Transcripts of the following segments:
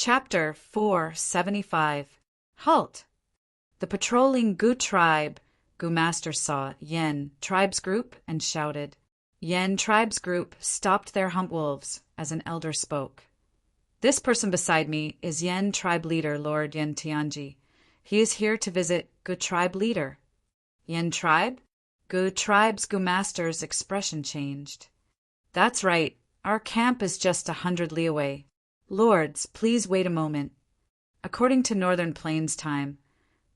Chapter 475. Halt! The patrolling Gu tribe Master saw Yen tribe's group and shouted. Yen tribe's group stopped their hump wolves as an elder spoke. This person beside me is Yen tribe leader Lord Yen Tianji. He is here to visit Gu tribe leader. Yen tribe? Gu tribe's Master's expression changed. That's right. Our camp is just 100 li away. Lords, please wait a moment. According to Northern Plains time,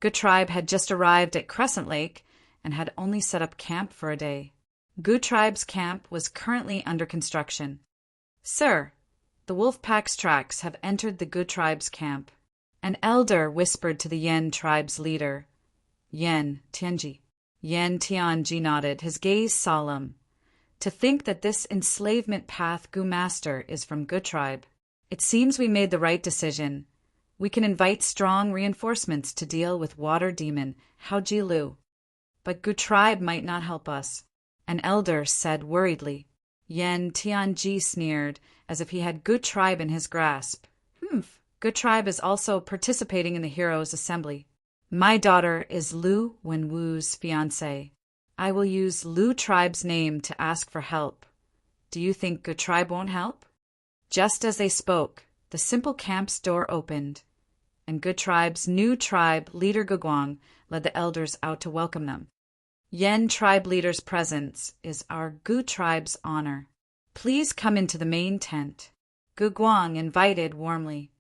Gu tribe had just arrived at Crescent Lake and had only set up camp for a day. Gu tribe's camp was currently under construction. Sir, the wolf pack's tracks have entered the Gu tribe's camp. An elder whispered to the Yen tribe's leader, Yen Tianji. Yen Tianji nodded, his gaze solemn. To think that this enslavement path Gu Master is from Gu tribe. It seems we made the right decision. We can invite strong reinforcements to deal with water demon Haoji Lu. But Gu tribe might not help us, an elder said worriedly. Yen Tianji sneered, as if he had Gu tribe in his grasp. Gu tribe is also participating in the Heroes' Assembly. My daughter is Lu Wenwu's fiancée. I will use Lu tribe's name to ask for help. Do you think Gu tribe won't help? Just as they spoke, the simple camp's door opened, and Gu tribe's new tribe leader Guguang led the elders out to welcome them. Yen tribe leader's presence is our Gu tribe's honor. Please come into the main tent. Guguang invited warmly.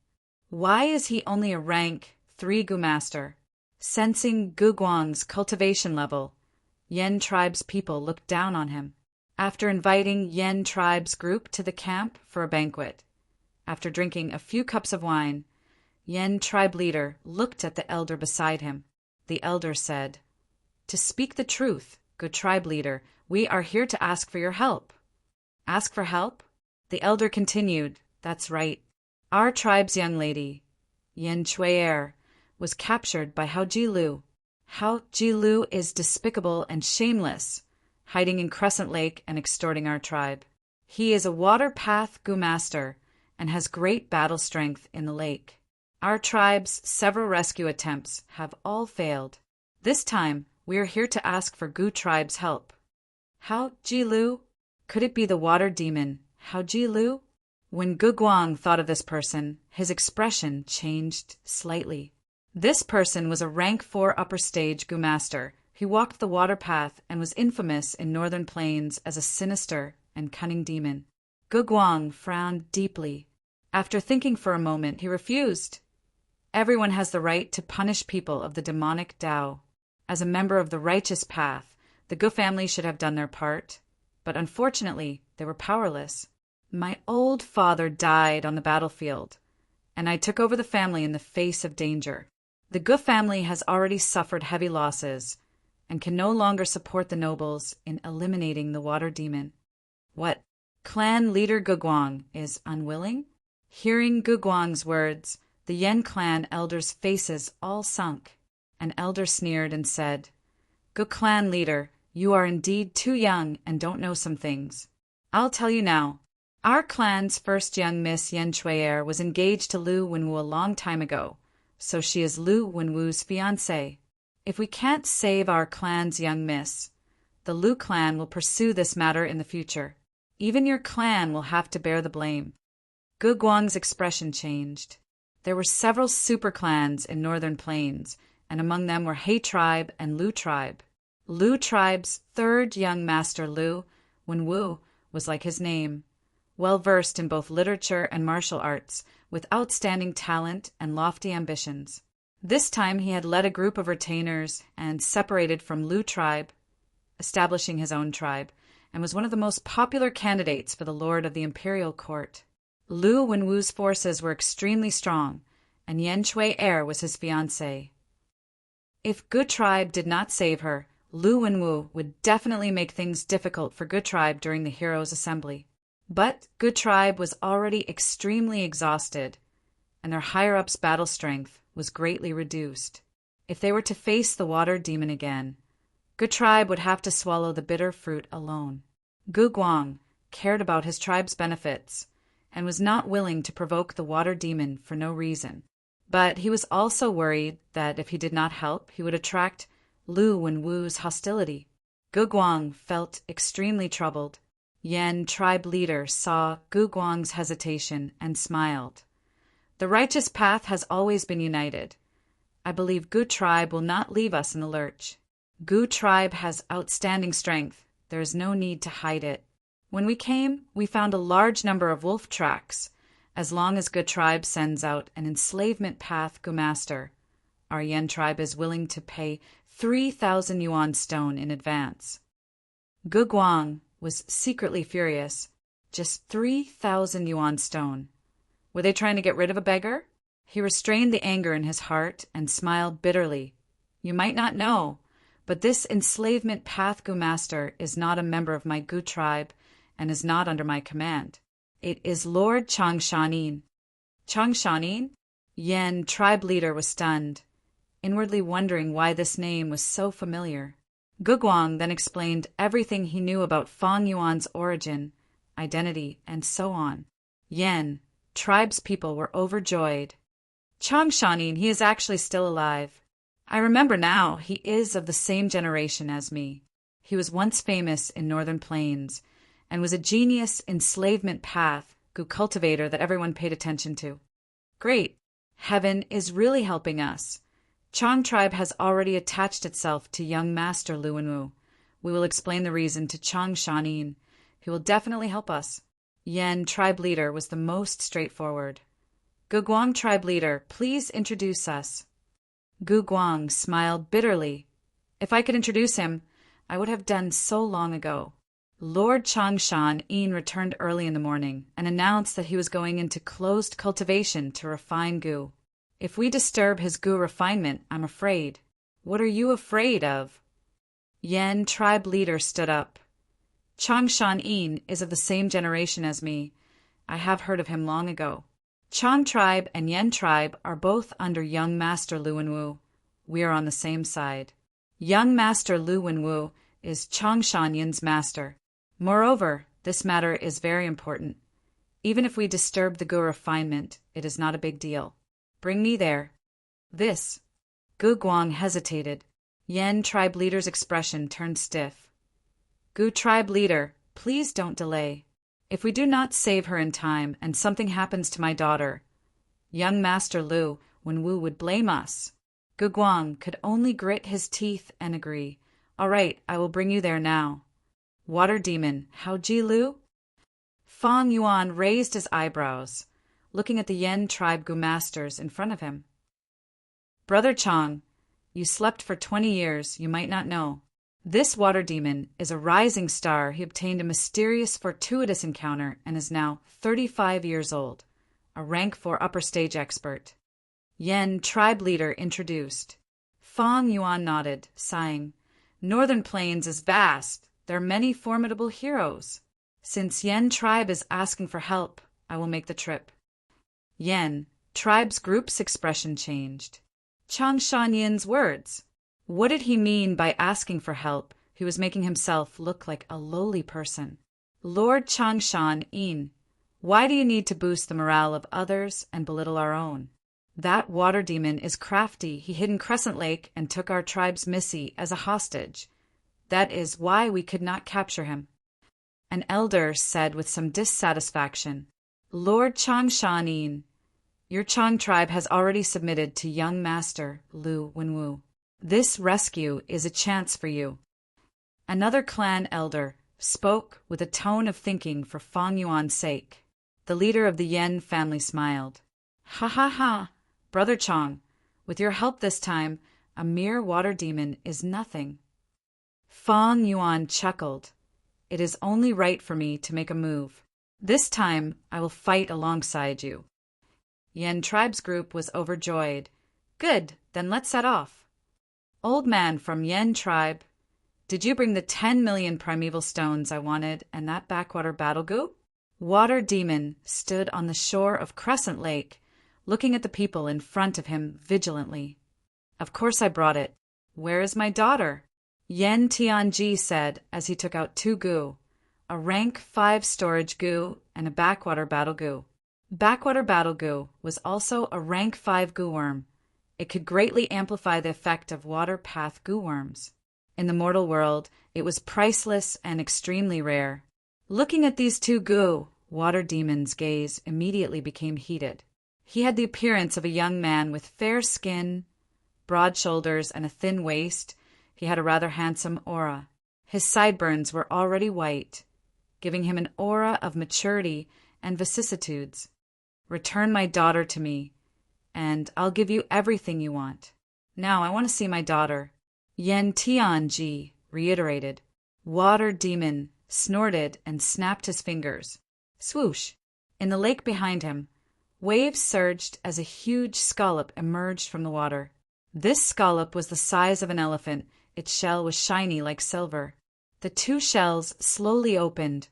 Why is he only a rank 3 Gu Master? Sensing Guguang's cultivation level, Yen tribe's people looked down on him. After inviting Yen tribe's group to the camp for a banquet, after drinking a few cups of wine, Yen tribe leader looked at the elder beside him. The elder said, To speak the truth, good tribe leader, we are here to ask for your help. Ask for help? The elder continued, That's right. Our tribe's young lady, Yen Chui'er, was captured by Haoji Lu. Haoji Lu is despicable and shameless, hiding in Crescent Lake and extorting our tribe. He is a water path Gu Master and has great battle strength in the lake. Our tribe's several rescue attempts have all failed. This time, we are here to ask for Gu tribe's help. Haoji Lu? Could it be the water demon, Haoji Lu? When Guguang thought of this person, his expression changed slightly. This person was a rank 4 upper stage Gu Master. He walked the water path and was infamous in Northern Plains as a sinister and cunning demon. Guguang frowned deeply. After thinking for a moment, he refused. Everyone has the right to punish people of the demonic Tao. As a member of the righteous path, the Gu family should have done their part. But unfortunately, they were powerless. My old father died on the battlefield, and I took over the family in the face of danger. The Gu family has already suffered heavy losses and can no longer support the nobles in eliminating the water demon. What? Clan leader Guguang is unwilling? Hearing Guguang's words, the Yen clan elders' faces all sunk. An elder sneered and said, Gu clan leader, you are indeed too young and don't know some things. I'll tell you now. Our clan's first young Miss Yen Chui'er was engaged to Lu Wenwu a long time ago, so she is Lu Wenwu's fiancée. If we can't save our clan's young miss, the Lu clan will pursue this matter in the future. Even your clan will have to bear the blame. Guguang's expression changed. There were several super clans in Northern Plains, and among them were He tribe and Lu tribe. Lu tribe's third young master Lu Wenwu was like his name, well-versed in both literature and martial arts, with outstanding talent and lofty ambitions. This time he had led a group of retainers and separated from Lu tribe, establishing his own tribe, and was one of the most popular candidates for the lord of the imperial court. Lu Wenwu's forces were extremely strong, and Yen Chui'er was his fiancée. If Gu tribe did not save her, Lu Wenwu would definitely make things difficult for Gu tribe during the Heroes' Assembly. But Gu tribe was already extremely exhausted, and their higher-ups' battle strength was greatly reduced. If they were to face the water demon again, Gu tribe would have to swallow the bitter fruit alone. Guguang cared about his tribe's benefits, and was not willing to provoke the water demon for no reason. But he was also worried that if he did not help, he would attract Lu Wenwu's hostility. Gu Guang felt extremely troubled. Yan, tribe leader, saw Gu Guang's hesitation and smiled. The righteous path has always been united. I believe Gu tribe will not leave us in the lurch. Gu tribe has outstanding strength. There is no need to hide it. When we came, we found a large number of wolf tracks. As long as Gu tribe sends out an enslavement path Gu master, our Yan tribe is willing to pay 3,000 yuan stone in advance. Gu Guang was secretly furious. Just 3,000 yuan stone. Were they trying to get rid of a beggar? He restrained the anger in his heart and smiled bitterly. You might not know, but this enslavement path Gu master is not a member of my Gu tribe and is not under my command. It is Lord Changshanin. Changshanin? Yan, tribe leader, was stunned, inwardly wondering why this name was so familiar. Gu Guang then explained everything he knew about Fang Yuan's origin, identity, and so on. Yan, tribe's people were overjoyed. Changshanin, he is actually still alive. I remember now, he is of the same generation as me. He was once famous in Northern Plains, and was a genius enslavement path Gu cultivator that everyone paid attention to. Great. Heaven is really helping us. Chang tribe has already attached itself to young master Lu Wenwu. We will explain the reason to Chang Shanin. He will definitely help us. Yan, tribe leader, was the most straightforward. Gu Guang, tribe leader, please introduce us. Gu Guang smiled bitterly. If I could introduce him, I would have done so long ago. Lord Changshan Yin returned early in the morning and announced that he was going into closed cultivation to refine Gu. If we disturb his Gu refinement, I'm afraid. What are you afraid of? Yan, tribe leader, stood up. Changshan Yin is of the same generation as me. I have heard of him long ago. Chang tribe and Yan tribe are both under young master Lu Wenwu. We are on the same side. Young master Lu Wenwu is Changshan Yin's master. Moreover, this matter is very important. Even if we disturb the Gu refinement, it is not a big deal. Bring me there. This. Gu Guang hesitated. Yan, tribe leader's expression turned stiff. Gu tribe leader, please don't delay. If we do not save her in time and something happens to my daughter, young master Lu Wenwu would blame us. Gu Guang could only grit his teeth and agree. All right, I will bring you there now. Water demon, Hao Ji Lu? Fang Yuan raised his eyebrows, looking at the Yan tribe Gu masters in front of him. Brother Chang, you slept for 20 years, you might not know. This water demon is a rising star. He obtained a mysterious, fortuitous encounter and is now 35 years old, a rank 4 upper stage expert. Yan, tribe leader, introduced. Fang Yuan nodded, sighing. Northern Plains is vast. There are many formidable heroes. Since Yan tribe is asking for help, I will make the trip. Yan, tribe's group's expression changed. Changshan Yin's words. What did he mean by asking for help? He was making himself look like a lowly person. Lord Changshan Yin, why do you need to boost the morale of others and belittle our own? That water demon is crafty. He hid in Crescent Lake and took our tribe's Missy as a hostage. That is why we could not capture him. An elder said with some dissatisfaction, Lord Changshan Yin, your Chang tribe has already submitted to young master Lu Wenwu. This rescue is a chance for you. Another clan elder spoke with a tone of thinking for Fang Yuan's sake. The leader of the Yan family smiled. Ha ha ha, Brother Chang, with your help this time, a mere water demon is nothing. Fang Yuan chuckled. It is only right for me to make a move. This time I will fight alongside you. Yan tribe's group was overjoyed. Good, then let's set off. Old man from Yan tribe, did you bring the 10 million primeval stones I wanted and that backwater battle goo? Water demon stood on the shore of Crescent Lake, looking at the people in front of him vigilantly. Of course I brought it. Where is my daughter? Yan Tianji said as he took out 2 goo. a rank 5 storage goo, and a backwater battle goo. Backwater battle goo was also a rank 5 goo worm. It could greatly amplify the effect of water path goo worms. In the mortal world, it was priceless and extremely rare. Looking at these two goo, Water Demon's gaze immediately became heated. He had the appearance of a young man with fair skin, broad shoulders, and a thin waist. He had a rather handsome aura. His sideburns were already white, giving him an aura of maturity and vicissitudes. Return my daughter to me, and I'll give you everything you want. Now I want to see my daughter. Yen Tianji reiterated. Water Demon snorted and snapped his fingers. Swoosh! In the lake behind him, waves surged as a huge scallop emerged from the water. This scallop was the size of an elephant. Its shell was shiny like silver. The two shells slowly opened,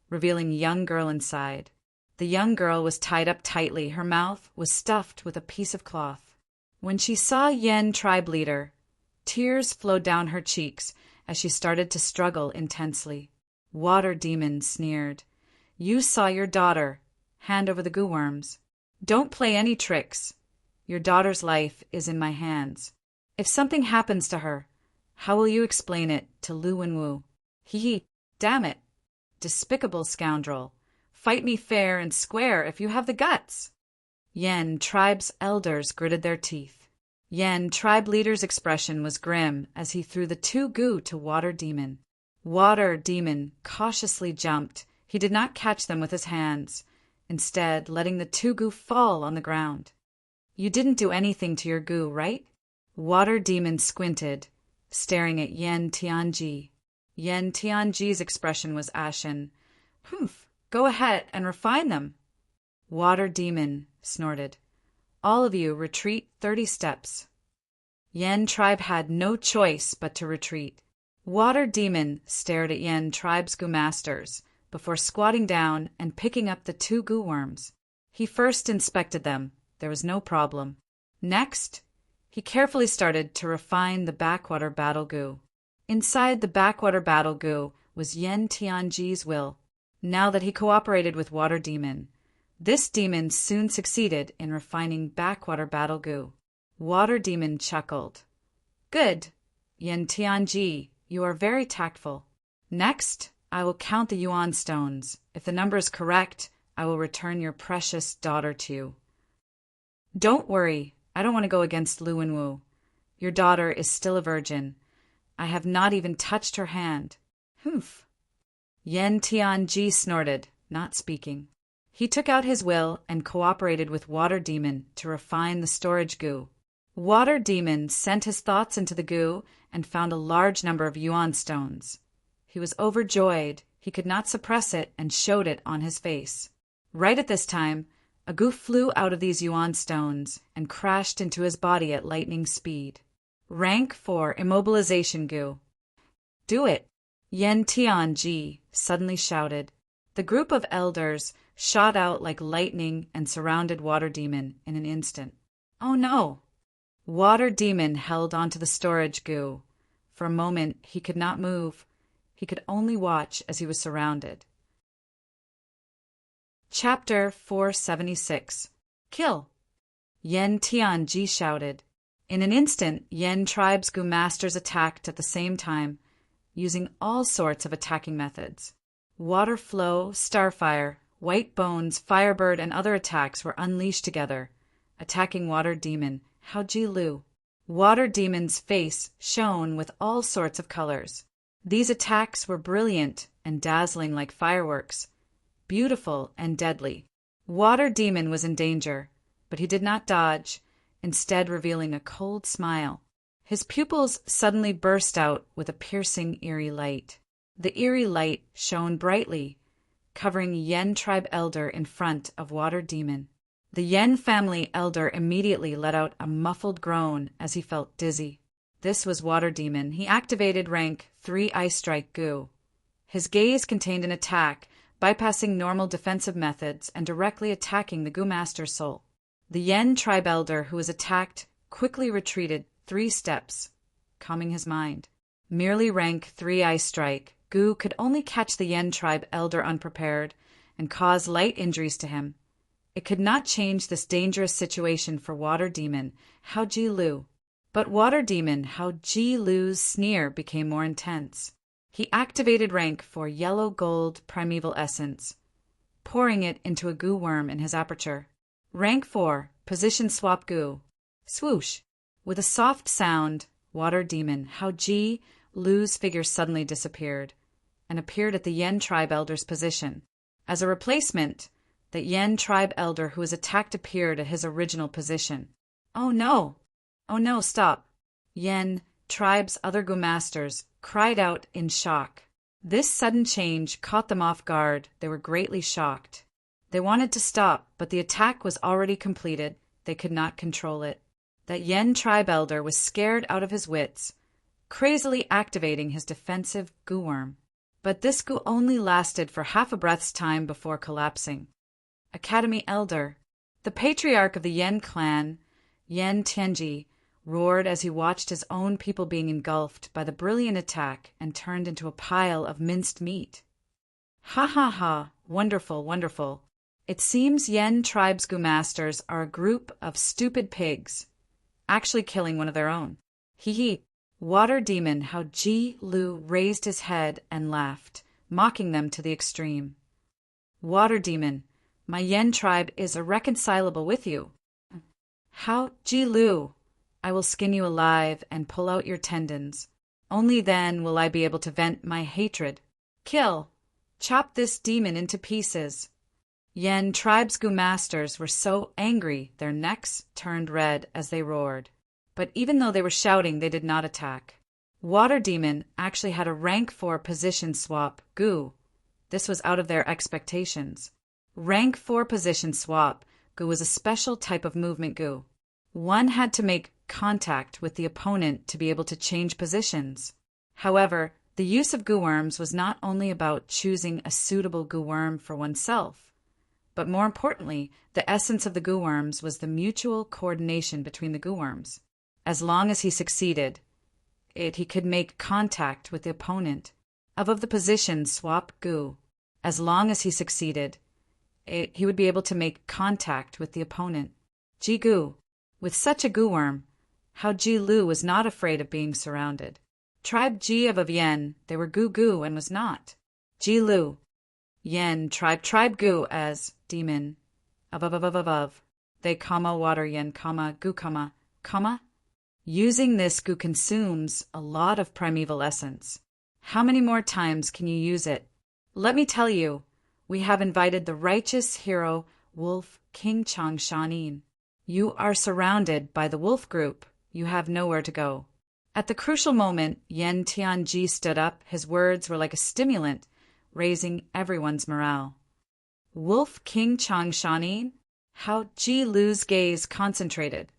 revealing a young girl inside. The young girl was tied up tightly. Her mouth was stuffed with a piece of cloth. When she saw Yen tribe leader, tears flowed down her cheeks as she started to struggle intensely. Water Demon sneered. You saw your daughter. Hand over the goo worms. Don't play any tricks. Your daughter's life is in my hands. If something happens to her, how will you explain it to Lu Wenwu? Hee, damn it. Despicable scoundrel. Fight me fair and square if you have the guts. Yen tribe's elders gritted their teeth. Yen tribe leader's expression was grim as he threw the two goo to Water Demon. Water Demon cautiously jumped. He did not catch them with his hands, instead letting the two goo fall on the ground. You didn't do anything to your goo, right? Water Demon squinted, staring at Yen Tianji. Yen Tianji's expression was ashen. Humph, go ahead and refine them. Water Demon snorted. All of you retreat 30 steps. Yen tribe had no choice but to retreat. Water Demon stared at Yen tribe's goo masters before squatting down and picking up the two goo worms. He first inspected them. There was no problem. Next, he carefully started to refine the backwater battle goo. Inside the backwater battle goo was Yen Tianji's will. Now that he cooperated with Water Demon, this demon soon succeeded in refining backwater battle goo. Water Demon chuckled. Good, Yen Tianji, you are very tactful. Next, I will count the yuan stones. If the number is correct, I will return your precious daughter to you. Don't worry, I don't want to go against Lu Wenwu. Your daughter is still a virgin. I have not even touched her hand. Humph. Yen Tianji snorted, not speaking. He took out his will and cooperated with Water Demon to refine the storage goo. Water Demon sent his thoughts into the goo and found a large number of yuan stones. He was overjoyed. He could not suppress it and showed it on his face. Right at this time, a goo flew out of these yuan stones and crashed into his body at lightning speed. Rank 4 Immobilization Goo. Do it! Yen Tianji suddenly shouted. The group of elders shot out like lightning and surrounded Water Demon in an instant. Oh no! Water Demon held onto the storage goo. For a moment, he could not move. He could only watch as he was surrounded. Chapter 476. Kill! Yen Tianji shouted. In an instant, Yen tribe's goo masters attacked at the same time, using all sorts of attacking methods. Water flow, starfire, white bones, firebird, and other attacks were unleashed together, attacking Water Demon, Haoji Lu. Water Demon's face shone with all sorts of colors. These attacks were brilliant and dazzling like fireworks, beautiful and deadly. Water Demon was in danger, but he did not dodge, instead revealing a cold smile. His pupils suddenly burst out with a piercing, eerie light. The eerie light shone brightly, covering Yen tribe elder in front of Water Demon. The Yen family elder immediately let out a muffled groan as he felt dizzy. This was Water Demon. He activated rank 3 Ice Strike Goo. His gaze contained an attack, bypassing normal defensive methods and directly attacking the Goo Master's soul. The Yen tribe elder who was attacked quickly retreated 3 steps, calming his mind. Merely rank 3 Ice Strike, Gu could only catch the Yen tribe elder unprepared and cause light injuries to him. It could not change this dangerous situation for Water Demon Hao Ji Lu. But Water Demon Hao Ji Lu's sneer became more intense. He activated rank 4 yellow gold primeval essence, pouring it into a goo worm in his aperture. Rank 4, position swap goo. Swoosh! With a soft sound, Water Demon Hao Ji Lu's figure suddenly disappeared and appeared at the Yen tribe elder's position. As a replacement, the Yen tribe elder who was attacked appeared at his original position. Oh no! Oh no, stop! Yen tribe's other Gu masters cried out in shock. This sudden change caught them off guard. They were greatly shocked. They wanted to stop, but the attack was already completed. They could not control it. That Yen tribe elder was scared out of his wits, crazily activating his defensive Gu worm. But this Gu only lasted for half a breath's time before collapsing. Academy Elder, the patriarch of the Yen clan, Yen Tianji, roared as he watched his own people being engulfed by the brilliant attack and turned into a pile of minced meat. Ha ha ha, wonderful, wonderful. It seems Yen tribe's Gu masters are a group of stupid pigs, actually killing one of their own. Hee hee. Water Demon Hao Ji Lu raised his head and laughed, mocking them to the extreme. Water Demon, my Yen tribe is irreconcilable with you. Hao Ji Lu, I will skin you alive and pull out your tendons. Only then will I be able to vent my hatred. Kill! Chop this demon into pieces. Yen tribe's Gu masters were so angry their necks turned red as they roared. But even though they were shouting, they did not attack. Water Demon actually had a rank 4 position swap Gu. This was out of their expectations. Rank 4 position swap Gu was a special type of movement Gu. One had to make contact with the opponent to be able to change positions. However, the use of Gu worms was not only about choosing a suitable Gu worm for oneself, but more importantly, the essence of the Gu worms was the mutual coordination between the Gu worms. As long as he succeeded, he could make contact with the opponent of the position swap Gu. As long as he succeeded, he would be able to make contact with the opponent. Ji Gu. With such a Gu worm, Hao Ji Lu was not afraid of being surrounded. Tribe Ji of Yen, they were Gu Gu and was not. Ji Lu. Yen tribe Gu as demon. Of. They water Yen, Gu, comma. Using this Gu consumes a lot of primeval essence. How many more times can you use it? Let me tell you, we have invited the righteous hero Wolf King Chang Shanin. You are surrounded by the wolf group. You have nowhere to go. At the crucial moment, Yen Tianji stood up. His words were like a stimulant, raising everyone's morale. Wolf King Chang Shanin? Hao Ji Lu's gaze concentrated,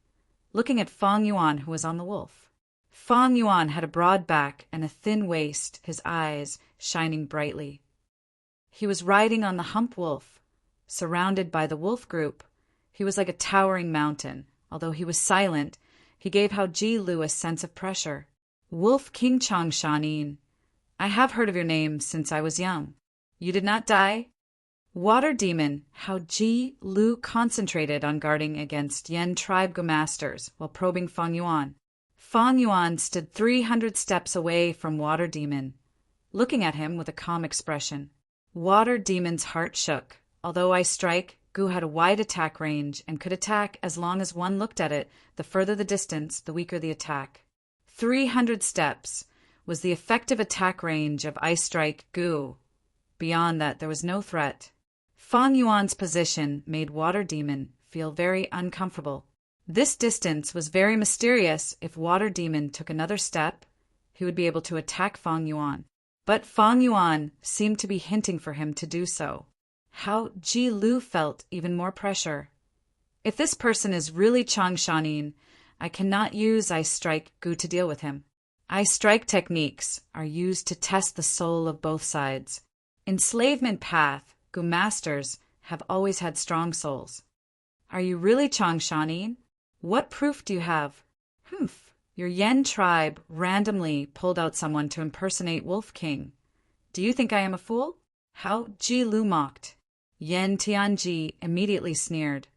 looking at Fang Yuan, who was on the wolf. Fang Yuan had a broad back and a thin waist, his eyes shining brightly. He was riding on the hump wolf, surrounded by the wolf group. He was like a towering mountain. Although he was silent, he gave Hao Ji Lu a sense of pressure. Wolf King Chang Shanin, I have heard of your name since I was young. You did not die? Water Demon Hao Ji Lu concentrated on guarding against Yen tribe Gu masters while probing Fang Yuan. Fang Yuan stood 300 steps away from Water Demon, looking at him with a calm expression. Water Demon's heart shook. Although I strike, Gu had a wide attack range and could attack as long as one looked at it. The further the distance, the weaker the attack. 300 steps was the effective attack range of Ice Strike Gu. Beyond that, there was no threat. Fang Yuan's position made Water Demon feel very uncomfortable. This distance was very mysterious. If Water Demon took another step, he would be able to attack Fang Yuan. But Fang Yuan seemed to be hinting for him to do so. Hao Ji Lu felt even more pressure. If this person is really Chang Shanin, I cannot use Ice Strike Gu to deal with him. Ice Strike techniques are used to test the soul of both sides. Enslavement path, Gu masters have always had strong souls. Are you really Chang Shanin? What proof do you have? Your Yen tribe randomly pulled out someone to impersonate Wolf King. Do you think I am a fool? How Ji Lu mocked. Yan Tianji immediately sneered.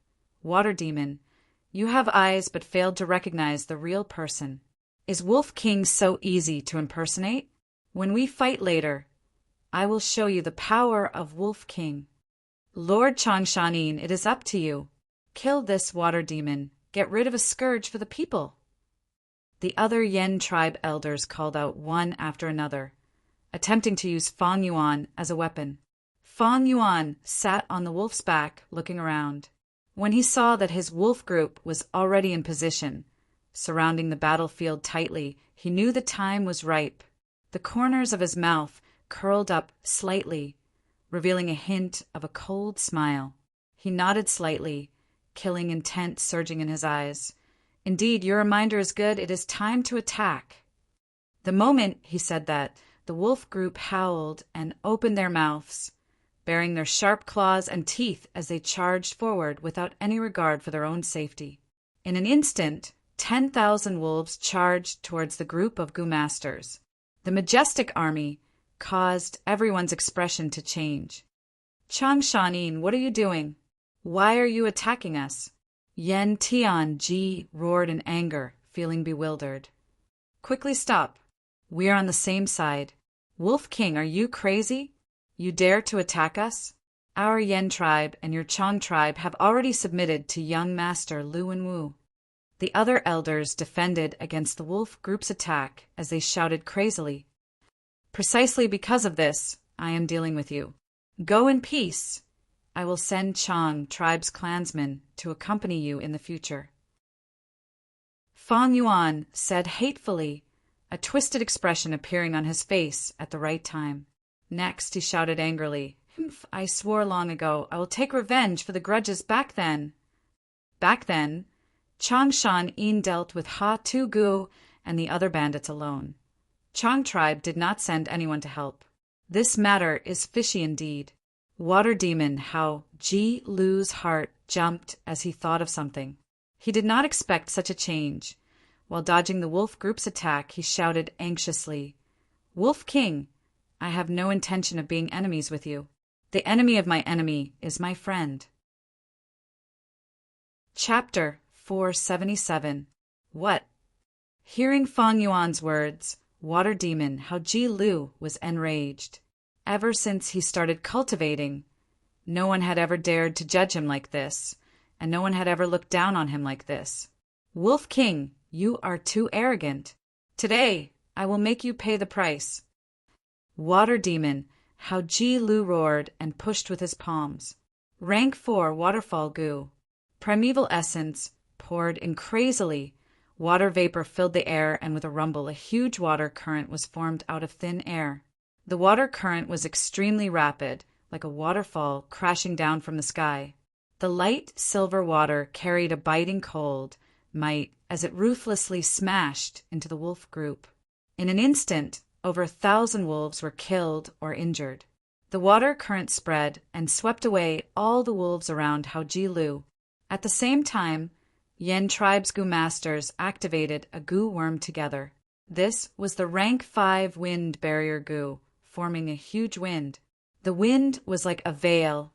Water demon, you have eyes but failed to recognize the real person. Is Wolf King so easy to impersonate? When we fight later, I will show you the power of Wolf King. Lord Changshanin, it is up to you. Kill this water demon. Get rid of a scourge for the people. The other Yen tribe elders called out one after another, attempting to use Fang Yuan as a weapon. Fang Yuan sat on the wolf's back, looking around. When he saw that his wolf group was already in position, surrounding the battlefield tightly, he knew the time was ripe. The corners of his mouth curled up slightly, revealing a hint of a cold smile. He nodded slightly, killing intent surging in his eyes. Indeed, your reminder is good. It is time to attack. The moment he said that, the wolf group howled and opened their mouths, baring their sharp claws and teeth as they charged forward without any regard for their own safety. In an instant, 10,000 wolves charged towards the group of Gu masters. The majestic army caused everyone's expression to change. Changshanin, what are you doing? Why are you attacking us? Yan Tianji roared in anger, feeling bewildered. Quickly stop. We are on the same side. Wolf King, are you crazy? You dare to attack us? Our Yen tribe and your Chang tribe have already submitted to young master Lu and Wu. The other elders defended against the wolf group's attack as they shouted crazily. Precisely because of this, I am dealing with you. Go in peace. I will send Chang tribe's clansmen to accompany you in the future. Fang Yuan said hatefully, a twisted expression appearing on his face at the right time. Next, he shouted angrily, I swore long ago I will take revenge for the grudges back then. Back then, Changshan Yin dealt with Ha Tu Gu and the other bandits alone. Chang tribe did not send anyone to help. This matter is fishy indeed. Water demon, how Ji Lu's heart jumped as he thought of something. He did not expect such a change. While dodging the wolf group's attack, he shouted anxiously, Wolf King, I have no intention of being enemies with you. The enemy of my enemy is my friend. Chapter 477. What? Hearing Fang Yuan's words, Water Demon, how Ji Lu was enraged. Ever since he started cultivating, no one had ever dared to judge him like this, and no one had ever looked down on him like this. Wolf King, you are too arrogant. Today, I will make you pay the price. Water Demon, how Ji Lu roared and pushed with his palms. Rank 4 Waterfall Goo. Primeval essence poured in crazily. Water vapor filled the air, and with a rumble, a huge water current was formed out of thin air. The water current was extremely rapid, like a waterfall crashing down from the sky. The light silver water carried a biting cold might as it ruthlessly smashed into the wolf group. In an instant, over 1,000 wolves were killed or injured. The water current spread and swept away all the wolves around Hao Ji Lu. At the same time, Yen tribe's Gu masters activated a Gu worm together. This was the rank 5 wind barrier Gu, forming a huge wind. The wind was like a veil,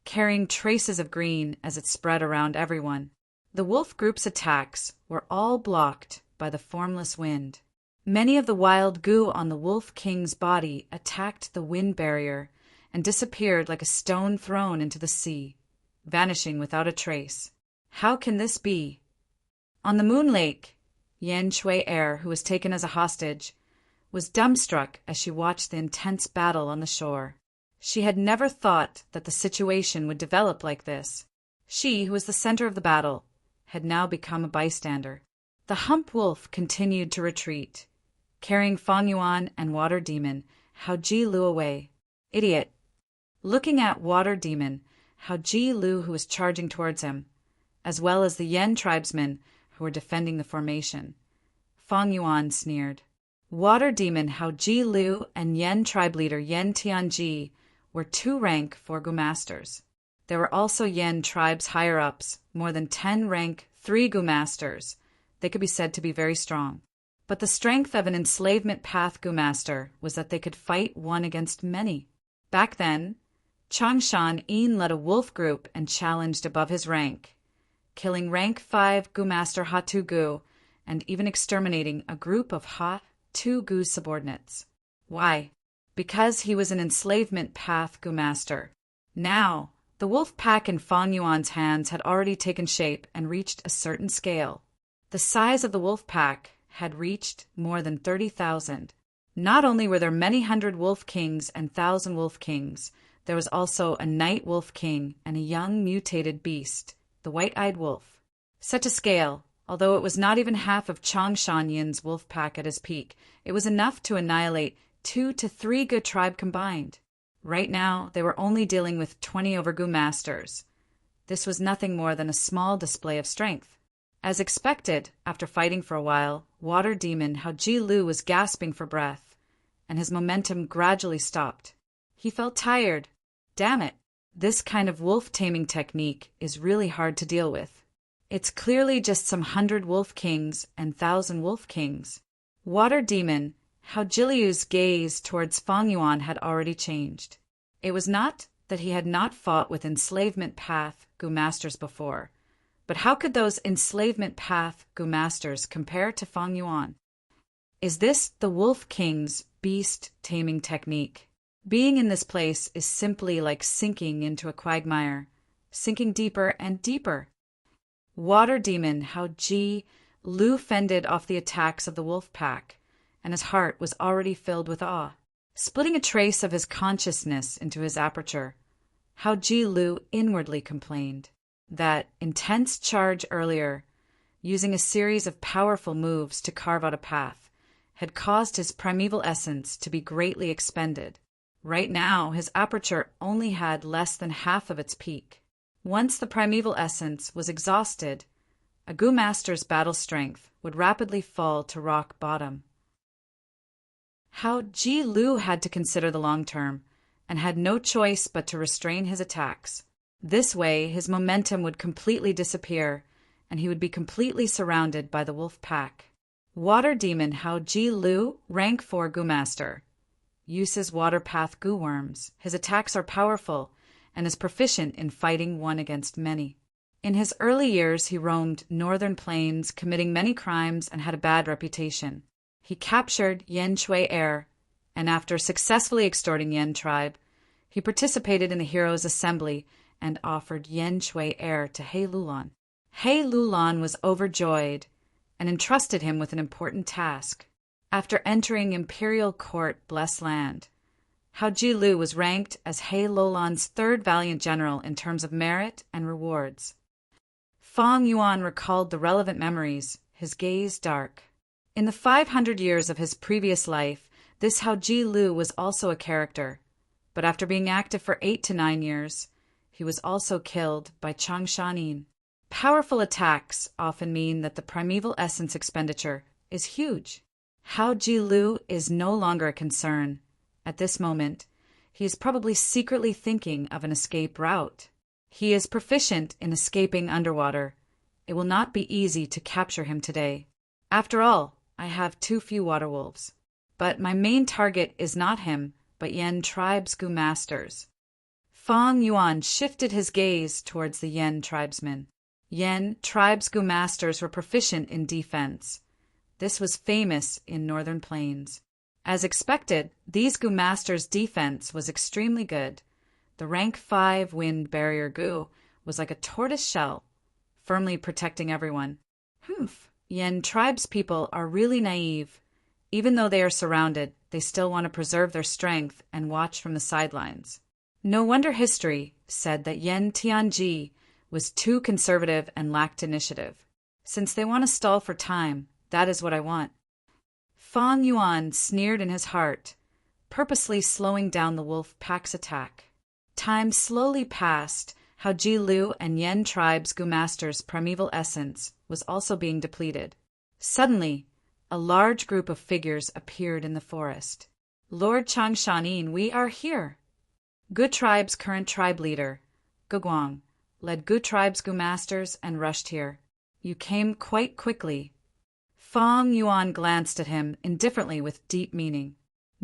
carrying traces of green as it spread around everyone. The wolf group's attacks were all blocked by the formless wind. Many of the wild Gu on the wolf king's body attacked the wind barrier and disappeared like a stone thrown into the sea, vanishing without a trace. How can this be? On the moon lake, Yan Shui Air, who was taken as a hostage, was dumbstruck as she watched the intense battle on the shore. She had never thought that the situation would develop like this. She, who was the center of the battle, had now become a bystander. The hump wolf continued to retreat, carrying Fang Yuan and Water Demon, Hao Ji Lu away. Idiot! Looking at Water Demon, Hao Ji Lu, who was charging towards him, as well as the Yen tribesmen who were defending the formation, Fang Yuan sneered. Water Demon Hao Ji Lu and Yen tribe leader Yan Tianji were 2 rank 4 Gu masters. There were also Yen tribe's higher-ups, more than 10 rank 3 Gu masters. They could be said to be very strong. But the strength of an enslavement path Gu master was that they could fight one against many. Back then, Changshan In led a wolf group and challenged above his rank, killing rank 5 Gu master Ha-Tu Gu and even exterminating a group of Ha-Tu Gu subordinates. Why? Because he was an enslavement path Gu master. Now, the wolf pack in Fang Yuan's hands had already taken shape and reached a certain scale. The size of the wolf pack had reached more than 30,000. Not only were there many hundred wolf kings and 1,000 wolf kings, there was also a night wolf king and a young mutated beast, the white-eyed wolf. Such a scale, although it was not even half of Changshan Yin's wolf pack at his peak, it was enough to annihilate 2 to 3 Gu tribe combined. Right now, they were only dealing with 20 over Gu masters. This was nothing more than a small display of strength. As expected, after fighting for a while, Water Demon Hao Ji Lu was gasping for breath, and his momentum gradually stopped. He felt tired. Damn it, this kind of wolf-taming technique is really hard to deal with. It's clearly just some 100 wolf kings and 1,000 wolf kings. Water Demon Hao Jiliu's gaze towards Fang Yuan had already changed. It was not that he had not fought with enslavement path Gu masters before, but how could those enslavement path Gu masters compare to Fang Yuan? Is this the Wolf King's beast-taming technique? Being in this place is simply like sinking into a quagmire, sinking deeper and deeper. Water Demon Hao Ji Lu fended off the attacks of the wolf pack, and his heart was already filled with awe. Splitting a trace of his consciousness into his aperture, Hao Ji Lu inwardly complained. That intense charge earlier, using a series of powerful moves to carve out a path, had caused his primeval essence to be greatly expended. Right now, his aperture only had less than half of its peak. Once the primeval essence was exhausted, a Gu master's battle strength would rapidly fall to rock bottom. Hao Ji Lu had to consider the long term, and had no choice but to restrain his attacks. This way, his momentum would completely disappear, and he would be completely surrounded by the wolf pack. Water Demon Hao Ji Lu, rank 4 Gu master. Uses water path Gu worms. His attacks are powerful, and is proficient in fighting one against many. In his early years, he roamed northern plains, committing many crimes and had a bad reputation. He captured Yan Shui Air, and after successfully extorting Yan tribe, he participated in the Heroes' Assembly and offered Yan Shui Air to He Lulan. He Lulan was overjoyed and entrusted him with an important task. After entering Imperial Court Blessed Land, Hao Ji Lu was ranked as He Lulan's 3rd valiant general in terms of merit and rewards. Fang Yuan recalled the relevant memories, his gaze dark. In the 500 years of his previous life, this Hao Ji Lu was also a character, but after being active for 8 to 9 years, he was also killed by Changshan In. Powerful attacks often mean that the primeval essence expenditure is huge. Hao Ji Lu is no longer a concern. At this moment, he is probably secretly thinking of an escape route. He is proficient in escaping underwater. It will not be easy to capture him today. After all, I have too few water wolves. But my main target is not him, but Yan tribe's Gu masters. Fang Yuan shifted his gaze towards the Yan tribesmen. Yan tribe's Gu masters were proficient in defense. This was famous in northern plains. As expected, these Gu masters' defense was extremely good. The rank 5 wind barrier Gu was like a tortoise shell, firmly protecting everyone. Yan tribespeople are really naive. Even though they are surrounded, they still want to preserve their strength and watch from the sidelines. No wonder history said that Yan Tianji was too conservative and lacked initiative. Since they want to stall for time, that is what I want. Fang Yuan sneered in his heart, purposely slowing down the wolf pack's attack. Time slowly passed. Hao Ji Lu and Yan tribe's Gu master's primeval essence was also being depleted. Suddenly, a large group of figures appeared in the forest. Lord Changshan In, we are here. Gu tribe's current tribe leader, Gu Guang, led Gu tribe's Gu masters and rushed here. You came quite quickly. Fang Yuan glanced at him indifferently with deep meaning.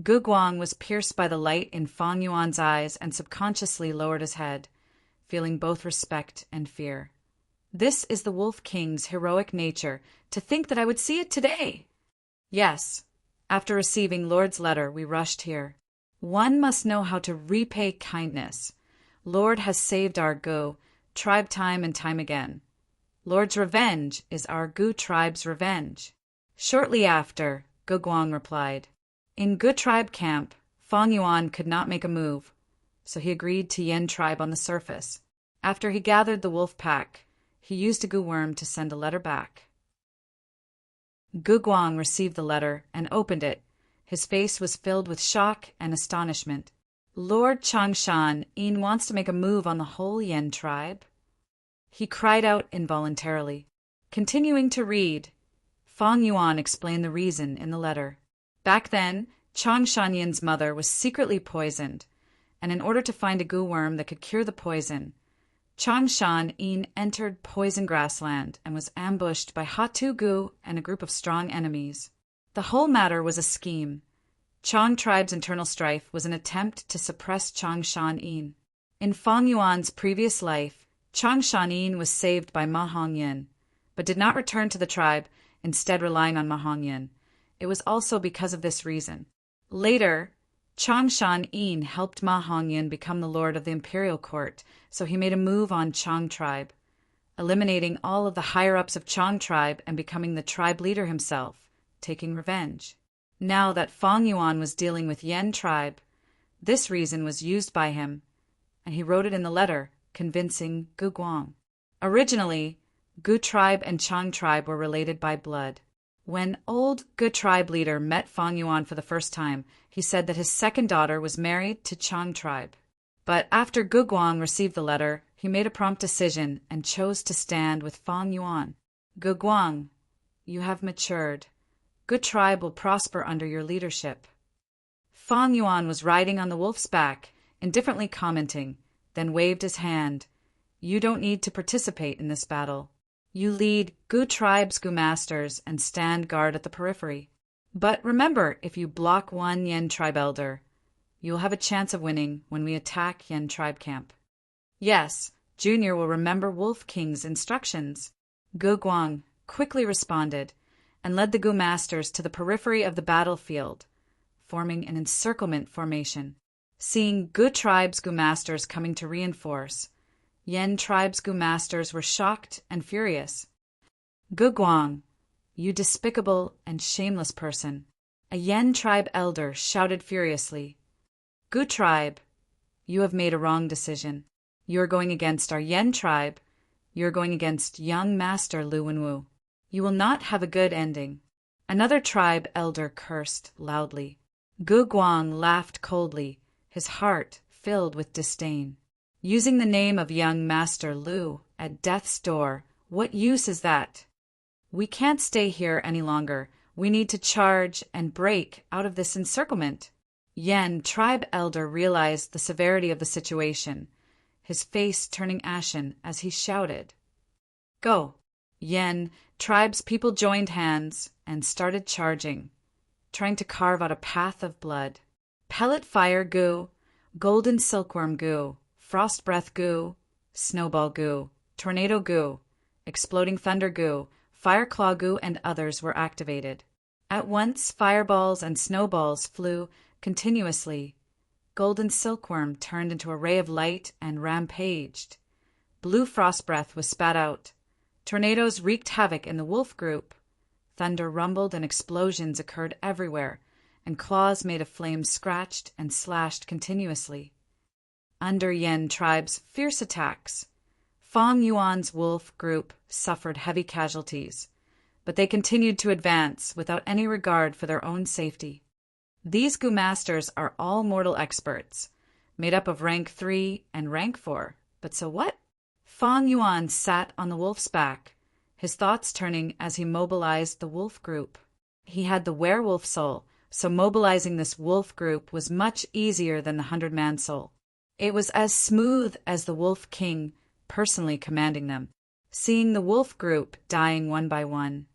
Gu Guang was pierced by the light in Fang Yuan's eyes and subconsciously lowered his head, feeling both respect and fear. This is the Wolf King's heroic nature, to think that I would see it today! Yes, after receiving Lord's letter, we rushed here. One must know how to repay kindness. Lord has saved our Gu tribe time and time again. Lord's revenge is our Gu tribe's revenge. Shortly after, Gu Guang replied. In Gu tribe camp, Fang Yuan could not make a move, so he agreed to Yen tribe on the surface. After he gathered the wolf pack, he used a Gu worm to send a letter back. Gu Guang received the letter and opened it. His face was filled with shock and astonishment. Lord Changshan Yin wants to make a move on the whole Yen tribe. He cried out involuntarily. Continuing to read, Fang Yuan explained the reason in the letter. Back then, Changshan Yin's mother was secretly poisoned, and in order to find a Gu worm that could cure the poison, Changshan Yin entered poison grassland and was ambushed by Hatu Gu and a group of strong enemies. The whole matter was a scheme. Chang tribe's internal strife was an attempt to suppress Changshan Yin. In Fang Yuan's previous life, Changshan Yin was saved by Ma Hongyan, but did not return to the tribe, instead relying on Ma Hongyan. It was also because of this reason. Later, Changshan Yin helped Ma Hongyan become the lord of the imperial court, so he made a move on Chang tribe, eliminating all of the higher-ups of Chang tribe and becoming the tribe leader himself, taking revenge. Now that Fang Yuan was dealing with Yen tribe, this reason was used by him, and he wrote it in the letter, convincing Gu Guang. Originally, Gu tribe and Chang tribe were related by blood. When old Gu tribe leader met Fang Yuan for the first time, he said that his second daughter was married to Chang tribe. But after Gu Guang received the letter, he made a prompt decision and chose to stand with Fang Yuan. Gu Guang, you have matured. Gu tribe will prosper under your leadership. Fang Yuan was riding on the wolf's back, indifferently commenting, then waved his hand. You don't need to participate in this battle. You lead Gu tribe's Gu masters and stand guard at the periphery. But remember, if you block one Yen tribe elder, you'll have a chance of winning when we attack Yen tribe camp. Yes, Junior will remember Wolf King's instructions. Gu Guang quickly responded and led the Gu masters to the periphery of the battlefield, forming an encirclement formation. Seeing Gu tribe's Gu masters coming to reinforce, Yen tribe's Gu masters were shocked and furious. Gu Guang, you despicable and shameless person, a Yen tribe elder shouted furiously. Gu tribe, you have made a wrong decision. You are going against our Yen tribe. You are going against young master Lu Wenwu. You will not have a good ending. Another tribe elder cursed loudly. Gu Guang laughed coldly, his heart filled with disdain. Using the name of young Master Lu at death's door, what use is that? We can't stay here any longer. We need to charge and break out of this encirclement. Yen tribe elder realized the severity of the situation, his face turning ashen as he shouted. Go! Yen tribe's people joined hands and started charging, trying to carve out a path of blood. Pellet fire Gu, golden silkworm Gu, frost breath Gu, snowball Gu, tornado Gu, exploding thunder Gu, fire claw Gu, and others were activated. At once, fireballs and snowballs flew continuously. Golden silkworm turned into a ray of light and rampaged. Blue frost breath was spat out. Tornadoes wreaked havoc in the wolf group. Thunder rumbled and explosions occurred everywhere, and claws made of flames scratched and slashed continuously. Under Yen tribe's fierce attacks, Fang Yuan's wolf group suffered heavy casualties, but they continued to advance without any regard for their own safety. These Gu masters are all mortal experts, made up of rank 3 and rank 4, but so what? Fang Yuan sat on the wolf's back, his thoughts turning as he mobilized the wolf group. He had the werewolf soul, so mobilizing this wolf group was much easier than the 100-man soul. It was as smooth as the Wolf King personally commanding them. Seeing the wolf group dying one by one,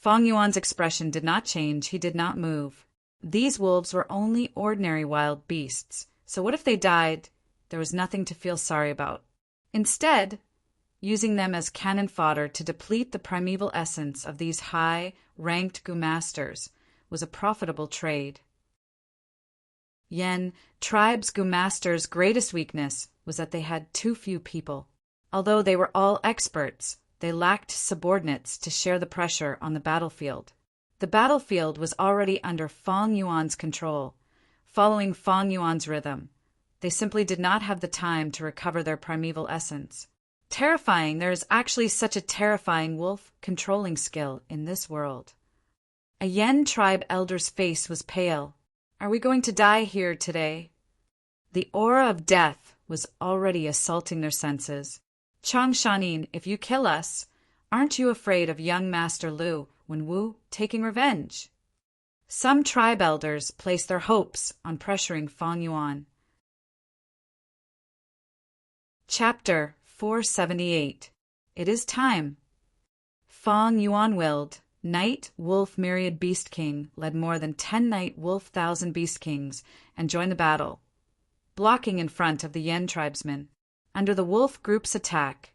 Fang Yuan's expression did not change, he did not move. These wolves were only ordinary wild beasts, so what if they died? There was nothing to feel sorry about. Instead, using them as cannon fodder to deplete the primeval essence of these high-ranked Gu masters was a profitable trade. Yen tribe's Gu masters' greatest weakness was that they had too few people. Although they were all experts, they lacked subordinates to share the pressure on the battlefield. The battlefield was already under Fang Yuan's control, following Fang Yuan's rhythm. They simply did not have the time to recover their primeval essence. Terrifying, there is actually such a terrifying wolf controlling skill in this world. A Yen tribe elder's face was pale. Are we going to die here today? The aura of death was already assaulting their senses. Chang Shanin, if you kill us, aren't you afraid of young Master Lu Wenwu taking revenge? Some tribe elders placed their hopes on pressuring Fang Yuan. Chapter 478. It is time. Fang Yuan willed. Night Wolf Myriad Beast King led more than 10 Night Wolf 1,000 Beast Kings and joined the battle, blocking in front of the Yen tribesmen. Under the wolf group's attack,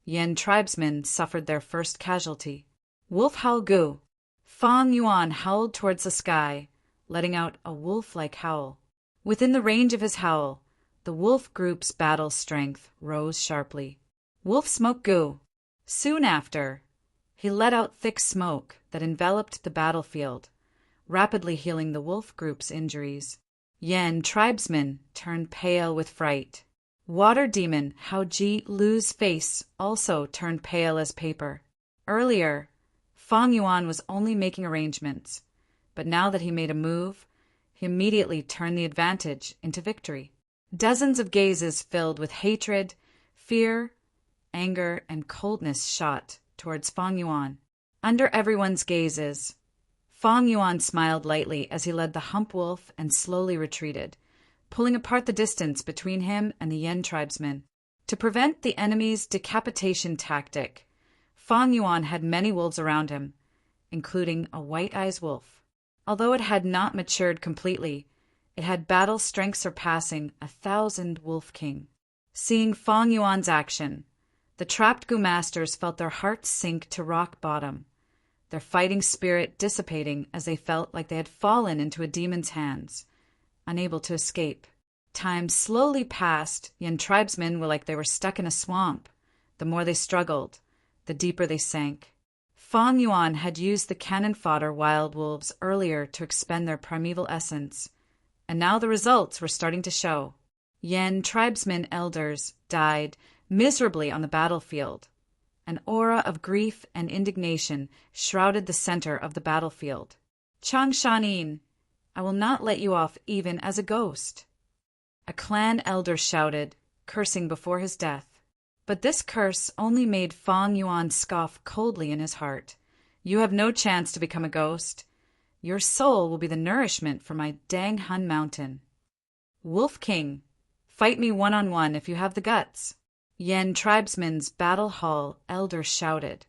Yen tribesmen suffered their first casualty. Wolf Howl Gu. Fang Yuan howled towards the sky, letting out a wolf-like howl. Within the range of his howl, the wolf group's battle strength rose sharply. Wolf Smoke Gu. Soon after, he let out thick smoke that enveloped the battlefield, rapidly healing the wolf group's injuries. Yen tribesmen turned pale with fright. Water demon Hao Ji Lu's face also turned pale as paper. Earlier, Fang Yuan was only making arrangements, but now that he made a move, he immediately turned the advantage into victory. Dozens of gazes filled with hatred, fear, anger, and coldness shot towards Fang Yuan. Under everyone's gazes, Fang Yuan smiled lightly as he led the hump wolf and slowly retreated, pulling apart the distance between him and the Yen tribesmen. To prevent the enemy's decapitation tactic, Fang Yuan had many wolves around him, including a white-eyes wolf. Although it had not matured completely, it had battle strength surpassing 1,000 Wolf King. Seeing Fang Yuan's action, the trapped Gu masters felt their hearts sink to rock bottom, their fighting spirit dissipating as they felt like they had fallen into a demon's hands, unable to escape. Time slowly passed. Yen tribesmen were like they were stuck in a swamp. The more they struggled, the deeper they sank. Fang Yuan had used the cannon fodder wild wolves earlier to expend their primeval essence, and now the results were starting to show. Yen tribesmen elders died miserably on the battlefield. An aura of grief and indignation shrouded the center of the battlefield. Chang Shanin, I will not let you off even as a ghost. A clan elder shouted, cursing before his death. But this curse only made Fang Yuan scoff coldly in his heart. You have no chance to become a ghost. Your soul will be the nourishment for my Dang Hun Mountain. Wolf King, fight me one-on-one if you have the guts. Yen tribesmen's battle hall elder shouted.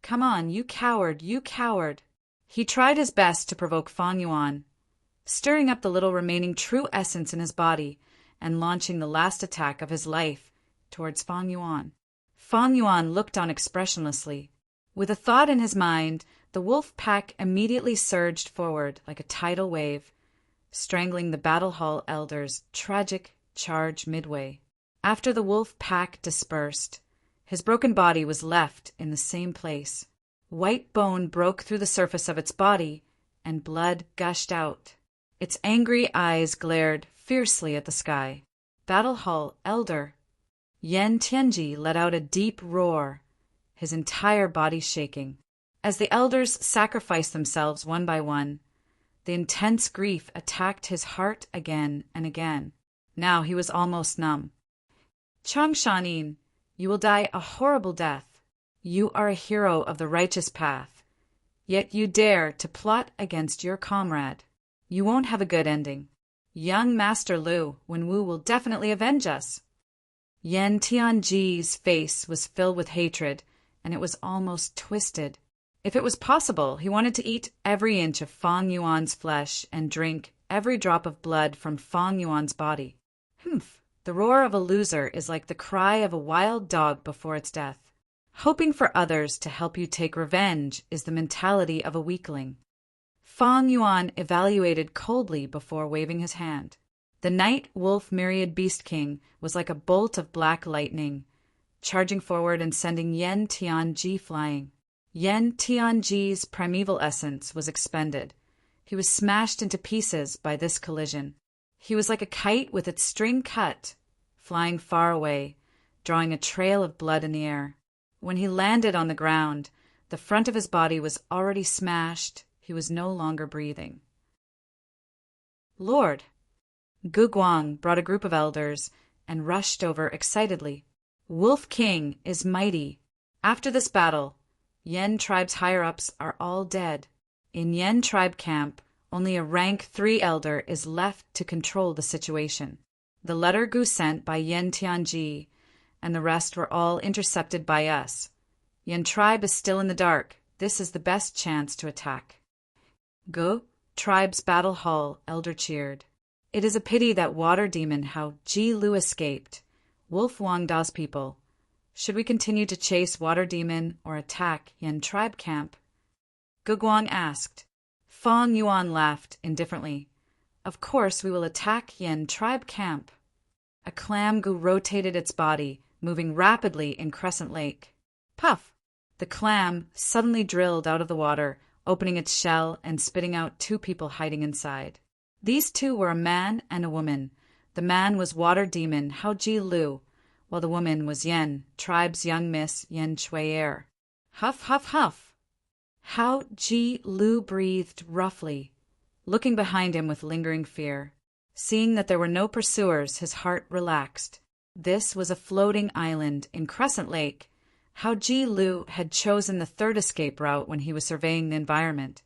Come on, you coward, you coward. He tried his best to provoke Fang Yuan, stirring up the little remaining true essence in his body and launching the last attack of his life towards Fang Yuan. Fang Yuan looked on expressionlessly. With a thought in his mind, the wolf pack immediately surged forward like a tidal wave, strangling the battle hall elder's tragic charge midway. After the wolf pack dispersed, his broken body was left in the same place. White bone broke through the surface of its body, and blood gushed out. Its angry eyes glared fiercely at the sky. Battle hall elder Yen Tianji let out a deep roar, his entire body shaking. As the elders sacrificed themselves one by one, the intense grief attacked his heart again and again. Now he was almost numb. Chang Shanin, you will die a horrible death. You are a hero of the righteous path, yet you dare to plot against your comrade. You won't have a good ending. Young Master Lu Wenwu will definitely avenge us. Yen Tianji's face was filled with hatred, and it was almost twisted. If it was possible, he wanted to eat every inch of Fang Yuan's flesh and drink every drop of blood from Fang Yuan's body. Humph! The roar of a loser is like the cry of a wild dog before its death. Hoping for others to help you take revenge is the mentality of a weakling. Fang Yuan evaluated coldly before waving his hand. The Night Wolf Myriad Beast King was like a bolt of black lightning, charging forward and sending Yen Tianji flying. Yen Tianji's primeval essence was expended. He was smashed into pieces by this collision. He was like a kite with its string cut, flying far away, drawing a trail of blood in the air. When he landed on the ground, the front of his body was already smashed. He was no longer breathing. Lord! Gu Guang brought a group of elders and rushed over excitedly. Wolf King is mighty. After this battle, Yen tribe's higher-ups are all dead. In Yen tribe camp, only a rank 3 elder is left to control the situation. The letter Gu sent by Yen Tianji and the rest were all intercepted by us. Yen tribe is still in the dark. This is the best chance to attack. Gu tribe's battle hall elder cheered. It is a pity that water demon Hao Ji Lu escaped. Wolf Wang Da's people. Should we continue to chase water demon or attack Yen tribe camp? Gu Guang asked. Fang Yuan laughed indifferently. Of course we will attack Yen tribe camp. A clam gu rotated its body, moving rapidly in Crescent Lake. Puff! The clam suddenly drilled out of the water, opening its shell and spitting out 2 people hiding inside. These 2 were a man and a woman. The man was water demon Hao Ji Lu, while the woman was Yen, tribe's young miss Yen Shui. Huff, huff, huff! Hao Ji Lu breathed roughly, looking behind him with lingering fear. Seeing that there were no pursuers, his heart relaxed. This was a floating island in Crescent Lake. Hao Ji Lu had chosen the 3rd escape route when he was surveying the environment.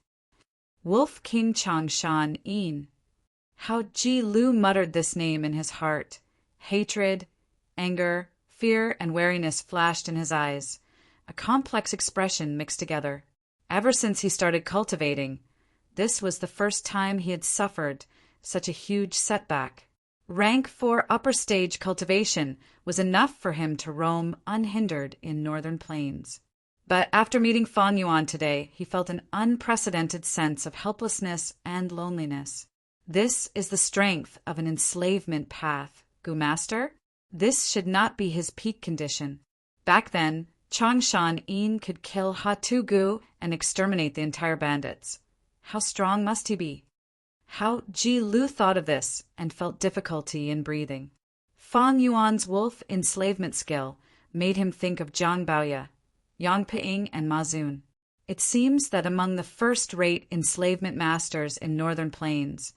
Wolf King Changshan Yin. Hao Ji Lu muttered this name in his heart. Hatred, anger, fear, and wariness flashed in his eyes, a complex expression mixed together. Ever since he started cultivating, this was the first time he had suffered such a huge setback. Rank 4 upper stage cultivation was enough for him to roam unhindered in northern plains. But after meeting Fang Yuan today, he felt an unprecedented sense of helplessness and loneliness. This is the strength of an enslavement path, Gu Master. This should not be his peak condition. Back then, Changshan Yin could kill Hatu Gu and exterminate the entire bandits. How strong must he be? Hao Ji Lu thought of this and felt difficulty in breathing. Fang Yuan's wolf enslavement skill made him think of Zhang Baoya, Yang Ping, and Ma Zun. It seems that among the first-rate enslavement masters in northern plains,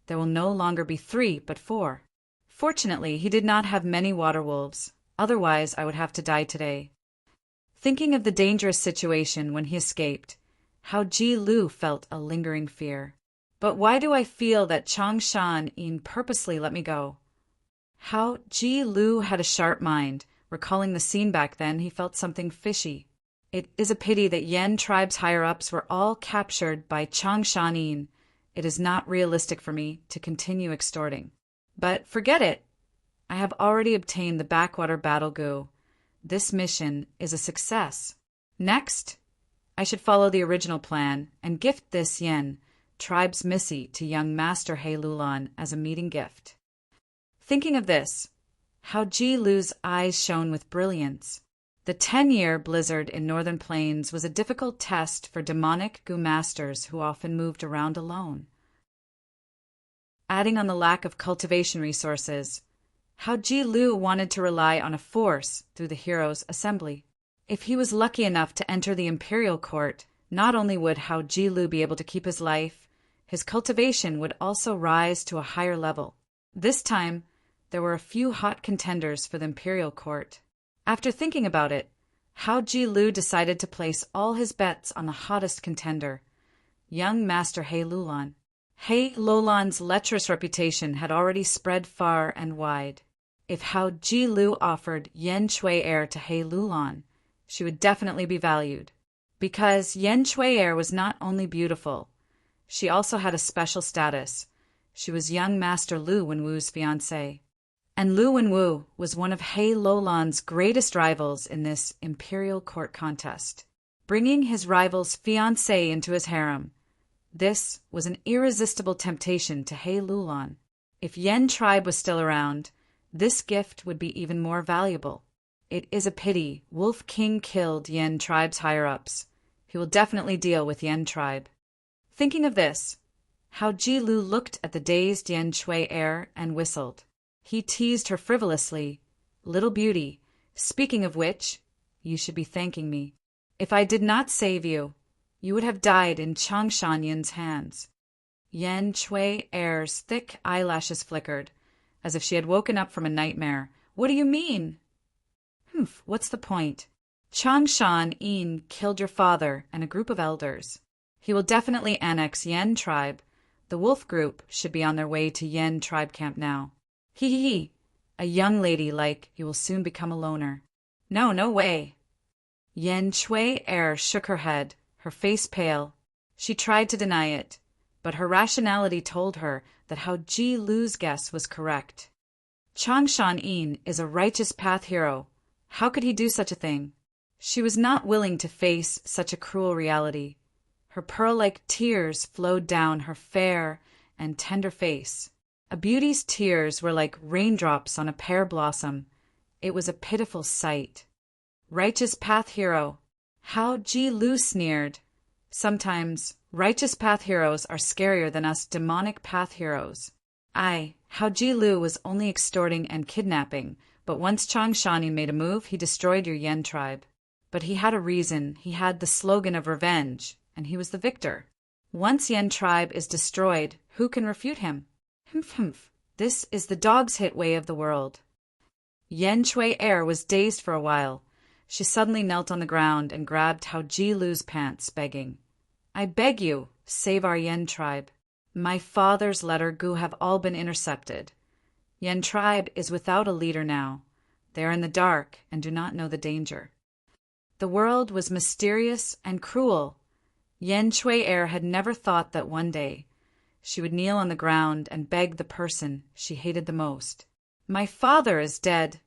there will no longer be 3 but 4. Fortunately, he did not have many water wolves. Otherwise, I would have to die today. Thinking of the dangerous situation when he escaped, Hao Ji Lu felt a lingering fear. But why do I feel that Changshan Yin purposely let me go? Hao Ji Lu had a sharp mind. Recalling the scene back then, he felt something fishy. It is a pity that Yen tribe's higher-ups were all captured by Changshan Yin. It is not realistic for me to continue extorting. But forget it. I have already obtained the backwater battle gu. This mission is a success. Next, I should follow the original plan and gift this Yen tribe's Missy to young Master He Lulan as a meeting gift. Thinking of this, Hao Ji Lu's eyes shone with brilliance. The 10-year blizzard in northern plains was a difficult test for demonic gu masters who often moved around alone. Adding on the lack of cultivation resources, Hao Ji Lu wanted to rely on a force through the heroes' assembly. If he was lucky enough to enter the imperial court, not only would Hao Ji Lu be able to keep his life, his cultivation would also rise to a higher level. This time, there were a few hot contenders for the imperial court. After thinking about it, Hao Ji Lu decided to place all his bets on the hottest contender, young Master He Lulan. He Lulan's lecherous reputation had already spread far and wide. If Hao Ji Lu offered Yen Shui heir to He Lulan, she would definitely be valued. Because Yen Shui-er was not only beautiful, she also had a special status. She was young Master Lu Wenwu's fiancée. And Lu Wenwu was one of He Lolan's greatest rivals in this imperial court contest, bringing his rival's fiancée into his harem. This was an irresistible temptation to He Lulan. If Yen tribe was still around, this gift would be even more valuable. It is a pity Wolf King killed Yen tribe's higher-ups. He will definitely deal with Yen tribe. Thinking of this, Hao Ji Lu looked at the dazed Yen Shui-er and whistled. He teased her frivolously. Little beauty, speaking of which, you should be thanking me. If I did not save you, you would have died in Changshan Yin's hands. Yen Shui-er's thick eyelashes flickered, as if she had woken up from a nightmare. What do you mean? Humph, what's the point? Changshan Yin killed your father and a group of elders. He will definitely annex Yen tribe. The wolf group should be on their way to Yen tribe camp now. Hee. A young lady like you will soon become a loner. No way. Yen Shui-er shook her head, her face pale. She tried to deny it, but her rationality told her that Hao Ji Lu's guess was correct. Changshan Yin is a righteous path hero. How could he do such a thing? She was not willing to face such a cruel reality. Her pearl-like tears flowed down her fair and tender face. A beauty's tears were like raindrops on a pear blossom. It was a pitiful sight. Righteous path hero. Hao Ji Lu sneered. Sometimes, righteous path heroes are scarier than us demonic path heroes. Hao Ji Lu was only extorting and kidnapping, but once Changshan made a move, he destroyed your Yen tribe. But he had a reason. He had the slogan of revenge, and he was the victor. Once Yen tribe is destroyed, who can refute him? Humph. This is the dog's hit way of the world. Yen Shui-er was dazed for a while. She suddenly knelt on the ground and grabbed Hao Ji Lu's pants, begging, I beg you, save our Yen tribe. My father's letter Gu have all been intercepted. Yen tribe is without a leader now. They are in the dark and do not know the danger. The world was mysterious and cruel. Yen Shui-er had never thought that one day she would kneel on the ground and beg the person she hated the most. My father is dead.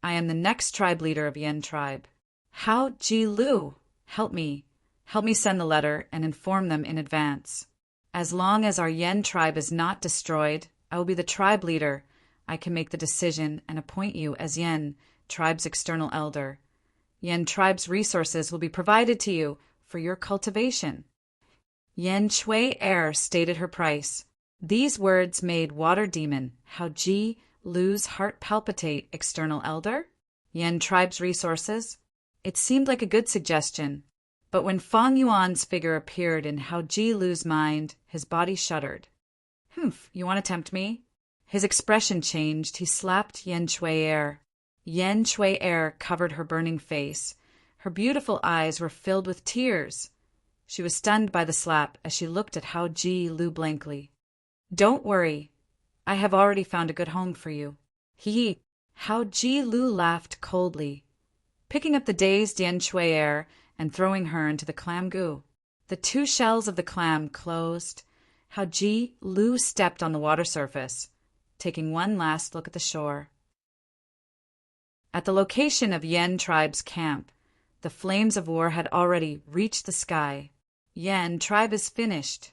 I am the next tribe leader of Yen tribe. Hao Ji Lu, help me. Help me send the letter and inform them in advance. As long as our Yen tribe is not destroyed, I will be the tribe leader. I can make the decision and appoint you as Yen tribe's external elder. Yen tribe's resources will be provided to you for your cultivation. Yen Shui-er stated her price. These words made Water Demon Hao Ji Lu's heart palpitate. External elder? Yen tribe's resources? It seemed like a good suggestion, but when Fang Yuan's figure appeared in Hao Ji Lu's mind, his body shuddered. Humph, you want to tempt me? His expression changed. He slapped Yen Shui-er. Yen Shui-er covered her burning face. Her beautiful eyes were filled with tears. She was stunned by the slap as she looked at Hao Ji Lu blankly. Don't worry. I have already found a good home for you. Hao Ji Lu laughed coldly, picking up the dazed Yen Shui-er and throwing her into the clam goo. The two shells of the clam closed. Hao Ji Lu stepped on the water surface, taking one last look at the shore. At the location of Yen tribe's camp, the flames of war had already reached the sky. Yen tribe is finished.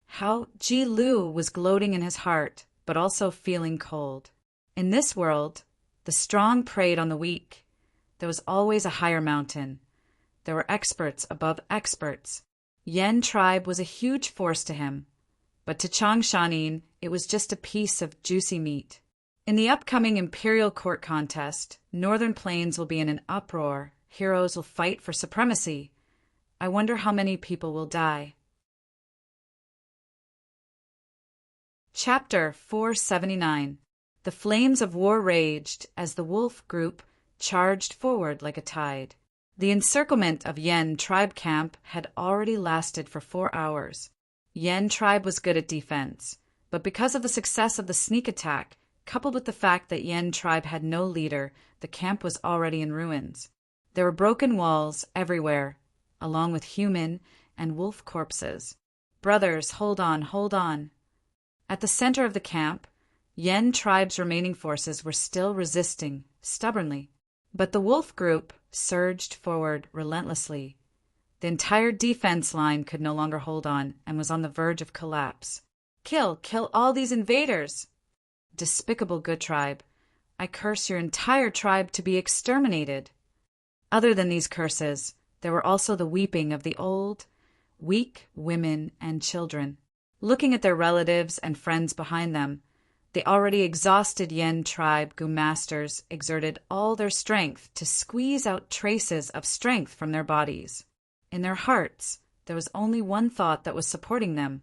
Hao Ji Lu was gloating in his heart, but also feeling cold. In this world, the strong preyed on the weak. There was always a higher mountain. There were experts above experts. Yen tribe was a huge force to him, but to Changshan it was just a piece of juicy meat. In the upcoming Imperial Court contest, Northern Plains will be in an uproar. Heroes will fight for supremacy. I wonder how many people will die. Chapter 479. The flames of war raged as the wolf group charged forward like a tide. The encirclement of Yen tribe camp had already lasted for 4 hours. Yen tribe was good at defense, but because of the success of the sneak attack, coupled with the fact that Yen tribe had no leader, the camp was already in ruins. There were broken walls everywhere. along with human and wolf corpses. Brothers, hold on, hold on. At the center of the camp, Yen tribe's remaining forces were still resisting, stubbornly. But the wolf group surged forward relentlessly. The entire defense line could no longer hold on and was on the verge of collapse. Kill all these invaders! Despicable good tribe, I curse your entire tribe to be exterminated. Other than these curses, there were also the weeping of the old, weak women and children. Looking at their relatives and friends behind them, the already exhausted Yen tribe Gu masters exerted all their strength to squeeze out traces of strength from their bodies. In their hearts, there was only one thought that was supporting them.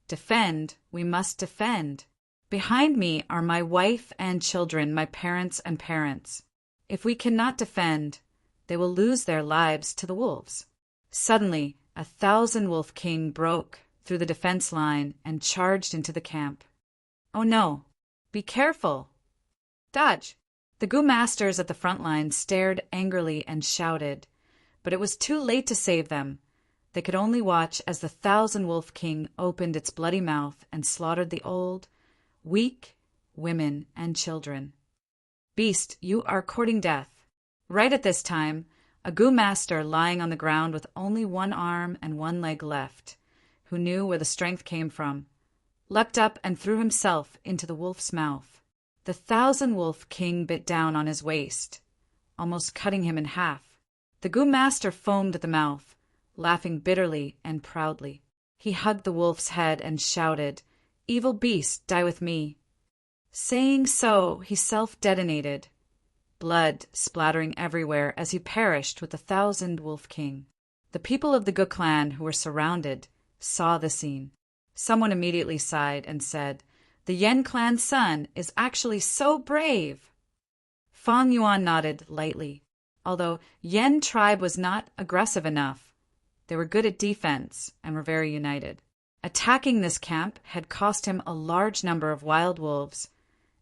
Defend, we must defend. Behind me are my wife and children, my parents and parents. If we cannot defend, they will lose their lives to the wolves. Suddenly, 1,000 Wolf King broke through the defense line and charged into the camp. Oh no! Be careful! Dodge! The Gu masters at the front line stared angrily and shouted, but it was too late to save them. They could only watch as the 1,000 Wolf King opened its bloody mouth and slaughtered the old, weak women and children. Beast, you are courting death. Right at this time, a Gu master lying on the ground with only one arm and one leg left, who knew where the strength came from, leapt up and threw himself into the wolf's mouth. The 1,000 Wolf King bit down on his waist, almost cutting him in half. The Gu master foamed at the mouth, laughing bitterly and proudly. He hugged the wolf's head and shouted, "Evil beast, die with me." Saying so, he self-detonated, blood splattering everywhere as he perished with the 1,000 Wolf King. The people of the Gu clan who were surrounded saw the scene. Someone immediately sighed and said, "The Yen clan's son is actually so brave." Fang Yuan nodded lightly. Although Yen tribe was not aggressive enough, they were good at defense and were very united. Attacking this camp had cost him a large number of wild wolves,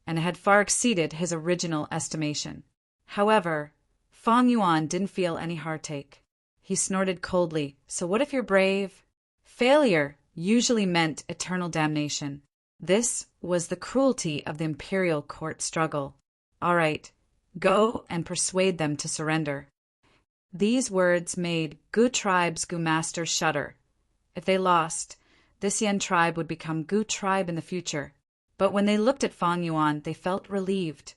and it had far exceeded his original estimation. However, Fang Yuan didn't feel any heartache. He snorted coldly, "So what if you're brave?" Failure usually meant eternal damnation. This was the cruelty of the imperial court struggle. All right, go and persuade them to surrender. These words made Gu tribe's Gu master shudder. If they lost, this Yen tribe would become Gu tribe in the future. But when they looked at Fang Yuan, they felt relieved.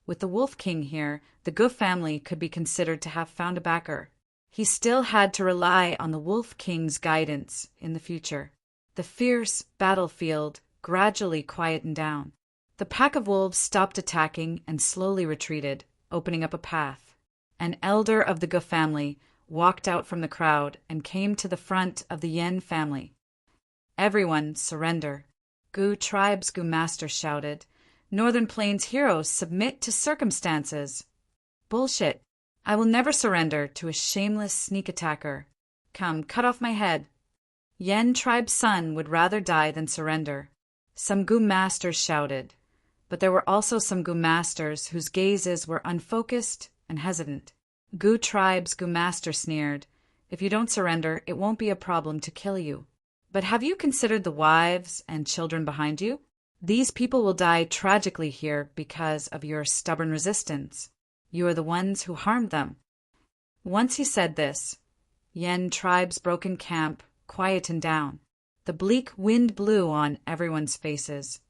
With the Wolf King here, the Gu family could be considered to have found a backer. He still had to rely on the Wolf King's guidance in the future. The fierce battlefield gradually quietened down. The pack of wolves stopped attacking and slowly retreated, opening up a path. An elder of the Gu family walked out from the crowd and came to the front of the Yen family. "Everyone surrender." Gu tribe's Gu master shouted. "Northern Plains heroes submit to circumstances." "Bullshit. I will never surrender to a shameless sneak attacker. Come, cut off my head." Yen tribe's son would rather die than surrender. Some Gu masters shouted, but there were also some Gu masters whose gazes were unfocused and hesitant. Gu tribe's Gu master sneered, "If you don't surrender, it won't be a problem to kill you. But have you considered the wives and children behind you? These people will die tragically here because of your stubborn resistance. You are the ones who harmed them." Once he said this, Yen tribe's broken camp quietened down. The bleak wind blew on everyone's faces.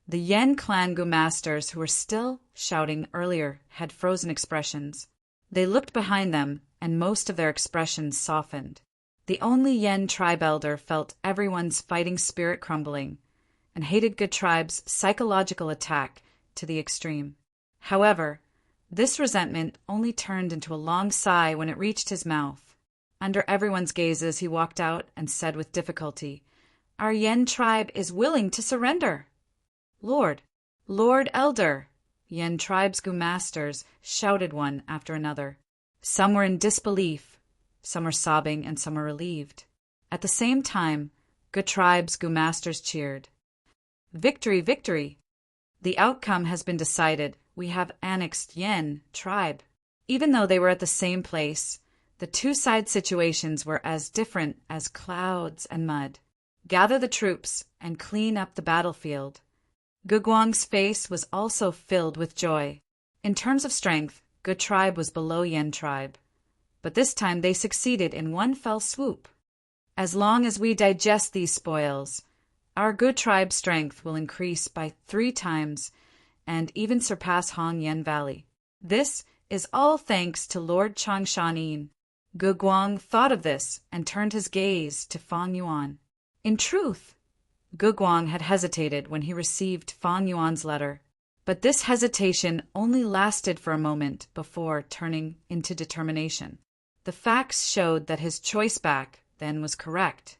The Yen clan Gu masters who were still shouting earlier had frozen expressions. They looked behind them, and most of their expressions softened. The only Yen tribe elder felt everyone's fighting spirit crumbling, and hated Gu tribe's psychological attack to the extreme. However, this resentment only turned into a long sigh when it reached his mouth. Under everyone's gazes, he walked out and said with difficulty, "Our Yen tribe is willing to surrender." "Lord Elder," Yen tribe's Gu masters shouted one after another. Some were in disbelief, some were sobbing, and some were relieved. At the same time, Gu tribe's Gu masters cheered. "Victory, victory! The outcome has been decided. We have annexed Yen tribe." Even though they were at the same place, The two-side situations were as different as clouds and mud. Gather the troops and clean up the battlefield. Guguang's face was also filled with joy. In terms of strength, Gu tribe was below Yen tribe. But this time they succeeded in one fell swoop. As long as we digest these spoils, our Gu tribe strength will increase by 3 times and even surpass Hong Yen Valley. This is all thanks to Lord Changshan. Guguang thought of this and turned his gaze to Fang Yuan. In truth, Guguang had hesitated when he received Fang Yuan's letter, but this hesitation only lasted for a moment before turning into determination. The facts showed that his choice back then was correct.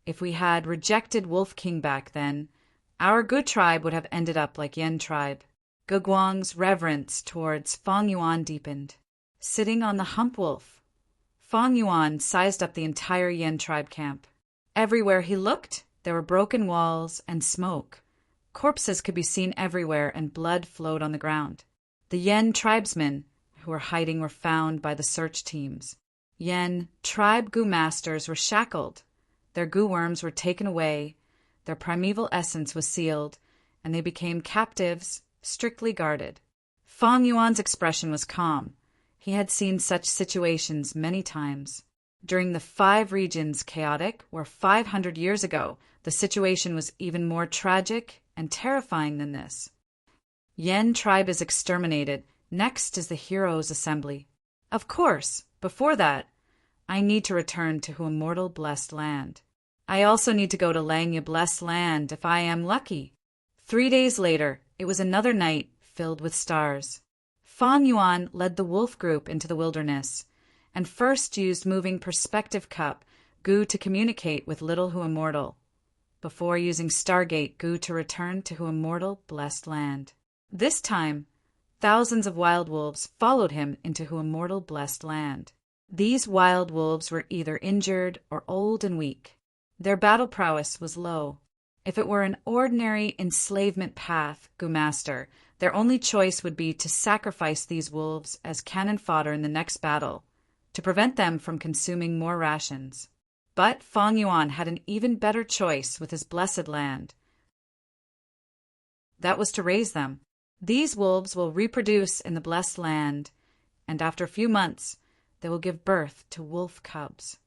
If we had rejected Wolf King back then, our Gu tribe would have ended up like Yen tribe. Guguang's reverence towards Fang Yuan deepened. Sitting on the hump wolf, Fang Yuan sized up the entire Yen tribe camp. Everywhere he looked, there were broken walls and smoke. Corpses could be seen everywhere and blood flowed on the ground. The Yen tribesmen who were hiding were found by the search teams. Yen tribe Gu masters were shackled. Their Gu worms were taken away, their primeval essence was sealed, and they became captives, strictly guarded. Fang Yuan's expression was calm. He had seen such situations many times. During the 5 regions chaotic, where 500 years ago, the situation was even more tragic and terrifying than this. Yen tribe is exterminated. Next is the heroes' assembly. Of course, before that, I need to return to immortal blessed land. I also need to go to Langya blessed land if I am lucky. 3 days later, it was another night filled with stars. Fang Yuan led the wolf group into the wilderness, and first used moving perspective cup Gu to communicate with Little Who Immortal, before using Stargate Gu to return to Who Immortal blessed land. This time, thousands of wild wolves followed him into Who Immortal blessed land. These wild wolves were either injured or old and weak. Their battle prowess was low. If it were an ordinary enslavement path, Gu Master, their only choice would be to sacrifice these wolves as cannon fodder in the next battle, to prevent them from consuming more rations. But Fang Yuan had an even better choice with his blessed land. That was to raise them. These wolves will reproduce in the blessed land, and after a few months, they will give birth to wolf cubs.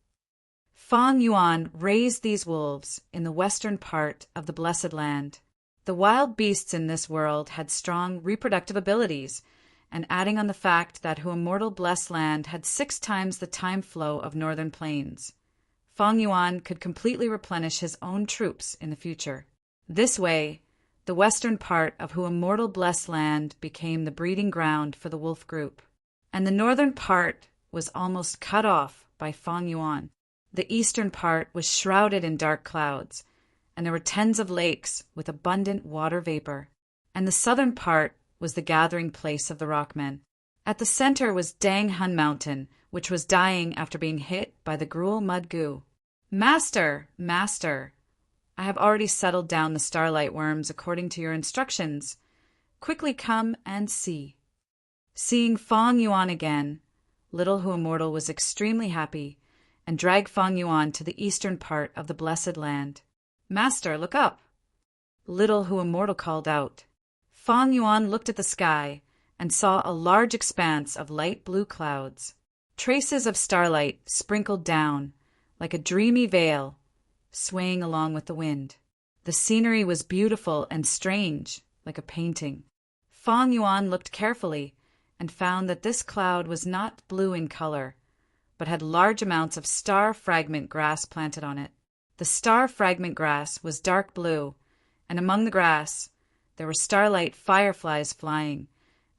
Fang Yuan raised these wolves in the western part of the blessed land. The wild beasts in this world had strong reproductive abilities, and adding on the fact that Who Immortal blessed land had 6 times the time flow of northern plains, Fang Yuan could completely replenish his own troops in the future. This way, the western part of Who Immortal blessed land became the breeding ground for the wolf group, and the northern part was almost cut off by Fang Yuan. The eastern part was shrouded in dark clouds, and there were tens of lakes with abundant water vapor, and the southern part was the gathering place of the rockmen. At the center was Dang Hun Mountain, which was dying after being hit by the Gruel Mud Gu. Master, Master, I have already settled down the starlight worms according to your instructions. Quickly come and see. Seeing Fang Yuan again, Little Who Immortal was extremely happy, and dragged Fang Yuan to the eastern part of the blessed land. Master, look up! Little Who Immortal called out. Fang Yuan looked at the sky and saw a large expanse of light blue clouds. Traces of starlight sprinkled down, like a dreamy veil, swaying along with the wind. The scenery was beautiful and strange, like a painting. Fang Yuan looked carefully and found that this cloud was not blue in color, but had large amounts of star fragment grass planted on it. The star fragment grass was dark blue, and among the grass there were starlight fireflies flying,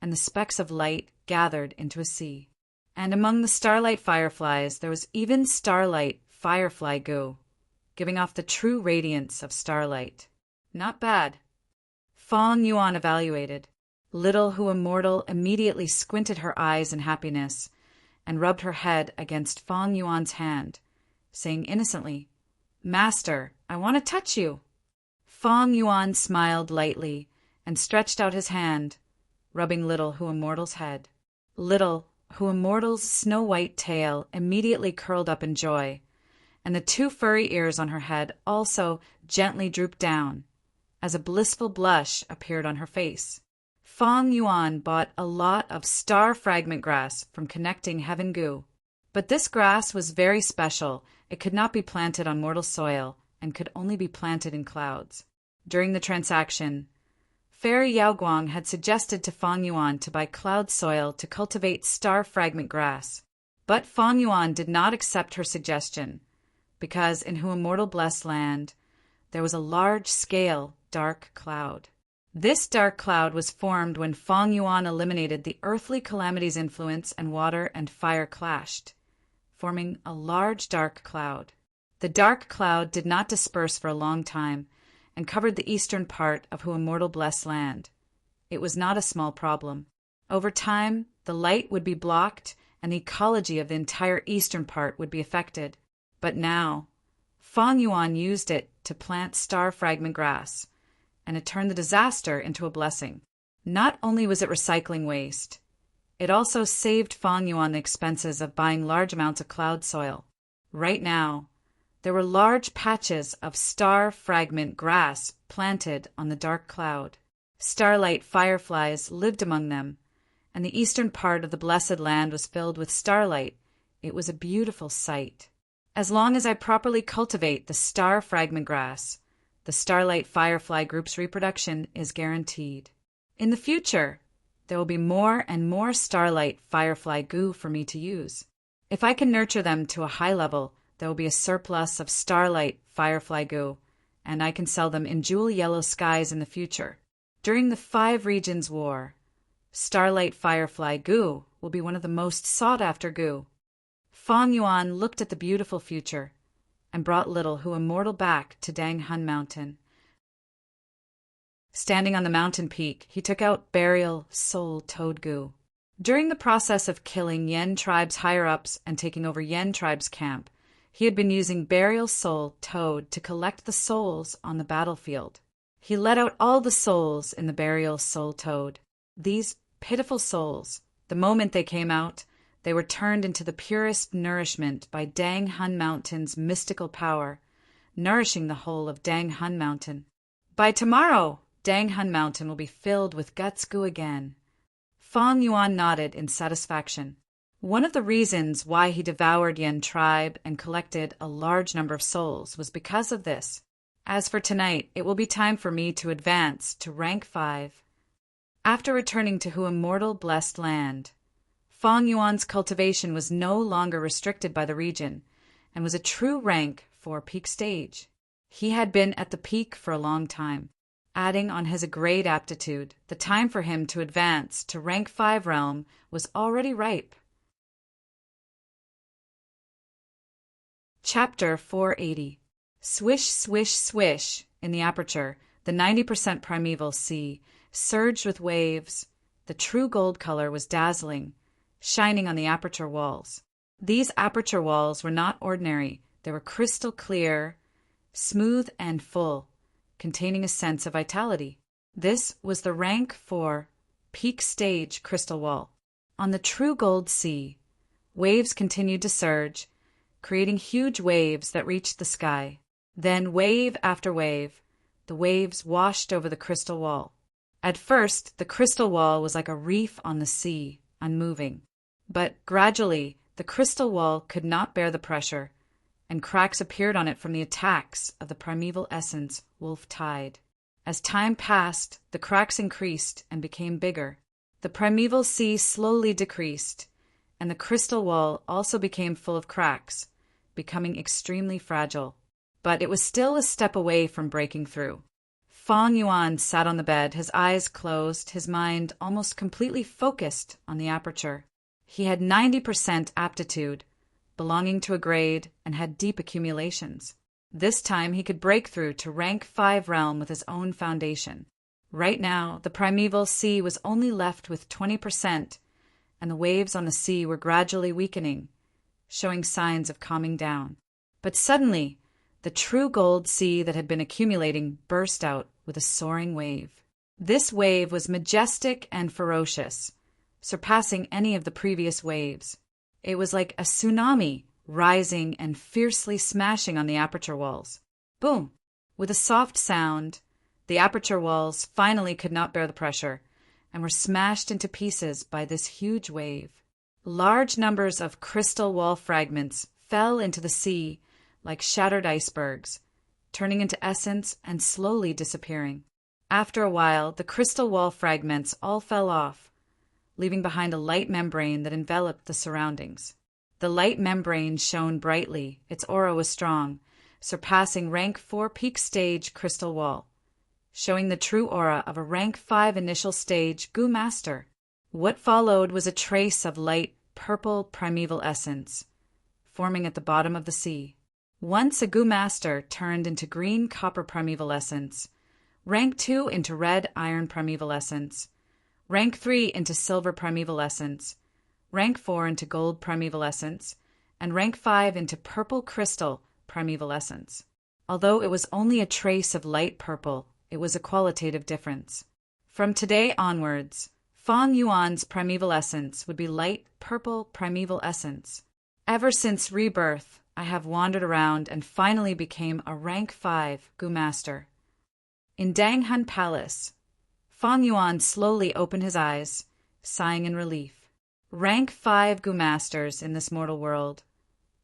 and the specks of light gathered into a sea. And among the starlight fireflies there was even starlight firefly Gu, giving off the true radiance of starlight. Not bad. Fang Yuan evaluated. Little Who Immortal immediately squinted her eyes in happiness and rubbed her head against Fang Yuan's hand, saying innocently, Master, I want to touch you. Fang Yuan smiled lightly and stretched out his hand, rubbing Little Who Immortal's head. Little Huamortal's snow-white tail immediately curled up in joy, and the 2 furry ears on her head also gently drooped down, as a blissful blush appeared on her face. Feng Yuan bought a lot of star fragment grass from connecting Heaven Gu. But this grass was very special. It could not be planted on mortal soil and could only be planted in clouds. During the transaction, Fairy Yaoguang had suggested to Feng Yuan to buy cloud soil to cultivate star fragment grass. But Feng Yuan did not accept her suggestion, because in Huamortal Blessed Land, there was a large-scale dark cloud. This dark cloud was formed when Feng Yuan eliminated the earthly calamity's influence and water and fire clashed, forming a large dark cloud. The dark cloud did not disperse for a long time and covered the eastern part of Huamortal Blessed Land. It was not a small problem. Over time, the light would be blocked and the ecology of the entire eastern part would be affected. But now, Feng Yuan used it to plant star fragment grass, and it turned the disaster into a blessing. Not only was it recycling waste, it also saved Feng Yuan the expenses of buying large amounts of cloud soil. Right now, there were large patches of star fragment grass planted on the dark cloud. Starlight fireflies lived among them, and the eastern part of the blessed land was filled with starlight. It was a beautiful sight. As long as I properly cultivate the star fragment grass, the starlight firefly group's reproduction is guaranteed. In the future, there will be more and more starlight firefly goo for me to use. If I can nurture them to a high level, there will be a surplus of starlight firefly goo, and I can sell them in jewel yellow skies in the future. During the 5 Regions War, starlight firefly goo will be one of the most sought-after goo. Feng Yuan looked at the beautiful future and brought little Huamortal back to Dang Hun Mountain. Standing on the mountain peak, he took out burial soul toad goo. During the process of killing Yen tribe's higher-ups and taking over Yen tribe's camp, he had been using burial soul toad to collect the souls on the battlefield. He let out all the souls in the burial soul toad. These pitiful souls, the moment they came out, they were turned into the purest nourishment by Dang Hun Mountain's mystical power, nourishing the whole of Dang Hun Mountain. By tomorrow, Dang Hun Mountain will be filled with guts goo again. Feng Yuan nodded in satisfaction. One of the reasons why he devoured Yen tribe and collected a large number of souls was because of this. As for tonight, it will be time for me to advance to rank 5. After returning to Huamortal Blessed Land, Feng Yuan's cultivation was no longer restricted by the region and was a true rank 4 peak stage. He had been at the peak for a long time. Adding on his great aptitude, the time for him to advance to rank 5 realm was already ripe. Chapter 480. Swish, swish, swish. In the aperture, the 90% primeval sea surged with waves. The true gold color was dazzling, shining on the aperture walls. These aperture walls were not ordinary. They were crystal clear, smooth and full, containing a sense of vitality. This was the rank 4 peak stage crystal wall. On the true gold sea, waves continued to surge, creating huge waves that reached the sky. Then, wave after wave, the waves washed over the crystal wall. At first, the crystal wall was like a reef on the sea, unmoving. But gradually, the crystal wall could not bear the pressure, and cracks appeared on it from the attacks of the primeval essence, Wolf Tide. As time passed, the cracks increased and became bigger. The primeval sea slowly decreased, and the crystal wall also became full of cracks, becoming extremely fragile. But it was still a step away from breaking through. Feng Yuan sat on the bed, his eyes closed, his mind almost completely focused on the aperture. He had 90% aptitude, belonging to a grade, and had deep accumulations. This time he could break through to rank 5 realm with his own foundation. Right now, the primeval sea was only left with 20%, and the waves on the sea were gradually weakening, showing signs of calming down. But suddenly, the true gold sea that had been accumulating burst out with a soaring wave. This wave was majestic and ferocious, surpassing any of the previous waves. It was like a tsunami, rising and fiercely smashing on the aperture walls. Boom! With a soft sound, the aperture walls finally could not bear the pressure and were smashed into pieces by this huge wave. Large numbers of crystal wall fragments fell into the sea like shattered icebergs, turning into essence and slowly disappearing. After a while, the crystal wall fragments all fell off, leaving behind a light membrane that enveloped the surroundings. The light membrane shone brightly, its aura was strong, surpassing rank 4 peak stage crystal wall, showing the true aura of a rank 5 initial stage Gu Master. What followed was a trace of light purple primeval essence, forming at the bottom of the sea. Once a Gu Master turned into green copper primeval essence, rank 2 into red iron primeval essence, rank 3 into silver primeval essence, rank 4 into gold primeval essence, and rank 5 into purple crystal primeval essence. Although it was only a trace of light purple, it was a qualitative difference. From today onwards, Fang Yuan's primeval essence would be light purple primeval essence. Ever since rebirth, I have wandered around and finally became a rank 5 Gu Master. In Danghan Palace, Fang Yuan slowly opened his eyes, sighing in relief. Rank 5 Gu Masters in this mortal world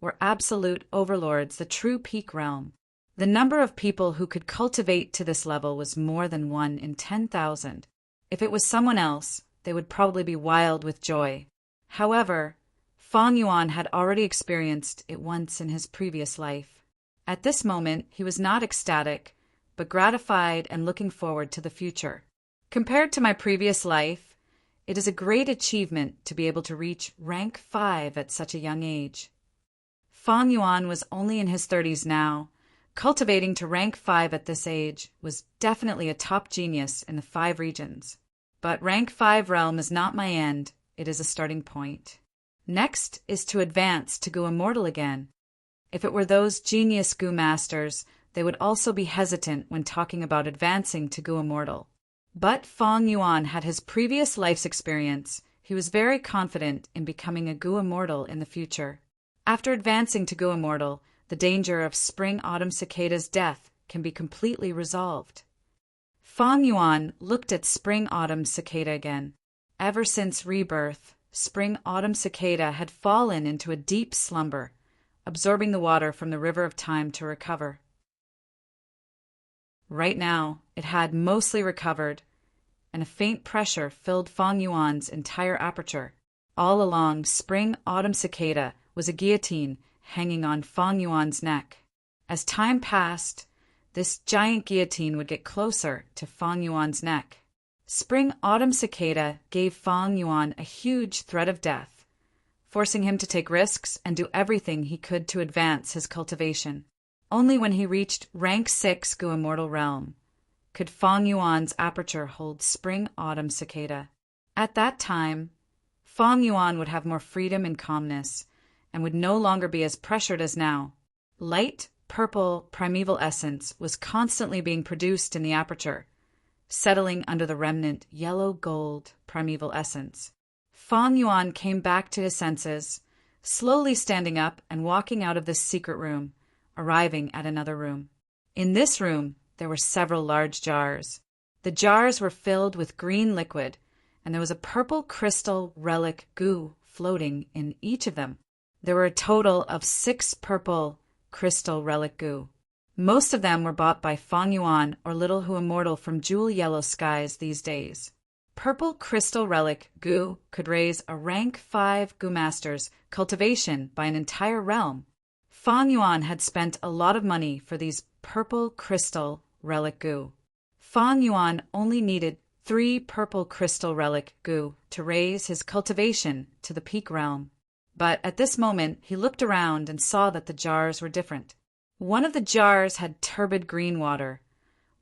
were absolute overlords, the true peak realm. The number of people who could cultivate to this level was more than 1 in 10,000. If it was someone else, they would probably be wild with joy. However, Fang Yuan had already experienced it once in his previous life. At this moment, he was not ecstatic, but gratified and looking forward to the future. Compared to my previous life, it is a great achievement to be able to reach rank 5 at such a young age. Fang Yuan was only in his 30s now. Cultivating to rank 5 at this age was definitely a top genius in the 5 regions. But rank 5 realm is not my end, it is a starting point. Next is to advance to Gu Immortal again. If it were those genius Gu Masters, they would also be hesitant when talking about advancing to Gu Immortal. But Fang Yuan had his previous life's experience. He was very confident in becoming a Gu Immortal in the future. After advancing to Gu Immortal, the danger of Spring-Autumn Cicada's death can be completely resolved. Fang Yuan looked at Spring-Autumn Cicada again. Ever since rebirth, Spring-Autumn Cicada had fallen into a deep slumber, absorbing the water from the river of time to recover. Right now, it had mostly recovered, and a faint pressure filled Fang Yuan's entire aperture. All along, Spring-Autumn Cicada was a guillotine hanging on Fang Yuan's neck. As time passed, this giant guillotine would get closer to Fang Yuan's neck. Spring-Autumn Cicada gave Fang Yuan a huge threat of death, forcing him to take risks and do everything he could to advance his cultivation. Only when he reached rank 6 Gu Immortal Realm could Fang Yuan's aperture hold Spring-Autumn Cicada. At that time, Fang Yuan would have more freedom and calmness, and would no longer be as pressured as now. Light purple primeval essence was constantly being produced in the aperture, settling under the remnant yellow-gold primeval essence. Fang Yuan came back to his senses, slowly standing up and walking out of this secret room, arriving at another room. In this room, there were several large jars. The jars were filled with green liquid, and there was a purple crystal relic goo floating in each of them. There were a total of 6 purple crystal relic goo. Most of them were bought by Fang Yuan or Little Hu Immortal from Jewel Yellow Skies these days. Purple crystal relic goo could raise a rank 5 Gu Master's cultivation by an entire realm. Fang Yuan had spent a lot of money for these purple crystal relic goo. Fang Yuan only needed 3 purple crystal relic goo to raise his cultivation to the peak realm. But at this moment, he looked around and saw that the jars were different. One of the jars had turbid green water.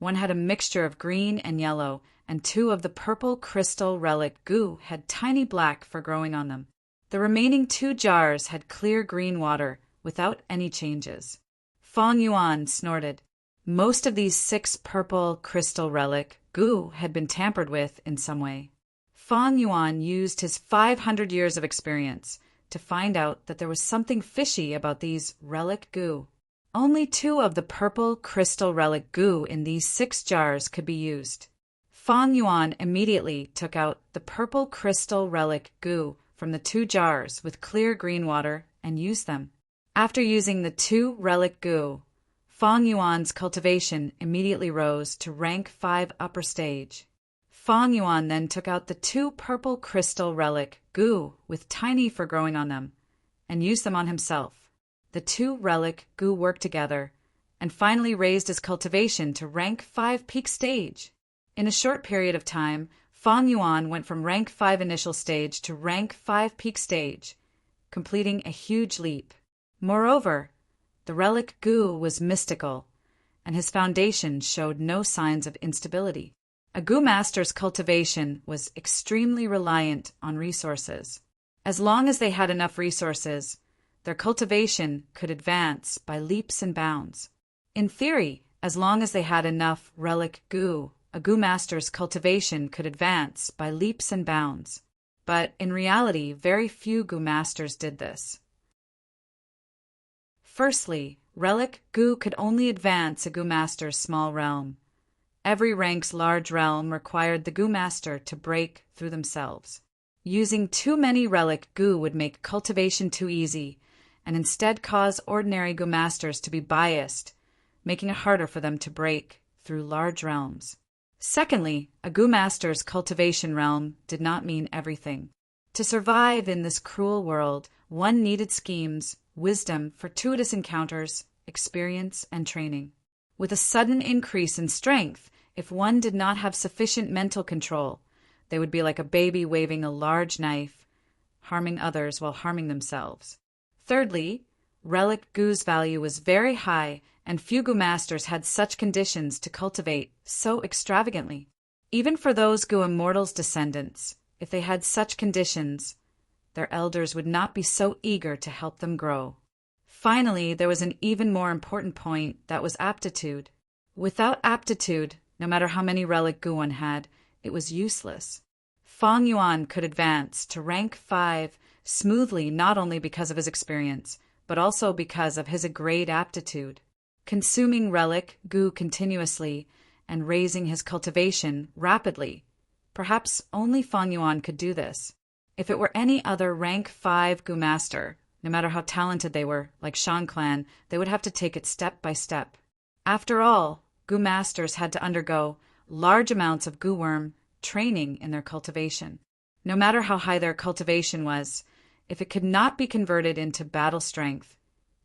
One had a mixture of green and yellow, and 2 of the purple crystal relic goo had tiny black for growing on them. The remaining 2 jars had clear green water without any changes. Fang Yuan snorted. Most of these 6 purple crystal relic goo had been tampered with in some way. Fang Yuan used his 500 years of experience to find out that there was something fishy about these relic goo. Only 2 of the purple crystal relic goo in these 6 jars could be used. Fang Yuan immediately took out the purple crystal relic goo from the 2 jars with clear green water and used them. After using the 2 relic goo, Fang Yuan's cultivation immediately rose to rank 5 upper stage. Fang Yuan then took out the 2 purple crystal relic goo with tiny fur growing on them and used them on himself. The 2 relic goo worked together and finally raised his cultivation to rank 5 peak stage. In a short period of time, Fang Yuan went from rank 5 initial stage to rank 5 peak stage, completing a huge leap. Moreover, the relic goo was mystical, and his foundation showed no signs of instability. A goo master's cultivation was extremely reliant on resources. As long as they had enough resources, their cultivation could advance by leaps and bounds. In theory, as long as they had enough relic goo, a goo master's cultivation could advance by leaps and bounds. But in reality, very few goo masters did this. Firstly, relic goo could only advance a goo master's small realm. Every rank's large realm required the goo master to break through themselves. Using too many relic goo would make cultivation too easy, and instead cause ordinary goo masters to be biased, making it harder for them to break through large realms. Secondly, a goo master's cultivation realm did not mean everything. To survive in this cruel world, one needed schemes, wisdom, fortuitous encounters, experience, and training. With a sudden increase in strength, if one did not have sufficient mental control, they would be like a baby waving a large knife, harming others while harming themselves. Thirdly, relic goo's value was very high, and few goo masters had such conditions to cultivate so extravagantly. Even for those goo immortals' descendants, if they had such conditions, their elders would not be so eager to help them grow. Finally, there was an even more important point, that was aptitude. Without aptitude, no matter how many relic goo one had, it was useless. Fang Yuan could advance to rank 5 smoothly not only because of his experience, but also because of his great aptitude. Consuming relic goo continuously and raising his cultivation rapidly. Perhaps only Fang Yuan could do this. If it were any other rank 5 goo master, no matter how talented they were, like Shan Clan, they would have to take it step by step. After all, goo masters had to undergo large amounts of goo worm training in their cultivation. No matter how high their cultivation was, if it could not be converted into battle strength,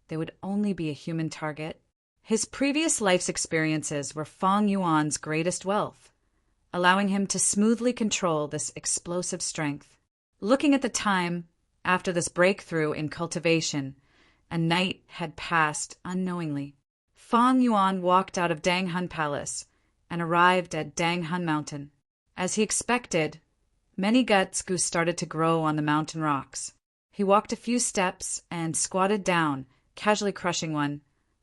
they would only be a human target. His previous life's experiences were Fang Yuan's greatest wealth, allowing him to smoothly control this explosive strength. Looking at the time, after this breakthrough in cultivation, a night had passed unknowingly. Fang Yuan walked out of Dang Hun Palace and arrived at Dang Hun Mountain. As he expected, many guts goo started to grow on the mountain rocks. He walked a few steps and squatted down, casually crushing one,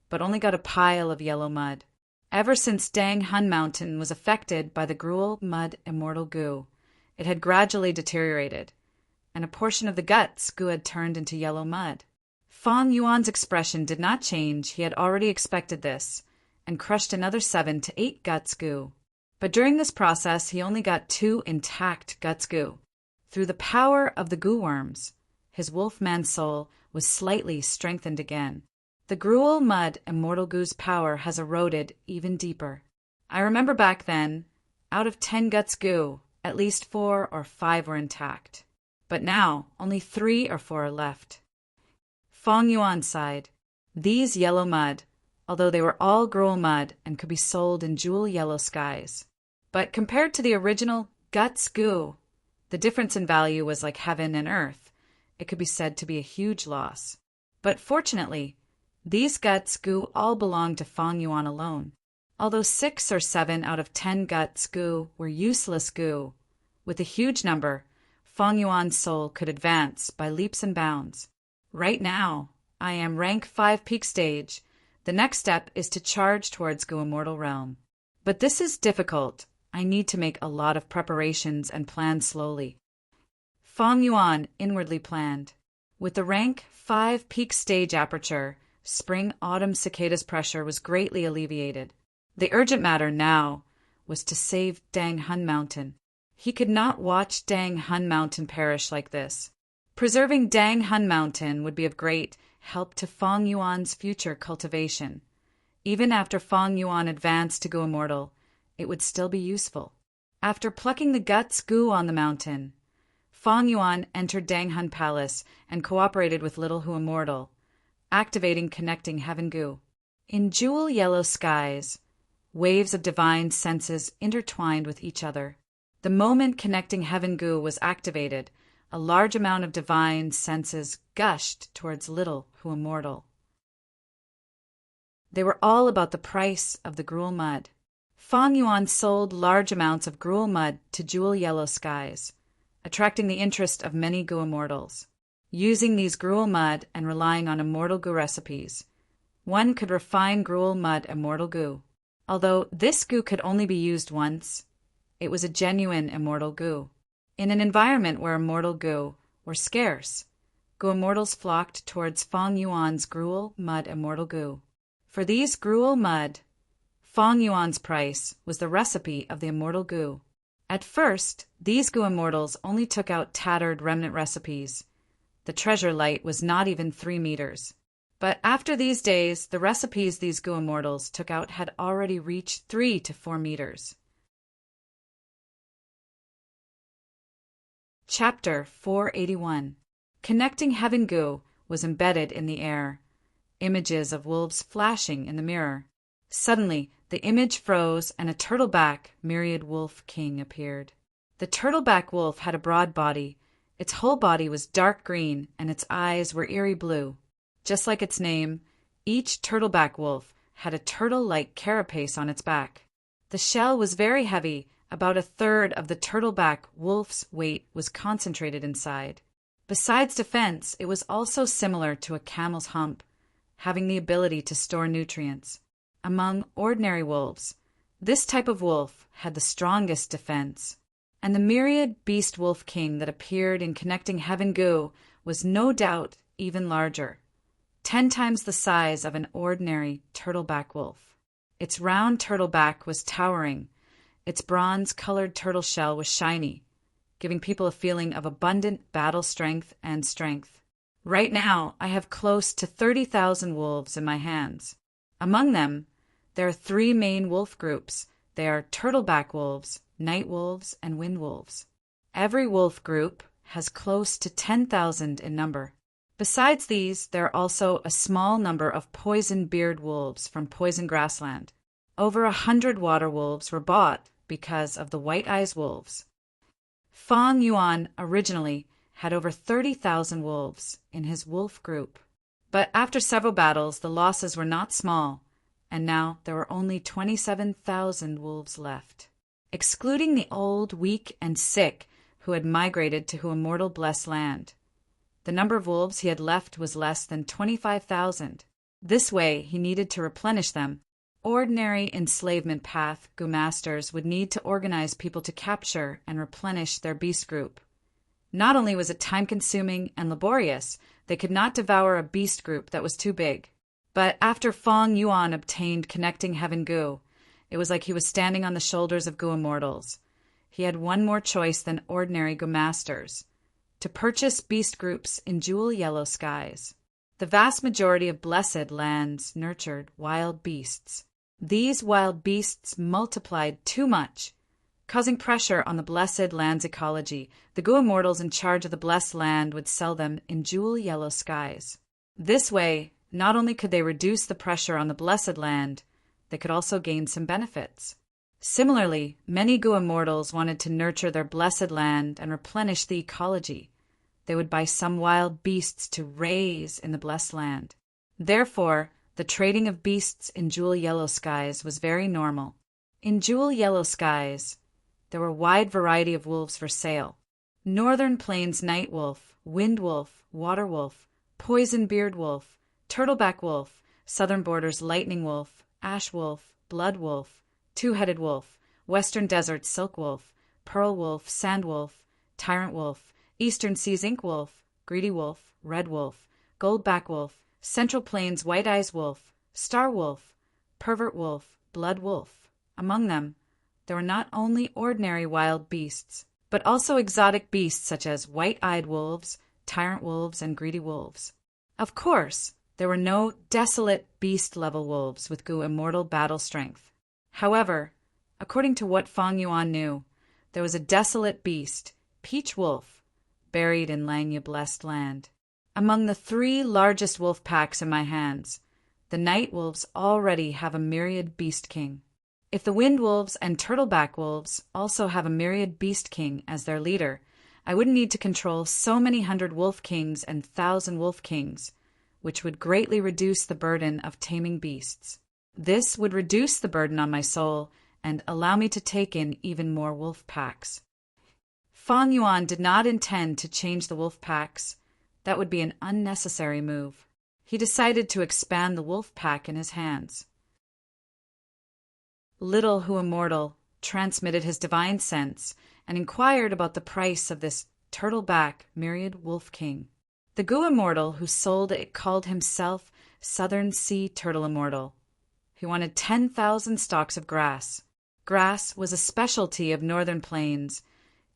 but only got a pile of yellow mud. Ever since Dang Hun Mountain was affected by the gruel mud immortal goo, it had gradually deteriorated, and a portion of the guts goo had turned into yellow mud. Fang Yuan's expression did not change. He had already expected this, and crushed another 7 to 8 guts goo. But during this process, he only got 2 intact guts goo. Through the power of the goo worms, his wolfman soul was slightly strengthened again. The gruel mud immortal goo's power has eroded even deeper. I remember back then, out of 10 guts goo, at least 4 or 5 were intact. But now, only 3 or 4 are left. Fang Yuan sighed. These yellow mud, although they were all gruel mud and could be sold in jewel yellow skies. But compared to the original guts goo, the difference in value was like heaven and earth. It could be said to be a huge loss. But fortunately, these guts goo all belonged to Fang Yuan alone. Although 6 or 7 out of 10 guts goo were useless goo, with a huge number, Fang Yuan's soul could advance by leaps and bounds. Right now, I am rank 5 peak stage. The next step is to charge towards goo immortal realm. But this is difficult, I need to make a lot of preparations and plan slowly. Feng Yuan inwardly planned. With the rank 5 peak stage aperture, spring-autumn cicadas pressure was greatly alleviated. The urgent matter now was to save Dang Hun Mountain. He could not watch Dang Hun Mountain perish like this. Preserving Dang Hun Mountain would be of great help to Feng Yuan's future cultivation. Even after Feng Yuan advanced to go immortal, it would still be useful. After plucking the guts goo on the mountain, Feng Yuan entered Dang Hun Palace and cooperated with Little Hu Immortal, activating connecting heaven goo. In jewel yellow skies, waves of divine senses intertwined with each other. The moment connecting heaven goo was activated, a large amount of divine senses gushed towards Little Hu Immortal. They were all about the price of the gruel mud. Feng Yuan sold large amounts of gruel mud to jewel yellow skies, attracting the interest of many goo immortals. Using these gruel mud and relying on immortal goo recipes, one could refine gruel mud immortal goo. Although this goo could only be used once, it was a genuine immortal goo. In an environment where immortal goo were scarce, goo immortals flocked towards Feng Yuan's gruel mud immortal goo. For these gruel mud, Feng Yuan's price was the recipe of the immortal goo. At first, these goo immortals only took out tattered remnant recipes. The treasure light was not even 3 meters. But after these days, the recipes these goo immortals took out had already reached 3 to 4 meters. Chapter 481. Connecting heaven goo was embedded in the air. Images of wolves flashing in the mirror. Suddenly, the image froze and a turtleback myriad wolf king appeared. The turtleback wolf had a broad body. Its whole body was dark green and its eyes were eerie blue. Just like its name, each turtleback wolf had a turtle-like carapace on its back. The shell was very heavy. About a third of the turtleback wolf's weight was concentrated inside. Besides defense, it was also similar to a camel's hump, having the ability to store nutrients. Among ordinary wolves, this type of wolf had the strongest defense, and the myriad beast wolf king that appeared in connecting heaven goo was no doubt even larger, 10 times the size of an ordinary turtleback wolf. Its round turtleback was towering. Its bronze-colored turtle shell was shiny, giving people a feeling of abundant battle strength and strength. Right now, I have close to 30,000 wolves in my hands. Among them, there are 3 main wolf groups. They are turtleback wolves, night wolves, and wind wolves. Every wolf group has close to 10,000 in number. Besides these, there are also a small number of poison beard wolves from poison grassland. Over 100 water wolves were bought because of the white eyes wolves. Feng Yuan originally had over 30,000 wolves in his wolf group. But after several battles, the losses were not small, and now there were only 27,000 wolves left. Excluding the old, weak, and sick who had migrated to Hu Immortal Blessed Land, the number of wolves he had left was less than 25,000. This way, he needed to replenish them. Ordinary enslavement path goo masters would need to organize people to capture and replenish their beast group. Not only was it time-consuming and laborious, they could not devour a beast group that was too big. But after Feng Yuan obtained connecting heaven goo, it was like he was standing on the shoulders of goo immortals. He had one more choice than ordinary goo masters: to purchase beast groups in jewel yellow skies. The vast majority of blessed lands nurtured wild beasts. These wild beasts multiplied too much, causing pressure on the blessed land's ecology. The goo immortals in charge of the blessed land would sell them in jewel yellow skies. This way, not only could they reduce the pressure on the blessed land, they could also gain some benefits. Similarly, many goo immortals wanted to nurture their blessed land and replenish the ecology. They would buy some wild beasts to raise in the blessed land. Therefore, the trading of beasts in jewel yellow skies was very normal. In jewel yellow skies, there were a wide variety of wolves for sale. Northern Plains night wolf, wind wolf, water wolf, poison beard wolf, turtleback wolf, southern borders lightning wolf, ash wolf, blood wolf, two-headed wolf, Western Desert silk wolf, pearl wolf, sand wolf, tyrant wolf, Eastern Seas ink wolf, greedy wolf, red wolf, goldback wolf, Central Plains white eyes wolf, star wolf, pervert wolf, blood wolf. Among them, there were not only ordinary wild beasts, but also exotic beasts such as white-eyed wolves, tyrant wolves, and greedy wolves. Of course, there were no desolate beast-level wolves with Gu immortal battle strength. However, according to what Fang Yuan knew, there was a desolate beast, Peach Wolf, buried in Langya blessed land. Among the 3 largest wolf packs in my hands, the night wolves already have a myriad beast king. If the wind wolves and turtleback wolves also have a myriad beast king as their leader, I wouldn't need to control so many hundred wolf kings and 1,000 wolf kings, which would greatly reduce the burden of taming beasts. This would reduce the burden on my soul and allow me to take in even more wolf packs. Fang Yuan did not intend to change the wolf packs. That would be an unnecessary move. He decided to expand the wolf pack in his hands. Little Hu Immortal transmitted his divine sense and inquired about the price of this turtleback myriad wolf king. The Gu Immortal who sold it called himself Southern Sea Turtle Immortal. He wanted 10,000 stalks of grass. Grass was a specialty of northern plains.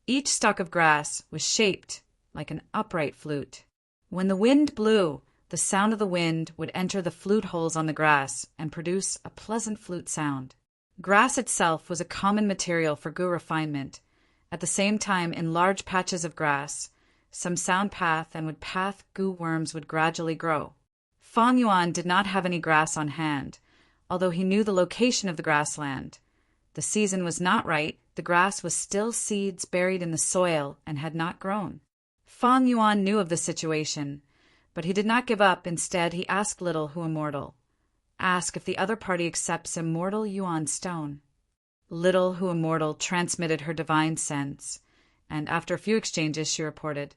Each stalk of grass was shaped like an upright flute. When the wind blew, the sound of the wind would enter the flute holes on the grass and produce a pleasant flute sound. Grass itself was a common material for Gu refinement. At the same time, in large patches of grass, some sound path and would path Gu worms would gradually grow. Fang Yuan did not have any grass on hand, although he knew the location of the grassland. The season was not right, the grass was still seeds buried in the soil and had not grown. Fang Yuan knew of the situation, but he did not give up. Instead, he asked Little Hu Immortal, "Ask if the other party accepts immortal Yuan stone." Little Hu Immortal transmitted her divine sense, and after a few exchanges she reported,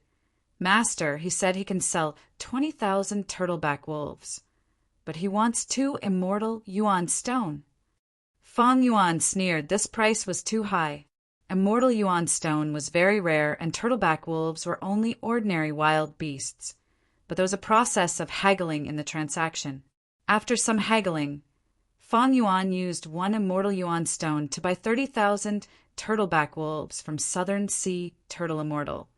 "Master, he said he can sell 20,000 turtleback wolves, but he wants 2 immortal Yuan stone." Fang Yuan sneered. This price was too high. Immortal Yuan stone was very rare, and turtleback wolves were only ordinary wild beasts. But there was a process of haggling in the transaction. After some haggling, Fang Yuan used 1 immortal Yuan stone to buy 30,000 turtleback wolves from Southern Sea Turtle Immortal,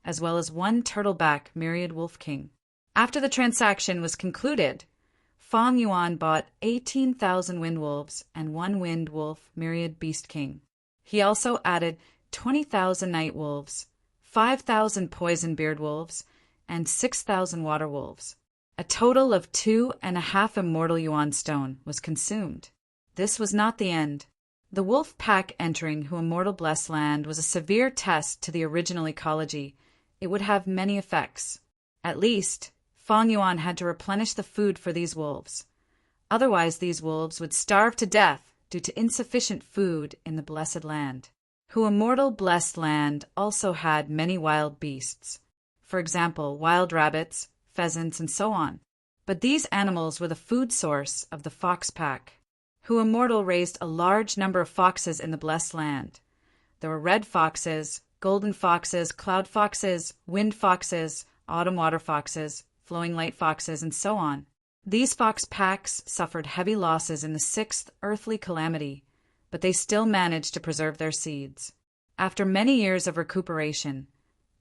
as well as 1 turtleback myriad wolf king. After the transaction was concluded, Fang Yuan bought 18,000 wind wolves and 1 wind wolf myriad beast king. He also added 20,000 night wolves, 5,000 poison beard wolves, and 6,000 water wolves. A total of 2.5 immortal Yuan stone was consumed. This was not the end. The wolf pack entering Hu Immortal Blessed Land was a severe test to the original ecology. It would have many effects. At least, Fang Yuan had to replenish the food for these wolves. Otherwise, these wolves would starve to death due to insufficient food in the Blessed Land. Hu Immortal Blessed Land also had many wild beasts. For example, wild rabbits, pheasants, and so on. But these animals were the food source of the fox pack. Hu Immortal raised a large number of foxes in the Blessed Land. There were red foxes, golden foxes, cloud foxes, wind foxes, autumn water foxes, flowing light foxes, and so on. These fox packs suffered heavy losses in the 6th earthly calamity, but they still managed to preserve their seeds. After many years of recuperation,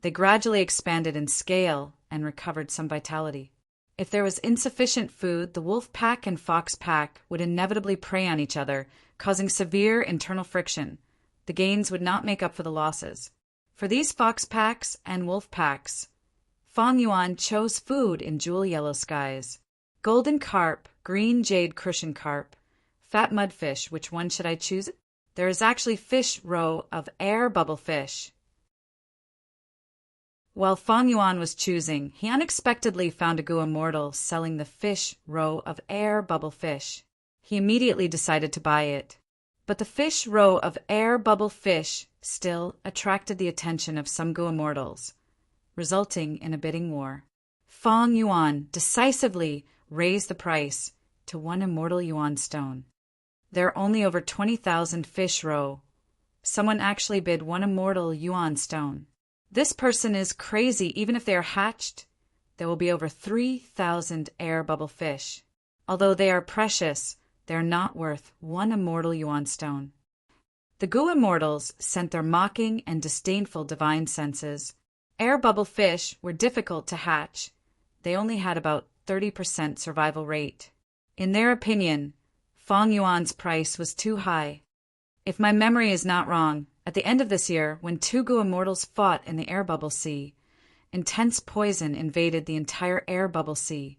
they gradually expanded in scale and recovered some vitality. If there was insufficient food, the wolf pack and fox pack would inevitably prey on each other, causing severe internal friction. The gains would not make up for the losses. For these fox packs and wolf packs, Fang Yuan chose food in jewel yellow skies. Golden carp, green jade cushion carp, fat mudfish. Which one should I choose? There is actually fish roe of air bubble fish. While Fang Yuan was choosing, he unexpectedly found a Gu Immortal selling the fish roe of air bubble fish. He immediately decided to buy it. But the fish roe of air bubble fish still attracted the attention of some Gu Immortals, resulting in a bidding war. Fang Yuan decisively raised the price to 1 immortal Yuan stone. There are only over 20,000 fish roe someone actually bid 1 immortal yuan stone. This person is crazy. Even if they are hatched, there will be over 3,000 air bubble fish. Although they are precious, they are not worth 1 immortal yuan stone. The Gu immortals sent their mocking and disdainful divine senses. Air bubble fish were difficult to hatch. They only had about 30% survival rate. In their opinion, Fong Yuan's price was too high. If my memory is not wrong, at the end of this year, when 2 Gu immortals fought in the air bubble sea, intense poison invaded the entire air bubble sea,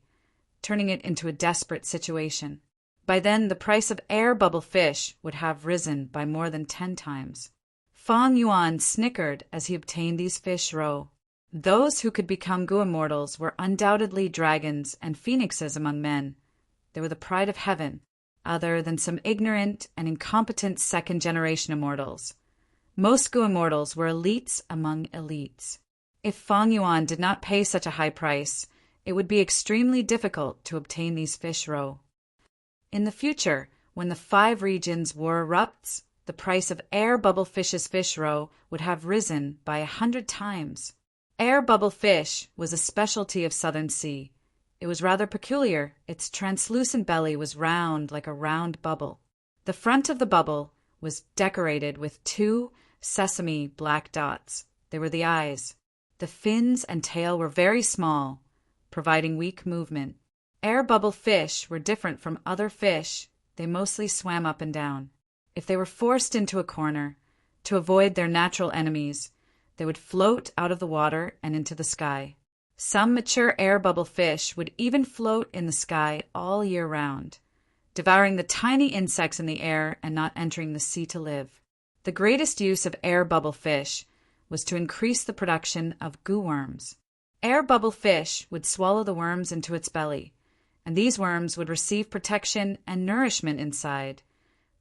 turning it into a desperate situation. By then, the price of air bubble fish would have risen by more than 10 times. Fong Yuan snickered as he obtained these fish roe. Those who could become Gu immortals were undoubtedly dragons and phoenixes among men. They were the pride of heaven, other than some ignorant and incompetent second-generation immortals. Most Gu immortals were elites among elites. If Fong Yuan did not pay such a high price, it would be extremely difficult to obtain these fish roe. In the future, when the 5 regions war erupts, the price of air bubble fish's fish roe would have risen by 100 times. Air bubble fish was a specialty of Southern Sea. It was rather peculiar. Its translucent belly was round like a round bubble. The front of the bubble was decorated with 2 sesame black dots. They were the eyes. The fins and tail were very small, providing weak movement. Air bubble fish were different from other fish. They mostly swam up and down. If they were forced into a corner, to avoid their natural enemies, they would float out of the water and into the sky. Some mature air bubble fish would even float in the sky all year round, devouring the tiny insects in the air and not entering the sea to live. The greatest use of air bubble fish was to increase the production of gu worms. Air bubble fish would swallow the worms into its belly, and these worms would receive protection and nourishment inside,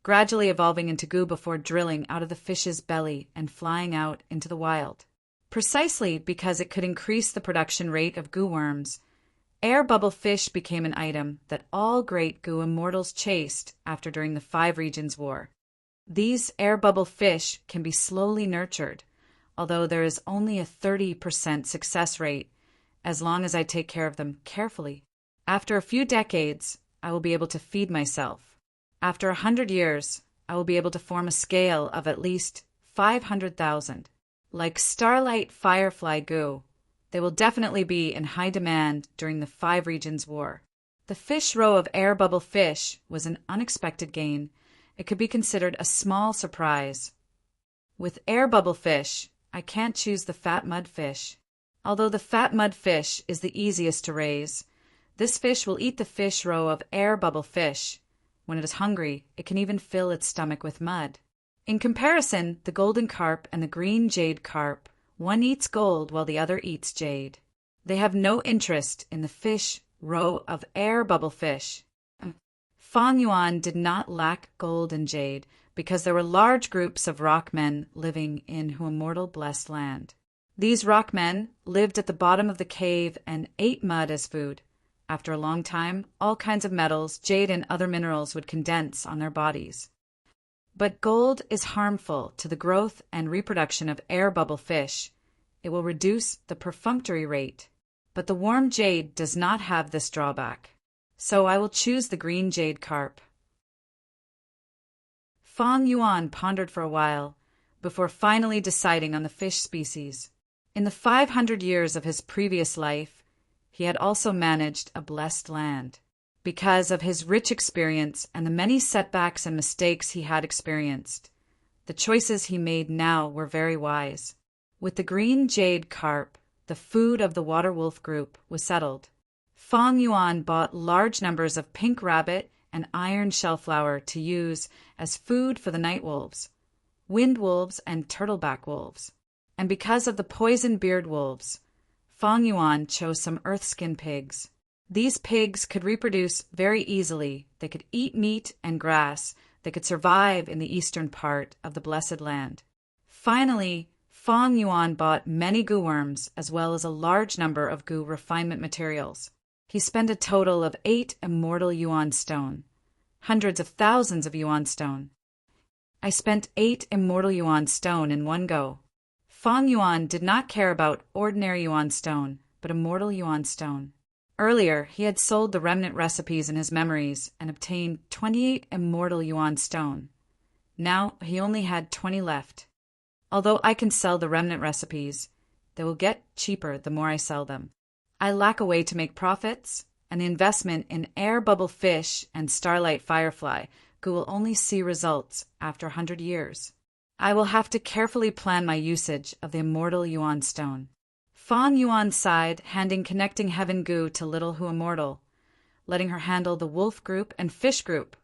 gradually evolving into gu before drilling out of the fish's belly and flying out into the wild. Precisely because it could increase the production rate of gu worms, air bubble fish became an item that all great gu immortals chased after during the 5 regions war. These air bubble fish can be slowly nurtured, although there is only a 30% success rate as long as I take care of them carefully. After a few decades, I will be able to feed myself. After 100 years, I will be able to form a scale of at least 500,000. Like starlight firefly gu, they will definitely be in high demand during the 5 regions war. The fish roe of air bubble fish was an unexpected gain. It could be considered a small surprise. With air bubble fish, I can't choose the fat mud fish. Although the fat mud fish is the easiest to raise, this fish will eat the fish roe of air bubble fish. When it is hungry, it can even fill its stomach with mud. In comparison, the golden carp and the green jade carp, one eats gold while the other eats jade. They have no interest in the fish roe of air bubble fish. Fong Yuan did not lack gold and jade because there were large groups of rockmen living in Hu immortal blessed land. These rockmen lived at the bottom of the cave and ate mud as food. After a long time, all kinds of metals, jade and other minerals would condense on their bodies. But gold is harmful to the growth and reproduction of air bubble fish. It will reduce the perfunctory rate. But the warm jade does not have this drawback. So I will choose the green jade carp. Fong Yuan pondered for a while before finally deciding on the fish species. In the 500 years of his previous life, he had also managed a blessed land. Because of his rich experience and the many setbacks and mistakes he had experienced, the choices he made now were very wise. With the green jade carp, the food of the water wolf group was settled. Fong Yuan bought large numbers of pink rabbit and iron shellflower to use as food for the night wolves, wind wolves, and turtleback wolves. And because of the poison beard wolves, Fong Yuan chose some earthskin pigs. These pigs could reproduce very easily. They could eat meat and grass. They could survive in the eastern part of the blessed land. Finally, Fong Yuan bought many gu worms as well as a large number of gu refinement materials. He spent a total of 8 immortal yuan stone, hundreds of thousands of yuan stone. I spent 8 immortal yuan stone in one go. Fang Yuan did not care about ordinary yuan stone, but immortal yuan stone. Earlier, he had sold the remnant recipes in his memories and obtained 28 immortal yuan stone. Now he only had 20 left. Although I can sell the remnant recipes, they will get cheaper the more I sell them. I lack a way to make profits, and the investment in air bubble fish and starlight firefly will only see results after 100 years. I will have to carefully plan my usage of the immortal yuan stone. Fang Yuan sighed, handing connecting heaven goo to Little Who Immortal, letting her handle the wolf group and fish group,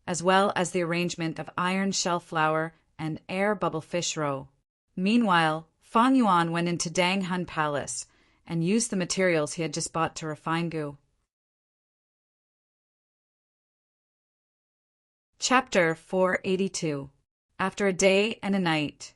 as well as the arrangement of iron shell flower and air bubble fish roe. Meanwhile, Fang Yuan went into Dang Hun Palace and used the materials he had just bought to refine goo. Chapter 482. After a day and a night,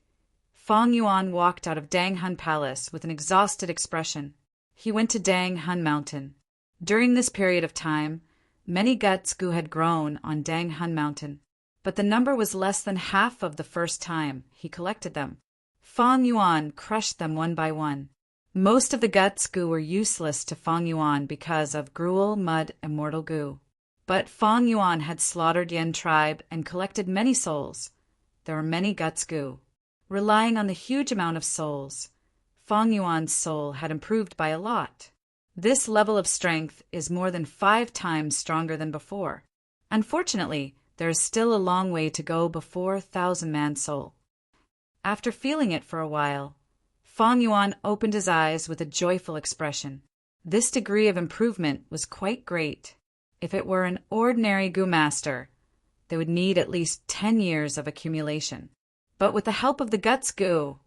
Fang Yuan walked out of Dang Hun Palace with an exhausted expression. He went to Dang Hun Mountain. During this period of time, many guts goo had grown on Dang Hun Mountain, but the number was less than half of the first time he collected them. Fang Yuan crushed them one by one. Most of the guts goo were useless to Fang Yuan because of gruel, mud, immortal goo. But Fang Yuan had slaughtered Yen tribe and collected many souls. There were many guts goo. Relying on the huge amount of souls, Fang Yuan's soul had improved by a lot. This level of strength is more than 5 times stronger than before. Unfortunately, there is still a long way to go before 1,000-man soul. After feeling it for a while, Fang Yuan opened his eyes with a joyful expression. This degree of improvement was quite great. If it were an ordinary goo master, they would need at least 10 years of accumulation. But with the help of the guts goo,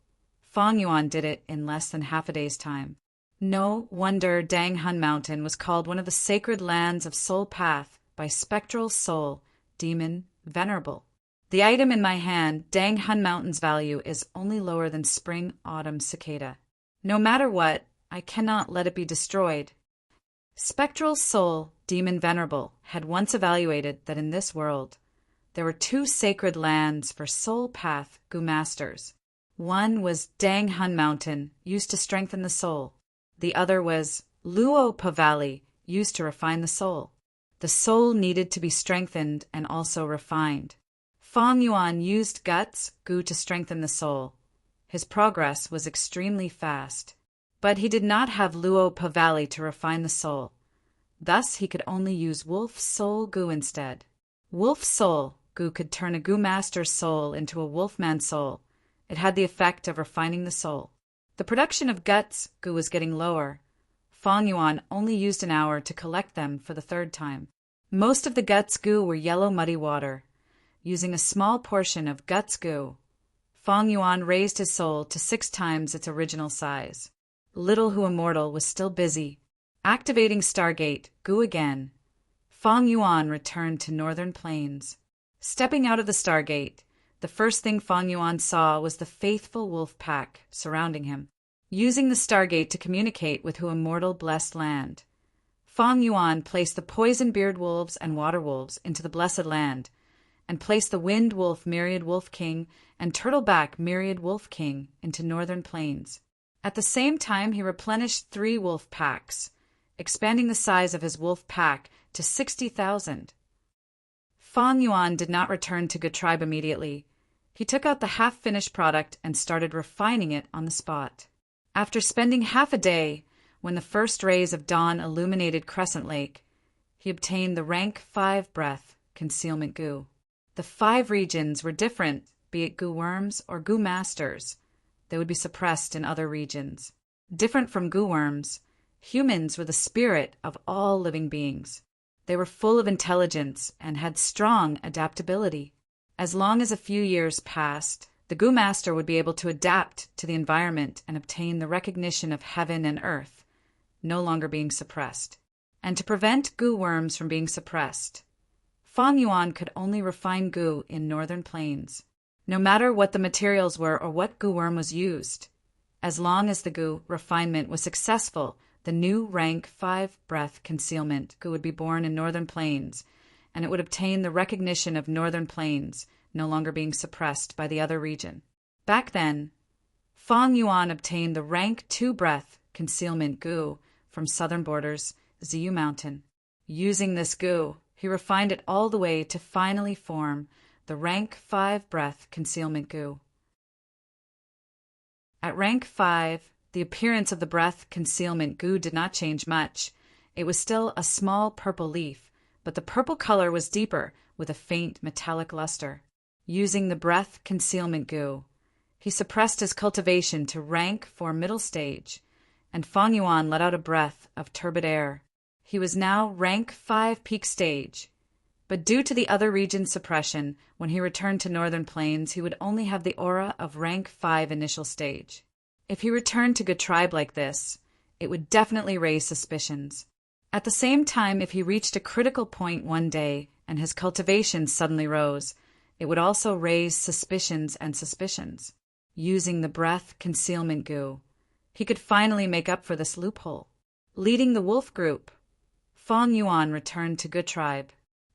Fang Yuan did it in less than half a day's time. No wonder Dang Hun Mountain was called one of the sacred lands of Soul Path by spectral soul demon Venerable. The item in my hand, Dang Hun Mountain's value is only lower than spring autumn cicada. No matter what, I cannot let it be destroyed. Spectral soul demon Venerable had once evaluated that in this world there were 2 sacred lands for Soul Path goo masters. One was Dang Hun Mountain, used to strengthen the soul. The other was Luopa Valley, used to refine the soul. The soul needed to be strengthened and also refined. Fang Yuan used guts goo to strengthen the soul. His progress was extremely fast. But he did not have Luopa Valley to refine the soul. Thus he could only use wolf soul goo instead. Wolf soul goo could turn a goo master's soul into a wolfman soul. It had the effect of refining the soul. The production of guts goo was getting lower. Fang Yuan only used an hour to collect them for the 3rd time. Most of the guts goo were yellow muddy water. Using a small portion of guts goo, Fang Yuan raised his soul to 6 times its original size. Little Who Immortal was still busy. Activating Stargate goo again, Fang Yuan returned to Northern Plains. Stepping out of the Stargate, the first thing Fang Yuan saw was the faithful wolf pack surrounding him. Using the Stargate to communicate with Who Immortal Blessed Land, Fang Yuan placed the poison beard wolves and water wolves into the Blessed Land, and placed the Wind Wolf Myriad Wolf King and Turtleback Myriad Wolf King into Northern Plains. At the same time, he replenished 3 wolf packs, expanding the size of his wolf pack to 60,000. Fang Yuan did not return to Good Tribe immediately. He took out the half-finished product and started refining it on the spot. After spending half a day, when the first rays of dawn illuminated Crescent Lake, he obtained the rank 5 breath concealment goo. The 5 regions were different, be it goo worms or goo masters. They would be suppressed in other regions. Different from goo worms, humans were the spirit of all living beings. They were full of intelligence and had strong adaptability. As long as a few years passed, the goo master would be able to adapt to the environment and obtain the recognition of heaven and earth, no longer being suppressed. And to prevent goo worms from being suppressed, Fang Yuan could only refine goo in Northern Plains. No matter what the materials were or what goo worm was used, as long as the goo refinement was successful, the new rank 5 breath concealment goo would be born in Northern Plains, and it would obtain the recognition of Northern Plains, no longer being suppressed by the other region. Back then, Fang Yuan obtained the rank 2 breath concealment gu from southern borders Ziyu Mountain. Using this gu, he refined it all the way to finally form the rank 5 breath concealment gu. At rank 5, the appearance of the breath concealment gu did not change much. It was still a small purple leaf, but the purple color was deeper with a faint metallic luster. Using the breath concealment gu, he suppressed his cultivation to rank 4 middle stage, and Fang Yuan let out a breath of turbid air. He was now rank 5 peak stage, but due to the other region's suppression, when he returned to Northern Plains, he would only have the aura of rank 5 initial stage. If he returned to Good Tribe like this, it would definitely raise suspicions. At the same time, if he reached a critical point one day and his cultivation suddenly rose, it would also raise suspicions and suspicions. Using the breath concealment gu, he could finally make up for this loophole. Leading the wolf group, Fang Yuan returned to Good Tribe.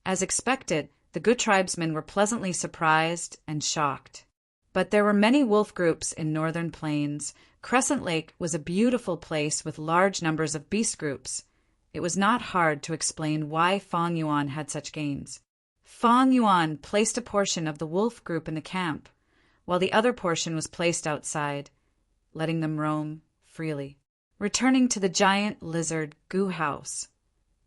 As expected, the Good Tribesmen were pleasantly surprised and shocked. But there were many wolf groups in Northern Plains. Crescent Lake was a beautiful place with large numbers of beast groups. It was not hard to explain why Fang Yuan had such gains. Fang Yuan placed a portion of the wolf group in the camp, while the other portion was placed outside, letting them roam freely. Returning to the giant lizard Gu house,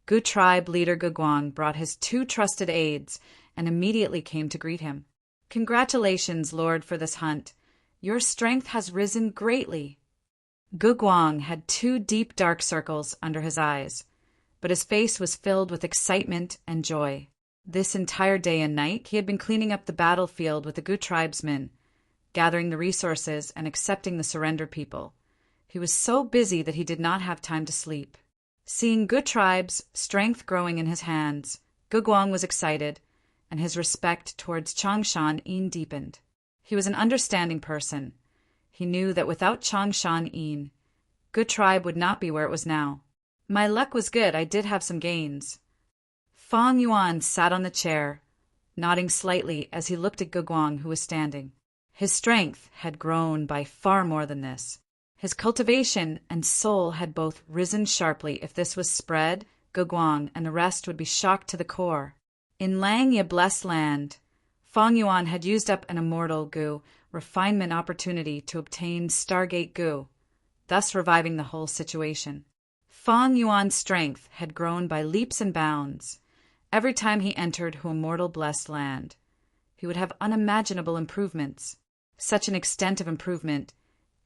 Gu tribe leader Guguang brought his 2 trusted aides and immediately came to greet him. "Congratulations, Lord, for this hunt. Your strength has risen greatly." Guguang had 2 deep dark circles under his eyes, but his face was filled with excitement and joy. This entire day and night he had been cleaning up the battlefield with the Gu tribesmen, gathering the resources and accepting the surrender people. He was so busy that he did not have time to sleep. Seeing Gu tribe's strength growing in his hands, Guguang was excited, and his respect towards Changshan Yin deepened. He was an understanding person. He knew that without Changshan Yin, Gu tribe would not be where it was now. "My luck was good. I did have some gains." Fang Yuan sat on the chair, nodding slightly as he looked at Guguang, who was standing. His strength had grown by far more than this. His cultivation and soul had both risen sharply. If this was spread, Guguang and the rest would be shocked to the core. In Langya Blessed Land, Fang Yuan had used up an immortal gu refinement opportunity to obtain Stargate gu, thus reviving the whole situation. Fang Yuan's strength had grown by leaps and bounds. Every time he entered Hu Immortal Blessed Land, he would have unimaginable improvements. Such an extent of improvement,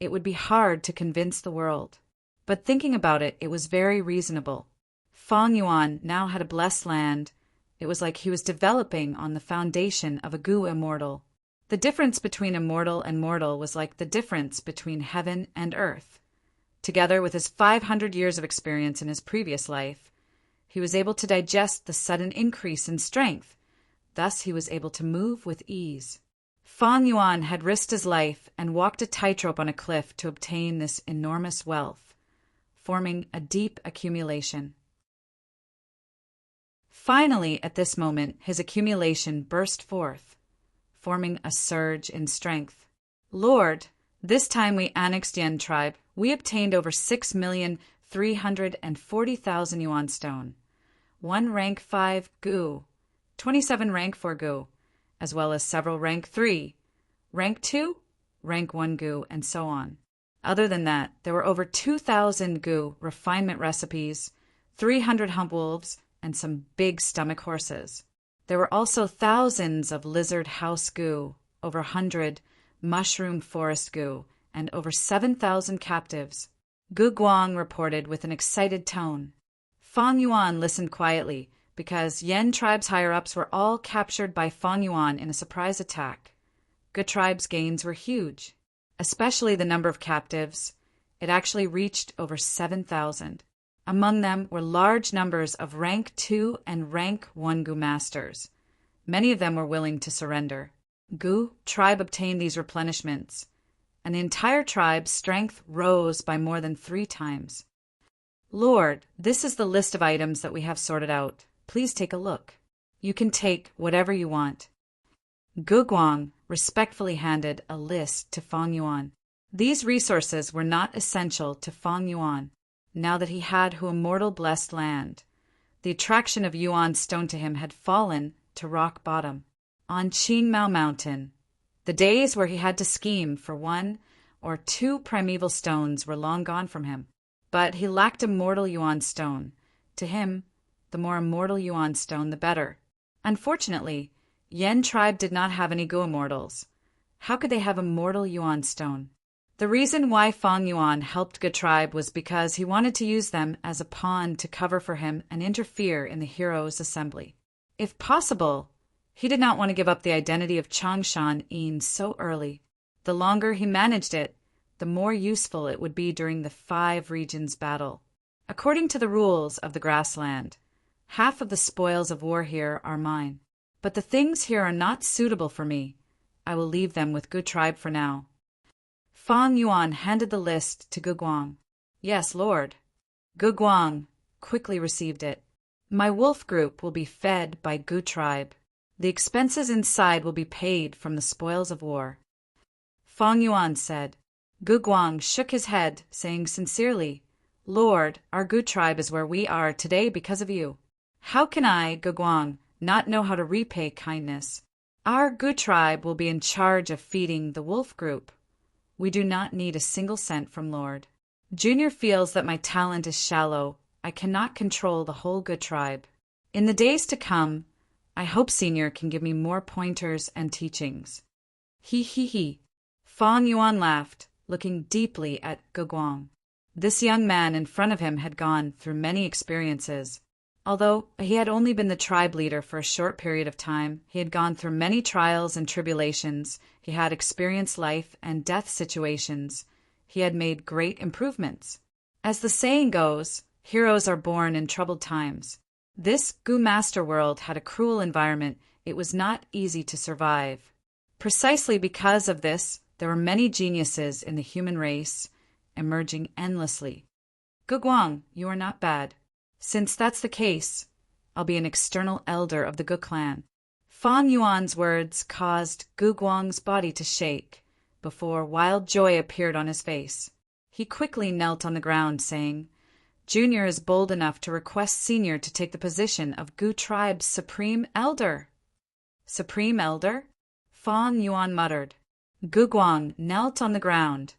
it would be hard to convince the world. But thinking about it, it was very reasonable. Fang Yuan now had a blessed land. It was like he was developing on the foundation of a gu immortal. The difference between immortal and mortal was like the difference between heaven and earth. Together with his 500 years of experience in his previous life, he was able to digest the sudden increase in strength. Thus he was able to move with ease. Fang Yuan had risked his life and walked a tightrope on a cliff to obtain this enormous wealth, forming a deep accumulation. Finally, at this moment, his accumulation burst forth, forming a surge in strength. "Lord, this time we annexed Yen tribe. We obtained over 6,340,000 yuan stone, 1 rank 5 gu, 27 rank 4 gu, as well as several rank 3, rank 2, rank 1 gu, and so on. Other than that, there were over 2,000 gu refinement recipes, 300 hump wolves, and some big stomach horses. There were also thousands of lizard house gu, over 100 mushroom forest gu, and over 7,000 captives." Guguang reported with an excited tone. Fang Yuan listened quietly, because Yen tribe's higher-ups were all captured by Fang Yuan in a surprise attack. Gu tribe's gains were huge, especially the number of captives. It actually reached over 7,000. Among them were large numbers of rank 2 and rank 1 gu masters. Many of them were willing to surrender. Gu tribe obtained these replenishments, and the entire tribe's strength rose by more than 3 times. "Lord, this is the list of items that we have sorted out. Please take a look. You can take whatever you want." Gu Guang respectfully handed a list to Fang Yuan. These resources were not essential to Fang Yuan, now that he had Hu Immortal blessed land. The attraction of Yuan's stone to him had fallen to rock bottom. On Qingmao Mountain, the days where he had to scheme for 1 or 2 primeval stones were long gone from him. But he lacked Immortal Yuan stone. To him, the more immortal Yuan stone, the better. Unfortunately, Yan tribe did not have any Gu Immortals. How could they have Immortal Yuan stone? The reason why Fang Yuan helped Gu tribe was because he wanted to use them as a pawn to cover for him and interfere in the heroes' assembly. If possible, he did not want to give up the identity of Changshan Yin so early. The longer he managed it, the more useful it would be during the 5 regions battle. According to the rules of the grassland, half of the spoils of war here are mine. But the things here are not suitable for me. I will leave them with Gu tribe for now. Fang Yuan handed the list to Gu Guang. Yes, Lord. Gu Guang quickly received it. My wolf group will be fed by Gu tribe. The expenses inside will be paid from the spoils of war. Fang Yuan said. Gu Guang shook his head, saying sincerely, Lord, our Gu tribe is where we are today because of you. How can I, Gu Guang, not know how to repay kindness? Our Gu tribe will be in charge of feeding the wolf group. We do not need a single cent from Lord. Junior feels that my talent is shallow. I cannot control the whole Gu tribe. In the days to come, I hope Senior can give me more pointers and teachings. He. Fang Yuan laughed, looking deeply at Gu Guang. This young man in front of him had gone through many experiences. Although he had only been the tribe leader for a short period of time, he had gone through many trials and tribulations. He had experienced life and death situations. He had made great improvements. As the saying goes, heroes are born in troubled times. This Gu Master world had a cruel environment. It was not easy to survive. Precisely because of this, there were many geniuses in the human race, emerging endlessly. Gu Guang, you are not bad. Since that's the case, I'll be an external elder of the Gu clan. Fang Yuan's words caused Gu Guang's body to shake, before wild joy appeared on his face. He quickly knelt on the ground, saying, Junior is bold enough to request Senior to take the position of Gu tribe's supreme elder. Supreme elder? Fang Yuan muttered. Gu Guang knelt on the ground,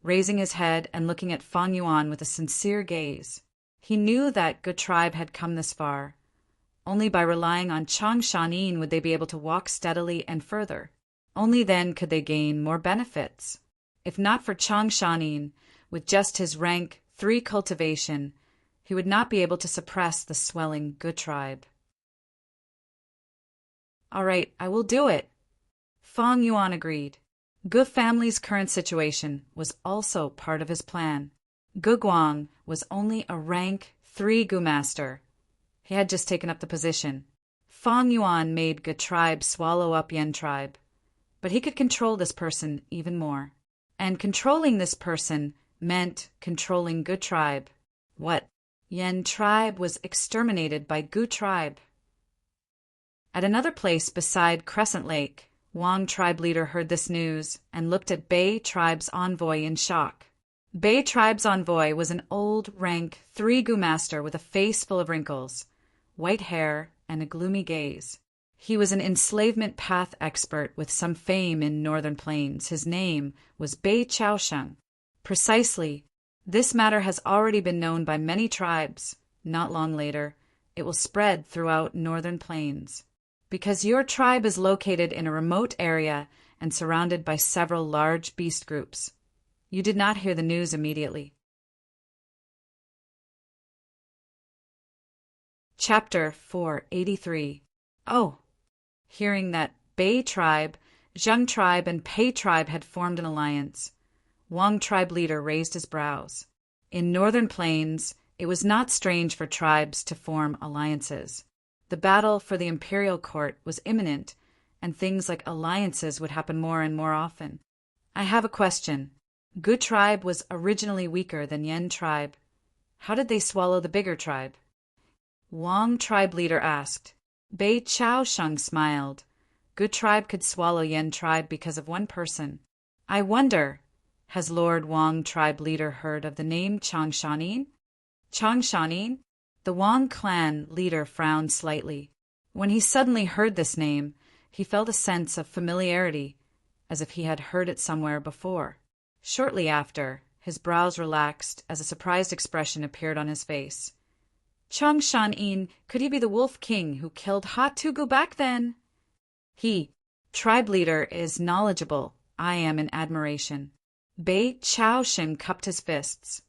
raising his head and looking at Fang Yuan with a sincere gaze. He knew that Gu tribe had come this far. Only by relying on Changshan Yin would they be able to walk steadily and further. Only then could they gain more benefits. If not for Changshan Yin, with just his rank 3 cultivation, he would not be able to suppress the swelling Gu tribe. All right, I will do it. Fang Yuan agreed. Gu family's current situation was also part of his plan. Gu Guang was only a rank 3 Gu master. He had just taken up the position. Fang Yuan made Gu tribe swallow up Yan tribe. But he could control this person even more. And controlling this person meant controlling Gu tribe. What? Yan tribe was exterminated by Gu tribe. At another place beside Crescent Lake, Wang tribe leader heard this news and looked at Bei tribe's envoy in shock. Bei tribe's envoy was an old rank 3 Gu master with a face full of wrinkles, white hair, and a gloomy gaze. He was an enslavement path expert with some fame in Northern Plains. His name was Bei Chaosheng. Precisely, this matter has already been known by many tribes. Not long later, it will spread throughout Northern Plains. Because your tribe is located in a remote area and surrounded by several large beast groups, you did not hear the news immediately. Chapter 483. Oh! Hearing that Bei tribe, Zheng tribe, and Pei tribe had formed an alliance, Wang tribe leader raised his brows. In Northern Plains, it was not strange for tribes to form alliances. The battle for the imperial court was imminent, and things like alliances would happen more and more often. I have a question. Gu tribe was originally weaker than Yan tribe. How did they swallow the bigger tribe? Wang tribe leader asked. Bei Chaosheng smiled. Good Tribe could swallow Yen Tribe because of one person. I wonder, has Lord Wang tribe leader heard of the name Changshanin? Changshanin? The Wang clan leader frowned slightly. When he suddenly heard this name, he felt a sense of familiarity, as if he had heard it somewhere before. Shortly after, his brows relaxed as a surprised expression appeared on his face. Changshan-in, could he be the Wolf King who killed Ha-Tugu back then? He, tribe leader, is knowledgeable. I am in admiration. Bei Chao-shin cupped his fists.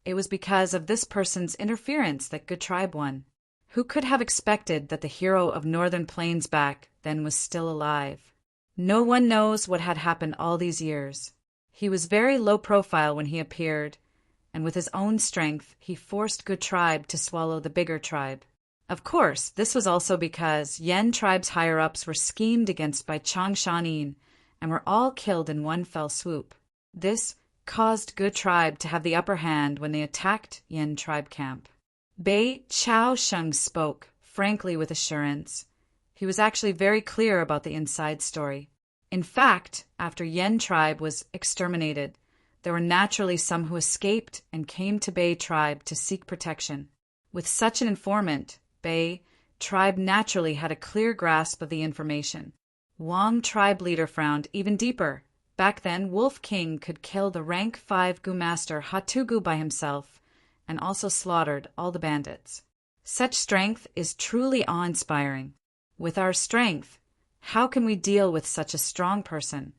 It was because of this person's interference that Good Tribe won. Who could have expected that the hero of Northern Plains back then was still alive? No one knows what had happened all these years. He was very low profile when he appeared, and with his own strength he forced Good Tribe to swallow the bigger tribe. Of course, this was also because Yen Tribe's higher-ups were schemed against by Changshan-in and were all killed in one fell swoop. This caused Good Tribe to have the upper hand when they attacked Yen Tribe camp. Bei Chao-sheng spoke, frankly with assurance. He was actually very clear about the inside story. In fact, after Yen Tribe was exterminated, there were naturally some who escaped and came to Bei Tribe to seek protection. With such an informant, Bei Tribe naturally had a clear grasp of the information. Wang Tribe leader frowned even deeper. Back then, Wolf King could kill the rank 5 Gu Master Ha-Tugu by himself and also slaughtered all the bandits. Such strength is truly awe-inspiring. With our strength, how can we deal with such a strong person?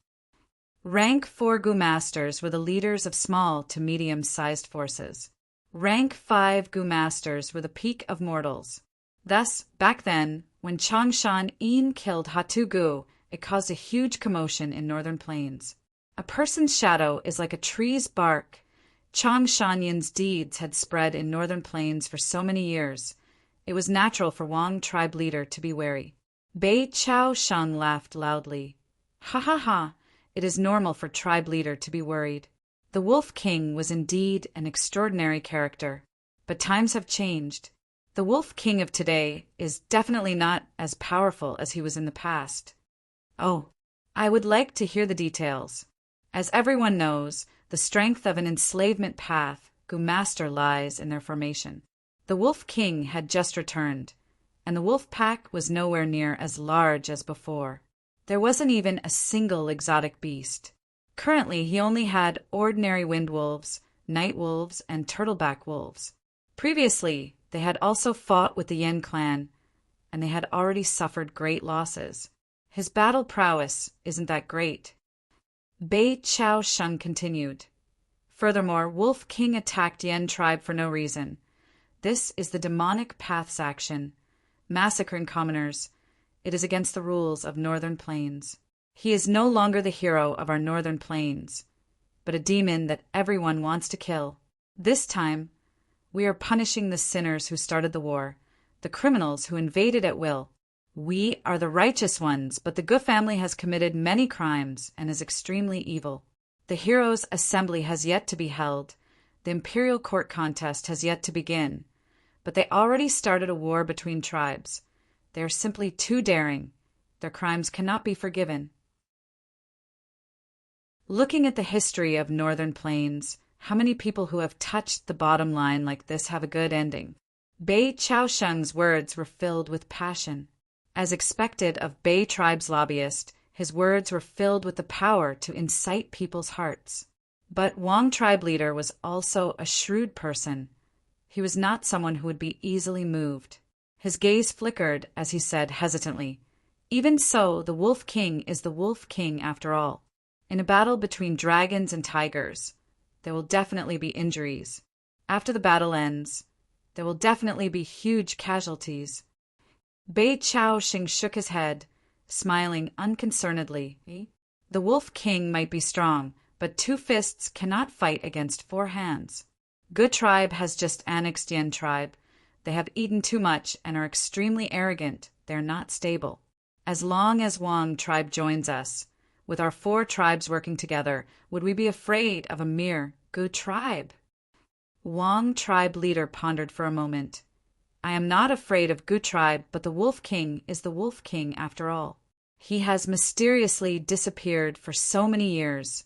Rank 4 Gu Masters were the leaders of small to medium-sized forces. Rank 5 Gu Masters were the peak of mortals. Thus, back then, when Changshan-in killed Ha-Tugu, it caused a huge commotion in Northern Plains. A person's shadow is like a tree's bark. Changshan-yin's deeds had spread in Northern Plains for so many years. It was natural for Wang tribe leader to be wary. Bei Chao-sheng laughed loudly. Ha ha ha, it is normal for tribe leader to be worried. The Wolf King was indeed an extraordinary character, but times have changed. The Wolf King of today is definitely not as powerful as he was in the past. Oh, I would like to hear the details. As everyone knows, the strength of an enslavement path, Gu Master, lies in their formation. The Wolf King had just returned, and the wolf pack was nowhere near as large as before. There wasn't even a single exotic beast. Currently, he only had ordinary wind wolves, night wolves, and turtleback wolves. Previously, they had also fought with the Yen clan, and they had already suffered great losses. His battle prowess isn't that great. Bei Chao-sheng continued. Furthermore, Wolf King attacked Yen tribe for no reason. This is the demonic path's action, massacring commoners. It is against the rules of Northern Plains. He is no longer the hero of our Northern Plains, but a demon that everyone wants to kill. This time, we are punishing the sinners who started the war, the criminals who invaded at will. We are the righteous ones, but the Gu family has committed many crimes and is extremely evil. The heroes' assembly has yet to be held. The imperial court contest has yet to begin. But they already started a war between tribes. They are simply too daring. Their crimes cannot be forgiven. Looking at the history of Northern Plains, how many people who have touched the bottom line like this have a good ending? Bei Chao-sheng's words were filled with passion. As expected of Bei tribe's lobbyist, his words were filled with the power to incite people's hearts. But Wang tribe leader was also a shrewd person. He was not someone who would be easily moved. His gaze flickered as he said hesitantly, "Even so, the Wolf King is the Wolf King after all. In a battle between dragons and tigers, there will definitely be injuries. After the battle ends, there will definitely be huge casualties." Bei Chao-sheng shook his head, smiling unconcernedly. The Wolf King might be strong, but 2 fists cannot fight against 4 hands. Good Tribe has just annexed Yen Tribe. They have eaten too much and are extremely arrogant. They are not stable. As long as Wang Tribe joins us, with our 4 tribes working together, would we be afraid of a mere Gu Tribe? Wang Tribe leader pondered for a moment. I am not afraid of Gu Tribe, but the Wolf King is the Wolf King after all. He has mysteriously disappeared for so many years.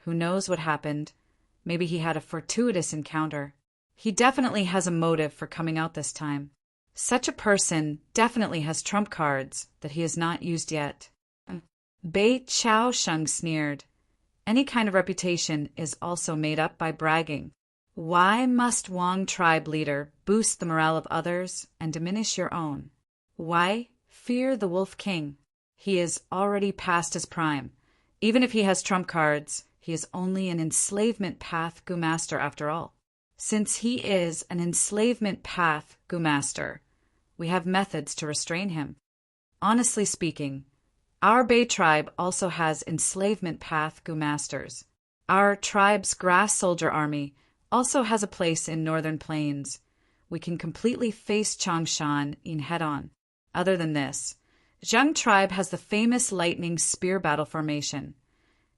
Who knows what happened? Maybe he had a fortuitous encounter. He definitely has a motive for coming out this time. Such a person definitely has trump cards that he has not used yet. Bei Chao Sheng sneered. Any kind of reputation is also made up by bragging. Why must Wang tribe leader boost the morale of others and diminish your own? Why fear the Wolf King? He is already past his prime. Even if he has trump cards, he is only an enslavement path Gu master after all. Since he is an enslavement path Gu master, we have methods to restrain him. Honestly speaking, our Bei tribe also has enslavement path Gu masters. Our tribe's grass soldier army also has a place in Northern Plains. We can completely face Changshan in head-on. Other than this, Zheng tribe has the famous lightning spear battle formation,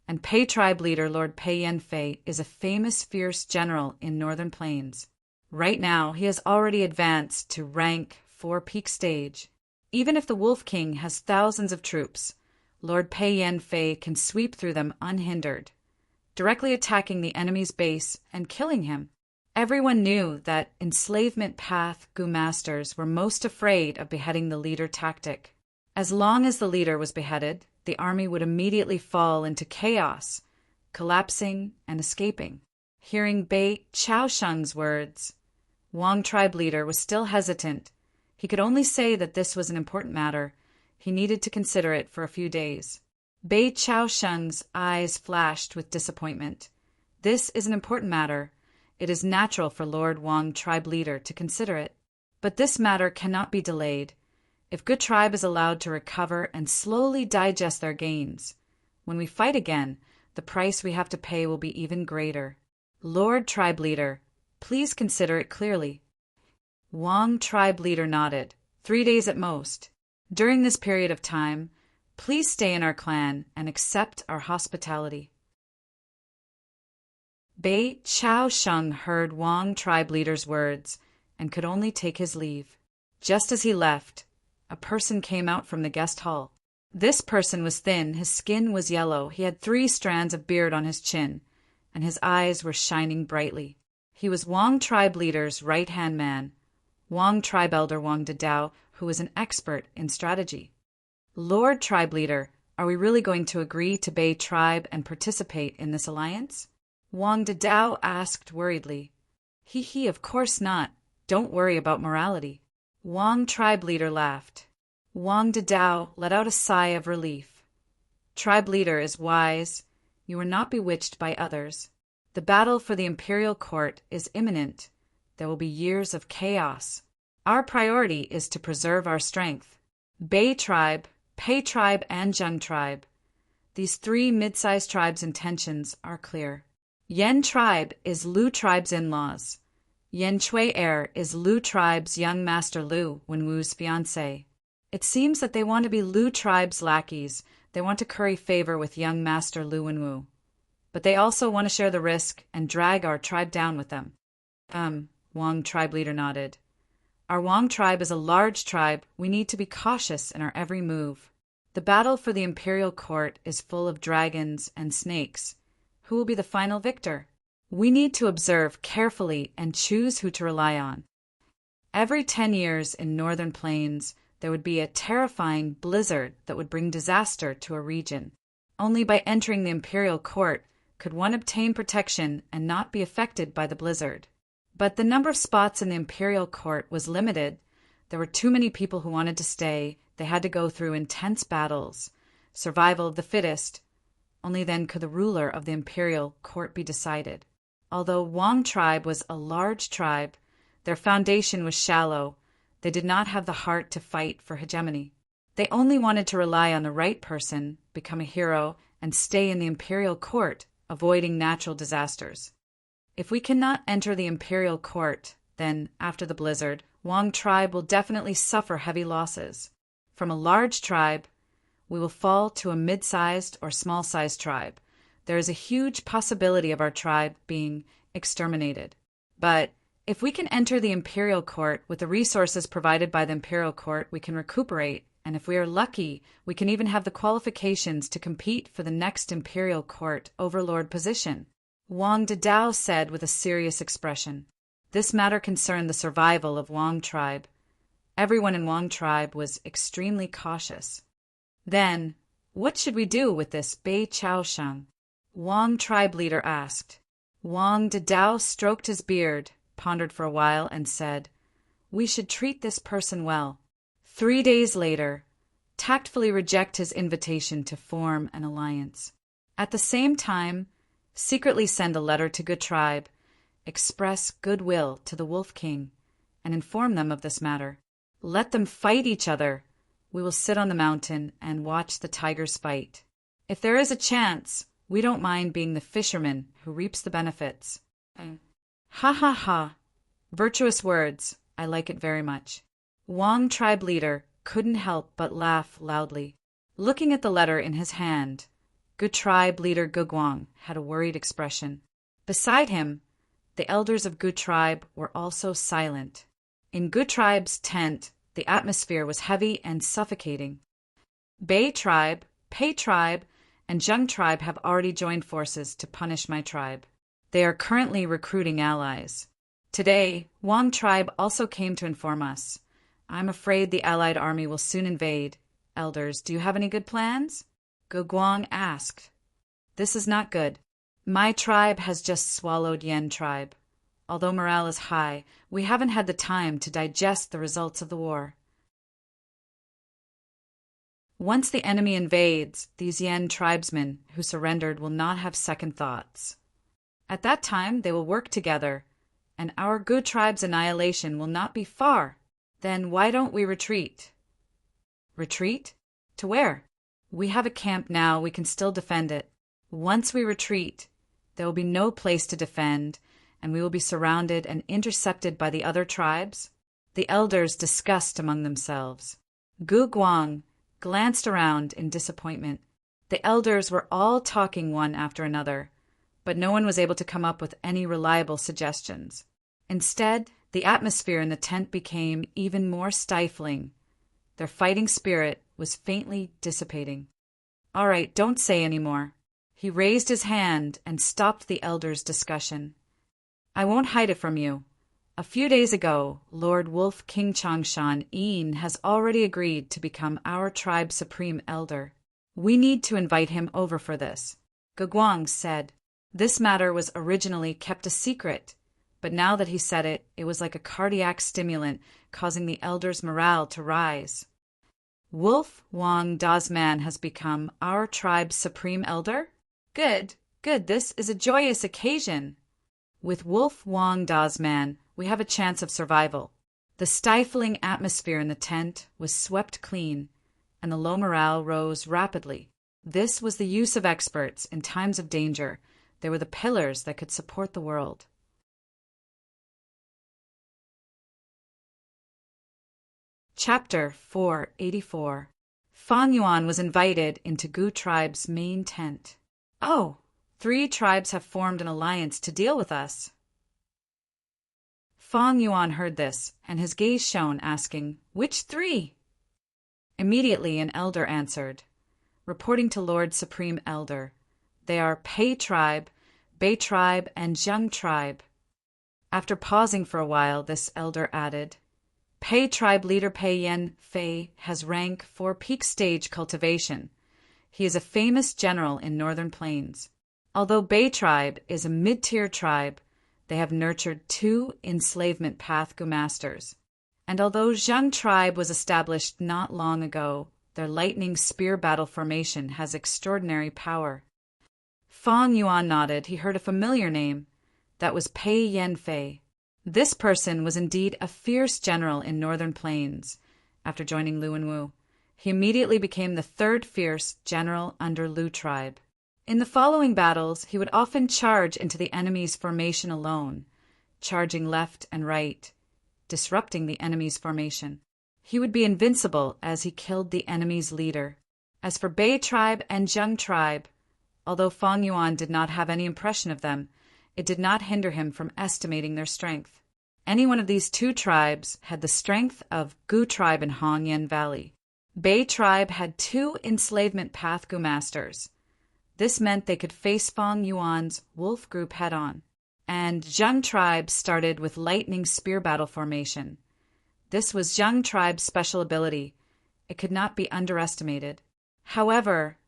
and Pei tribe leader Lord Pei Yanfei is a famous fierce general in Northern Plains. Right now, he has already advanced to rank 4 peak stage. Even if the Wolf King has thousands of troops, Lord Pei Yanfei can sweep through them unhindered, directly attacking the enemy's base and killing him. Everyone knew that enslavement path Gu masters were most afraid of beheading the leader tactic. As long as the leader was beheaded, the army would immediately fall into chaos, collapsing and escaping. Hearing Bei Chao Sheng's words, Wang tribe leader was still hesitant. He could only say that this was an important matter. He needed to consider it for a few days. Bei Chao Sheng's eyes flashed with disappointment. This is an important matter. It is natural for Lord Wang tribe leader to consider it. But this matter cannot be delayed. If Gu tribe is allowed to recover and slowly digest their gains, when we fight again, the price we have to pay will be even greater. Lord tribe leader, please consider it clearly. Wang tribe leader nodded. 3 days at most. During this period of time, please stay in our clan and accept our hospitality. Bei Chao Sheng heard Wang tribe leader's words and could only take his leave. Just as he left, a person came out from the guest hall. This person was thin, his skin was yellow, he had 3 strands of beard on his chin, and his eyes were shining brightly. He was Wang tribe leader's right-hand man, Wang tribe elder Wang Dedao, who was an expert in strategy. Lord tribe leader, are we really going to agree to Bei tribe and participate in this alliance? Wang Dedao asked worriedly. He, of course not. Don't worry about morality. Wang tribe leader laughed. Wang Dedao let out a sigh of relief. Tribe leader is wise. You are not bewitched by others. The battle for the imperial court is imminent. There will be years of chaos. Our priority is to preserve our strength. Bei tribe, Pei tribe, and Zheng tribe. These 3 mid-sized tribes' intentions are clear. Yan tribe is Lu tribe's in-laws. Yan Chui heir is Lu tribe's young master Lu Wenwu's fiancé. It seems that they want to be Lu tribe's lackeys. They want to curry favor with young master Lu Wenwu. But they also want to share the risk and drag our tribe down with them. Wang tribe leader nodded. Our Wang tribe is a large tribe. We need to be cautious in our every move. The battle for the imperial court is full of dragons and snakes. Who will be the final victor? We need to observe carefully and choose who to rely on. Every 10 years in Northern Plains, there would be a terrifying blizzard that would bring disaster to a region. Only by entering the imperial court could one obtain protection and not be affected by the blizzard. But the number of spots in the imperial court was limited. There were too many people who wanted to stay. They had to go through intense battles. Survival of the fittest. Only then could the ruler of the imperial court be decided. Although Wang tribe was a large tribe, their foundation was shallow. They did not have the heart to fight for hegemony. They only wanted to rely on the right person, become a hero, and stay in the imperial court, avoiding natural disasters. If we cannot enter the imperial court, then, after the blizzard, Wang tribe will definitely suffer heavy losses. From a large tribe, we will fall to a mid-sized or small-sized tribe. There is a huge possibility of our tribe being exterminated. But if we can enter the imperial court with the resources provided by the imperial court, we can recuperate and if we are lucky, we can even have the qualifications to compete for the next imperial court overlord position. Wang Dedao said with a serious expression. This matter concerned the survival of Wang tribe. Everyone in Wang tribe was extremely cautious. Then, what should we do with this Bei Chaosheng? Wang tribe leader asked. Wang Dedao stroked his beard, pondered for a while, and said, We should treat this person well. 3 days later, tactfully reject his invitation to form an alliance. At the same time, secretly send a letter to Good Tribe, express goodwill to the Wolf King, and inform them of this matter. Let them fight each other. We will sit on the mountain and watch the tigers fight. If there is a chance, we don't mind being the fisherman who reaps the benefits. Ha ha ha. Virtuous words. I like it very much. Wang tribe leader couldn't help but laugh loudly. Looking at the letter in his hand, Good Tribe leader Guguang had a worried expression. Beside him, the elders of Good Tribe were also silent. In Good Tribe's tent, the atmosphere was heavy and suffocating. Bei Tribe, Pei Tribe, and Zheng Tribe have already joined forces to punish my tribe. They are currently recruiting allies. Today, Wang Tribe also came to inform us. I'm afraid the allied army will soon invade. Elders, do you have any good plans? Guguang asked. This is not good. My tribe has just swallowed Yen Tribe. Although morale is high, we haven't had the time to digest the results of the war. Once the enemy invades, these Yen tribesmen who surrendered will not have second thoughts. At that time, they will work together, and our Good Tribe's annihilation will not be far. Then why don't we retreat? Retreat? To where? We have a camp now, we can still defend it. Once we retreat, there will be no place to defend, and we will be surrounded and intercepted by the other tribes. The elders discussed among themselves. Gu Guang glanced around in disappointment. The elders were all talking one after another, but no one was able to come up with any reliable suggestions. Instead, the atmosphere in the tent became even more stifling. Their fighting spirit was faintly dissipating. All right, don't say any more. He raised his hand and stopped the elders' discussion. I won't hide it from you. A few days ago, Lord Wolf King Changshan Yin has already agreed to become our tribe's supreme elder. We need to invite him over for this. Guguang said. This matter was originally kept a secret, but now that he said it, it was like a cardiac stimulant causing the elders' morale to rise. Wolf Wang Dazman has become our tribe's supreme elder? Good, good, this is a joyous occasion. With Wolf Wang Dazman, we have a chance of survival. The stifling atmosphere in the tent was swept clean, and the low morale rose rapidly. This was the use of experts in times of danger. They were the pillars that could support the world. Chapter 484. Fang Yuan was invited into Gu Tribe's main tent. Oh, 3 tribes have formed an alliance to deal with us. Fang Yuan heard this, and his gaze shone, asking, Which 3? Immediately an elder answered, reporting to Lord Supreme Elder. They are Pei Tribe, Bei Tribe, and Zheng Tribe. After pausing for a while, this elder added, Pei Tribe leader Pei Yen Fei has rank for peak stage cultivation. He is a famous general in Northern Plains. Although Bei Tribe is a mid-tier tribe, they have nurtured 2 enslavement path Gu masters. And although Zheng Tribe was established not long ago, their lightning spear battle formation has extraordinary power. Fang Yuan nodded. He heard a familiar name. That was Pei Yanfei. This person was indeed a fierce general in Northern Plains. After joining Lu and Wu, he immediately became the 3rd fierce general under Lu tribe. In the following battles, he would often charge into the enemy's formation alone, charging left and right, disrupting the enemy's formation. He would be invincible as he killed the enemy's leader. As for Bei Tribe and Zheng Tribe, although Fang Yuan did not have any impression of them, it did not hinder him from estimating their strength. Any one of these 2 tribes had the strength of Gu Tribe in Hongyan Valley. Bei tribe had 2 enslavement path Gu masters. This meant they could face Fang Yuan's wolf group head-on. And Zheng tribe started with lightning spear battle formation. This was Zheng tribe's special ability. It could not be underestimated. However,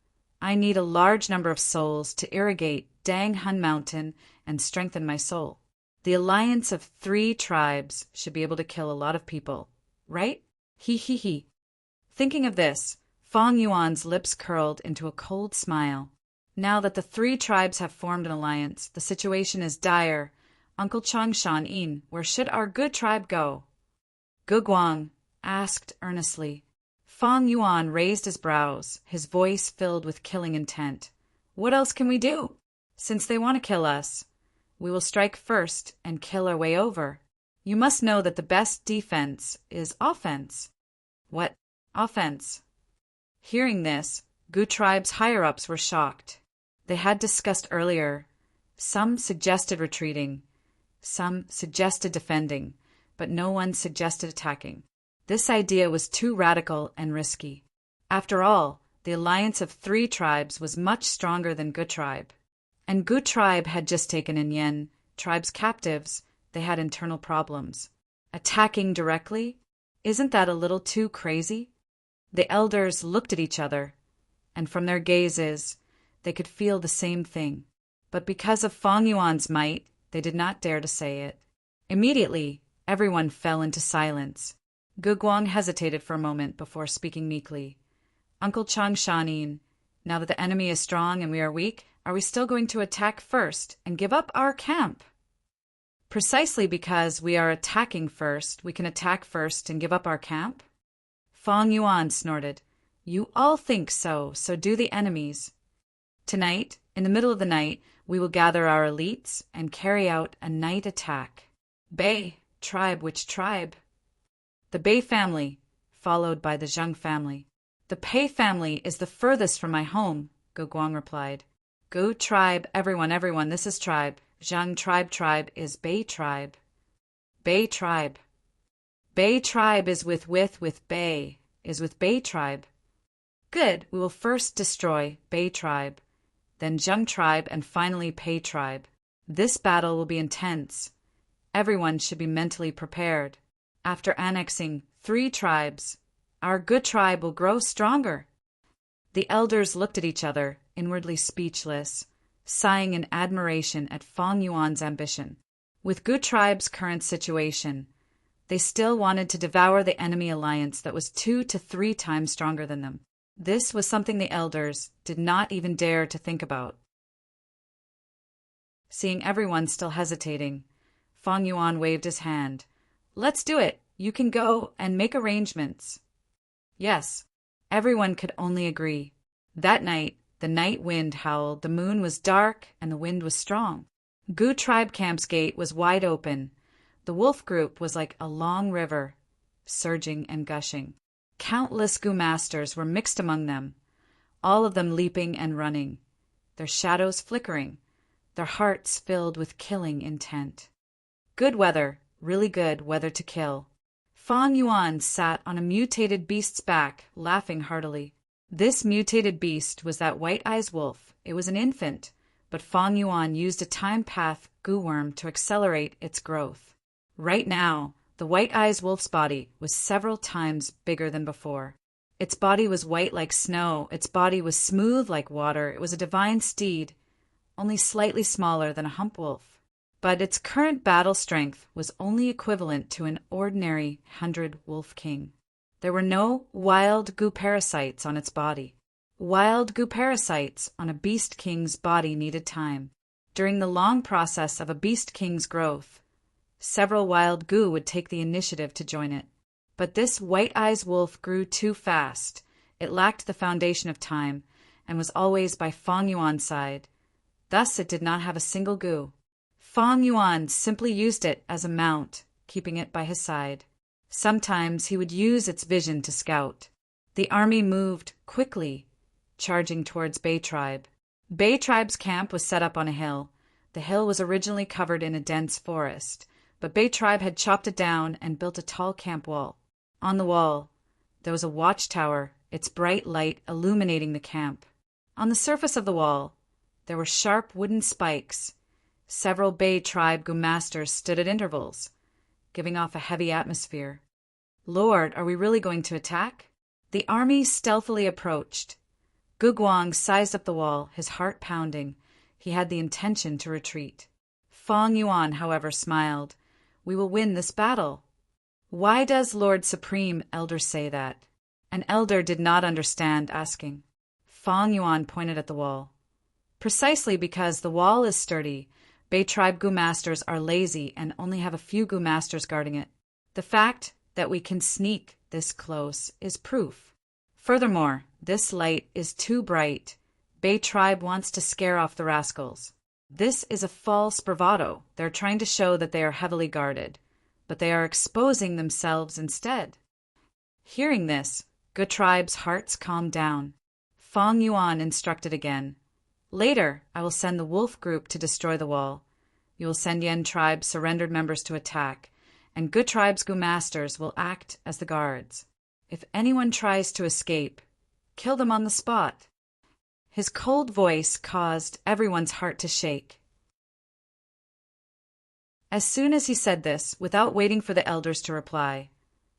I need a large number of souls to irrigate Dang Hun Mountain and strengthen my soul. The alliance of 3 tribes should be able to kill a lot of people, right? He. Thinking of this, Fang Yuan's lips curled into a cold smile. Now that the 3 tribes have formed an alliance, the situation is dire. Uncle Chang Shan In, where should our good tribe go? Gu Guang asked earnestly. Fang Yuan raised his brows, his voice filled with killing intent. What else can we do? Since they want to kill us, we will strike first and kill our way over. You must know that the best defense is offense. What offense? Hearing this, Gu tribe's higher-ups were shocked. They had discussed earlier. Some suggested retreating, some suggested defending, but no one suggested attacking. This idea was too radical and risky. After all, the alliance of 3 tribes was much stronger than Gu tribe. And Gu tribe had just taken in Yen tribe's captives. They had internal problems. Attacking directly? Isn't that a little too crazy? The elders looked at each other, and from their gazes, they could feel the same thing. But because of Fang Yuan's might, they did not dare to say it. Immediately, everyone fell into silence. Gu Guang hesitated for a moment before speaking meekly. Uncle Chang Shanin, now that the enemy is strong and we are weak, are we still going to attack first and give up our camp? Precisely because we are attacking first, we can attack first and give up our camp? Fang Yuan snorted. You all think so, so do the enemies. Tonight, in the middle of the night, we will gather our elites and carry out a night attack. Bei tribe, which tribe? The Bei family, followed by the Zheng family. The Pei family is the furthest from my home, Gu Guang replied. Gu tribe, everyone, this is tribe. Zheng tribe is Bei tribe. Bei tribe. Bei tribe is with Bei, is with Bei tribe. Good, we will first destroy Bei tribe, then Zheng tribe, and finally Pei tribe. This battle will be intense. Everyone should be mentally prepared. After annexing 3 tribes, our good tribe will grow stronger. The elders looked at each other, inwardly speechless, sighing in admiration at Fang Yuan's ambition. With Gu tribe's current situation, they still wanted to devour the enemy alliance that was 2 to 3 times stronger than them. This was something the elders did not even dare to think about. Seeing everyone still hesitating, Fang Yuan waved his hand. Let's do it. You can go and make arrangements. Yes, everyone could only agree. That night, the night wind howled, the moon was dark, and the wind was strong. Gu tribe camp's gate was wide open. The wolf group was like a long river, surging and gushing. Countless Gu masters were mixed among them, all of them leaping and running, their shadows flickering, their hearts filled with killing intent. Good weather, really good weather to kill. Fang Yuan sat on a mutated beast's back, laughing heartily. This mutated beast was that white-eyes wolf. It was an infant, but Fang Yuan used a time path Gu worm to accelerate its growth. Right now, the white-eyes wolf's body was several times bigger than before. Its body was white like snow. Its body was smooth like water. It was a divine steed, only slightly smaller than a hump wolf. But its current battle strength was only equivalent to an ordinary 100 wolf king. There were no wild Gu parasites on its body. Wild Gu parasites on a beast king's body needed time. During the long process of a beast king's growth, several wild Gu would take the initiative to join it. But this white-eyes wolf grew too fast. It lacked the foundation of time and was always by Fang Yuan's side. Thus it did not have a single Gu. Fang Yuan simply used it as a mount, keeping it by his side. Sometimes he would use its vision to scout. The army moved quickly, charging towards Bei tribe. Bei tribe's camp was set up on a hill. The hill was originally covered in a dense forest, but Bei tribe had chopped it down and built a tall camp wall. On the wall, there was a watchtower its bright light illuminating the camp. On the surface of the wall, there were sharp wooden spikes. Several Bay tribe Gumasters stood at intervals, giving off a heavy atmosphere. Lord, are we really going to attack? The army stealthily approached. Guguang sized up the wall, his heart pounding. He had the intention to retreat. Fong Yuan, however, smiled. We will win this battle. Why does Lord Supreme Elder say that? An elder did not understand, asking. Fong Yuan pointed at the wall. Precisely because the wall is sturdy, Bay tribe Gumasters are lazy and only have a few Gumasters guarding it. The fact that we can sneak this close is proof. Furthermore, this light is too bright. Bay tribe wants to scare off the rascals. This is a false bravado. They're trying to show that they are heavily guarded, but they are exposing themselves instead. Hearing this, Gu tribe's hearts calmed down. Fong Yuan instructed again. Later, I will send the wolf group to destroy the wall. You will send Yen tribe's surrendered members to attack, and Gu tribe's Gumasters will act as the guards. If anyone tries to escape, kill them on the spot. His cold voice caused everyone's heart to shake. As soon as he said this, without waiting for the elders to reply,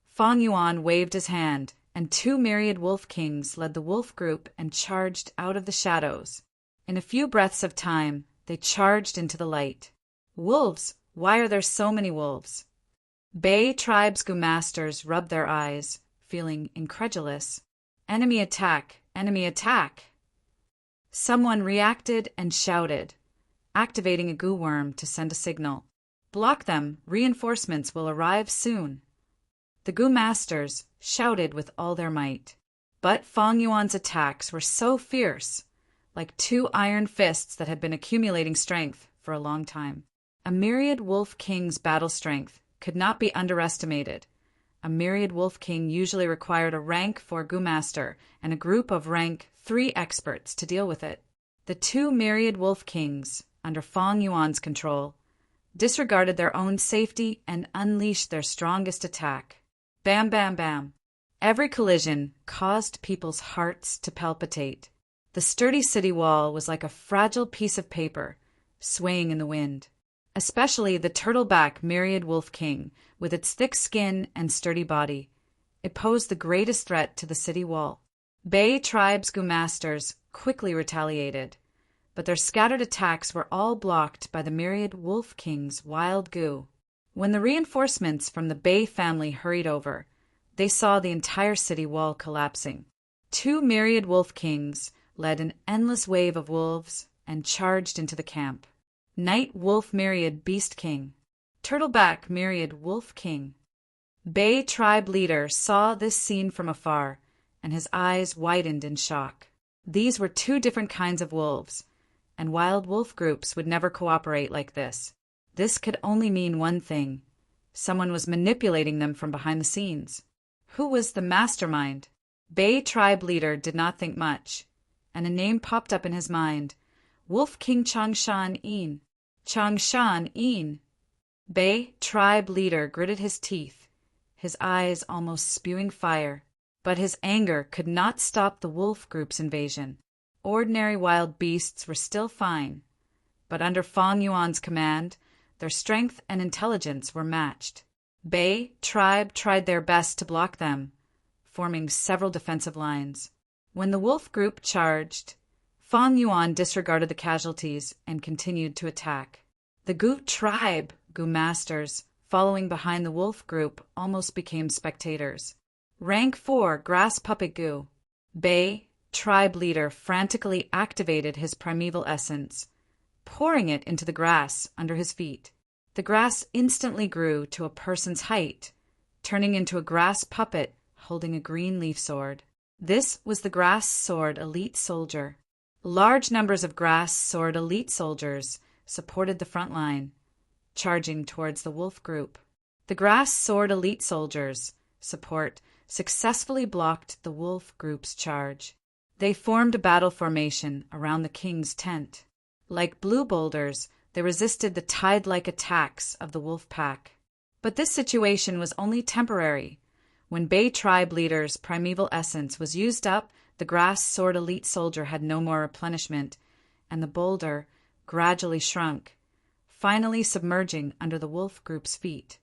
Fong Yuan waved his hand, and 2 myriad wolf kings led the wolf group and charged out of the shadows. In a few breaths of time, they charged into the light. Wolves! Why are there so many wolves? Bay tribe's Gumasters rubbed their eyes, feeling incredulous. Enemy attack! Enemy attack! Someone reacted and shouted, activating a Gu worm to send a signal. Block them! Reinforcements will arrive soon. The Gumasters shouted with all their might. But Fong Yuan's attacks were so fierce, like 2 iron fists that had been accumulating strength for a long time. A myriad wolf king's battle strength could not be underestimated. A myriad wolf king usually required a rank 4 Gumaster and a group of rank 3 experts to deal with it. The 2 myriad wolf kings, under Fong Yuan's control, disregarded their own safety and unleashed their strongest attack. Bam, bam, bam. Every collision caused people's hearts to palpitate. The sturdy city wall was like a fragile piece of paper, swaying in the wind. Especially the turtleback myriad wolf king, with its thick skin and sturdy body. It posed the greatest threat to the city wall. Bay tribe's Gumasters quickly retaliated, but their scattered attacks were all blocked by the myriad wolf king's wild Gu. When the reinforcements from the Bay family hurried over, they saw the entire city wall collapsing. 2 myriad wolf kings led an endless wave of wolves and charged into the camp. Night wolf myriad beast king, turtleback myriad wolf king. Bay tribe leader saw this scene from afar, and his eyes widened in shock. These were 2 different kinds of wolves, and wild wolf groups would never cooperate like this. This could only mean one thing. Someone was manipulating them from behind the scenes. Who was the mastermind? Bay tribe leader did not think much, and a name popped up in his mind. Wolf King Changshan Yin. Changshan Yin. Bay tribe leader gritted his teeth, his eyes almost spewing fire. But his anger could not stop the wolf group's invasion. Ordinary wild beasts were still fine, but under Fong Yuan's command, their strength and intelligence were matched. Bay tribe tried their best to block them, forming several defensive lines. When the wolf group charged, Fong Yuan disregarded the casualties and continued to attack. The Gu tribe, Gumasters, following behind the wolf group, almost became spectators. Rank 4 Grass Puppet Gu. Bay tribe leader frantically activated his primeval essence, pouring it into the grass under his feet. The grass instantly grew to a person's height, turning into a grass puppet holding a green leaf sword. This was the grass sword elite soldier. Large numbers of grass sword elite soldiers supported the front line, charging towards the wolf group. The grass sword elite soldiers' support successfully blocked the wolf group's charge. They formed a battle formation around the king's tent. Like blue boulders, they resisted the tide-like attacks of the wolf pack. But this situation was only temporary. When Bei tribe leader's primeval essence was used up, the grass sword elite soldier had no more replenishment, and the boulder gradually shrunk, finally submerging under the wolf group's feet.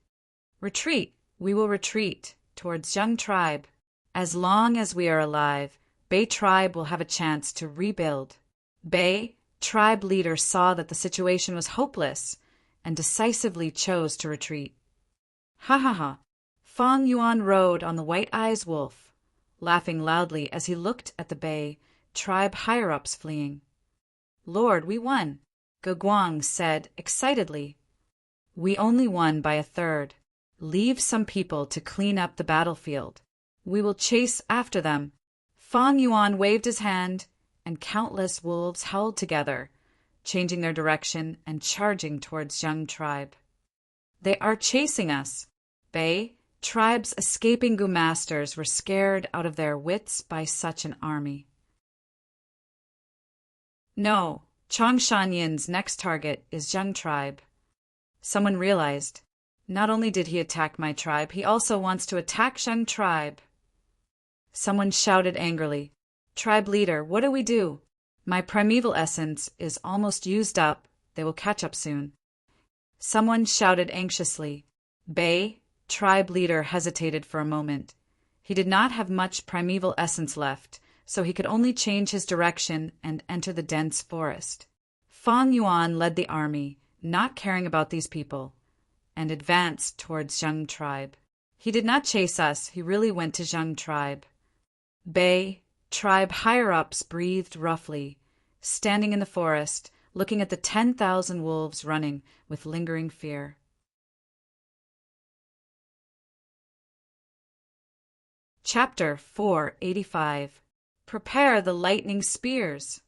Retreat, we will retreat towards young tribe. As long as we are alive, Bei tribe will have a chance to rebuild. Bei tribe leader saw that the situation was hopeless and decisively chose to retreat. Ha ha ha! Fang Yuan rode on the White Eyes wolf, laughing loudly as he looked at the Bei tribe higher-ups fleeing. Lord, we won, Guguang said excitedly. We only won by a third. Leave some people to clean up the battlefield. We will chase after them. Fang Yuan waved his hand, and countless wolves held together, changing their direction and charging towards young tribe. They are chasing us. Bei tribe's escaping Gu masters were scared out of their wits by such an army. No, Changshanyan's next target is young tribe. Someone realized. Not only did he attack my tribe, he also wants to attack young tribe. Someone shouted angrily, Tribe leader, what do we do? My primeval essence is almost used up. They will catch up soon. Someone shouted anxiously. Bei, tribe leader, hesitated for a moment. He did not have much primeval essence left, so he could only change his direction and enter the dense forest. Fang Yuan led the army, not caring about these people, and advanced towards Zheng tribe. He did not chase us, he really went to Zheng tribe. Bei tribe higher-ups breathed roughly, standing in the forest, looking at the 10,000 wolves running with lingering fear. Chapter 485. Prepare the lightning spears.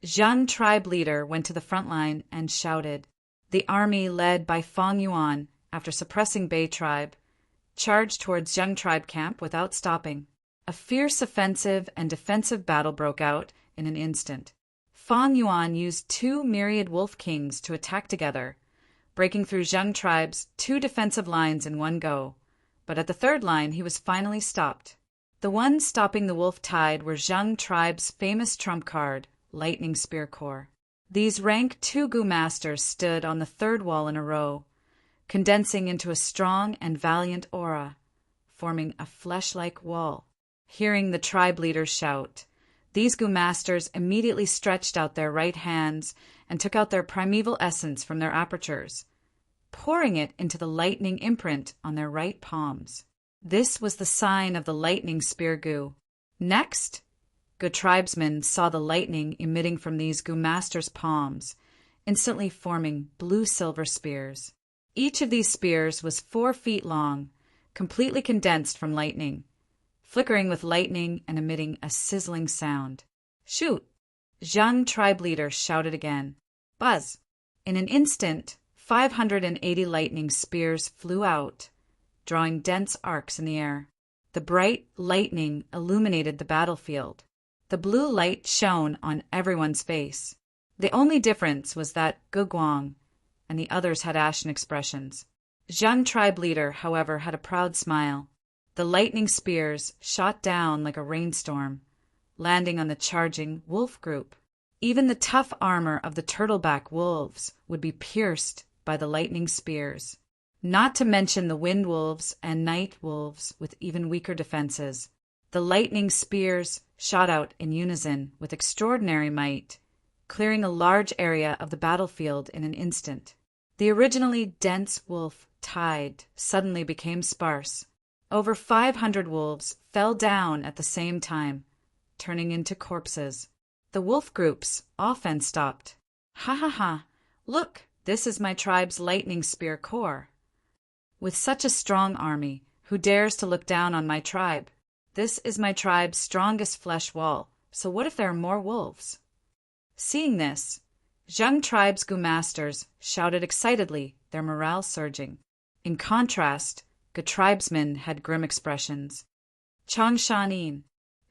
Zheng tribe leader went to the front line and shouted. The army, led by Fang Yuan, after suppressing Bei tribe, charged towards Zheng tribe camp without stopping. A fierce offensive and defensive battle broke out in an instant. Fang Yuan used 2 myriad wolf kings to attack together, breaking through Zheng tribe's 2 defensive lines in one go. But at the third line he was finally stopped. The ones stopping the wolf tide were Zheng tribe's famous trump card, Lightning Spear Corps. These rank 2 Gu masters stood on the third wall in a row, condensing into a strong and valiant aura, forming a flesh-like wall. Hearing the tribe leaders shout, these Gu masters immediately stretched out their right hands and took out their primeval essence from their apertures, pouring it into the lightning imprint on their right palms. This was the sign of the lightning spear Gu. Next, Gu tribesmen saw the lightning emitting from these Gu masters' palms, instantly forming blue-silver spears. Each of these spears was 4 feet long, completely condensed from lightning, flickering with lightning and emitting a sizzling sound. Shoot! Zheng tribe leader shouted again. Buzz! In an instant, 580 lightning spears flew out, drawing dense arcs in the air. The bright lightning illuminated the battlefield. The blue light shone on everyone's face. The only difference was that Guguang and the others had ashen expressions. Zheng tribe leader, however, had a proud smile. The lightning spears shot down like a rainstorm, landing on the charging wolf group. Even the tough armor of the turtleback wolves would be pierced by the lightning spears, not to mention the wind wolves and night wolves with even weaker defenses. The lightning spears shot out in unison with extraordinary might, clearing a large area of the battlefield in an instant. The originally dense wolf tide suddenly became sparse. Over 500 wolves fell down at the same time, turning into corpses. The wolf groups often stopped. Ha ha ha! Look, this is my tribe's lightning spear corps. With such a strong army, who dares to look down on my tribe? This is my tribe's strongest flesh wall, so what if there are more wolves? Seeing this, Zheng tribe's Gu masters shouted excitedly, their morale surging. In contrast, Gu tribesmen had grim expressions. Changshanin,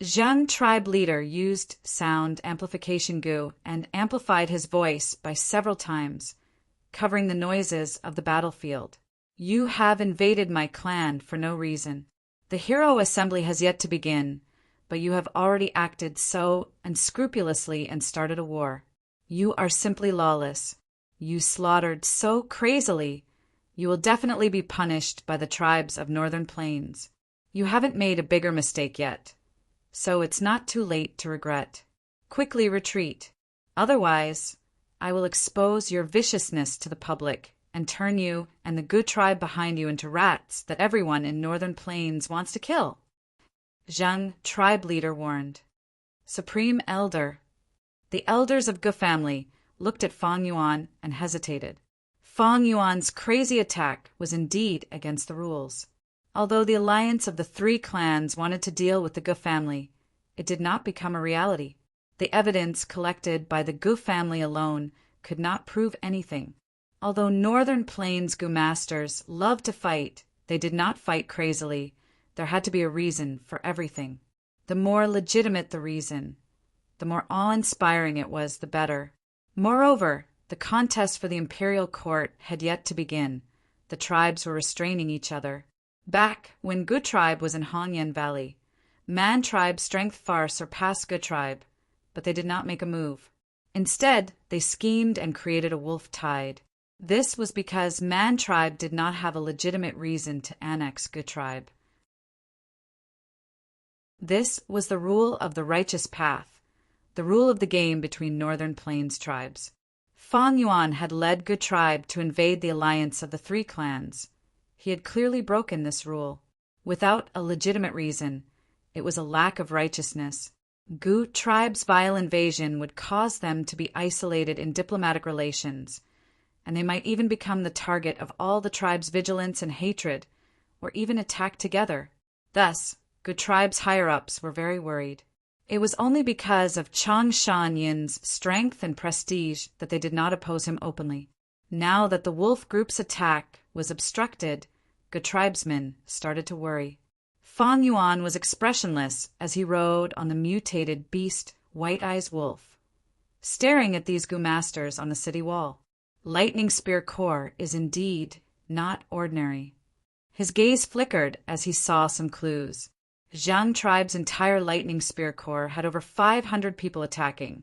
Zheng tribe leader, used sound amplification Gu and amplified his voice by several times, covering the noises of the battlefield. You have invaded my clan for no reason. The hero assembly has yet to begin, but you have already acted so unscrupulously and started a war. You are simply lawless. You slaughtered so crazily. You will definitely be punished by the tribes of Northern Plains. You haven't made a bigger mistake yet, so it's not too late to regret. Quickly retreat. Otherwise, I will expose your viciousness to the public and turn you and the good tribe behind you into rats that everyone in Northern Plains wants to kill. Zhang, tribe leader, warned. Supreme Elder. The elders of Gu family looked at Fang Yuan and hesitated. Fang Yuan's crazy attack was indeed against the rules. Although the alliance of the three clans wanted to deal with the Gu family, it did not become a reality. The evidence collected by the Gu family alone could not prove anything. Although Northern Plains Gu masters loved to fight, they did not fight crazily. There had to be a reason for everything. The more legitimate the reason, the more awe-inspiring it was, the better. Moreover, the contest for the imperial court had yet to begin. The tribes were restraining each other. Back when Gu tribe was in Hongyan Valley, Man tribe's strength far surpassed Gu tribe, but they did not make a move. Instead, they schemed and created a wolf tide. This was because Man tribe did not have a legitimate reason to annex Gu tribe. This was the rule of the righteous path, the rule of the game between Northern Plains tribes. Fang Yuan had led Gu tribe to invade the alliance of the three clans. He had clearly broken this rule. Without a legitimate reason, it was a lack of righteousness. Gu tribe's vile invasion would cause them to be isolated in diplomatic relations, and they might even become the target of all the tribe's vigilance and hatred, or even attack together. Thus, Gu tribe's higher-ups were very worried. It was only because of Chang Shan Yin's strength and prestige that they did not oppose him openly. Now that the wolf group's attack was obstructed, Gu tribesmen started to worry. Fang Yuan was expressionless as he rode on the mutated beast White Eyes Wolf, staring at these Gu masters on the city wall. Lightning Spear Corps is indeed not ordinary. His gaze flickered as he saw some clues. Zhang tribe's entire Lightning Spear Corps had over 500 people attacking,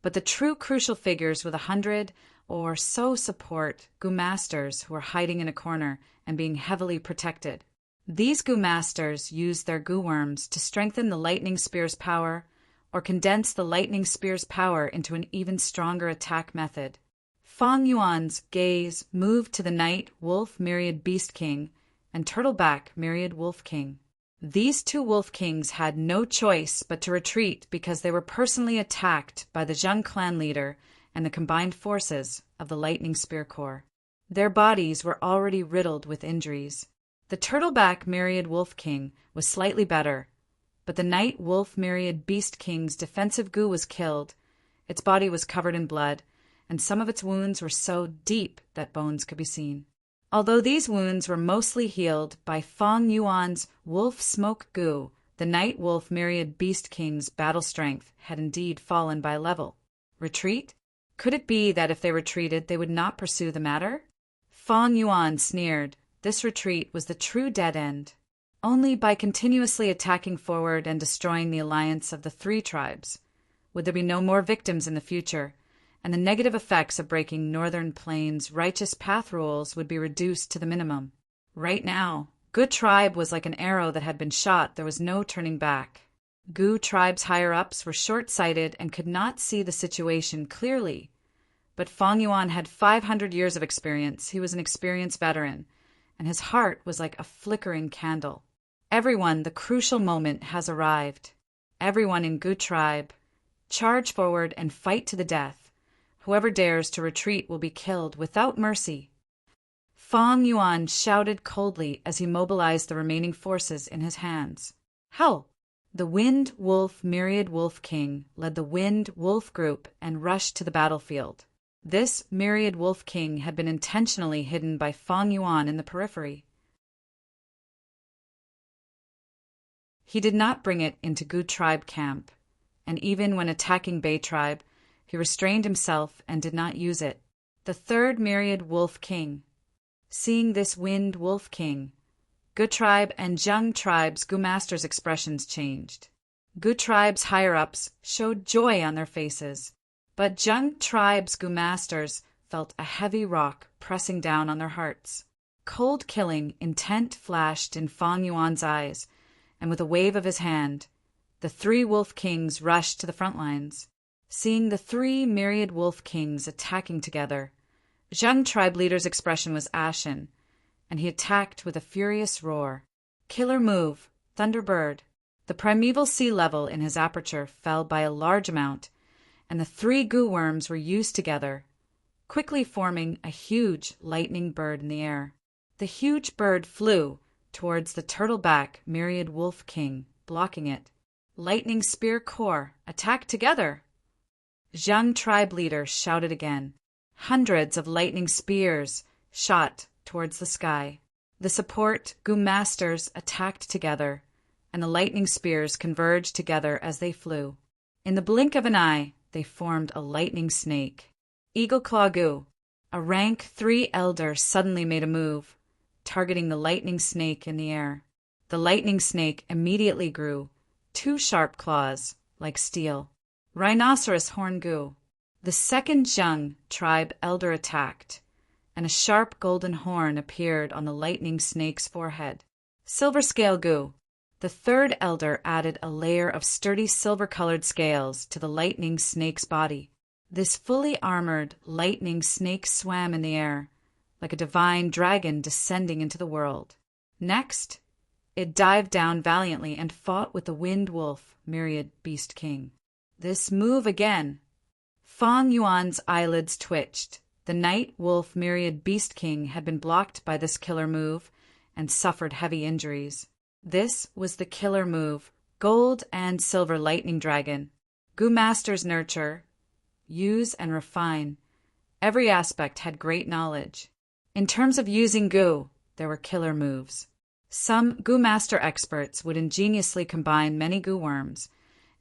but the true crucial figures were the 100 or so support Gu masters who were hiding in a corner and being heavily protected. These Gu masters used their Gu worms to strengthen the Lightning Spear's power or condense the Lightning Spear's power into an even stronger attack method. Fang Yuan's gaze moved to the Night Wolf Myriad Beast King and Turtleback Myriad Wolf King. These two Wolf Kings had no choice but to retreat because they were personally attacked by the Zheng clan leader and the combined forces of the Lightning Spear Corps. Their bodies were already riddled with injuries. The Turtleback Myriad Wolf King was slightly better, but the Night Wolf Myriad Beast King's defensive Gu was killed. Its body was covered in blood, and some of its wounds were so deep that bones could be seen. Although these wounds were mostly healed by Fang Yuan's Wolf Smoke Gu, the Night Wolf Myriad Beast King's battle strength had indeed fallen by a level. Retreat? Could it be that if they retreated, they would not pursue the matter? Fang Yuan sneered. This retreat was the true dead end. Only by continuously attacking forward and destroying the alliance of the three tribes would there be no more victims in the future, and the negative effects of breaking Northern Plains' righteous path rules would be reduced to the minimum. Right now, Gu tribe was like an arrow that had been shot. There was no turning back. Gu tribe's higher-ups were short-sighted and could not see the situation clearly. But Fang Yuan had 500 years of experience. He was an experienced veteran, and his heart was like a flickering candle. Everyone, the crucial moment has arrived. Everyone in Gu tribe, charge forward and fight to the death. Whoever dares to retreat will be killed without mercy. Fang Yuan shouted coldly as he mobilized the remaining forces in his hands. How? The Wind Wolf Myriad Wolf King led the Wind Wolf group and rushed to the battlefield. This Myriad Wolf King had been intentionally hidden by Fang Yuan in the periphery. He did not bring it into Gu tribe camp, and even when attacking Bei tribe, he restrained himself and did not use it. The third Myriad Wolf King. Seeing this Wind Wolf King, Gu tribe and Zheng tribe's Gu masters' expressions changed. Gu tribe's higher-ups showed joy on their faces, but Zheng tribe's Gu masters felt a heavy rock pressing down on their hearts. Cold killing intent flashed in Fang Yuan's eyes, and with a wave of his hand, the 3 wolf kings rushed to the front lines. Seeing the 3 myriad wolf kings attacking together, Zheng tribe leader's expression was ashen, and he attacked with a furious roar. Killer move, Thunderbird. The primeval sea level in his aperture fell by a large amount, and the 3 Gu worms were used together, quickly forming a huge lightning bird in the air. The huge bird flew towards the turtleback myriad wolf king, blocking it. Lightning spear core, attack together! Zheng tribe leader shouted again. Hundreds of lightning spears shot towards the sky. The support Gu masters attacked together, and the lightning spears converged together as they flew. In the blink of an eye, they formed a lightning snake. Eagle Claw Gu, a rank 3 elder, suddenly made a move, targeting the lightning snake in the air. The lightning snake immediately grew 2 sharp claws, like steel. Rhinoceros Horn Gu. The second Zheng tribe elder attacked, and a sharp golden horn appeared on the lightning snake's forehead. Silver Scale Gu. The third elder added a layer of sturdy silver-colored scales to the lightning snake's body. This fully armored lightning snake swam in the air, like a divine dragon descending into the world. Next, it dived down valiantly and fought with the Wind Wolf Myriad Beast King. This move again. Fang Yuan's eyelids twitched. The Night Wolf Myriad Beast King had been blocked by this killer move and suffered heavy injuries. This was the killer move, Gold and Silver Lightning Dragon. Gu Masters nurture, use and refine. Every aspect had great knowledge. In terms of using Gu, there were killer moves. Some Gu Master experts would ingeniously combine many Gu worms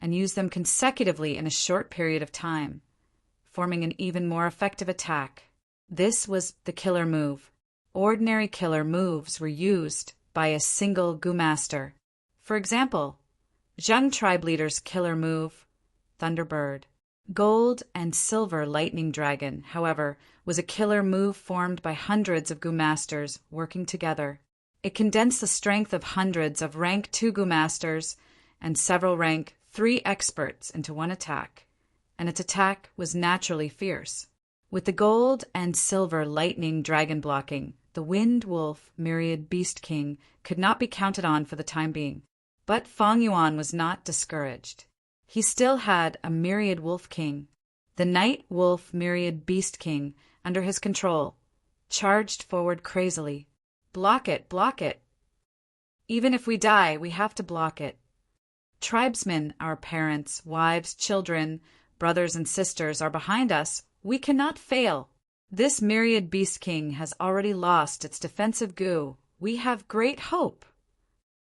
and use them consecutively in a short period of time, forming an even more effective attack. This was the killer move. Ordinary killer moves were used by a single Gu Master. For example, Zheng tribe leader's killer move, Thunderbird. Gold and Silver Lightning Dragon, however, was a killer move formed by hundreds of Gu Masters working together. It condensed the strength of hundreds of rank 2 Gu Masters and several rank 3 experts into one attack, and its attack was naturally fierce. With the Gold and Silver Lightning Dragon blocking, the Wind Wolf Myriad Beast King could not be counted on for the time being. But Fang Yuan was not discouraged. He still had a Myriad Wolf King. The Night Wolf Myriad Beast King, under his control, charged forward crazily. Block it, block it. Even if we die, we have to block it. Tribesmen, our parents, wives, children, brothers and sisters are behind us. We cannot fail. This Myriad Beast King has already lost its defensive Gu. We have great hope.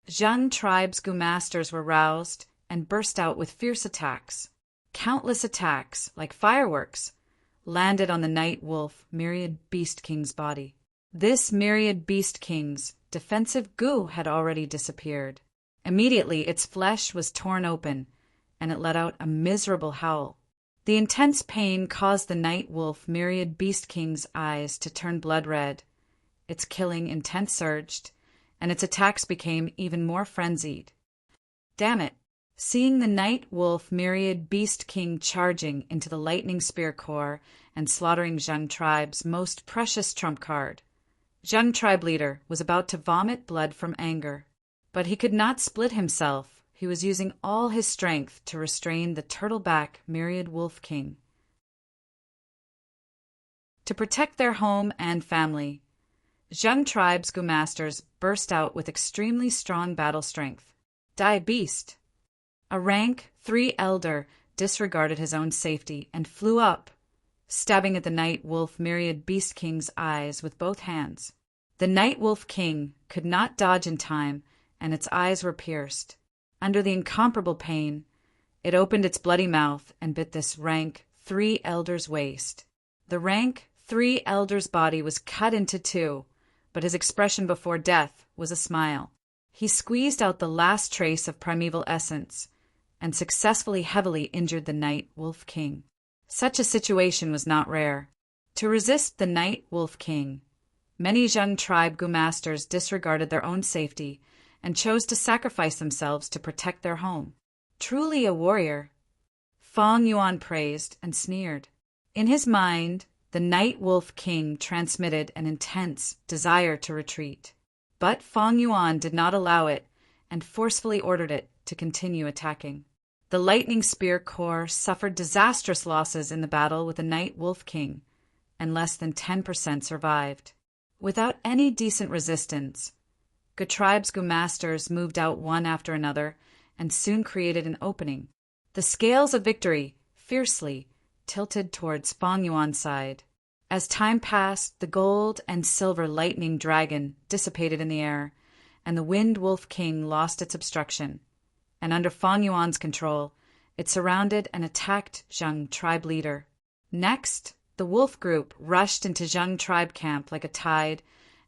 Zheng tribe's Gu Masters were roused and burst out with fierce attacks. Countless attacks, like fireworks, landed on the Night Wolf Myriad Beast King's body. This Myriad Beast King's defensive Gu had already disappeared. Immediately, its flesh was torn open, and it let out a miserable howl. The intense pain caused the Night Wolf Myriad Beast King's eyes to turn blood red. Its killing intent surged, and its attacks became even more frenzied. Damn it! Seeing the Night Wolf Myriad Beast King charging into the Lightning Spear Core and slaughtering Zheng tribe's most precious trump card, Zheng tribe leader was about to vomit blood from anger. But he could not split himself. He was using all his strength to restrain the turtleback Myriad Wolf King. To protect their home and family, Zheng tribe's Gu Masters burst out with extremely strong battle strength. Die Beast! A rank 3 elder disregarded his own safety and flew up, stabbing at the Night Wolf Myriad Beast King's eyes with both hands. The Night Wolf King could not dodge in time, and its eyes were pierced. Under the incomparable pain, it opened its bloody mouth and bit this rank 3 elder's waist. The rank 3 elder's body was cut into 2, but his expression before death was a smile. He squeezed out the last trace of primeval essence and successfully heavily injured the Night Wolf King. Such a situation was not rare. To resist the Night Wolf King, many Zheng tribe Gu-masters disregarded their own safety and chose to sacrifice themselves to protect their home. Truly a warrior, Fang Yuan praised and sneered. In his mind, the Night Wolf King transmitted an intense desire to retreat. But Fang Yuan did not allow it and forcefully ordered it to continue attacking. The Lightning Spear Corps suffered disastrous losses in the battle with the Night Wolf King, and less than 10% survived. Without any decent resistance, Gu tribe's Gu-masters moved out one after another and soon created an opening. The scales of victory fiercely tilted towards Fang Yuan's side. As time passed, the gold and silver lightning dragon dissipated in the air, and the Wind Wolf King lost its obstruction. And under Fang Yuan's control, it surrounded and attacked Zheng tribe leader. Next, the wolf group rushed into Zheng tribe camp like a tide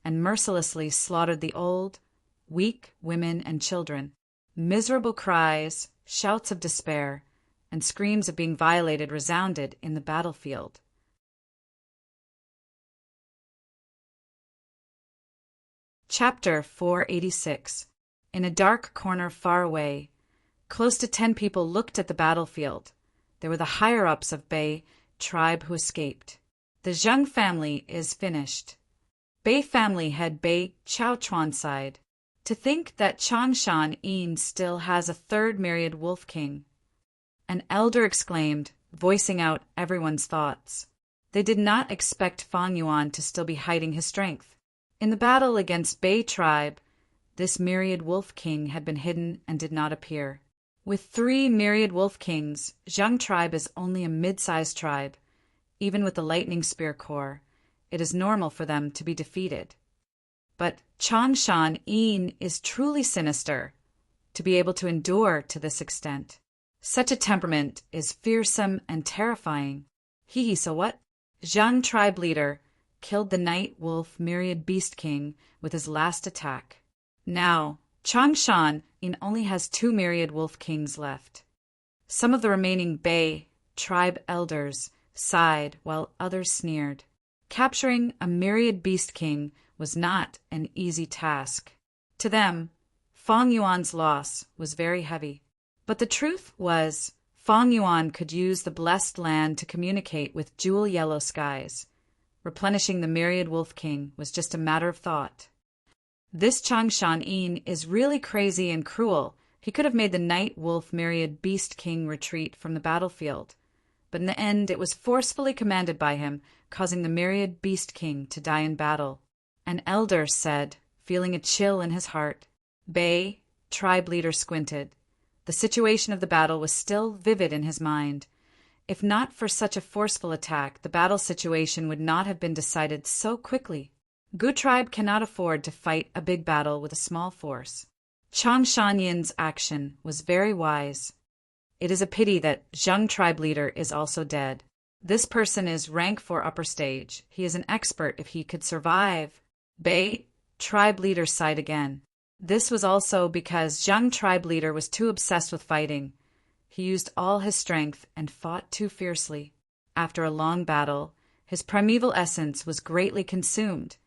and mercilessly slaughtered the old, weak women and children. Miserable cries, shouts of despair, and screams of being violated resounded in the battlefield. Chapter 486. In a dark corner far away, close to 10 people looked at the battlefield. They were the higher-ups of Bei tribe who escaped. The Zheng family is finished. Bei family head Bei Chaochuan sighed. To think that Changshan Yin still has a third myriad wolf king. An elder exclaimed, voicing out everyone's thoughts. They did not expect Fang Yuan to still be hiding his strength. In the battle against Bei tribe, this myriad wolf king had been hidden and did not appear. With 3 myriad wolf kings, Zheng tribe is only a mid-sized tribe. Even with the Lightning Spear Corps, it is normal for them to be defeated. But Changshan Yin is truly sinister, to be able to endure to this extent. Such a temperament is fearsome and terrifying. So what? Zheng tribe leader killed the Night Wolf Myriad Beast King with his last attack. Now, Changshan Yin only has 2 myriad wolf kings left. Some of the remaining Bei tribe elders sighed while others sneered. Capturing a myriad beast king was not an easy task. To them, Fang Yuan's loss was very heavy. But the truth was, Fang Yuan could use the blessed land to communicate with jewel yellow skies. Replenishing the myriad wolf king was just a matter of thought. This Changshan Yin is really crazy and cruel. He could have made the Night Wolf Myriad Beast King retreat from the battlefield. But in the end, it was forcefully commanded by him, causing the Myriad Beast King to die in battle. An elder said, feeling a chill in his heart. Bei, tribe leader, squinted. The situation of the battle was still vivid in his mind. If not for such a forceful attack, the battle situation would not have been decided so quickly. Gu tribe cannot afford to fight a big battle with a small force. Changshan Yin's action was very wise. It is a pity that Zheng tribe leader is also dead. This person is rank 4 upper stage. He is an expert if he could survive. Bei, tribe leader, sighed again. This was also because Zheng tribe leader was too obsessed with fighting. He used all his strength and fought too fiercely. After a long battle, his primeval essence was greatly consumed.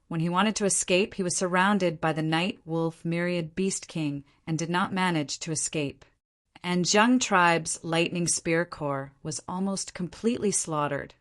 When he wanted to escape, he was surrounded by the Night Wolf Myriad Beast King and did not manage to escape. And Zheng tribe's Lightning Spear Corps was almost completely slaughtered.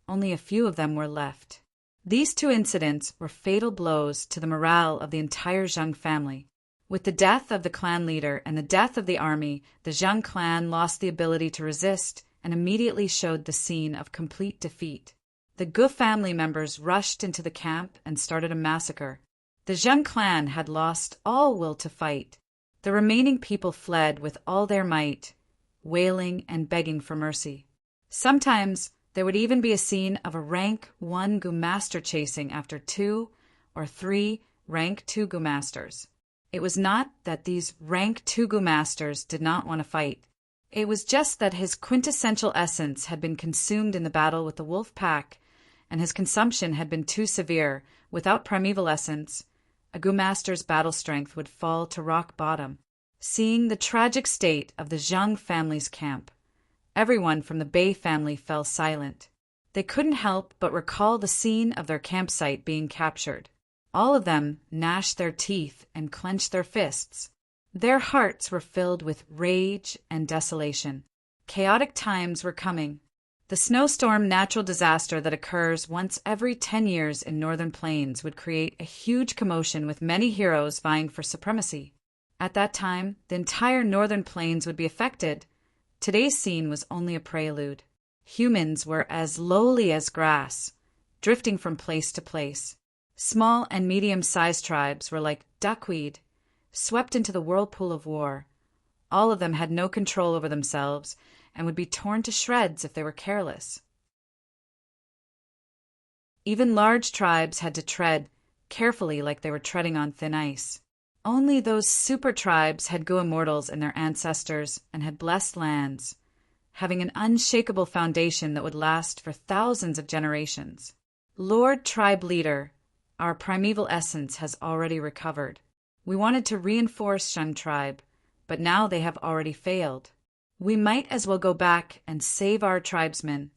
Only a few of them were left. These 2 incidents were fatal blows to the morale of the entire Zheng family. With the death of the clan leader and the death of the army, the Zheng clan lost the ability to resist and immediately showed the scene of complete defeat. The Gu family members rushed into the camp and started a massacre. The Zheng clan had lost all will to fight. The remaining people fled with all their might, wailing and begging for mercy. Sometimes there would even be a scene of a rank 1 Gu master chasing after 2 or 3 rank 2 Gu masters. It was not that these rank 2 Gu masters did not want to fight. It was just that his quintessential essence had been consumed in the battle with the wolf pack, and his consumption had been too severe. Without primeval essence, a Gu master's battle strength would fall to rock bottom. Seeing the tragic state of the Zhang family's camp, everyone from the Bei family fell silent. They couldn't help but recall the scene of their campsite being captured. All of them gnashed their teeth and clenched their fists. Their hearts were filled with rage and desolation. Chaotic times were coming. The snowstorm natural disaster that occurs once every 10 years in northern plains would create a huge commotion with many heroes vying for supremacy. At that time, the entire northern plains would be affected. Today's scene was only a prelude. Humans were as lowly as grass, drifting from place to place. Small and medium-sized tribes were like duckweed, swept into the whirlpool of war. All of them had no control over themselves and would be torn to shreds if they were careless. Even large tribes had to tread carefully like they were treading on thin ice. Only those super tribes had Gu immortals in their ancestors and had blessed lands, having an unshakable foundation that would last for thousands of generations. Lord Tribe Leader, our primeval essence has already recovered. We wanted to reinforce Shun Tribe, but now they have already failed. We might as well go back and save our tribesmen.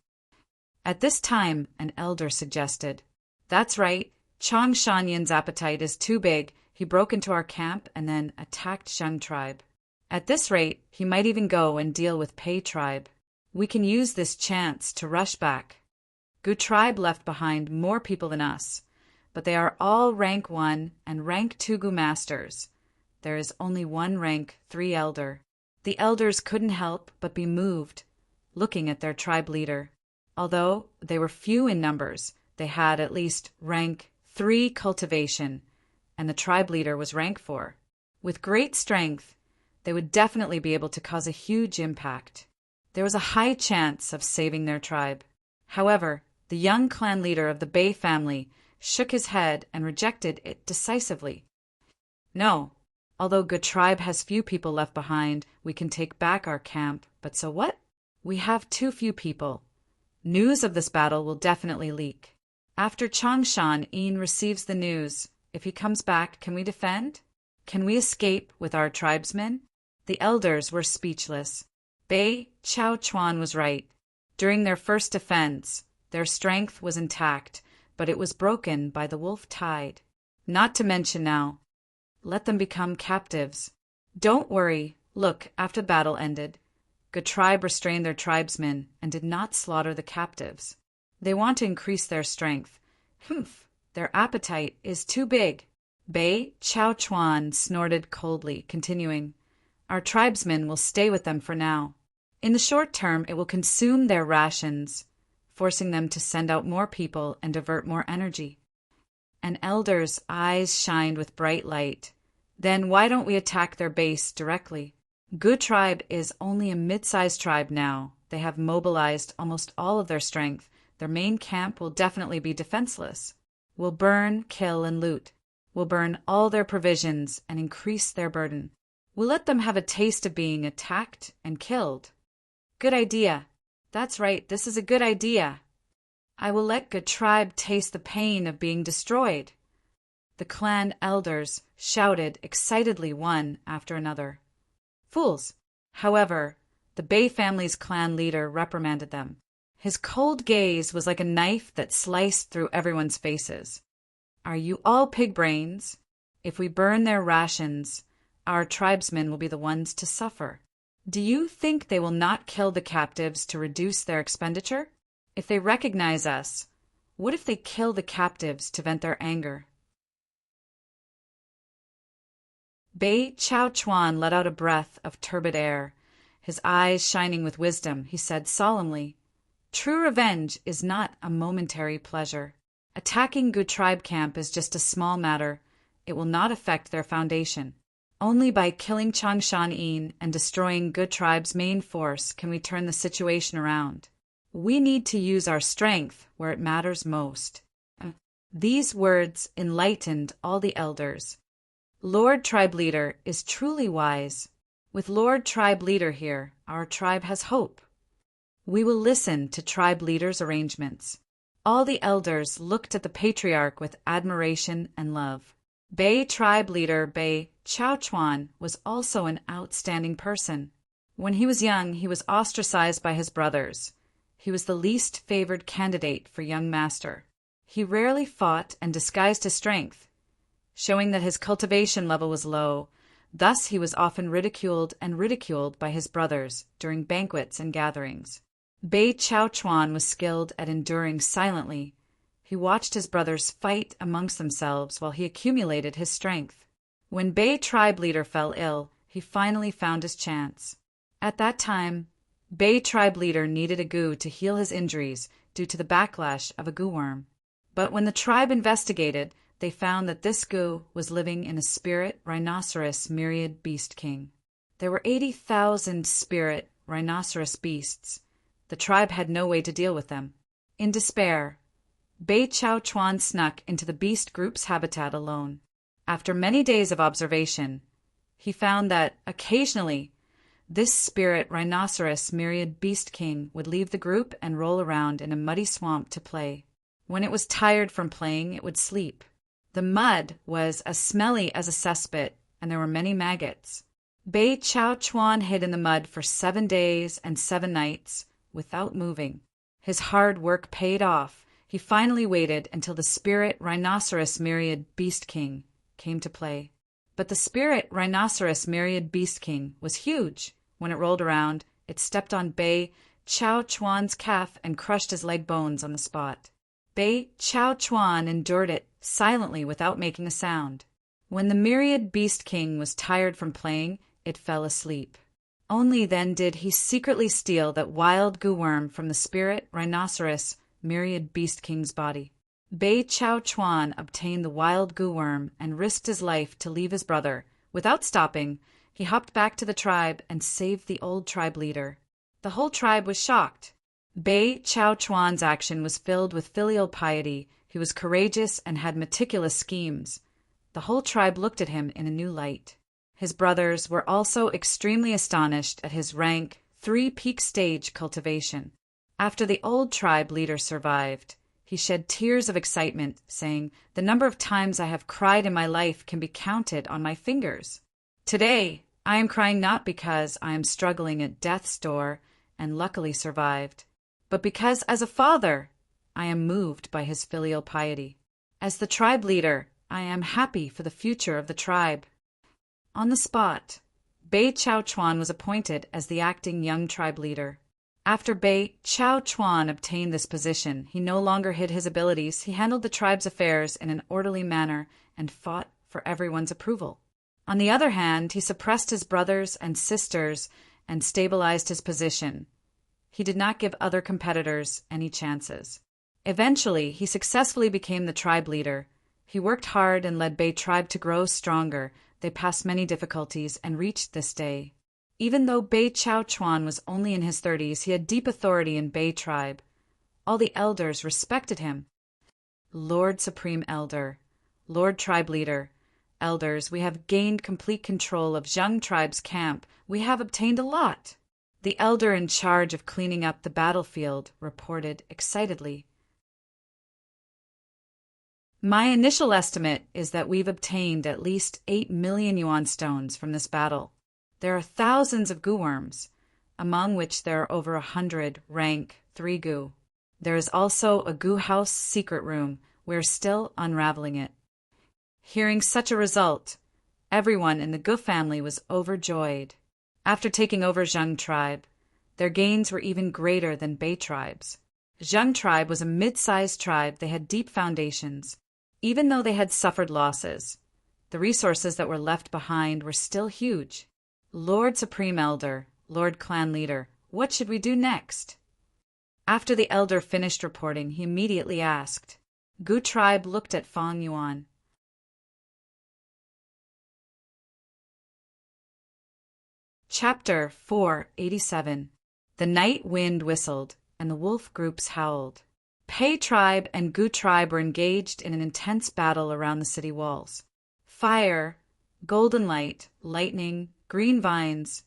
At this time, an elder suggested, "That's right, Chang Shanyan's appetite is too big. He broke into our camp and then attacked Shun Tribe. At this rate, he might even go and deal with Pei Tribe. We can use this chance to rush back. Gu Tribe left behind more people than us, but they are all rank 1 and rank 2 Gu masters. There is only one rank 3 elder." The elders couldn't help but be moved, looking at their tribe leader. Although they were few in numbers, they had at least rank 3 cultivation, and the tribe leader was rank 4. With great strength, they would definitely be able to cause a huge impact. There was a high chance of saving their tribe. However, the young clan leader of the Bei family shook his head and rejected it decisively. "No. Although Gu Tribe has few people left behind, we can take back our camp, but so what? We have too few people. News of this battle will definitely leak. After Changshan Yin receives the news, if he comes back, can we defend? Can we escape with our tribesmen?" The elders were speechless. Bei Chao Chuan was right. During their first defense, their strength was intact, but it was broken by the wolf tide. Not to mention now, let them become captives. Don't worry. Look, after the battle ended, Gu Tribe restrained their tribesmen and did not slaughter the captives. They want to increase their strength. Their appetite is too big. Bei Chao Chuan snorted coldly, continuing, "Our tribesmen will stay with them for now. In the short term, it will consume their rations, forcing them to send out more people and divert more energy." An elder's eyes shined with bright light. "Then why don't we attack their base directly? Gu Tribe is only a mid-sized tribe now. They have mobilized almost all of their strength. Their main camp will definitely be defenseless. We'll burn, kill, and loot. We'll burn all their provisions and increase their burden. We'll let them have a taste of being attacked and killed." "Good idea. That's right, this is a good idea. I will let Gu Tribe taste the pain of being destroyed." The clan elders shouted excitedly one after another. "Fools!" However, the Bei family's clan leader reprimanded them. His cold gaze was like a knife that sliced through everyone's faces. "Are you all pig brains? If we burn their rations, our tribesmen will be the ones to suffer. Do you think they will not kill the captives to reduce their expenditure? If they recognize us, what if they kill the captives to vent their anger?" Bei Chao Chuan let out a breath of turbid air. His eyes shining with wisdom, he said solemnly, "True revenge is not a momentary pleasure. Attacking Gu Tribe camp is just a small matter. It will not affect their foundation. Only by killing Changshan Yin and destroying Gu Tribe's main force can we turn the situation around. We need to use our strength where it matters most." These words enlightened all the elders. Lord Tribe Leader is truly wise. With Lord Tribe Leader here, our tribe has hope. We will listen to Tribe Leader's arrangements. All the elders looked at the patriarch with admiration and love. Bei tribe leader Bei Chaochuan was also an outstanding person. When he was young, he was ostracized by his brothers. He was the least favored candidate for young master. He rarely fought and disguised his strength, showing that his cultivation level was low. Thus he was often ridiculed by his brothers during banquets and gatherings. Bei Chaochuan was skilled at enduring silently. He watched his brothers fight amongst themselves while he accumulated his strength. When Bei tribe leader fell ill, he finally found his chance. At that time, Bei tribe leader needed a gu to heal his injuries due to the backlash of a gu worm. But when the tribe investigated, they found that this gu was living in a spirit rhinoceros myriad beast king. There were 80,000 spirit rhinoceros beasts. The tribe had no way to deal with them. In despair, Bei Chaochuan snuck into the beast group's habitat alone. After many days of observation, he found that, occasionally, this spirit rhinoceros myriad beast king would leave the group and roll around in a muddy swamp to play. When it was tired from playing, it would sleep. The mud was as smelly as a cesspit, and there were many maggots. Bei Chaochuan hid in the mud for 7 days and 7 nights without moving. His hard work paid off. He finally waited until the spirit rhinoceros myriad beast king came to play. But the spirit rhinoceros myriad beast king was huge. When it rolled around, it stepped on Bei Chaochuan's calf and crushed his leg bones on the spot. Bei Chaochuan endured it silently without making a sound. When the myriad beast king was tired from playing, it fell asleep. Only then did he secretly steal that wild gu worm from the spirit rhinoceros myriad beast king's body. Bei Chaochuan obtained the wild gu worm and risked his life to leave his brother. Without stopping, he hopped back to the tribe and saved the old tribe leader. The whole tribe was shocked. Bei Chaochuan's action was filled with filial piety. He was courageous and had meticulous schemes. The whole tribe looked at him in a new light. His brothers were also extremely astonished at his rank 3-peak stage cultivation. After the old tribe leader survived, he shed tears of excitement, saying, "The number of times I have cried in my life can be counted on my fingers. Today, I am crying not because I am struggling at death's door and luckily survived, but because as a father, I am moved by his filial piety. As the tribe leader, I am happy for the future of the tribe." On the spot, Bei Chaochuan was appointed as the acting young tribe leader. After Bei Chaochuan obtained this position, he no longer hid his abilities. He handled the tribe's affairs in an orderly manner and fought for everyone's approval. On the other hand, he suppressed his brothers and sisters and stabilized his position. He did not give other competitors any chances. Eventually, he successfully became the tribe leader. He worked hard and led Bei tribe to grow stronger. They passed many difficulties and reached this day. Even though Bei Chaochuan was only in his 30s, he had deep authority in Bei tribe. All the elders respected him. Lord Supreme Elder, Lord Tribe Leader, Elders, we have gained complete control of Zheng tribe's camp. We have obtained a lot. The elder in charge of cleaning up the battlefield reported excitedly. My initial estimate is that we've obtained at least 8 million yuan stones from this battle. There are thousands of gu worms, among which there are over 100 rank 3 gu. There is also a gu house secret room. We're still unraveling it. Hearing such a result, everyone in the gu family was overjoyed. After taking over Zheng tribe, their gains were even greater than Bei tribe's. Zheng tribe was a mid-sized tribe. They had deep foundations. Even though they had suffered losses, the resources that were left behind were still huge. Lord Supreme Elder, Lord Clan Leader, what should we do next? After the elder finished reporting, he immediately asked. Gu tribe looked at Fang Yuan. Chapter 487. The night wind whistled, and the wolf groups howled. Pei tribe and Gu tribe were engaged in an intense battle around the city walls. Fire, golden light, lightning, green vines,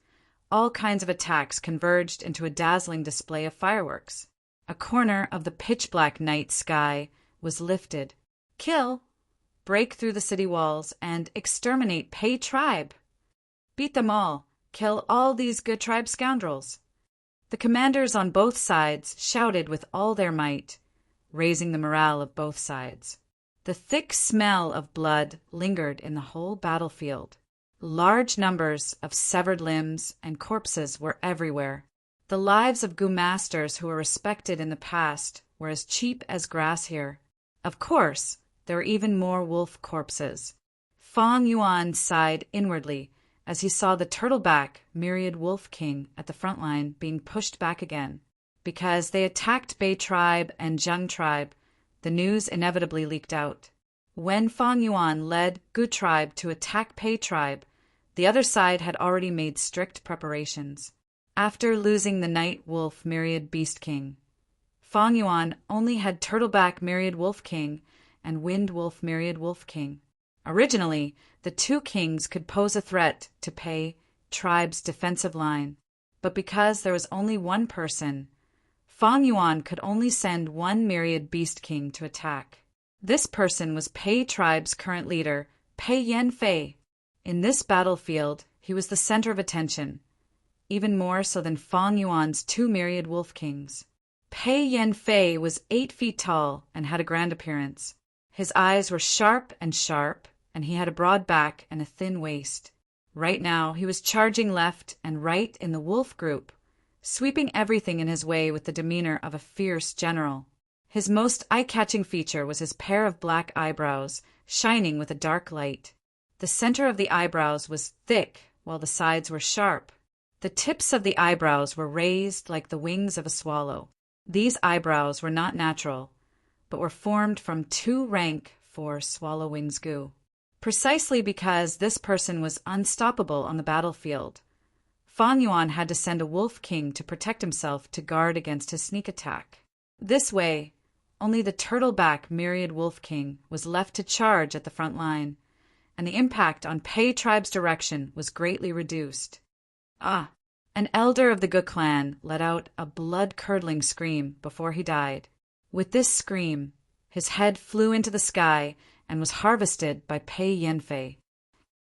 all kinds of attacks converged into a dazzling display of fireworks. A corner of the pitch-black night sky was lifted. Kill! break through the city walls, and exterminate Pei tribe. Beat them all. Kill all these good tribe scoundrels. The commanders on both sides shouted with all their might, raising the morale of both sides. The thick smell of blood lingered in the whole battlefield. Large numbers of severed limbs and corpses were everywhere. The lives of Gu masters who were respected in the past were as cheap as grass here. Of course, there were even more wolf corpses. Fang Yuan sighed inwardly as he saw the turtleback myriad wolf king at the front line being pushed back again. Because they attacked Bei tribe and Zheng tribe, the news inevitably leaked out. When Fang Yuan led Gu tribe to attack Pei tribe, the other side had already made strict preparations. After losing the night wolf myriad beast king, Fang Yuan only had turtleback myriad wolf king and wind wolf myriad wolf king. Originally, the two kings could pose a threat to Pei tribe's defensive line, but because there was only one person, Fang Yuan could only send one myriad beast king to attack. This person was Pei tribe's current leader, Pei Yanfei. In this battlefield, he was the center of attention, even more so than Fang Yuan's two myriad wolf kings. Pei Yanfei was 8 feet tall and had a grand appearance. His eyes were sharp, and he had a broad back and a thin waist. Right now, he was charging left and right in the wolf group, sweeping everything in his way with the demeanor of a fierce general. His most eye-catching feature was his pair of black eyebrows, shining with a dark light. The center of the eyebrows was thick, while the sides were sharp. The tips of the eyebrows were raised like the wings of a swallow. These eyebrows were not natural, but were formed from two rank for swallow wings Gu. Precisely because this person was unstoppable on the battlefield, Fang Yuan had to send a wolf king to protect himself to guard against his sneak attack. This way, only the turtleback myriad wolf king was left to charge at the front line, and the impact on Pei tribe's direction was greatly reduced. An elder of the Gu clan let out a blood-curdling scream before he died. With this scream, his head flew into the sky and was harvested by Pei Yanfei.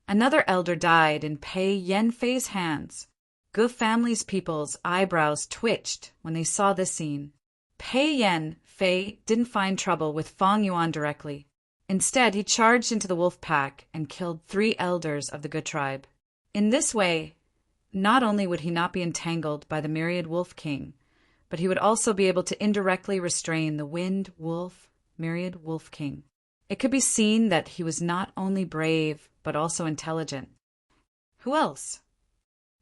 Another elder died in Pei Yanfei's hands. Gu family's people's eyebrows twitched when they saw this scene. Pei Yanfei didn't find trouble with Fang Yuan directly. Instead, he charged into the wolf pack and killed 3 elders of the Gu tribe. In this way, not only would he not be entangled by the myriad wolf king, but he would also be able to indirectly restrain the wind wolf myriad wolf king. It could be seen that he was not only brave, but also intelligent. Who else?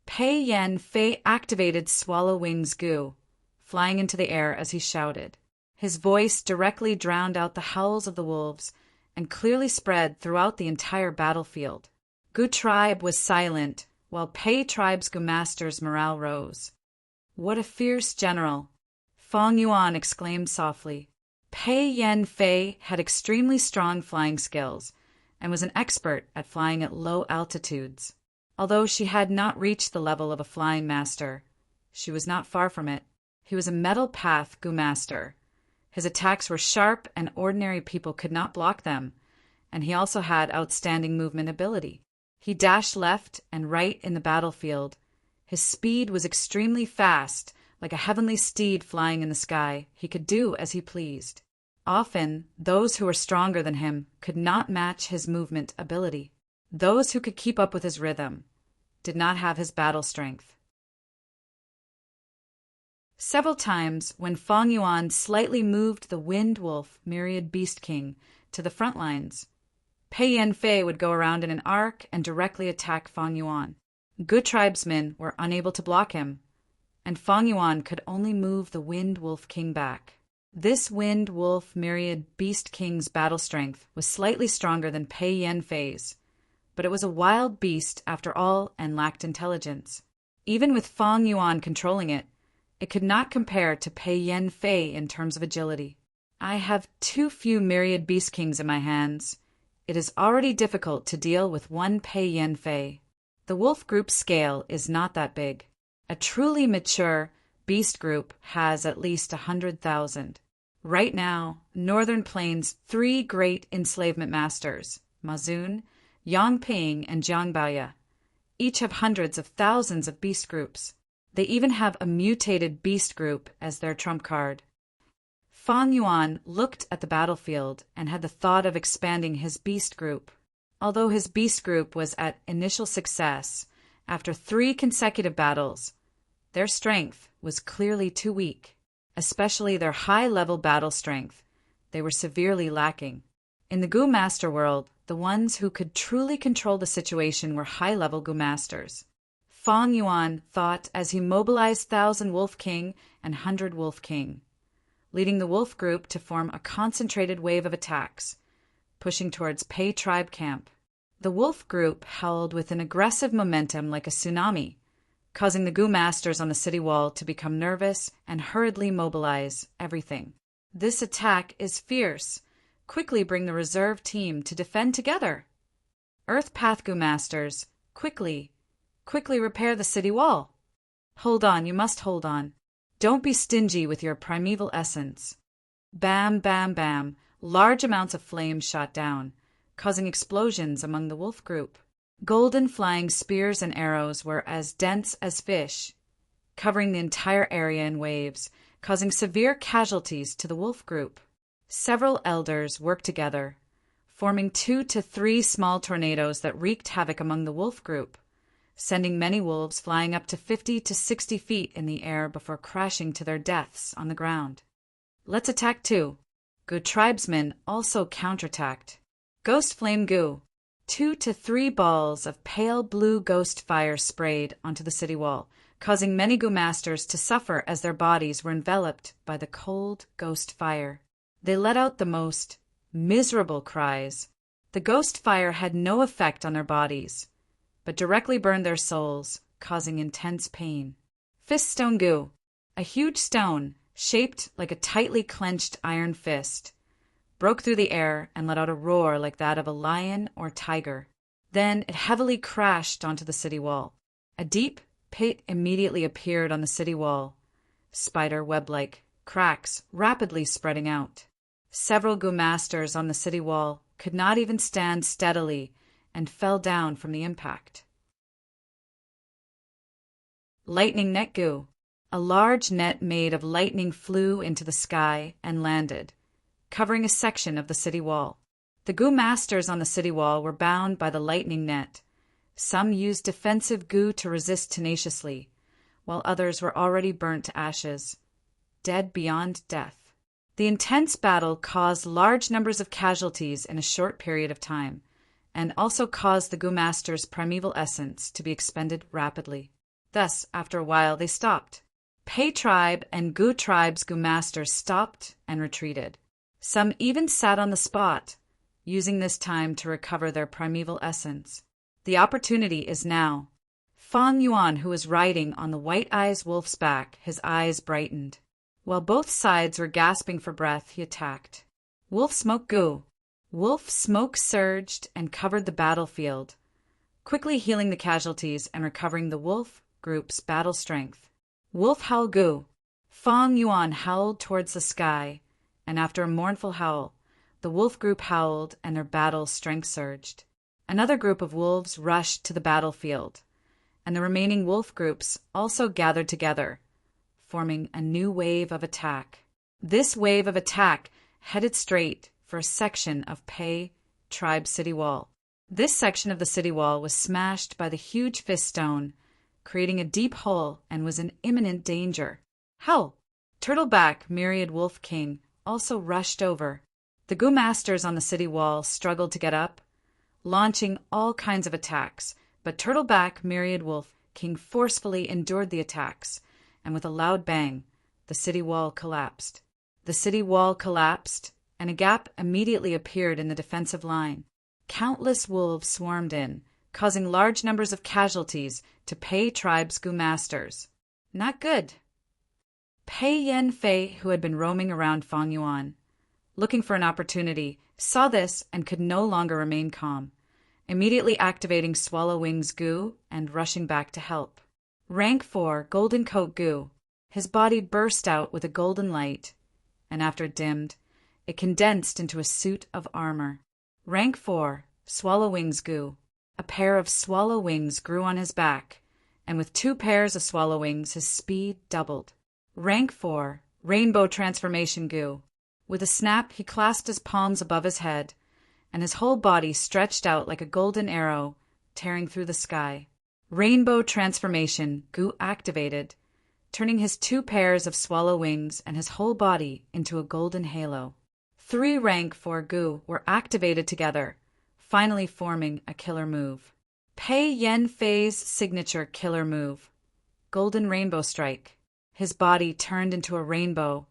Pei Yanfei activated Swallow Wings Gu, flying into the air as he shouted. His voice directly drowned out the howls of the wolves and clearly spread throughout the entire battlefield. Gu tribe was silent, while Pei tribe's Gu master's morale rose. What a fierce general! Fang Yuan exclaimed softly. Pei Yanfei had extremely strong flying skills and was an expert at flying at low altitudes. Although she had not reached the level of a flying master, she was not far from it. He was a metal path Gu master. His attacks were sharp and ordinary people could not block them, and he also had outstanding movement ability. He dashed left and right in the battlefield. His speed was extremely fast, like a heavenly steed flying in the sky. He could do as he pleased. Often, those who were stronger than him could not match his movement ability. Those who could keep up with his rhythm did not have his battle strength. Several times, when Fang Yuan slightly moved the Wind Wolf Myriad Beast King to the front lines, Pei Yanfei would go around in an arc and directly attack Fang Yuan. Gu tribesmen were unable to block him, and Fang Yuan could only move the Wind Wolf King back. This Wind Wolf Myriad Beast King's battle strength was slightly stronger than Pei Yanfei's, but it was a wild beast after all and lacked intelligence. Even with Fang Yuan controlling it, it could not compare to Pei Yanfei in terms of agility. I have too few Myriad Beast Kings in my hands. It is already difficult to deal with one Pei Yanfei. The wolf group scale is not that big. A truly mature beast group has at least 100,000. Right now, Northern Plains' three great enslavement masters, Mazun, Yangping, and Jiangbaya, each have hundreds of thousands of beast groups. They even have a mutated beast group as their trump card. Fang Yuan looked at the battlefield and had the thought of expanding his beast group. Although his beast group was at initial success, after 3 consecutive battles, their strength was clearly too weak, especially their high-level battle strength. They were severely lacking. In the Gu Master world, the ones who could truly control the situation were high-level Gu Masters. Fang Yuan thought as he mobilized 1,000 Wolf King and 100 Wolf King, leading the wolf group to form a concentrated wave of attacks, pushing towards Pei tribe camp. The wolf group howled with an aggressive momentum like a tsunami, causing the Gu Masters on the city wall to become nervous and hurriedly mobilize everything. This attack is fierce. Quickly bring the reserve team to defend together. Earth Path Gu Masters, quickly repair the city wall. Hold on, you must hold on. Don't be stingy with your primeval essence. Bam, bam, bam. Large amounts of flame shot down, causing explosions among the wolf group. Golden flying spears and arrows were as dense as fish, covering the entire area in waves, causing severe casualties to the wolf group. Several elders worked together, forming 2 to 3 small tornadoes that wreaked havoc among the wolf group, sending many wolves flying up to 50 to 60 feet in the air before crashing to their deaths on the ground. Let's attack too. Gu tribesmen also counterattacked. Ghost Flame Gu. 2 to 3 balls of pale blue ghost fire sprayed onto the city wall, causing many Gu Masters to suffer as their bodies were enveloped by the cold ghost fire. They let out the most miserable cries. The ghost fire had no effect on their bodies, but directly burned their souls, causing intense pain. Fist Stone Gu. A huge stone, shaped like a tightly clenched iron fist, broke through the air and let out a roar like that of a lion or tiger. Then it heavily crashed onto the city wall. A deep pit immediately appeared on the city wall, spider web-like cracks rapidly spreading out. Several Gu Masters on the city wall could not even stand steadily and fell down from the impact. Lightning Net Gu. A large net made of lightning flew into the sky and landed, covering a section of the city wall. The Gu Masters on the city wall were bound by the lightning net. Some used defensive Gu to resist tenaciously, while others were already burnt to ashes, dead beyond death. The intense battle caused large numbers of casualties in a short period of time, and also caused the Gu Masters' primeval essence to be expended rapidly. Thus, after a while, they stopped. Pei tribe and Gu tribe's Gu Masters stopped and retreated. Some even sat on the spot, using this time to recover their primeval essence. The opportunity is now. Fang Yuan, who was riding on the white-eyes wolf's back, his eyes brightened. While both sides were gasping for breath, he attacked. Wolf Smoke Gu. Wolf smoke surged and covered the battlefield, quickly healing the casualties and recovering the wolf group's battle strength. Wolf Howl Gu. Fang Yuan howled towards the sky, and after a mournful howl, the wolf group howled and their battle strength surged. Another group of wolves rushed to the battlefield, and the remaining wolf groups also gathered together, forming a new wave of attack. This wave of attack headed straight for a section of Pei tribe city wall. This section of the city wall was smashed by the huge fist stone, creating a deep hole, and was in imminent danger. Howl! Turtleback Myriad Wolf King also rushed over. The Gu Masters on the city wall struggled to get up, launching all kinds of attacks, but Turtleback Myriad Wolf King forcefully endured the attacks, and with a loud bang, the city wall collapsed. The city wall collapsed, and a gap immediately appeared in the defensive line. Countless wolves swarmed in, causing large numbers of casualties to Pei tribe's Gu Masters. Not good. Pei Yen Fei, who had been roaming around Fang Yuan, looking for an opportunity, saw this and could no longer remain calm, immediately activating Swallow Wings Gu and rushing back to help. Rank 4 Golden Coat Gu. His body burst out with a golden light, and after it dimmed, it condensed into a suit of armor. Rank 4, Swallow Wings Gu. A pair of swallow wings grew on his back, and with 2 pairs of swallow wings his speed doubled. Rank 4, Rainbow Transformation Gu. With a snap he clasped his palms above his head, and his whole body stretched out like a golden arrow, tearing through the sky. Rainbow Transformation Gu activated, turning his 2 pairs of swallow wings and his whole body into a golden halo. 3 Rank 4 Gu were activated together, finally forming a killer move. Pei Yan Fei's signature killer move, Golden Rainbow Strike. His body turned into a rainbow,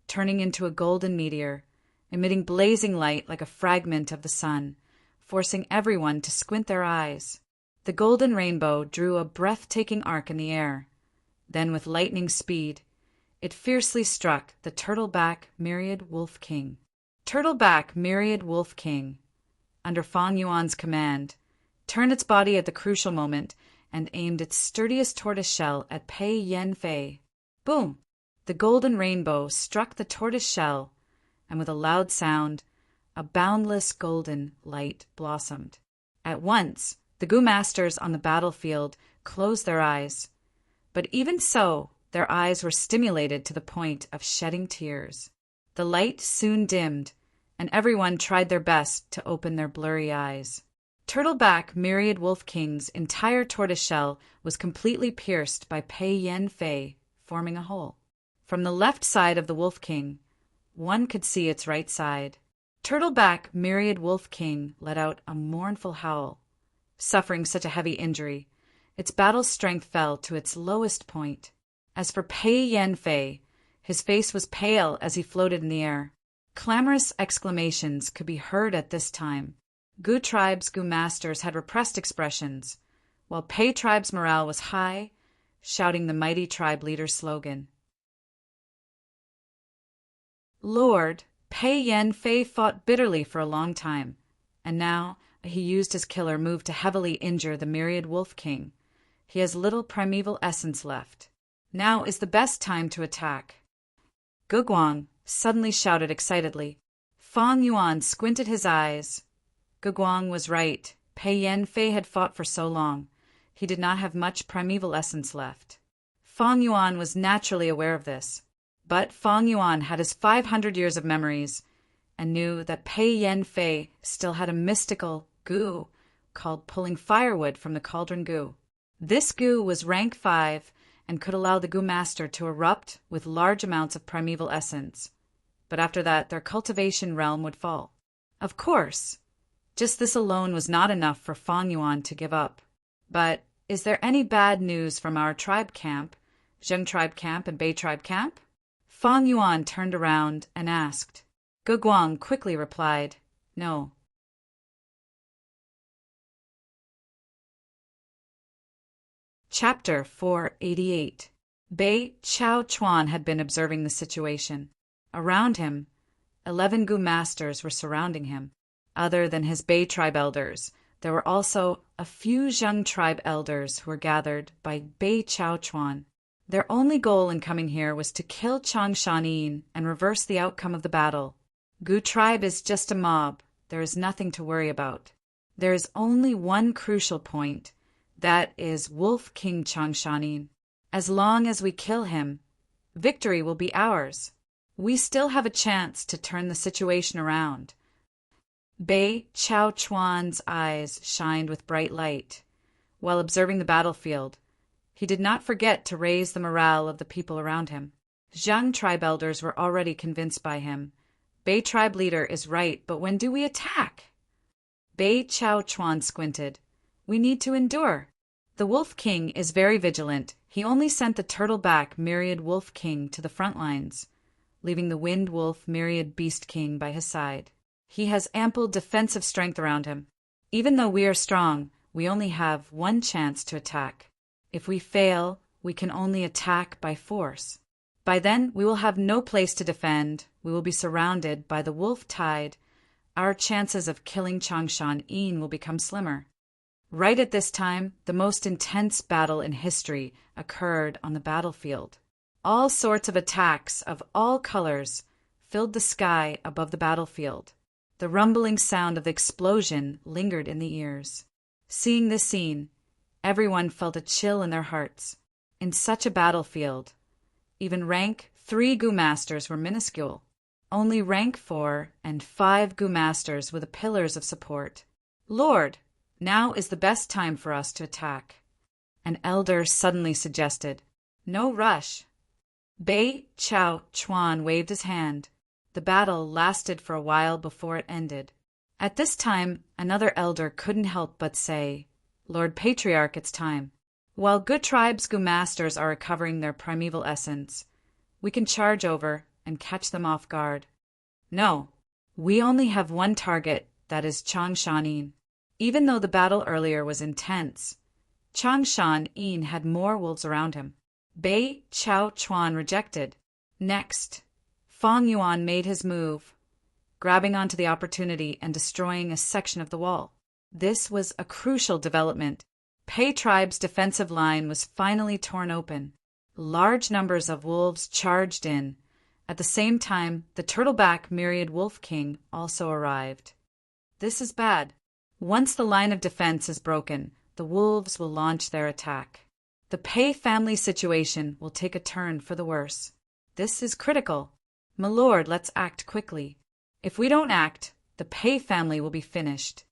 turning into a golden meteor, emitting blazing light like a fragment of the sun, forcing everyone to squint their eyes. The golden rainbow drew a breathtaking arc in the air. Then, with lightning speed, it fiercely struck the turtleback Myriad Wolf King. Turtleback Myriad Wolf King, under Fang Yuan's command, turned its body at the crucial moment and aimed its sturdiest tortoise shell at Pei Yan Fei. Boom! The golden rainbow struck the tortoise shell, and with a loud sound, a boundless golden light blossomed. At once, the Gu masters on the battlefield closed their eyes, but even so, their eyes were stimulated to the point of shedding tears. The light soon dimmed, and everyone tried their best to open their blurry eyes. Turtleback Myriad Wolf King's entire tortoiseshell was completely pierced by Pei Yan Fei, forming a hole. From the left side of the Wolf King, one could see its right side. Turtleback Myriad Wolf King let out a mournful howl. Suffering such a heavy injury, its battle strength fell to its lowest point. As for Pei Yan Fei, his face was pale as he floated in the air. Clamorous exclamations could be heard at this time. Gu tribe's Gu masters had repressed expressions, while Pei tribe's morale was high, shouting the mighty tribe leader's slogan. Lord, Pei Yan Fei fought bitterly for a long time, and now he used his killer move to heavily injure the Myriad Wolf King. He has little primeval essence left. Now is the best time to attack. Gu Guang suddenly shouted excitedly. Fang Yuan squinted his eyes. Gu Guang was right. Pei Yan Fei had fought for so long. He did not have much primeval essence left. Fang Yuan was naturally aware of this, but Fang Yuan had his 500 years of memories and knew that Pei Yan Fei still had a mystical Gu called pulling firewood from the cauldron Gu. This Gu was rank 5 and could allow the Gu master to erupt with large amounts of primeval essence, but after that their cultivation realm would fall. Of course, just this alone was not enough for Fang Yuan to give up. But is there any bad news from our tribe camp, Zheng tribe camp and Bei tribe camp? Fang Yuan turned around and asked. Gu Guang quickly replied, no. Chapter 488. Bei Chao Chuan had been observing the situation. Around him, 11 Gu masters were surrounding him. Other than his Bei tribe elders, there were also a few Zheng tribe elders who were gathered by Bei Chao Chuan. Their only goal in coming here was to kill Chang Shanin and reverse the outcome of the battle. Gu tribe is just a mob. There is nothing to worry about. There is only one crucial point. That is Wolf King Chang Shanin. As long as we kill him, victory will be ours. We still have a chance to turn the situation around. Bei Chao Chuan's eyes shined with bright light. While observing the battlefield, he did not forget to raise the morale of the people around him. Zheng tribe elders were already convinced by him. Bei tribe leader is right, but when do we attack? Bei Chao Chuan squinted. We need to endure. The Wolf King is very vigilant. He only sent the Turtleback Myriad Wolf King to the front lines, leaving the Wind Wolf Myriad Beast King by his side. He has ample defensive strength around him. Even though we are strong, we only have one chance to attack. If we fail, we can only attack by force. By then, we will have no place to defend. We will be surrounded by the wolf tide. Our chances of killing Changshan Yin will become slimmer. Right at this time, the most intense battle in history occurred on the battlefield. All sorts of attacks of all colors filled the sky above the battlefield. The rumbling sound of the explosion lingered in the ears. Seeing this scene, everyone felt a chill in their hearts. In such a battlefield, even rank 3 Gu Masters were minuscule. Only rank 4 and 5 Gu Masters were the pillars of support. "Lord, now is the best time for us to attack," an elder suddenly suggested. "No rush." Bei Chao Chuan waved his hand. The battle lasted for a while before it ended. At this time, another elder couldn't help but say, "Lord Patriarch, it's time. While good tribes' Gu Masters are recovering their primeval essence, we can charge over and catch them off guard. No, we only have one target, that is Changshan Yin." Even though the battle earlier was intense, Changshan Yin had more wolves around him. Bei Chao Chuan rejected. Next, Fang Yuan made his move, grabbing onto the opportunity and destroying a section of the wall. This was a crucial development. Pei tribe's defensive line was finally torn open. Large numbers of wolves charged in. At the same time, the turtleback myriad wolf king also arrived. This is bad. Once the line of defense is broken, the wolves will launch their attack. The Pei family situation will take a turn for the worse. This is critical. My lord, let's act quickly. If we don't act, the Pei family will be finished.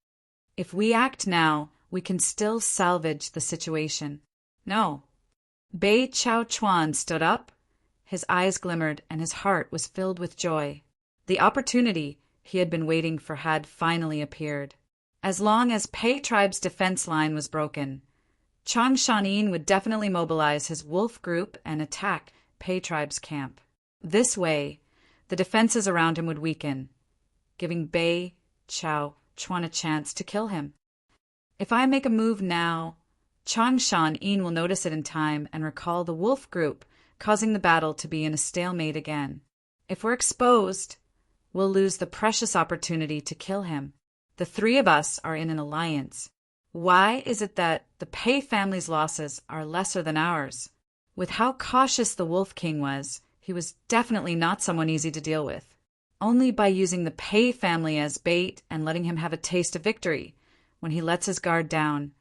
If we act now, we can still salvage the situation. No. Bei Chao Chuan stood up. His eyes glimmered and his heart was filled with joy. The opportunity he had been waiting for had finally appeared. As long as Pei tribe's defense line was broken, Changshan Yin would definitely mobilize his wolf group and attack Pei tribe's camp. This way, the defenses around him would weaken, giving Bei Chao Chuan a chance to kill him. If I make a move now, Changshan Yin will notice it in time and recall the wolf group, causing the battle to be in a stalemate again. If we're exposed, we'll lose the precious opportunity to kill him. The 3 of us are in an alliance. Why is it that the Pei family's losses are lesser than ours? With how cautious the Wolf King was, he was definitely not someone easy to deal with. Only by using the Pei family as bait and letting him have a taste of victory, when he lets his guard down,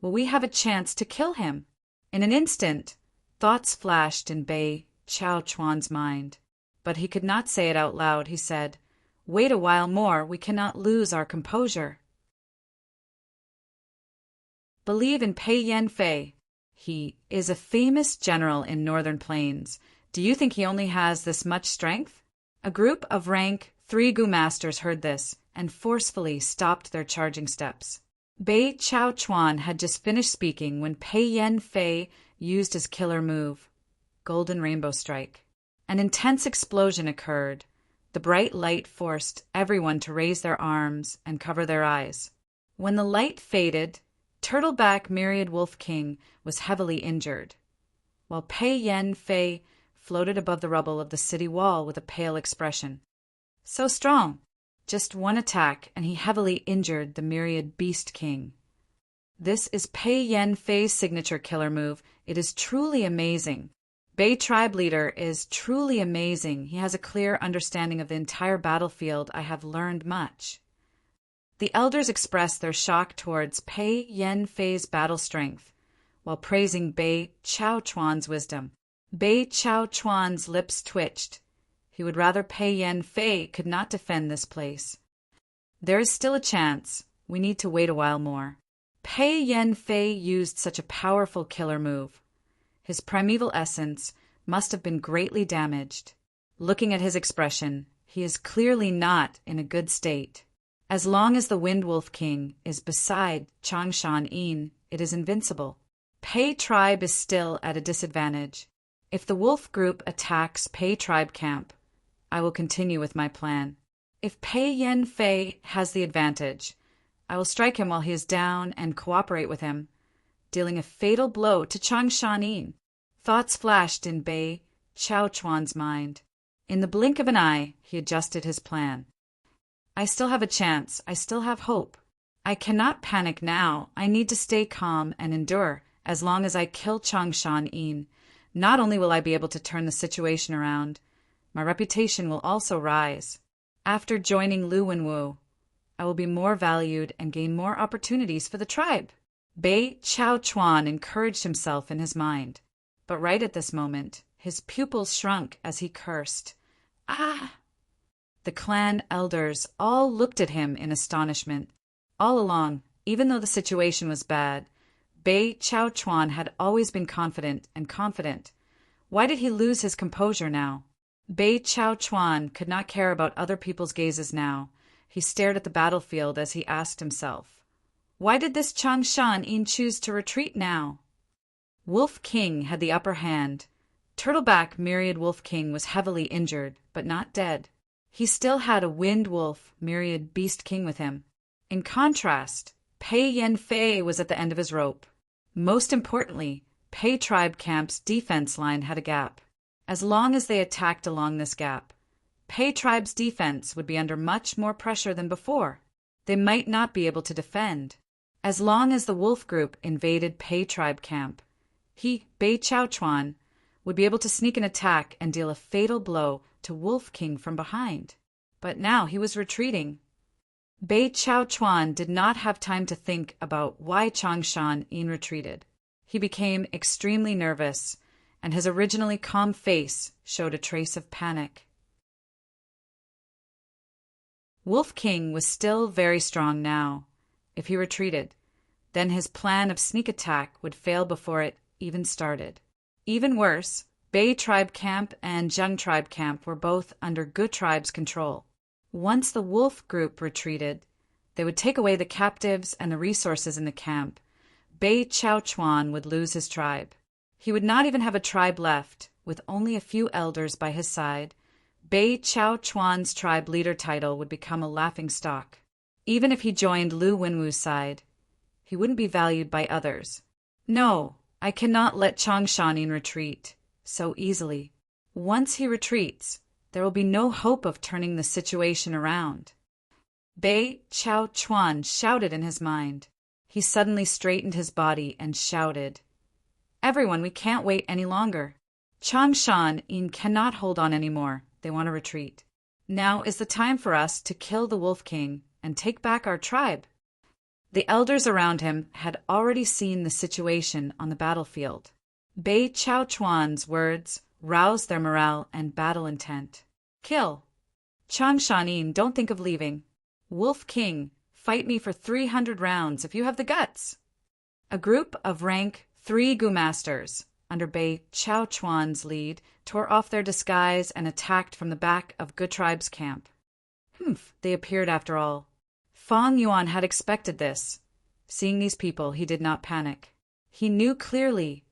will we have a chance to kill him. In an instant, thoughts flashed in Bei Chao Chuan's mind. But he could not say it out loud. He said, "Wait a while more, we cannot lose our composure." Believe in Pei Yanfei. He is a famous general in Northern Plains. Do you think he only has this much strength? A group of rank 3 Gu Masters heard this and forcefully stopped their charging steps. Bei Chao Chuan had just finished speaking when Pei Yanfei used his killer move, Golden Rainbow Strike. An intense explosion occurred. The bright light forced everyone to raise their arms and cover their eyes. When the light faded, Turtleback Myriad Wolf King was heavily injured, while Pei Yanfei floated above the rubble of the city wall with a pale expression. So strong! Just one attack, and he heavily injured the Myriad Beast King. This is Pei Yanfei's signature killer move. It is truly amazing. Bei tribe leader is truly amazing. He has a clear understanding of the entire battlefield. I have learned much. The elders expressed their shock towards Pei Yanfei's battle strength, while praising Bei Chao Chuan's wisdom. Bei Chao Chuan's lips twitched. He would rather Pei Yanfei could not defend this place. There is still a chance. We need to wait a while more. Pei Yanfei used such a powerful killer move. His primeval essence must have been greatly damaged. Looking at his expression, he is clearly not in a good state. As long as the Wind Wolf King is beside Changshan Yin, it is invincible. Pei tribe is still at a disadvantage. If the wolf group attacks Pei tribe camp, I will continue with my plan. If Pei Yanfei has the advantage, I will strike him while he is down and cooperate with him, dealing a fatal blow to Changshan Yin. Thoughts flashed in Bei Chao Chuan's mind. In the blink of an eye, he adjusted his plan. I still have a chance. I still have hope. I cannot panic now. I need to stay calm and endure as long as I kill Changshan Yin. Not only will I be able to turn the situation around, My reputation will also rise. After joining Lu Wenwu, I will be more valued and gain more opportunities for the tribe. Bei Chao Chuan encouraged himself in his mind, but right at this moment, his pupils shrunk as he cursed. Ah! The clan elders all looked at him in astonishment. All along, even though the situation was bad, Bei Chao Chuan had always been confident and confident. Why did he lose his composure now? Bei Chao Chuan could not care about other people's gazes now. He stared at the battlefield as he asked himself, why did this Changshan Yin choose to retreat now? Wolf King had the upper hand. Turtleback Myriad Wolf King was heavily injured, but not dead. He still had a Wind Wolf Myriad Beast King with him. In contrast, Pei Yen Fei was at the end of his rope. Most importantly, Pei Tribe Camp's defense line had a gap. As long as they attacked along this gap, Pei Tribe's defense would be under much more pressure than before. They might not be able to defend. As long as the wolf group invaded Pei Tribe Camp, he, Bei Chao Chuan, would be able to sneak an attack and deal a fatal blow to Wolf King from behind. But now he was retreating. Bei Chao Chuan did not have time to think about why Changshan Yin retreated. He became extremely nervous, and his originally calm face showed a trace of panic. Wolf King was still very strong now. If he retreated, then his plan of sneak attack would fail before it even started. Even worse, Bei Tribe Camp and Zheng Tribe Camp were both under Gu Tribe's control. Once the wolf group retreated, they would take away the captives and the resources in the camp. Bei Chao Chuan would lose his tribe. He would not even have a tribe left, with only a few elders by his side. Bei Chao Chuan's tribe leader title would become a laughingstock. Even if he joined Lu Wenwu's side, he wouldn't be valued by others. No, I cannot let Changshan Yin retreat so easily. Once he retreats, there will be no hope of turning the situation around. Bei Chao Chuan shouted in his mind. He suddenly straightened his body and shouted, "Everyone, we can't wait any longer. Changshan Yin cannot hold on anymore. They want to retreat. Now is the time for us to kill the Wolf King and take back our tribe." The elders around him had already seen the situation on the battlefield. Bei Chao Chuan's words roused their morale and battle intent. "Kill! Changshan Yin, don't think of leaving. Wolf King, fight me for 300 rounds if you have the guts." A group of rank 3 Gu Masters, under Bei Chao Chuan's lead, tore off their disguise and attacked from the back of Gu Tribe's camp. They appeared after all. Fang Yuan had expected this. Seeing these people, he did not panic. He knew clearly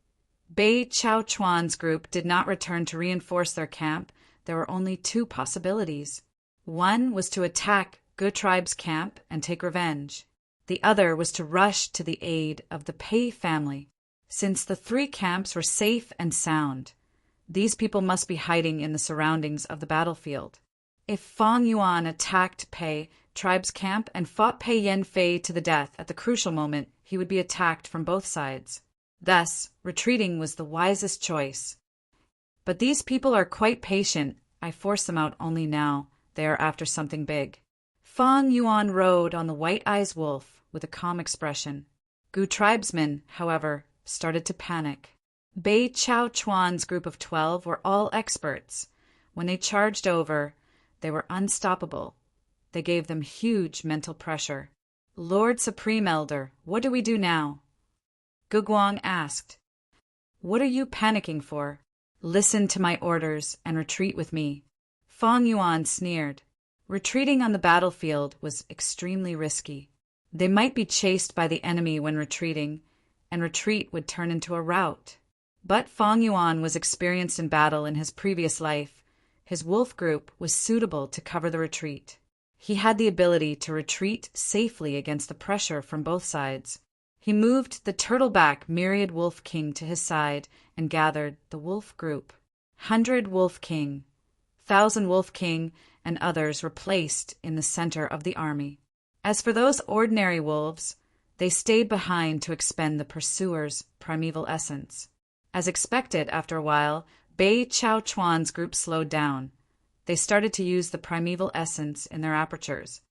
Bei Chao Chuan's group did not return to reinforce their camp. There were only 2 possibilities. One was to attack Gu Tribe's camp and take revenge. The other was to rush to the aid of the Pei family. Since the 3 camps were safe and sound, these people must be hiding in the surroundings of the battlefield. If Fang Yuan attacked Pei Tribe's camp and fought Pei Yen Fei to the death at the crucial moment, he would be attacked from both sides. Thus, retreating was the wisest choice. But these people are quite patient. I force them out only now. They are after something big. Fang Yuan rode on the White Eyes Wolf with a calm expression. Gu tribesmen, however, started to panic. Bei Chao Chuan's group of 12 were all experts. When they charged over, they were unstoppable. They gave them huge mental pressure. "Lord Supreme Elder, what do we do now?" Gu Guang asked. "What are you panicking for? Listen to my orders and retreat with me." Fang Yuan sneered. Retreating on the battlefield was extremely risky. They might be chased by the enemy when retreating, and retreat would turn into a rout. But Fang Yuan was experienced in battle in his previous life. His wolf group was suitable to cover the retreat. He had the ability to retreat safely against the pressure from both sides. He moved the turtleback Myriad Wolf King to his side and gathered the wolf group. 100 Wolf King, 1,000 Wolf King, and others were placed in the center of the army. As for those ordinary wolves, they stayed behind to expend the pursuer's primeval essence. As expected, after a while, Bei Chao Chuan's group slowed down. They started to use the primeval essence in their apertures.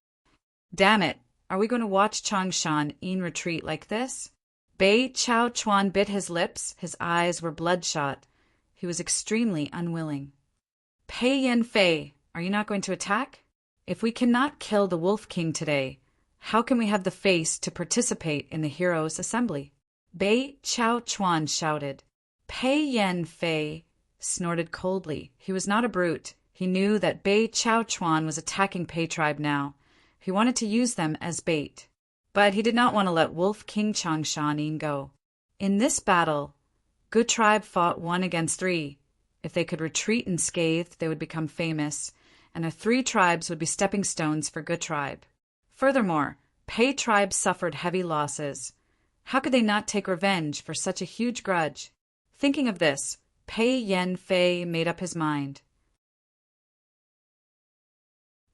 Damn it, are we going to watch Changshan in retreat like this? Bei Chao Chuan bit his lips, his eyes were bloodshot. He was extremely unwilling. Pei Yen Fei, are you not going to attack? If we cannot kill the Wolf King today, how can we have the face to participate in the heroes' assembly? Bei Chao Chuan shouted. Pei Yen Fei snorted coldly. He was not a brute. He knew that Bei Chao Chuan was attacking Pei tribe now. He wanted to use them as bait. But he did not want to let Wolf King Changshan go. In this battle, Good Tribe fought 1 against 3. If they could retreat unscathed, they would become famous, and the 3 tribes would be stepping stones for Good Tribe. Furthermore, Pei tribe suffered heavy losses. How could they not take revenge for such a huge grudge? Thinking of this, Pei Yen Fei made up his mind.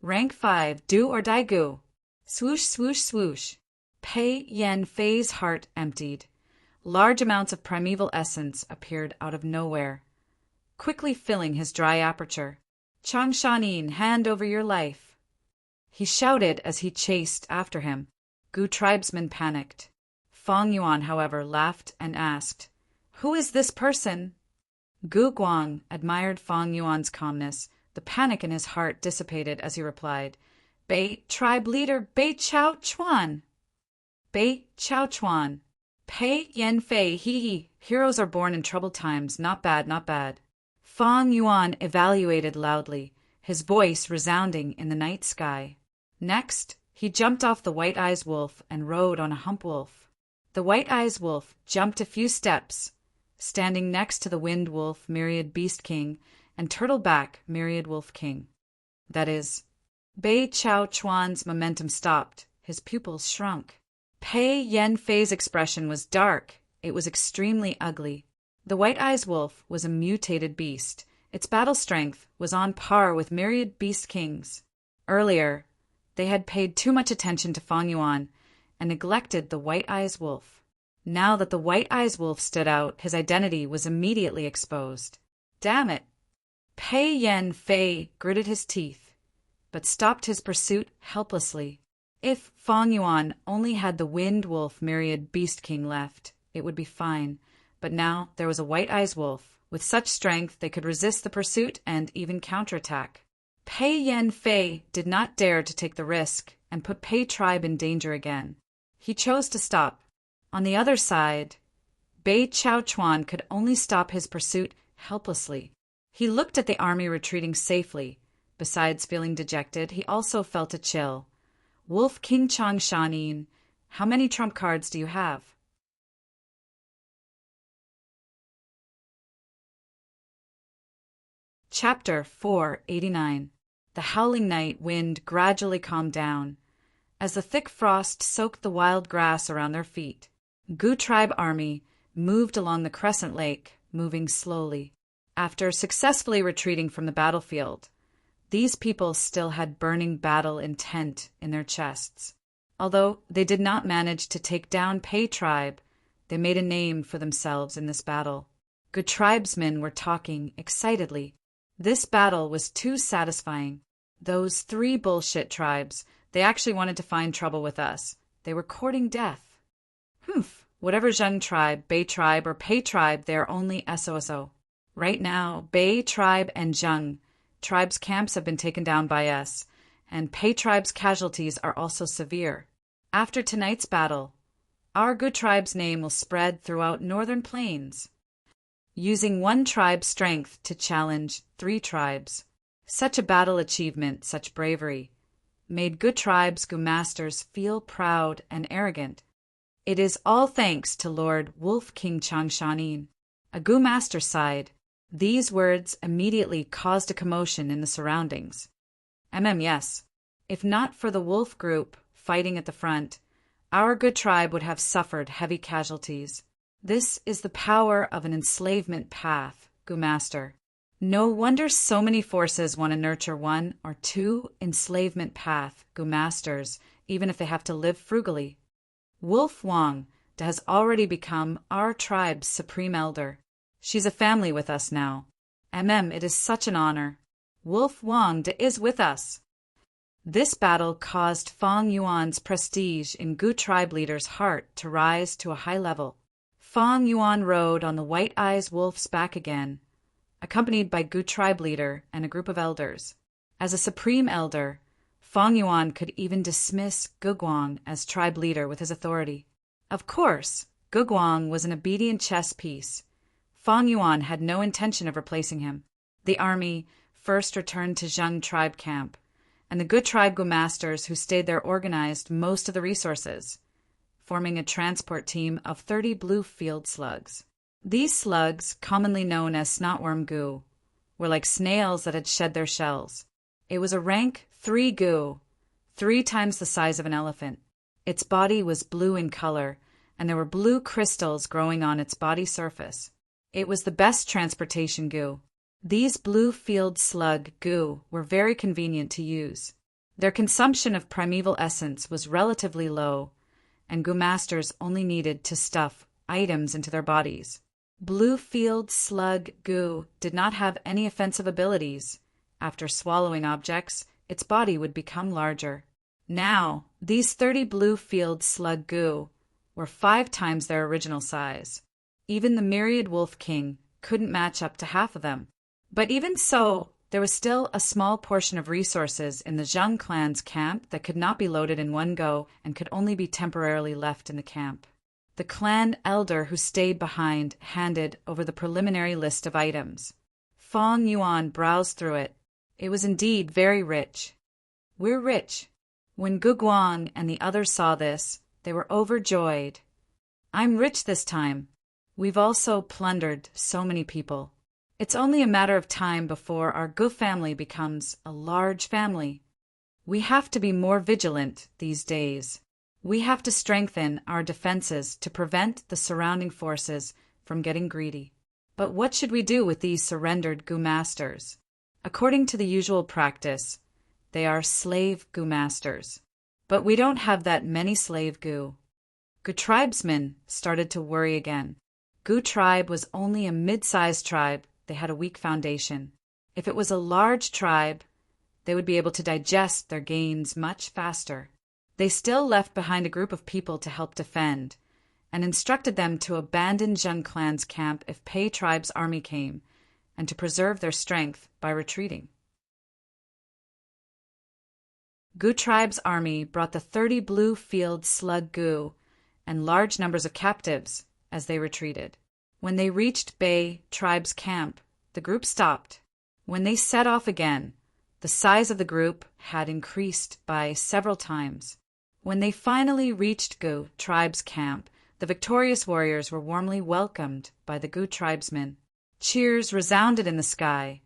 Rank 5, do or die gu. Swoosh, swoosh, swoosh. Pei Yen Fei's heart emptied. Large amounts of primeval essence appeared out of nowhere, quickly filling his dry aperture. Changshan, hand over your life. He shouted as he chased after him. Gu tribesmen panicked. Fang Yuan, however, laughed and asked, "Who is this person?" Gu Guang admired Fang Yuan's calmness. The panic in his heart dissipated as he replied, "Bei tribe leader Bei Chao Chuan." Bei Chao Chuan. Pei Yen Fei, hee. Heroes are born in troubled times. Not bad, not bad. Fang Yuan evaluated loudly, his voice resounding in the night sky. Next, he jumped off the White Eyes Wolf and rode on a hump wolf. The White Eyes Wolf jumped a few steps, standing next to the Wind Wolf, Myriad Beast King, and Turtleback, Myriad Wolf King. That is, Bei Chao Chuan's momentum stopped. His pupils shrunk. Pei Yen Fei's expression was dark. It was extremely ugly. The White Eyes Wolf was a mutated beast. Its battle strength was on par with Myriad Beast Kings. Earlier, they had paid too much attention to Fang Yuan and neglected the White Eyes Wolf. Now that the White Eyes Wolf stood out, his identity was immediately exposed. Damn it! Pei Yen Fei gritted his teeth, but stopped his pursuit helplessly. If Fang Yuan only had the Wind Wolf Myriad Beast King left, it would be fine. But now there was a White Eyes Wolf. With such strength, they could resist the pursuit and even counterattack. Pei Yen Fei did not dare to take the risk and put Pei tribe in danger again. He chose to stop. On the other side, Bei Chao Chuan could only stop his pursuit helplessly. He looked at the army retreating safely. Besides feeling dejected, he also felt a chill. Wolf King Changshan, how many trump cards do you have? Chapter 489. The howling night wind gradually calmed down, as the thick frost soaked the wild grass around their feet. Gu tribe army moved along the crescent lake, moving slowly. After successfully retreating from the battlefield, these people still had burning battle intent in their chests. Although they did not manage to take down Pei tribe, they made a name for themselves in this battle. Good tribesmen were talking excitedly. This battle was too satisfying. Those 3 bullshit tribes, they actually wanted to find trouble with us. They were courting death. Humph, whatever Zheng tribe, Bei tribe, or Pei tribe, they are only SOSO. Right now, Bei tribe and Zheng tribes' camps have been taken down by us, and Pei tribe's casualties are also severe. After tonight's battle, our Good tribe's name will spread throughout northern plains, using 1 tribe's strength to challenge 3 tribes. Such a battle achievement, such bravery, made Good tribes' Gu masters feel proud and arrogant. It is all thanks to Lord Wolf King Changshan. A Gu master sighed. These words immediately caused a commotion in the surroundings. Yes. If not for the wolf group fighting at the front, our Good tribe would have suffered heavy casualties. This is the power of an enslavement path, Gu master. No wonder so many forces want to nurture 1 or 2 enslavement path Gu masters, even if they have to live frugally. Wolf Wang has already become our tribe's supreme elder. She's a family with us now. It is such an honor. Wolf Wang is with us." This battle caused Fang Yuan's prestige in Gu tribe leader's heart to rise to a high level. Fang Yuan rode on the White Eyes Wolf's back again, accompanied by Gu tribe leader and a group of elders. As a supreme elder, Fang Yuan could even dismiss Gu Guang as tribe leader with his authority. Of course, Gu Guang was an obedient chess piece. Fang Yuan had no intention of replacing him. The army first returned to Zheng tribe camp, and the Gu tribe Gu masters who stayed there organized most of the resources, forming a transport team of 30 blue field slugs. These slugs, commonly known as snotworm Gu, were like snails that had shed their shells. It was a rank 3 Gu, 3 times the size of an elephant. Its body was blue in color, and there were blue crystals growing on its body surface. It was the best transportation Gu. These blue field slug Gu were very convenient to use. Their consumption of primeval essence was relatively low, and Gu masters only needed to stuff items into their bodies. Blue field slug Gu did not have any offensive abilities. After swallowing objects, its body would become larger. Now, these 30 blue field slug Gu were 5 times their original size. Even the myriad Wolf King couldn't match up to half of them. But even so, there was still a small portion of resources in the Zheng clan's camp that could not be loaded in one go and could only be temporarily left in the camp. The clan elder who stayed behind handed over the preliminary list of items. Fang Yuan browsed through it. It was indeed very rich. "We're rich." When Gu Guang and the others saw this, they were overjoyed. "I'm rich this time. We've also plundered so many people. It's only a matter of time before our Gu family becomes a large family. We have to be more vigilant these days. We have to strengthen our defenses to prevent the surrounding forces from getting greedy. But what should we do with these surrendered Gu masters? According to the usual practice, they are slave Gu masters. But we don't have that many slave Gu." Gu tribesmen started to worry again. Gu tribe was only a mid-sized tribe. They had a weak foundation. If it was a large tribe, they would be able to digest their gains much faster. They still left behind a group of people to help defend, and instructed them to abandon Zheng clan's camp if Pei tribe's army came, and to preserve their strength by retreating. Gu tribe's army brought the 30 blue field slug Gu and large numbers of captives as they retreated. When they reached Bei tribe's camp, the group stopped. When they set off again, the size of the group had increased by several times. When they finally reached Gu tribe's camp, the victorious warriors were warmly welcomed by the Gu tribesmen. Cheers resounded in the sky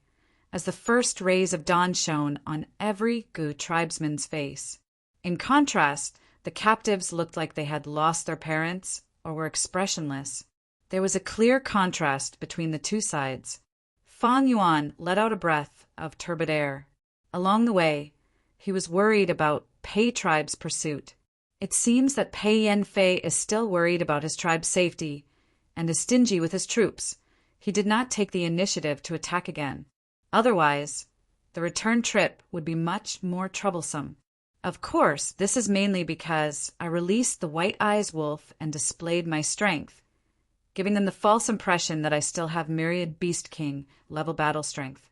as the first rays of dawn shone on every Gu tribesman's face. In contrast, the captives looked like they had lost their parents or were expressionless. There was a clear contrast between the two sides. Fang Yuan let out a breath of turbid air. Along the way, he was worried about Pei tribe's pursuit. It seems that Pei Yanfei is still worried about his tribe's safety and is stingy with his troops. He did not take the initiative to attack again. Otherwise, the return trip would be much more troublesome. Of course, this is mainly because I released the White Eyes Wolf and displayed my strength, giving them the false impression that I still have myriad Beast King level battle strength.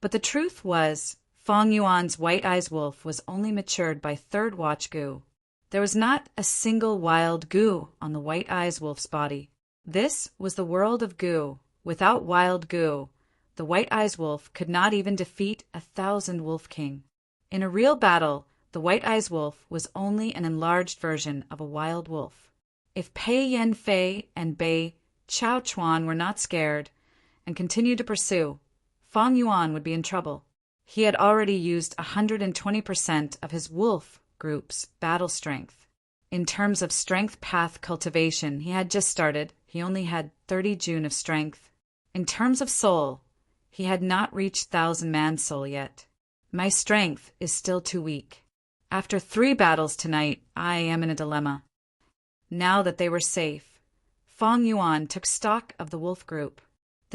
But the truth was, Fang Yuan's White Eyes Wolf was only matured by third watch Gu. There was not a single wild Gu on the White Eyes Wolf's body. This was the world of Gu. Without wild Gu, the White Eyes Wolf could not even defeat 1,000 Wolf King. In a real battle, the White Eyes Wolf was only an enlarged version of a wild wolf. If Pei Yanfei and Bei Chaochuan were not scared and continued to pursue, Fang Yuan would be in trouble. He had already used 120% of his wolf group's battle strength. In terms of strength path cultivation, he had just started. He only had 30 June of strength. In terms of soul, he had not reached 1,000-man soul yet. My strength is still too weak. After 3 battles tonight, I am in a dilemma. Now that they were safe, Fang Yuan took stock of the wolf group.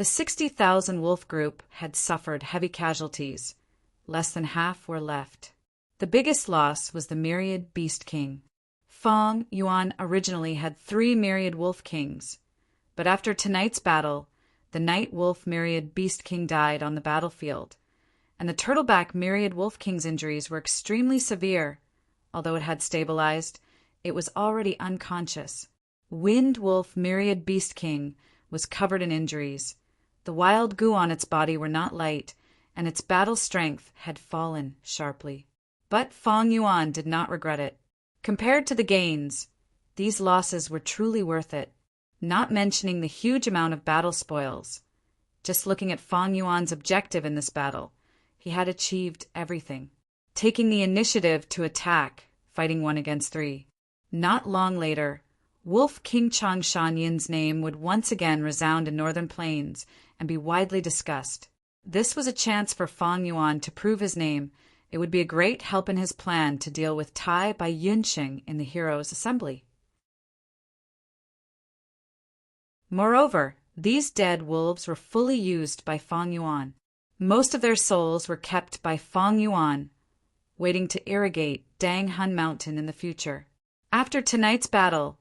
The 60,000 wolf group had suffered heavy casualties. Less than half were left. The biggest loss was the myriad beast king. Fong Yuan originally had 3 myriad wolf kings, but after tonight's battle, the night wolf myriad beast king died on the battlefield, and the turtleback myriad wolf king's injuries were extremely severe. Although it had stabilized, it was already unconscious. Wind wolf myriad beast king was covered in injuries. The wild goo on its body were not light, and its battle strength had fallen sharply. But Fong Yuan did not regret it. Compared to the gains, these losses were truly worth it, not mentioning the huge amount of battle spoils. Just looking at Fong Yuan's objective in this battle, he had achieved everything. Taking the initiative to attack, fighting 1 against 3. Not long later, Wolf King Changshan Yin's name would once again resound in Northern Plains and be widely discussed. This was a chance for Fong Yuan to prove his name. It would be a great help in his plan to deal with Tai by Yunsheng in the Heroes' Assembly. Moreover, these dead wolves were fully used by Fong Yuan. Most of their souls were kept by Fong Yuan, waiting to irrigate Dang Han Mountain in the future. After tonight's battle,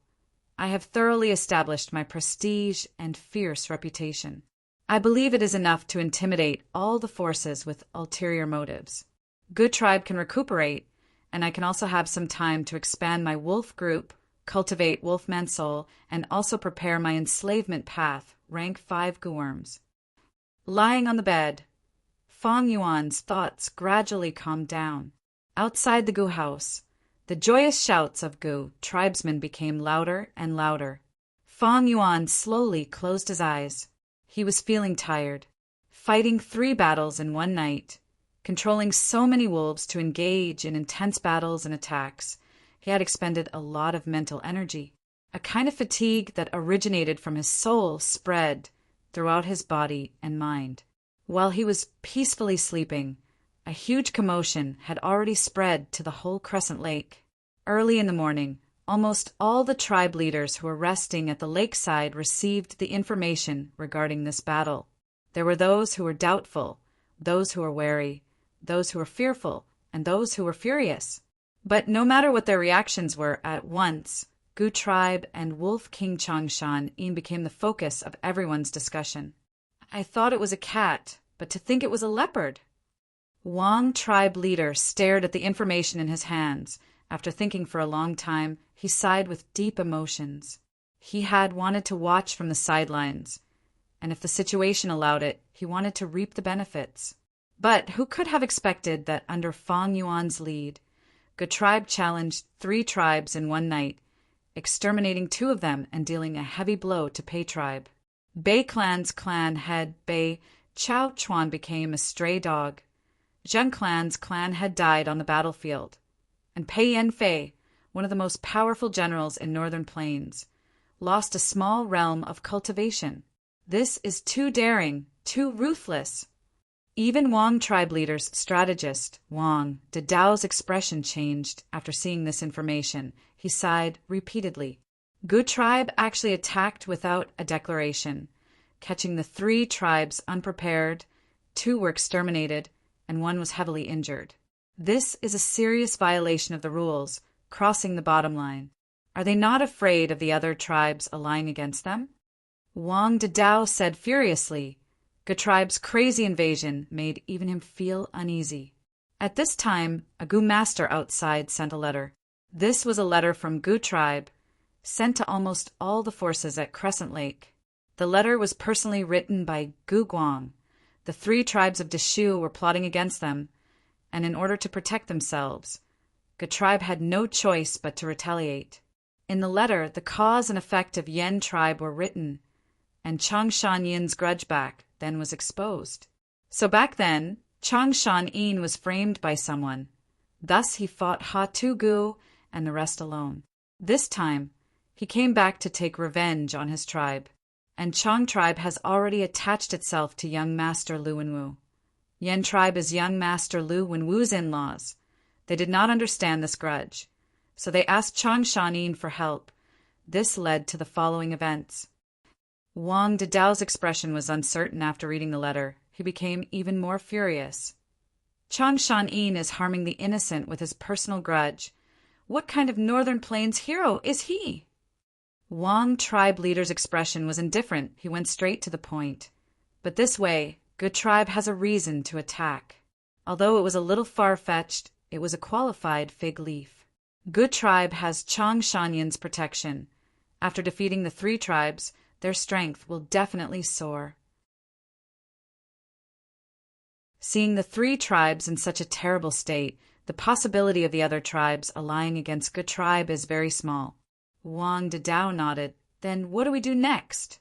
I have thoroughly established my prestige and fierce reputation. I believe it is enough to intimidate all the forces with ulterior motives. Good Tribe can recuperate, and I can also have some time to expand my wolf group, cultivate Wolfman Soul, and also prepare my enslavement path, rank 5 Gooworms. Lying on the bed, Fong Yuan's thoughts gradually calmed down. Outside the Goo house, the joyous shouts of Goo tribesmen became louder and louder. Fong Yuan slowly closed his eyes. He was feeling tired. Fighting 3 battles in one night, controlling so many wolves to engage in intense battles and attacks, he had expended a lot of mental energy. A kind of fatigue that originated from his soul spread throughout his body and mind. While he was peacefully sleeping, a huge commotion had already spread to the whole Crescent Lake. Early in the morning, almost all the tribe leaders who were resting at the lakeside received the information regarding this battle. There were those who were doubtful, those who were wary, those who were fearful, and those who were furious. But no matter what their reactions were, at once, Goo Tribe and Wolf King Changshan Yin became the focus of everyone's discussion. I thought it was a cat, but to think it was a leopard. Wang Tribe leader stared at the information in his hands. After thinking for a long time, he sighed with deep emotions. He had wanted to watch from the sidelines, and if the situation allowed it, he wanted to reap the benefits. But who could have expected that under Fong Yuan's lead, Goo Tribe challenged 3 tribes in one night, exterminating 2 of them and dealing a heavy blow to Pei Tribe. Bei Clan's clan head Bei Chao Chuan became a stray dog. Zheng Clan's clan had died on the battlefield. And Pei Yanfei, one of the most powerful generals in Northern Plains, lost a small realm of cultivation. This is too daring, too ruthless. Even Wang tribe leader's strategist, Wang Dao's expression changed after seeing this information. He sighed repeatedly. Goo Tribe actually attacked without a declaration, catching the 3 tribes unprepared, 2 were exterminated, and 1 was heavily injured. This is a serious violation of the rules, crossing the bottom line. Are they not afraid of the other tribes allying against them? Wang Dao said furiously. Goo Tribe's crazy invasion made even him feel uneasy. At this time, a Goo master outside sent a letter. This was a letter from Goo Tribe, sent to almost all the forces at Crescent Lake. The letter was personally written by Goo Guang. The 3 tribes of Deshu were plotting against them, and in order to protect themselves, Goo Tribe had no choice but to retaliate. In the letter, the cause and effect of Yen Tribe were written, and Changshan Yin's grudge back then was exposed. So back then, Changshan Yin was framed by someone. Thus he fought Ha Tu Gu and the rest alone. This time, he came back to take revenge on his tribe, and Chang Tribe has already attached itself to young Master Lu Wenwu. Yen Tribe is young Master Lu Wenwu's in-laws. They did not understand this grudge, so they asked Changshan Yin for help. This led to the following events. Wang Dao's expression was uncertain after reading the letter. He became even more furious. Chang Shan-yin is harming the innocent with his personal grudge. What kind of Northern Plains hero is he? Wang tribe leader's expression was indifferent. He went straight to the point. But this way, Good Tribe has a reason to attack. Although it was a little far-fetched, it was a qualified fig leaf. Good Tribe has Chang Shan-yin's protection. After defeating the 3 tribes, their strength will definitely soar. Seeing the 3 tribes in such a terrible state, the possibility of the other tribes allying against Good Tribe is very small. Wang Dao nodded. Then what do we do next?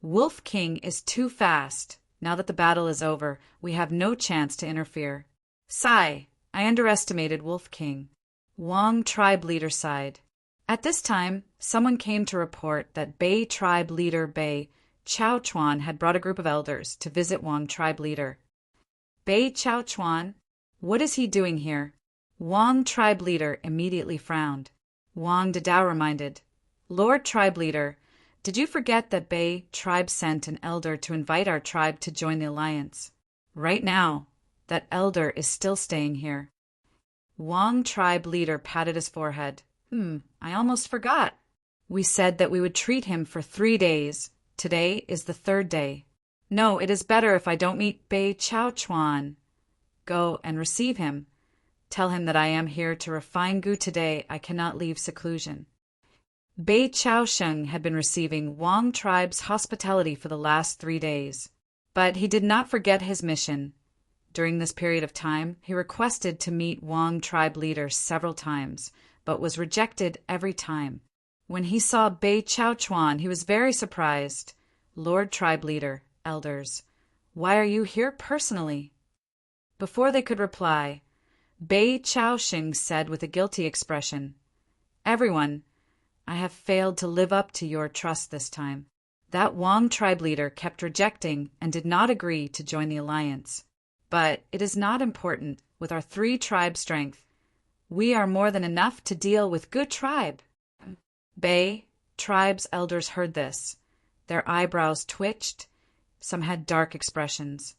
Wolf King is too fast. Now that the battle is over, we have no chance to interfere. Sigh, I underestimated Wolf King. Wang tribe leader sighed. At this time, someone came to report that Bei tribe leader Bei Chaochuan had brought a group of elders to visit Wang tribe leader. Bei Chaochuan? What is he doing here? Wang tribe leader immediately frowned. Wang Dao reminded, Lord tribe leader, did you forget that Bei tribe sent an elder to invite our tribe to join the alliance? Right now, that elder is still staying here. Wang tribe leader patted his forehead. I almost forgot. We said that we would treat him for 3 days. Today is the 3rd day. No, it is better if I don't meet Bei Chaochuan. Go and receive him. Tell him that I am here to refine Gu today. I cannot leave seclusion. Bei Chaosheng had been receiving Wang tribe's hospitality for the last 3 days. But he did not forget his mission. During this period of time, he requested to meet Wang tribe leader several times, but was rejected every time. When he saw Bei Chaochuan, he was very surprised. Lord tribe leader, elders, why are you here personally? Before they could reply, Bei Chaosheng said with a guilty expression, Everyone, I have failed to live up to your trust this time. That Wang tribe leader kept rejecting and did not agree to join the alliance. But it is not important. With our 3 tribe strength, we are more than enough to deal with Good Tribe. Bei tribe's elders heard this. Their eyebrows twitched. Some had dark expressions.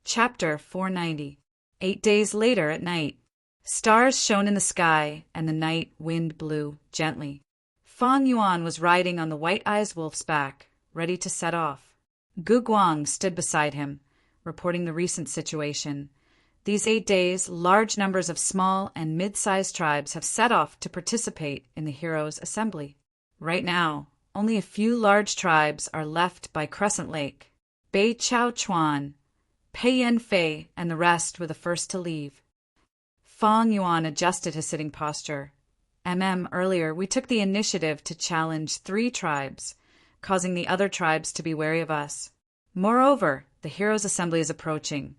Chapter 490. 8 days later at night. Stars shone in the sky, and the night wind blew gently. Fang Yuan was riding on the white-eyed wolf's back, ready to set off. Gu Guang stood beside him, reporting the recent situation. These 8 days, large numbers of small and mid-sized tribes have set off to participate in the heroes' assembly. Right now, only a few large tribes are left by Crescent Lake. Bei Chaochuan, Pei Yanfei, and the rest were the first to leave. Fang Yuan adjusted his sitting posture. Earlier, we took the initiative to challenge 3 tribes, causing the other tribes to be wary of us. Moreover, the heroes' assembly is approaching.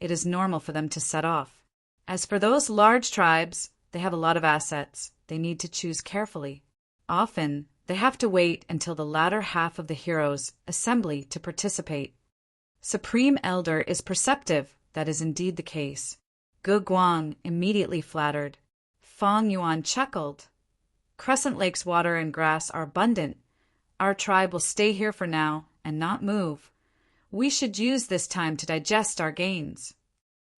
It is normal for them to set off. As for those large tribes, they have a lot of assets. They need to choose carefully. Often, they have to wait until the latter half of the heroes' assembly to participate. Supreme Elder is perceptive. That is indeed the case. Gu Guang immediately flattered. Fang Yuan chuckled. Crescent Lake's water and grass are abundant. Our tribe will stay here for now and not move. We should use this time to digest our gains.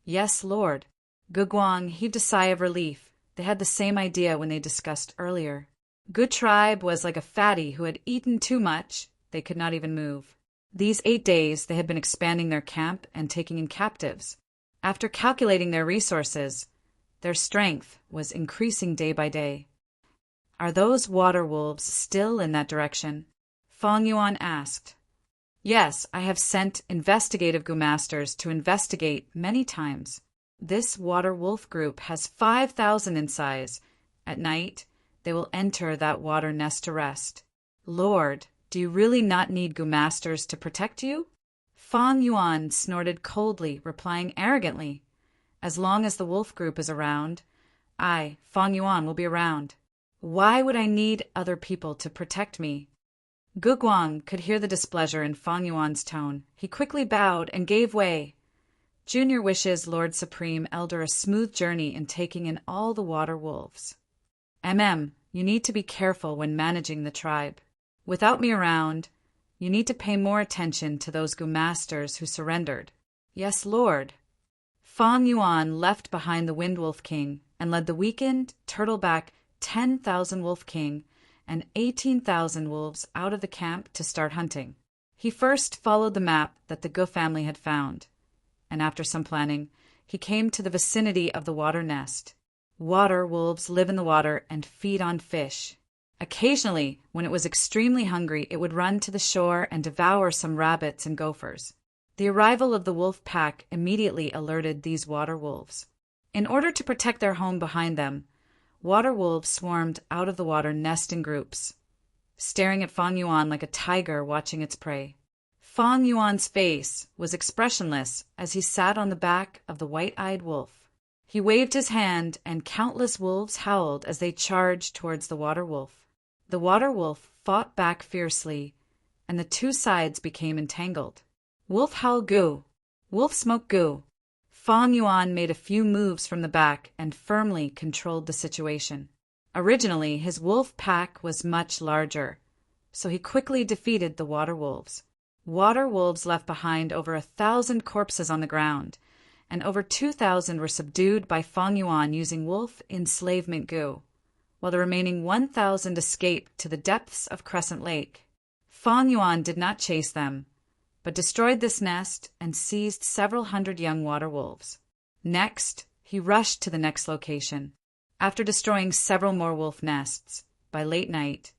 Yes, Lord. Gu Guang heaved a sigh of relief. They had the same idea when they discussed earlier. Good Tribe was like a fatty who had eaten too much. They could not even move. These 8 days they had been expanding their camp and taking in captives. After calculating their resources, their strength was increasing day by day. Are those water wolves still in that direction? Fang Yuan asked. Yes, I have sent investigative Gu masters to investigate many times. This water wolf group has 5,000 in size. At night, they will enter that water nest to rest. Lord, do you really not need Gu masters to protect you? Fang Yuan snorted coldly, replying arrogantly. As long as the wolf group is around, I, Fang Yuan, will be around. Why would I need other people to protect me? Gu Guang could hear the displeasure in Fang Yuan's tone. He quickly bowed and gave way. Junior wishes Lord Supreme Elder a smooth journey in taking in all the water wolves. You need to be careful when managing the tribe. Without me around, you need to pay more attention to those Gu masters who surrendered. Yes, Lord. Fang Yuan left behind the Wind Wolf King and led the weakened, turtleback 10,000 Wolf King and 18,000 wolves out of the camp to start hunting. He first followed the map that the Gu family had found, and after some planning, he came to the vicinity of the water nest. Water wolves live in the water and feed on fish. Occasionally, when it was extremely hungry, it would run to the shore and devour some rabbits and gophers. The arrival of the wolf pack immediately alerted these water wolves. In order to protect their home behind them, water wolves swarmed out of the water nest in groups, staring at Fang Yuan like a tiger watching its prey. Fang Yuan's face was expressionless as he sat on the back of the white-eyed wolf. He waved his hand, and countless wolves howled as they charged towards the water wolf. The water wolf fought back fiercely, and the two sides became entangled. Wolf howl Gu, wolf smoke Gu. Fang Yuan made a few moves from the back and firmly controlled the situation. Originally, his wolf pack was much larger, so he quickly defeated the water wolves. Water wolves left behind over 1,000 corpses on the ground, and over 2,000 were subdued by Fang Yuan using wolf enslavement Gu, while the remaining 1,000 escaped to the depths of Crescent Lake. Fang Yuan did not chase them, but destroyed this nest and seized several hundred young water wolves. Next, he rushed to the next location. After destroying several more wolf nests, by late night,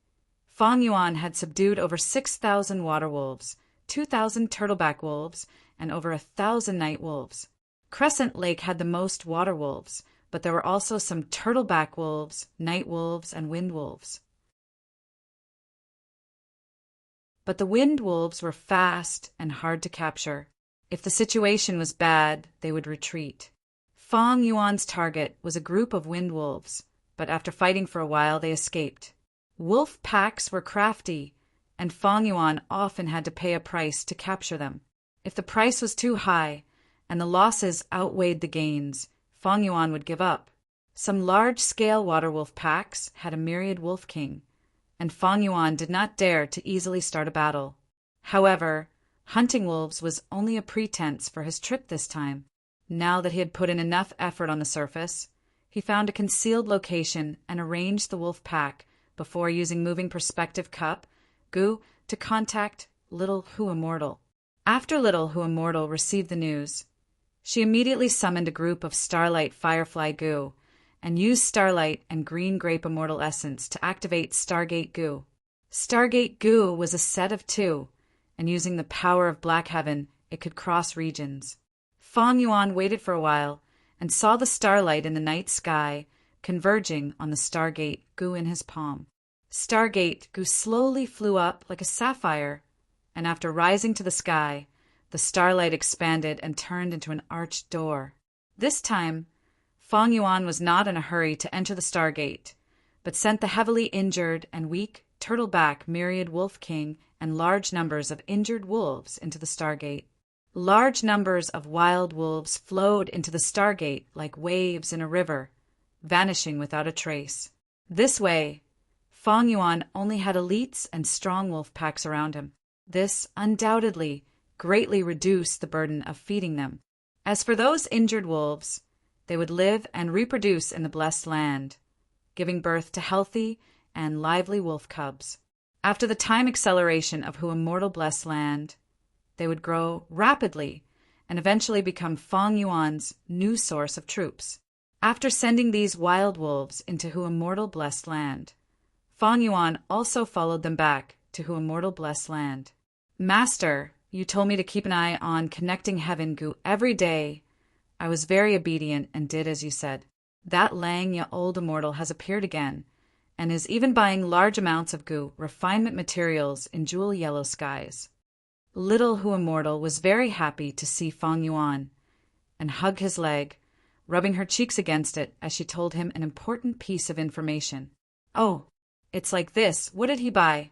Fang Yuan had subdued over 6,000 water wolves, 2,000 turtleback wolves, and over 1,000 night wolves. Crescent Lake had the most water wolves, but there were also some turtleback wolves, night wolves, and wind wolves. But the wind wolves were fast and hard to capture. If the situation was bad, they would retreat. Fang Yuan's target was a group of wind wolves, but after fighting for a while, they escaped. Wolf packs were crafty, and Fang Yuan often had to pay a price to capture them. If the price was too high and the losses outweighed the gains, Fang Yuan would give up. Some large-scale water wolf packs had a myriad wolf king, and Fang Yuan did not dare to easily start a battle. However, hunting wolves was only a pretense for his trip this time. Now that he had put in enough effort on the surface, he found a concealed location and arranged the wolf pack before using moving perspective cup, Gu, to contact Little Hu Immortal. After Little Hu Immortal received the news, she immediately summoned a group of Starlight Firefly Gu and used Starlight and Green Grape Immortal Essence to activate Stargate Gu. Stargate Gu was a set of 2, and using the power of Black Heaven, it could cross regions. Fang Yuan waited for a while and saw the starlight in the night sky converging on the Stargate Gu in his palm. Stargate Gu slowly flew up like a sapphire, and after rising to the sky, the starlight expanded and turned into an arched door. This time, Fang Yuan was not in a hurry to enter the Stargate, but sent the heavily injured and weak turtleback myriad wolf king and large numbers of injured wolves into the Stargate. Large numbers of wild wolves flowed into the Stargate like waves in a river, vanishing without a trace. This way, Fang Yuan only had elites and strong wolf packs around him. This undoubtedly greatly reduced the burden of feeding them. As for those injured wolves, they would live and reproduce in the blessed land, giving birth to healthy and lively wolf cubs. After the time acceleration of Hu Immortal Blessed Land, they would grow rapidly and eventually become Fang Yuan's new source of troops. After sending these wild wolves into Hu Immortal Blessed Land, Fang Yuan also followed them back to Hu Immortal Blessed Land. Master, you told me to keep an eye on connecting heaven Gu every day. I was very obedient and did as you said. That Lang Ya Old Immortal has appeared again, and is even buying large amounts of Gu refinement materials in jewel yellow skies. Little Hu Immortal was very happy to see Fang Yuan, and hugged his leg, rubbing her cheeks against it as she told him an important piece of information. Oh, it's like this. What did he buy?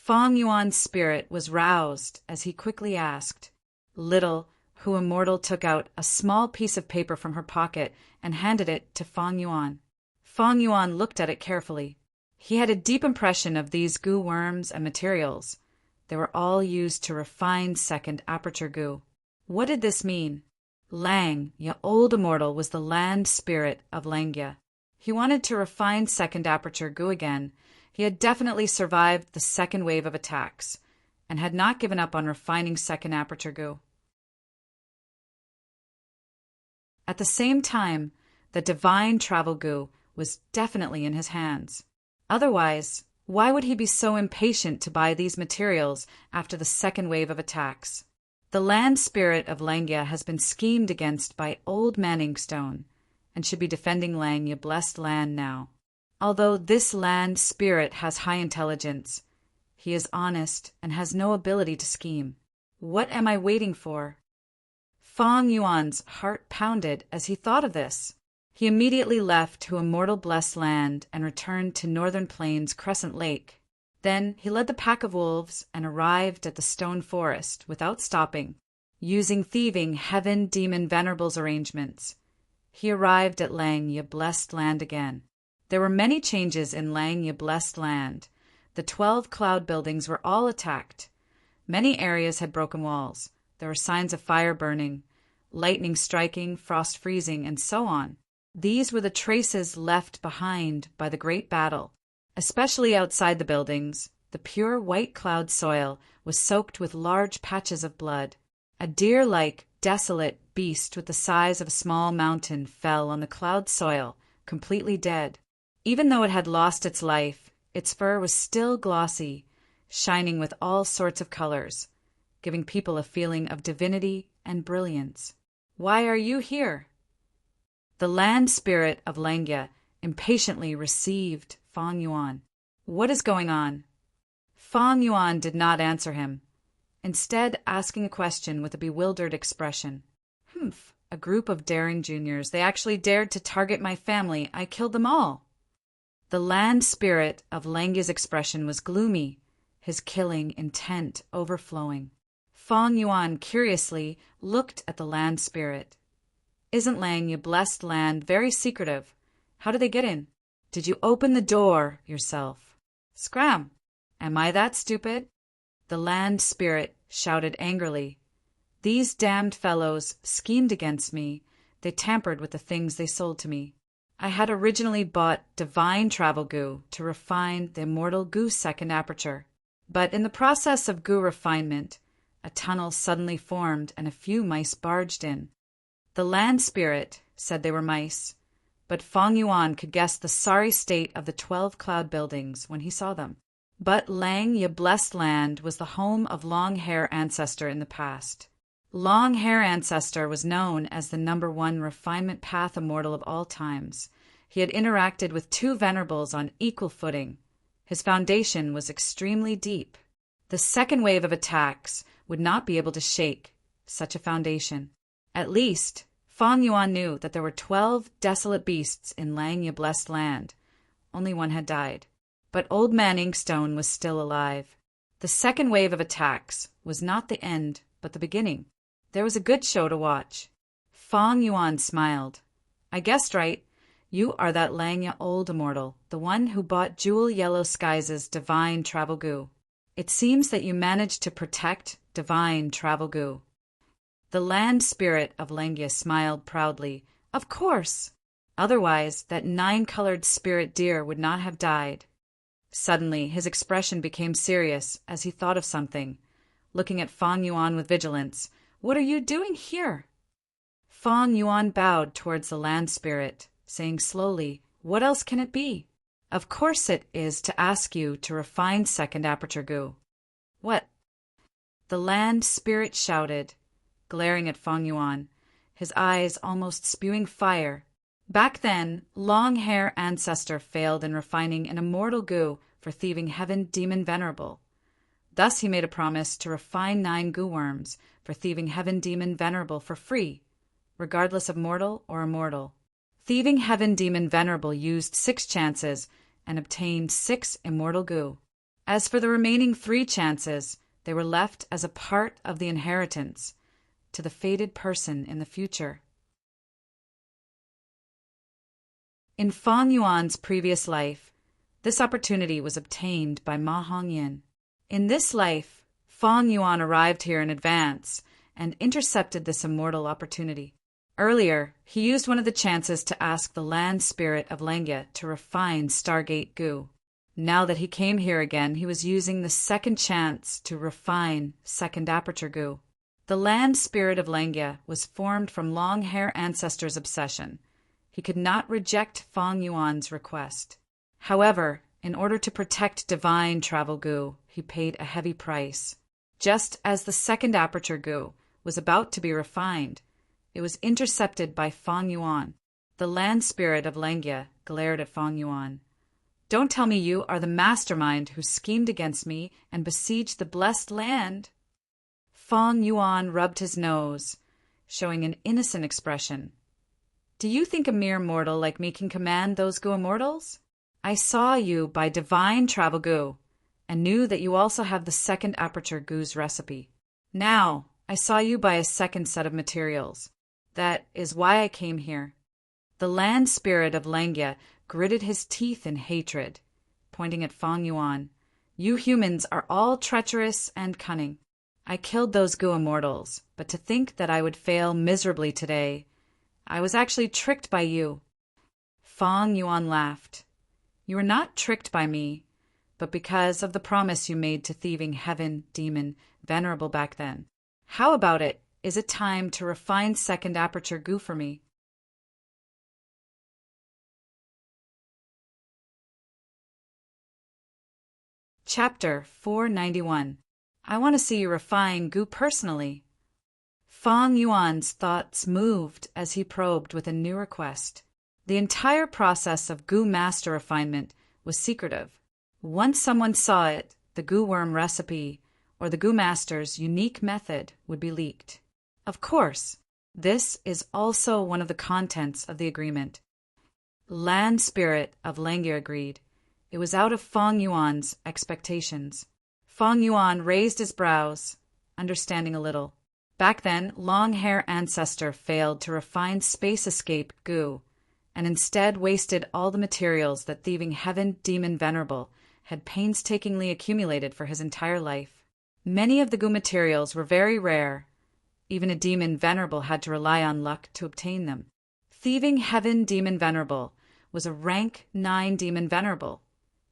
Fang Yuan's spirit was roused as he quickly asked. Little Hu Immortal took out a small piece of paper from her pocket and handed it to Fang Yuan. Fong Yuan looked at it carefully. He had a deep impression of these goo worms and materials. They were all used to refine second aperture goo. What did this mean? Lang, ya old immortal, was the land spirit of Langya. He wanted to refine second aperture goo again. He had definitely survived the second wave of attacks, and had not given up on refining second aperture goo. At the same time, the divine travel goo was definitely in his hands. Otherwise, why would he be so impatient to buy these materials after the second wave of attacks? The land spirit of Langya has been schemed against by old Manningstone, and should be defending Langya blessed land now. Although this land spirit has high intelligence, he is honest and has no ability to scheme. What am I waiting for? Fong Yuan's heart pounded as he thought of this. He immediately left to immortal blessed land and returned to Northern Plains Crescent Lake. Then he led the pack of wolves and arrived at the stone forest without stopping. Using thieving heaven demon Venerable's arrangements, he arrived at Langya blessed land again. There were many changes in Langya blessed land. The 12 cloud buildings were all attacked. Many areas had broken walls. There were signs of fire burning, lightning striking, frost freezing, and so on. These were the traces left behind by the great battle. Especially outside the buildings, the pure white cloud soil was soaked with large patches of blood. A deer-like, desolate beast with the size of a small mountain fell on the cloud soil, completely dead. Even though it had lost its life, its fur was still glossy, shining with all sorts of colors, giving people a feeling of divinity and brilliance. Why are you here? The land spirit of Langya impatiently received Fong Yuan. What is going on? Fong Yuan did not answer him, instead asking a question with a bewildered expression. A group of daring juniors. They actually dared to target my family. I killed them all. The land spirit of Langya's expression was gloomy, his killing intent overflowing. Fong Yuan curiously looked at the land spirit. Isn't Langya blessed land very secretive? How did they get in? Did you open the door yourself? Scram! Am I that stupid? The land spirit shouted angrily. These damned fellows schemed against me. They tampered with the things they sold to me. I had originally bought divine travel goo to refine the immortal goo second aperture. But in the process of goo refinement, a tunnel suddenly formed and a few mice barged in. The land spirit said they were mice, but Fong Yuan could guess the sorry state of the 12 cloud buildings when he saw them. But Langya blessed land was the home of Long Hair Ancestor in the past. Long Hair Ancestor was known as the #1 refinement path immortal of all times. He had interacted with 2 Venerables on equal footing. His foundation was extremely deep. The second wave of attacks would not be able to shake such a foundation. At least, Fong Yuan knew that there were 12 desolate beasts in Langya blessed land. Only one had died. But old man Inkstone was still alive. The second wave of attacks was not the end, but the beginning. There was a good show to watch. Fong Yuan smiled. I guessed right. You are that Langya old immortal, the one who bought Jewel Yellow Skies' divine travel goo. It seems that you managed to protect divine travel goo. The land spirit of Langya smiled proudly. Of course! Otherwise, that 9-colored spirit deer would not have died. Suddenly, his expression became serious as he thought of something. Looking at Fong Yuan with vigilance, What are you doing here? Fong Yuan bowed towards the land spirit, saying slowly, What else can it be? Of course it is to ask you to refine second aperture goo. What? The land spirit shouted, glaring at Fong Yuan, his eyes almost spewing fire. Back then, Long Hair Ancestor failed in refining an immortal goo for thieving heaven demon Venerable. Thus he made a promise to refine 9 goo worms for thieving heaven demon Venerable for free, regardless of mortal or immortal. Thieving heaven demon Venerable used 6 chances and obtained 6 immortal goo. As for the remaining 3 chances, they were left as a part of the inheritance to the fated person in the future. In Fang Yuan's previous life, this opportunity was obtained by Ma Hongyan. In this life, Fang Yuan arrived here in advance and intercepted this immortal opportunity. Earlier, he used one of the chances to ask the land spirit of Lengya to refine Stargate Gu. Now that he came here again, he was using the second chance to refine Second Aperture Gu. The land spirit of Lengya was formed from long-hair ancestors' obsession. He could not reject Fang Yuan's request. However, in order to protect divine travel Gu, he paid a heavy price. Just as the Second Aperture Gu was about to be refined, it was intercepted by Fang Yuan. The land spirit of Lengya glared at Fang Yuan. "Don't tell me you are the mastermind who schemed against me and besieged the blessed land." Fang Yuan rubbed his nose, showing an innocent expression. "Do you think a mere mortal like me can command those Gu immortals? I saw you by divine travel Gu, and knew that you also have the Second Aperture Gu's recipe. Now, I saw you by a second set of materials. That is why I came here." The land spirit of Lengya gritted his teeth in hatred, pointing at Fang Yuan. "You humans are all treacherous and cunning. I killed those Gu immortals, but to think that I would fail miserably today, I was actually tricked by you." Fang Yuan laughed. "You were not tricked by me, but because of the promise you made to thieving heaven demon Venerable back then. How about it? Is it time to refine Second Aperture Gu for me?" Chapter 491. I want to see you refine Gu personally. Fang Yuan's thoughts moved as he probed with a new request. The entire process of Gu master refinement was secretive. Once someone saw it, the Gu worm recipe or the Gu master's unique method would be leaked. Of course, this is also one of the contents of the agreement. Land spirit of Lengya agreed. It was out of Fang Yuan's expectations. Fang Yuan raised his brows, understanding a little. Back then, long-hair ancestor failed to refine space escape Gu, and instead wasted all the materials that thieving heaven demon Venerable had painstakingly accumulated for his entire life. Many of the Gu materials were very rare. Even a demon Venerable had to rely on luck to obtain them. Thieving heaven demon Venerable was a rank 9 demon Venerable.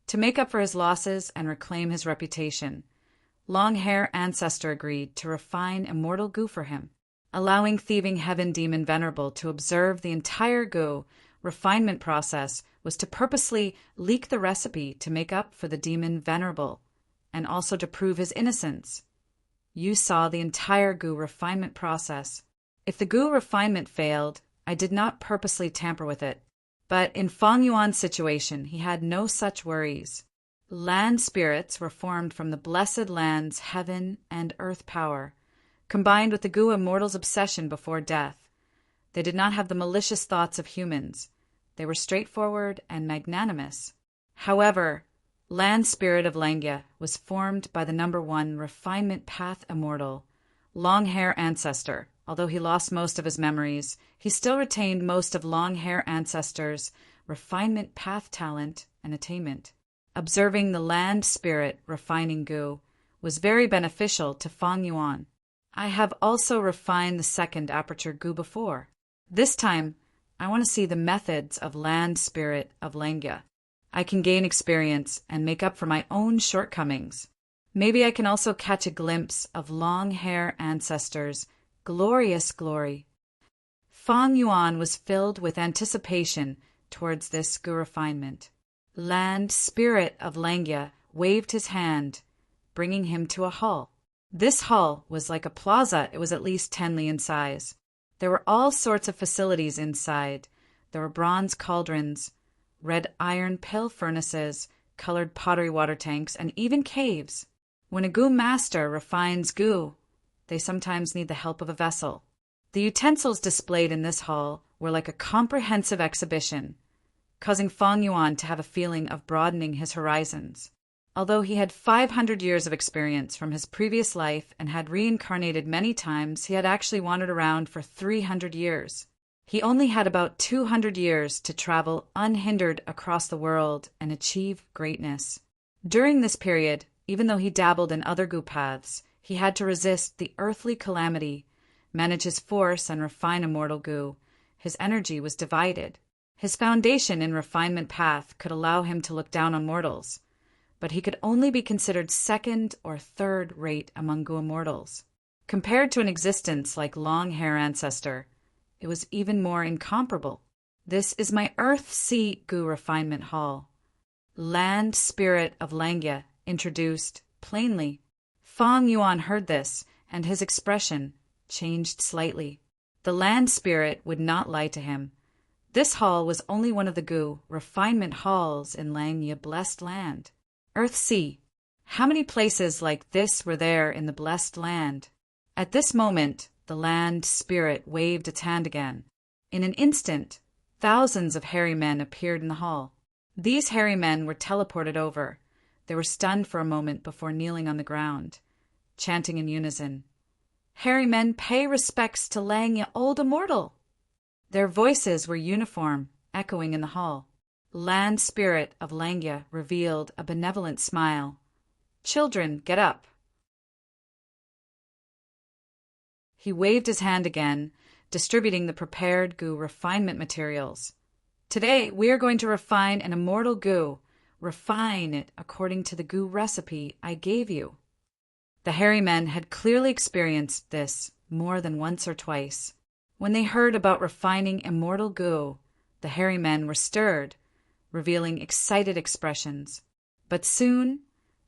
To make up for his losses and reclaim his reputation, long-hair ancestor agreed to refine immortal Gu for him. Allowing thieving heaven demon Venerable to observe the entire Gu refinement process was to purposely leak the recipe to make up for the demon Venerable, and also to prove his innocence. You saw the entire Gu refinement process. If the Gu refinement failed, I did not purposely tamper with it. But in Fang Yuan's situation, he had no such worries. Land spirits were formed from the blessed land's heaven and earth power, combined with the Gu immortal's obsession before death. They did not have the malicious thoughts of humans. They were straightforward and magnanimous. However, land spirit of Lengya was formed by the number 1 refinement path immortal, long-hair ancestor. Although he lost most of his memories, he still retained most of long-hair ancestors' refinement path talent and attainment. Observing the land spirit refining Gu was very beneficial to Fang Yuan. I have also refined the Second Aperture Gu before. This time, I want to see the methods of land spirit of Lengya. I can gain experience and make up for my own shortcomings. Maybe I can also catch a glimpse of long-hair ancestors' glorious glory. Fang Yuan was filled with anticipation towards this Gu refinement. Land spirit of Lengya waved his hand, bringing him to a hall. This hall was like a plaza. It was at least 10 li in size. There were all sorts of facilities inside. There were bronze cauldrons, red iron pill furnaces, colored pottery water tanks, and even caves. When a Gu master refines Gu, they sometimes need the help of a vessel. The utensils displayed in this hall were like a comprehensive exhibition, causing Fang Yuan to have a feeling of broadening his horizons. Although he had 500 years of experience from his previous life and had reincarnated many times, he had actually wandered around for 300 years. He only had about 200 years to travel unhindered across the world and achieve greatness. During this period, even though he dabbled in other Gu paths, he had to resist the earthly calamity, manage his force, and refine immortal Gu. His energy was divided. His foundation in refinement path could allow him to look down on mortals, but he could only be considered second or third rate among Gu immortals. Compared to an existence like Long Hair Ancestor, it was even more incomparable. This is my Earth Sea Gu Refinement Hall. Land Spirit of Langya introduced plainly. Fang Yuan heard this, and his expression changed slightly. The land spirit would not lie to him. This hall was only one of the Gu refinement halls in Langya blessed land. Earth Sea. How many places like this were there in the blessed land? At this moment, the land spirit waved its hand again. In an instant, thousands of hairy men appeared in the hall. These hairy men were teleported over. They were stunned for a moment before kneeling on the ground, chanting in unison, "Hairy men pay respects to Langya Old Immortal." Their voices were uniform, echoing in the hall. Land Spirit of Langya revealed a benevolent smile. "Children, get up." He waved his hand again, distributing the prepared Gu refinement materials. "Today, we are going to refine an immortal Gu. Refine it according to the Gu recipe I gave you." The hairy men had clearly experienced this more than once or twice. When they heard about refining immortal Gu, the hairy men were stirred, revealing excited expressions. But soon,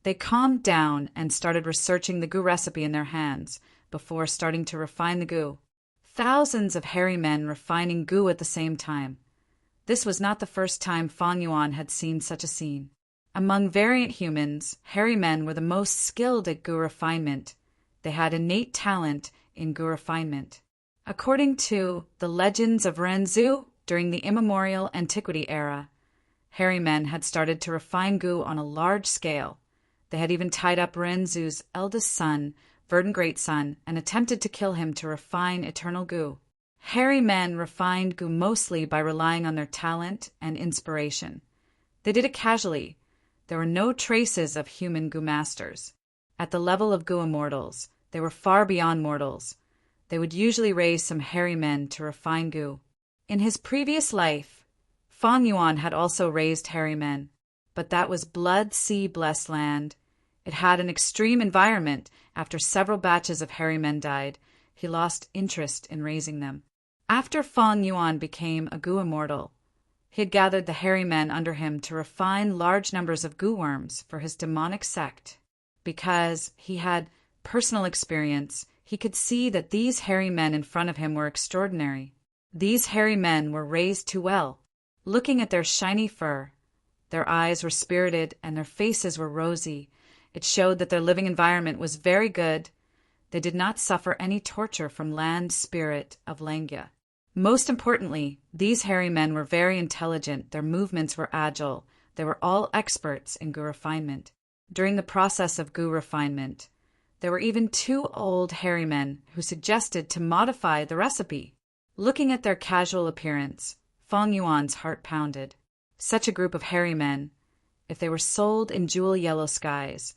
they calmed down and started researching the Gu recipe in their hands before starting to refine the Gu. Thousands of hairy men refining Gu at the same time. This was not the first time Fang Yuan had seen such a scene. Among variant humans, hairy men were the most skilled at Gu refinement. They had innate talent in Gu refinement. According to the legends of Renzu, during the immemorial antiquity era, hairy men had started to refine Gu on a large scale. They had even tied up Renzu's eldest son, Verdant Great Son, and attempted to kill him to refine eternal Gu. Hairy men refined Gu mostly by relying on their talent and inspiration. They did it casually. There were no traces of human Gu masters. At the level of Gu immortals, they were far beyond mortals. They would usually raise some hairy men to refine Gu. In his previous life, Fang Yuan had also raised hairy men, but that was Blood Sea blessed land. It had an extreme environment. After several batches of hairy men died, he lost interest in raising them. After Fang Yuan became a Gu immortal, he had gathered the hairy men under him to refine large numbers of Gu worms for his demonic sect. Because he had personal experience, he could see that these hairy men in front of him were extraordinary. These hairy men were raised too well. Looking at their shiny fur, their eyes were spirited and their faces were rosy. It showed that their living environment was very good. They did not suffer any torture from land spirit of Langya. Most importantly, these hairy men were very intelligent. Their movements were agile. They were all experts in Gu refinement. During the process of Gu refinement, there were even 2 old hairy men who suggested to modify the recipe. Looking at their casual appearance, Fang Yuan's heart pounded. Such a group of hairy men, if they were sold in jewel yellow skies,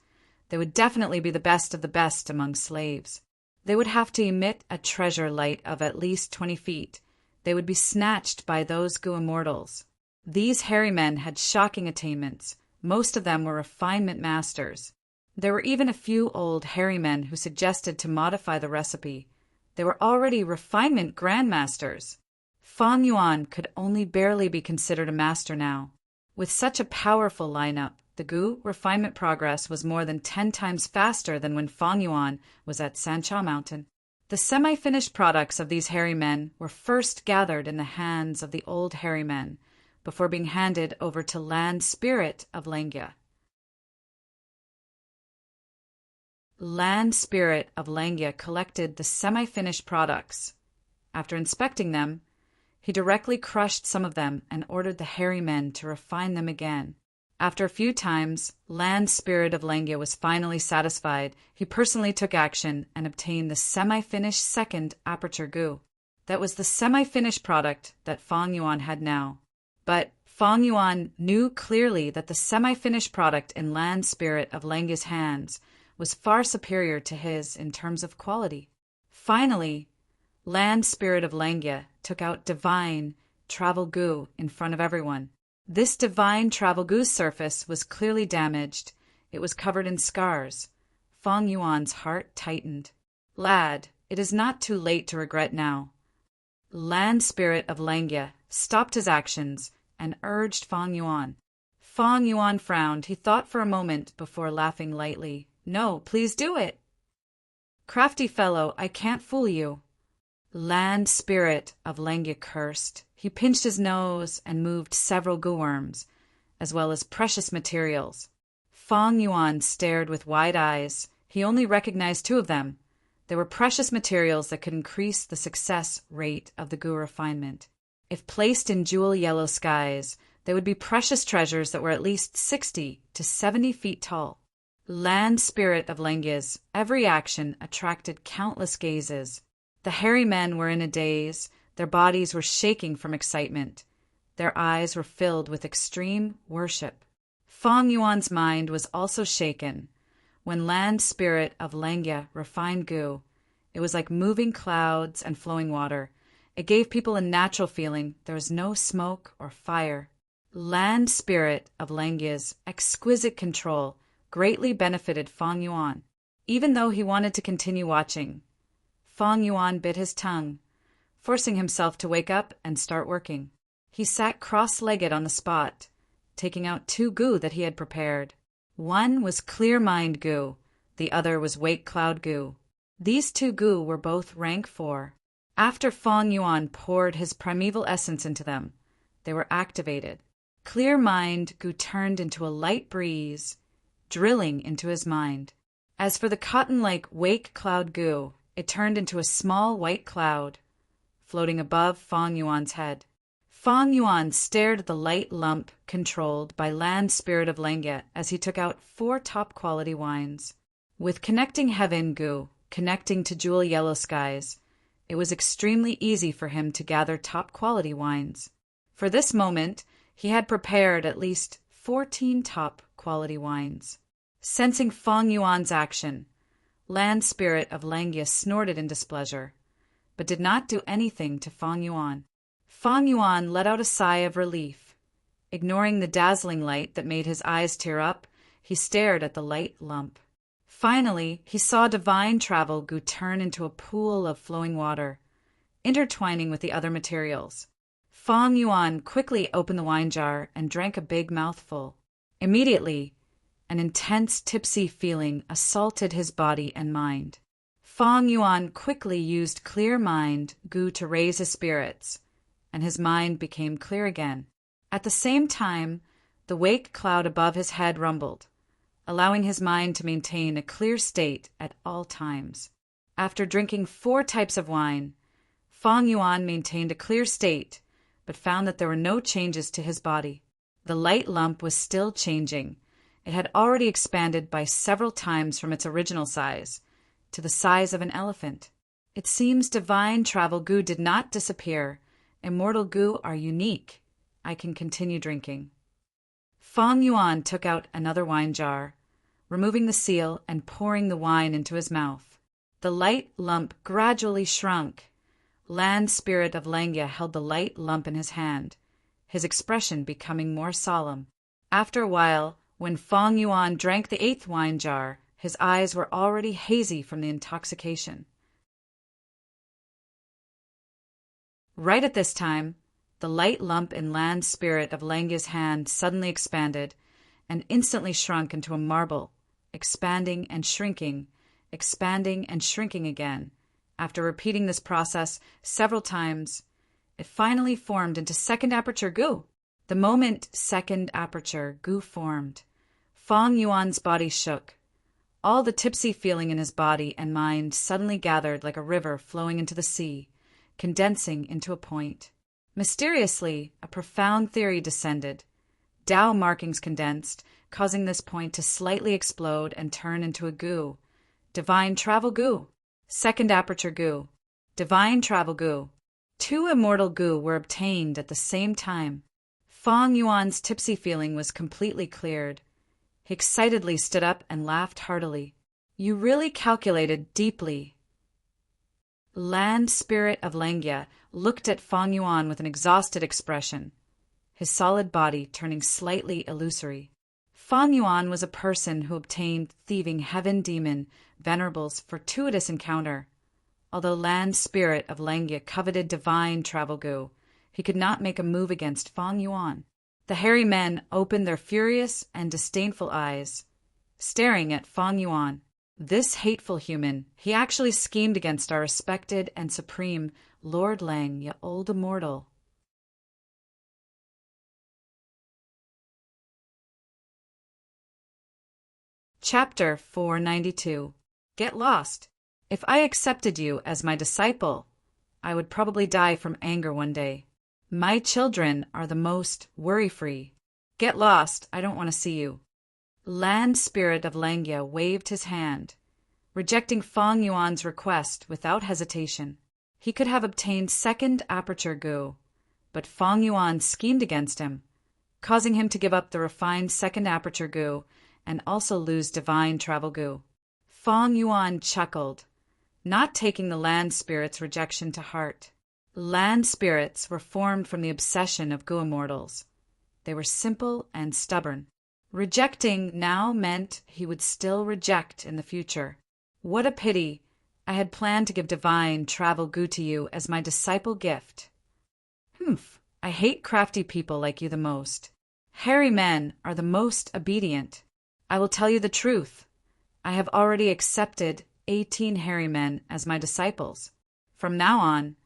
they would definitely be the best of the best among slaves. They would have to emit a treasure light of at least 20 feet. They would be snatched by those Gu immortals. These hairy men had shocking attainments. Most of them were refinement masters. There were even a few old hairy men who suggested to modify the recipe. They were already refinement grandmasters. Fang Yuan could only barely be considered a master now. With such a powerful lineup, the Gu refinement progress was more than 10 times faster than when Fang Yuan was at Sancha Mountain. The semi-finished products of these hairy men were first gathered in the hands of the old hairy men, before being handed over to Land Spirit of Langya. Land Spirit of Langya collected the semi-finished products. After inspecting them, he directly crushed some of them and ordered the hairy men to refine them again. After a few times, Land Spirit of Langya was finally satisfied. He personally took action and obtained the semi-finished second aperture Gu. That was the semi-finished product that Fang Yuan had now. But Fang Yuan knew clearly that the semi-finished product in Land Spirit of Langya's hands was far superior to his in terms of quality. Finally, Land Spirit of Langya took out Divine Travel Goo in front of everyone. This Divine Travel Goo's surface was clearly damaged. It was covered in scars. Fang Yuan's heart tightened. Lad, it is not too late to regret now. Land Spirit of Langya stopped his actions and urged Fang Yuan. Fang Yuan frowned. He thought for a moment before laughing lightly. No, please do it. Crafty fellow, I can't fool you. Land Spirit of Langya cursed. He pinched his nose and moved several goo worms, as well as precious materials. Fang Yuan stared with wide eyes. He only recognized two of them. They were precious materials that could increase the success rate of the goo refinement. If placed in jewel yellow skies, they would be precious treasures that were at least 60 to 70 feet tall. Land Spirit of Langya's every action attracted countless gazes. The hairy men were in a daze. Their bodies were shaking from excitement. Their eyes were filled with extreme worship. Fang Yuan's mind was also shaken. When Land Spirit of Langya refined goo, it was like moving clouds and flowing water. It gave people a natural feeling there was no smoke or fire. Land Spirit of Langya's exquisite control greatly benefited Fang Yuan. Even though he wanted to continue watching, Fang Yuan bit his tongue, forcing himself to wake up and start working. He sat cross-legged on the spot, taking out two goo that he had prepared. One was Clear Mind goo, the other was Wake Cloud goo. These two goo were both rank 4. After Fang Yuan poured his primeval essence into them, they were activated. Clear Mind goo turned into a light breeze, drilling into his mind. As for the cotton-like Wake Cloud goo, it turned into a small white cloud, floating above Fang Yuan's head. Fang Yuan stared at the light lump controlled by Land Spirit of Langya as he took out 4 top-quality wines. With Connecting Heaven goo connecting to Jewel Yellow Skies, it was extremely easy for him to gather top-quality wines. For this moment, he had prepared at least 14 top-quality wines. Sensing Fang Yuan's action, Land Spirit of Langya snorted in displeasure, but did not do anything to Fang Yuan. Fang Yuan let out a sigh of relief. Ignoring the dazzling light that made his eyes tear up, he stared at the light lump. Finally, he saw Divine Travel goo turn into a pool of flowing water, intertwining with the other materials. Fang Yuan quickly opened the wine jar and drank a big mouthful. Immediately, an intense tipsy feeling assaulted his body and mind. Fang Yuan quickly used Clear Mind goo to raise his spirits, and his mind became clear again. At the same time, the wake cloud above his head rumbled, allowing his mind to maintain a clear state at all times. After drinking 4 types of wine, Fang Yuan maintained a clear state, but found that there were no changes to his body. The light lump was still changing. It had already expanded by several times from its original size to the size of an elephant. It seems Divine Travel goo did not disappear. Immortal goo are unique. I can continue drinking. Fang Yuan took out another wine jar, removing the seal and pouring the wine into his mouth. The light lump gradually shrunk. Land Spirit of Langya held the light lump in his hand, his expression becoming more solemn. After a while, when Fang Yuan drank the 8th wine jar, his eyes were already hazy from the intoxication. Right at this time, the light lump in Land Spirit of Langya's hand suddenly expanded and instantly shrunk into a marble, expanding and shrinking again. After repeating this process several times, it finally formed into second aperture goo. The moment second aperture goo formed, Fang Yuan's body shook. All the tipsy feeling in his body and mind suddenly gathered like a river flowing into the sea, condensing into a point. Mysteriously, a profound theory descended. Tao markings condensed, causing this point to slightly explode and turn into a goo. Divine Travel goo. Second aperture goo. Divine Travel goo. 2 immortal goo were obtained at the same time. Fong Yuan's tipsy feeling was completely cleared. He excitedly stood up and laughed heartily. You really calculated deeply. Land Spirit of Langya looked at Fong Yuan with an exhausted expression, his solid body turning slightly illusory. Fong Yuan was a person who obtained thieving heaven demon Venerable's fortuitous encounter. Although Land Spirit of Langya coveted divine travel goo, he could not make a move against Fong Yuan. The hairy men opened their furious and disdainful eyes, staring at Fong Yuan. This hateful human, he actually schemed against our respected and supreme Lord Lang, ye old immortal. Chapter 492. Get lost. If I accepted you as my disciple, I would probably die from anger one day. My children are the most worry-free. Get lost, I don't want to see you. Land Spirit of Langya waved his hand, rejecting Fong Yuan's request without hesitation. He could have obtained second aperture goo, but Fong Yuan schemed against him, causing him to give up the refined second aperture goo and also lose divine travel goo. Fong Yuan chuckled, not taking the land spirit's rejection to heart. Land spirits were formed from the obsession of goo immortals. They were simple and stubborn. Rejecting now meant he would still reject in the future. What a pity! I had planned to give divine travel goo to you as my disciple gift. Humph! I hate crafty people like you the most. Hairy men are the most obedient. I will tell you the truth. I have already accepted 18 hairy men as my disciples. From now on,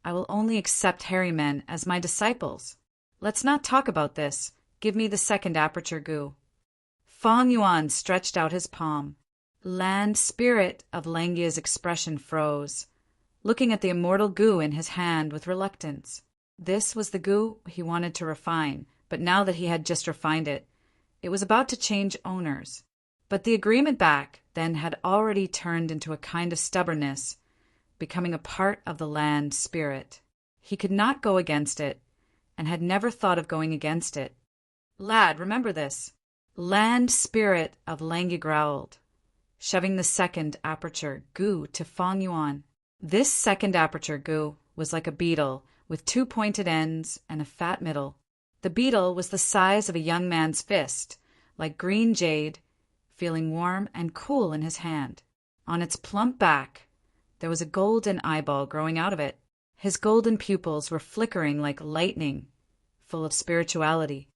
I will only accept hairy men as my disciples. Let's not talk about this. Give me the second aperture goo. Fong Yuan stretched out his palm. Land Spirit of Langya's expression froze, looking at the immortal goo in his hand with reluctance. This was the goo he wanted to refine, but now that he had just refined it, it was about to change owners. But the agreement back then had already turned into a kind of stubbornness, becoming a part of the land spirit. He could not go against it, and had never thought of going against it. Lad, remember this. Land Spirit of Langya growled, shoving the second aperture goo to Fong Yuan. This second aperture goo was like a beetle with 2 pointed ends and a fat middle. The beetle was the size of a young man's fist, like green jade, feeling warm and cool in his hand. On its plump back, there was a golden eyeball growing out of it. His golden pupils were flickering like lightning, full of spirituality.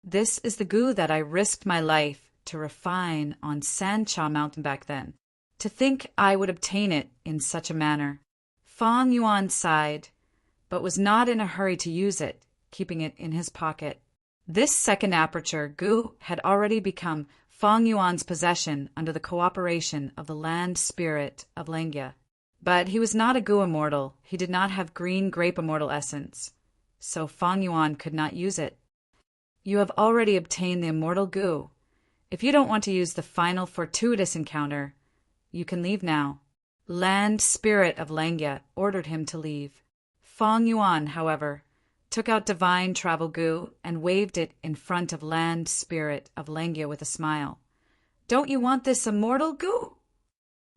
This is the goo that I risked my life to refine on Sancha Mountain back then. To think I would obtain it in such a manner. Fong Yuan sighed, but was not in a hurry to use it, keeping it in his pocket. This second aperture goo had already become Fong Yuan's possession under the cooperation of the land spirit of Langya. But he was not a goo immortal. He did not have green grape immortal essence, so Fong Yuan could not use it. You have already obtained the immortal goo. If you don't want to use the final fortuitous encounter, you can leave now. Land Spirit of Langya ordered him to leave. Fong Yuan, however, took out divine travel goo and waved it in front of Land Spirit of Langya with a smile. Don't you want this immortal goo?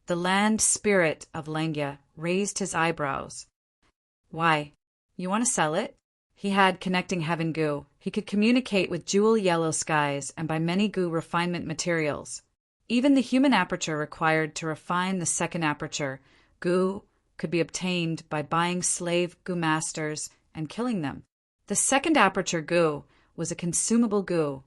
The Land Spirit of Langya raised his eyebrows. Why? You want to sell it? He had connecting heaven goo. He could communicate with jewel yellow skies and by many goo refinement materials. Even the human aperture required to refine the second aperture goo could be obtained by buying slave goo masters and killing them. The second aperture goo was a consumable goo.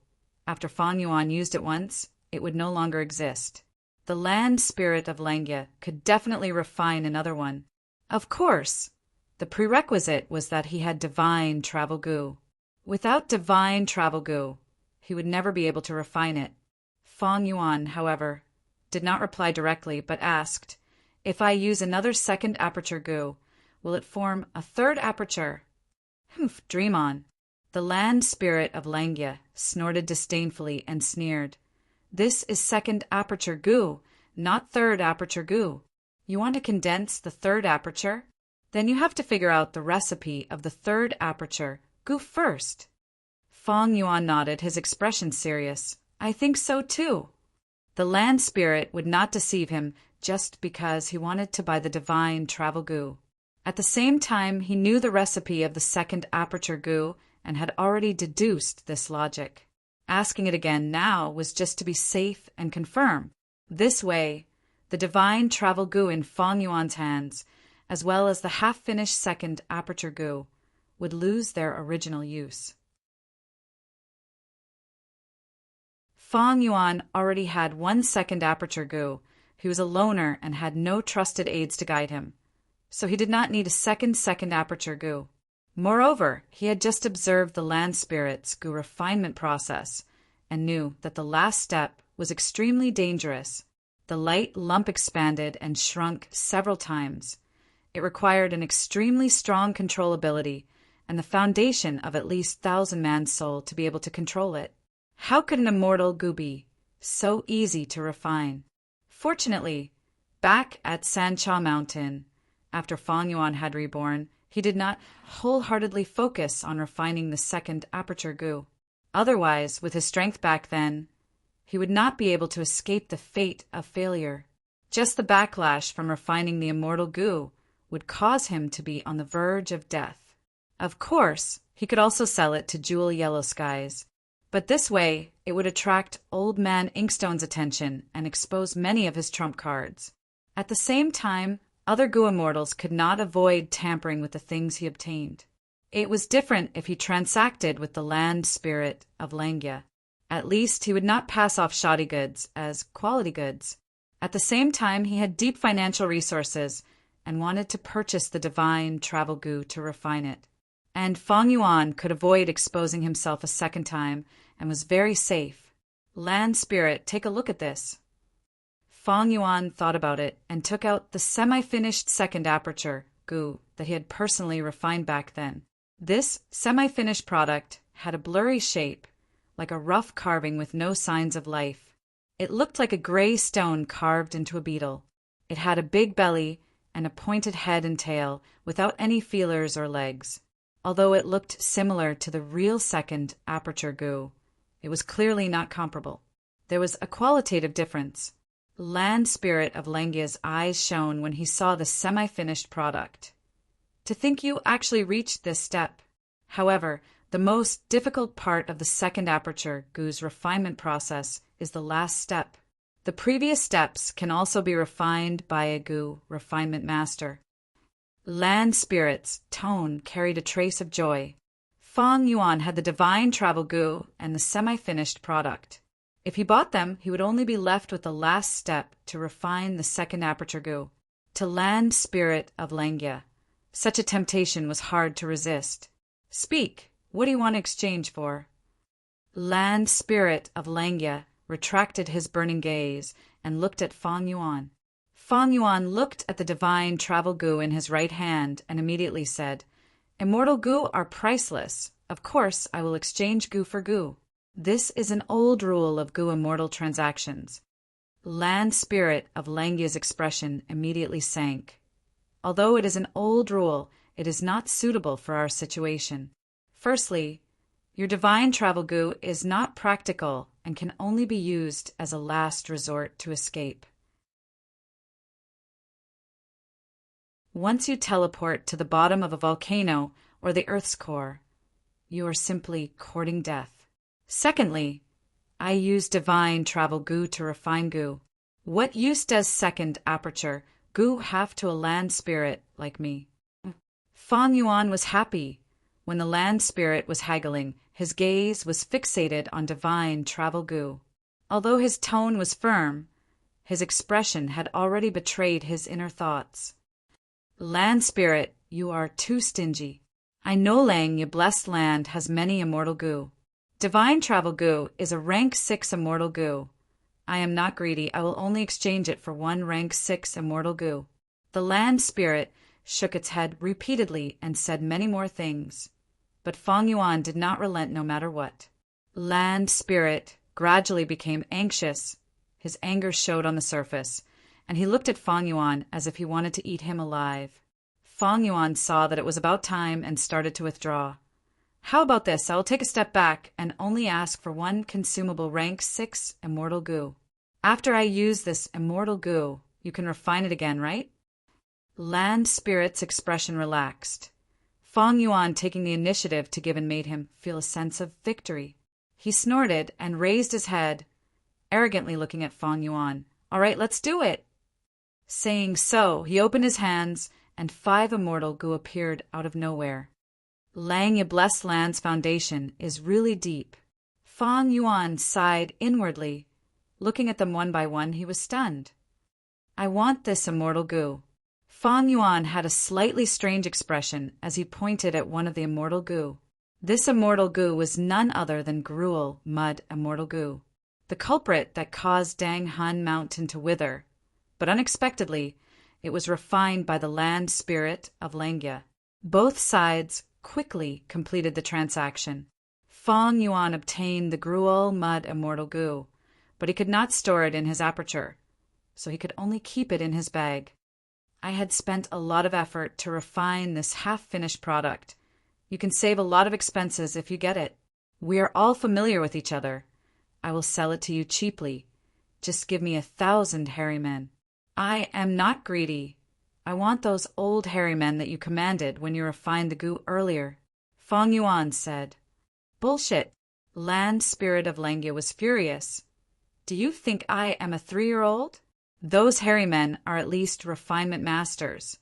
After Fong Yuan used it once, it would no longer exist. The land spirit of Langya could definitely refine another one. Of course, the prerequisite was that he had divine travel goo. Without divine travel goo, he would never be able to refine it. Fong Yuan, however, did not reply directly, but asked, if I use another second aperture goo, will it form a third aperture? Humph, dream on. The land spirit of Langya snorted disdainfully and sneered. This is second aperture goo, not third aperture goo. You want to condense the third aperture? Then you have to figure out the recipe of the third aperture, Gu, first. Fang Yuan nodded, his expression serious. I think so too. The land spirit would not deceive him just because he wanted to buy the divine travel Gu. At the same time, he knew the recipe of the second aperture Gu and had already deduced this logic. Asking it again now was just to be safe and confirm. This way, the divine travel Gu in Fang Yuan's hands, as well as the half-finished second aperture Gu, would lose their original use. Fang Yuan already had one second aperture Gu. He was a loner and had no trusted aides to guide him, so he did not need a second aperture Gu. Moreover, he had just observed the land spirit's Gu refinement process and knew that the last step was extremely dangerous. The light lump expanded and shrunk several times. It required an extremely strong control ability and the foundation of at least 1,000-man soul to be able to control it. How could an immortal Gu be so easy to refine? Fortunately, back at Sancha Mountain, after Fang Yuan had reborn, he did not wholeheartedly focus on refining the second aperture Gu. Otherwise, with his strength back then, he would not be able to escape the fate of failure. Just the backlash from refining the immortal Gu would cause him to be on the verge of death. Of course, he could also sell it to Jewel Yellow Skies, but this way it would attract Old Man Inkstone's attention and expose many of his trump cards. At the same time, other Gu immortals could not avoid tampering with the things he obtained. It was different if he transacted with the land spirit of Langya. At least he would not pass off shoddy goods as quality goods. At the same time, he had deep financial resources and wanted to purchase the divine travel Gu to refine it. And Fang Yuan could avoid exposing himself a second time and was very safe. Land spirit, take a look at this. Fang Yuan thought about it and took out the semi-finished second aperture Gu that he had personally refined back then. This semi-finished product had a blurry shape, like a rough carving with no signs of life. It looked like a gray stone carved into a beetle. It had a big belly and a pointed head and tail without any feelers or legs. Although it looked similar to the real second aperture Gu, it was clearly not comparable. There was a qualitative difference. Land spirit of Langya's eyes shone when he saw the semi-finished product. To think you actually reached this step. However, the most difficult part of the second aperture Gu's refinement process is the last step. The previous steps can also be refined by a Gu refinement master. Land spirit's tone carried a trace of joy. Fang Yuan had the divine travel Gu and the semi-finished product. If he bought them, he would only be left with the last step to refine the second aperture Gu. To land spirit of Langya, such a temptation was hard to resist. Speak, what do you want to exchange for? Land spirit of Langya retracted his burning gaze and looked at Fang Yuan. Fang Yuan looked at the divine travel Gu in his right hand and immediately said, Immortal Gu are priceless. Of course, I will exchange Gu for Gu. This is an old rule of Gu immortal transactions. Land spirit of Langya's expression immediately sank. Although it is an old rule, it is not suitable for our situation. Firstly, your divine travel Gu is not practical and can only be used as a last resort to escape. Once you teleport to the bottom of a volcano or the Earth's core, you are simply courting death. Secondly, I use divine travel Gu to refine Gu. What use does second aperture Gu have to a land spirit like me? Fang Yuan was happy. When the land spirit was haggling, his gaze was fixated on divine travel Gu. Although his tone was firm, his expression had already betrayed his inner thoughts. Land spirit, you are too stingy. I know Lang, your blessed land, has many immortal Gu. Divine travel Gu is a rank 6 immortal Gu. I am not greedy. I will only exchange it for one rank 6 immortal Gu. The land spirit shook its head repeatedly and said many more things. But Fang Yuan did not relent no matter what. Land spirit gradually became anxious. His anger showed on the surface, and he looked at Fang Yuan as if he wanted to eat him alive. Fang Yuan saw that it was about time and started to withdraw. How about this? I will take a step back and only ask for one consumable rank 6 immortal goo. After I use this immortal goo, you can refine it again, right? Land Spirit's expression relaxed. Fang Yuan taking the initiative to give made him feel a sense of victory. He snorted and raised his head, arrogantly looking at Fang Yuan. All right, let's do it. Saying so, he opened his hands, and 5 immortal goo appeared out of nowhere. Lang, blessed land's foundation is really deep. Fang Yuan sighed inwardly. Looking at them one by one, he was stunned. I want this immortal goo. Fang Yuan had a slightly strange expression as he pointed at one of the immortal goo. This immortal goo was none other than gruel, mud, immortal goo, the culprit that caused Dang Han Mountain to wither. But unexpectedly, it was refined by the land spirit of Langya. Both sides quickly completed the transaction. Fang Yuan obtained the gruel, mud, immortal goo, but he could not store it in his aperture, so he could only keep it in his bag. I had spent a lot of effort to refine this half-finished product. You can save a lot of expenses if you get it. We are all familiar with each other. I will sell it to you cheaply. Just give me 1,000 hairy men. I am not greedy. I want those old hairy men that you commanded when you refined the goo earlier. Fang Yuan said. Bullshit. Land Spirit of Langya was furious. Do you think I am a 3-year-old? Those hairy men are at least refinement masters.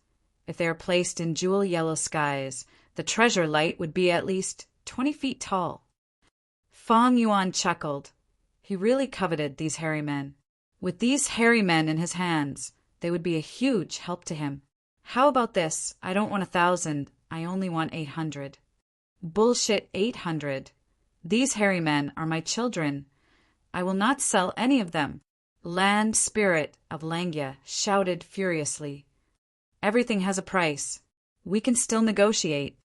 If they are placed in jewel yellow skies, the treasure light would be at least 20 feet tall. Fang Yuan chuckled. He really coveted these hairy men. With these hairy men in his hands, they would be a huge help to him. How about this? I don't want 1,000. I only want 800. Bullshit 800. These hairy men are my children. I will not sell any of them. Land Spirit of Langya shouted furiously. Everything has a price. We can still negotiate.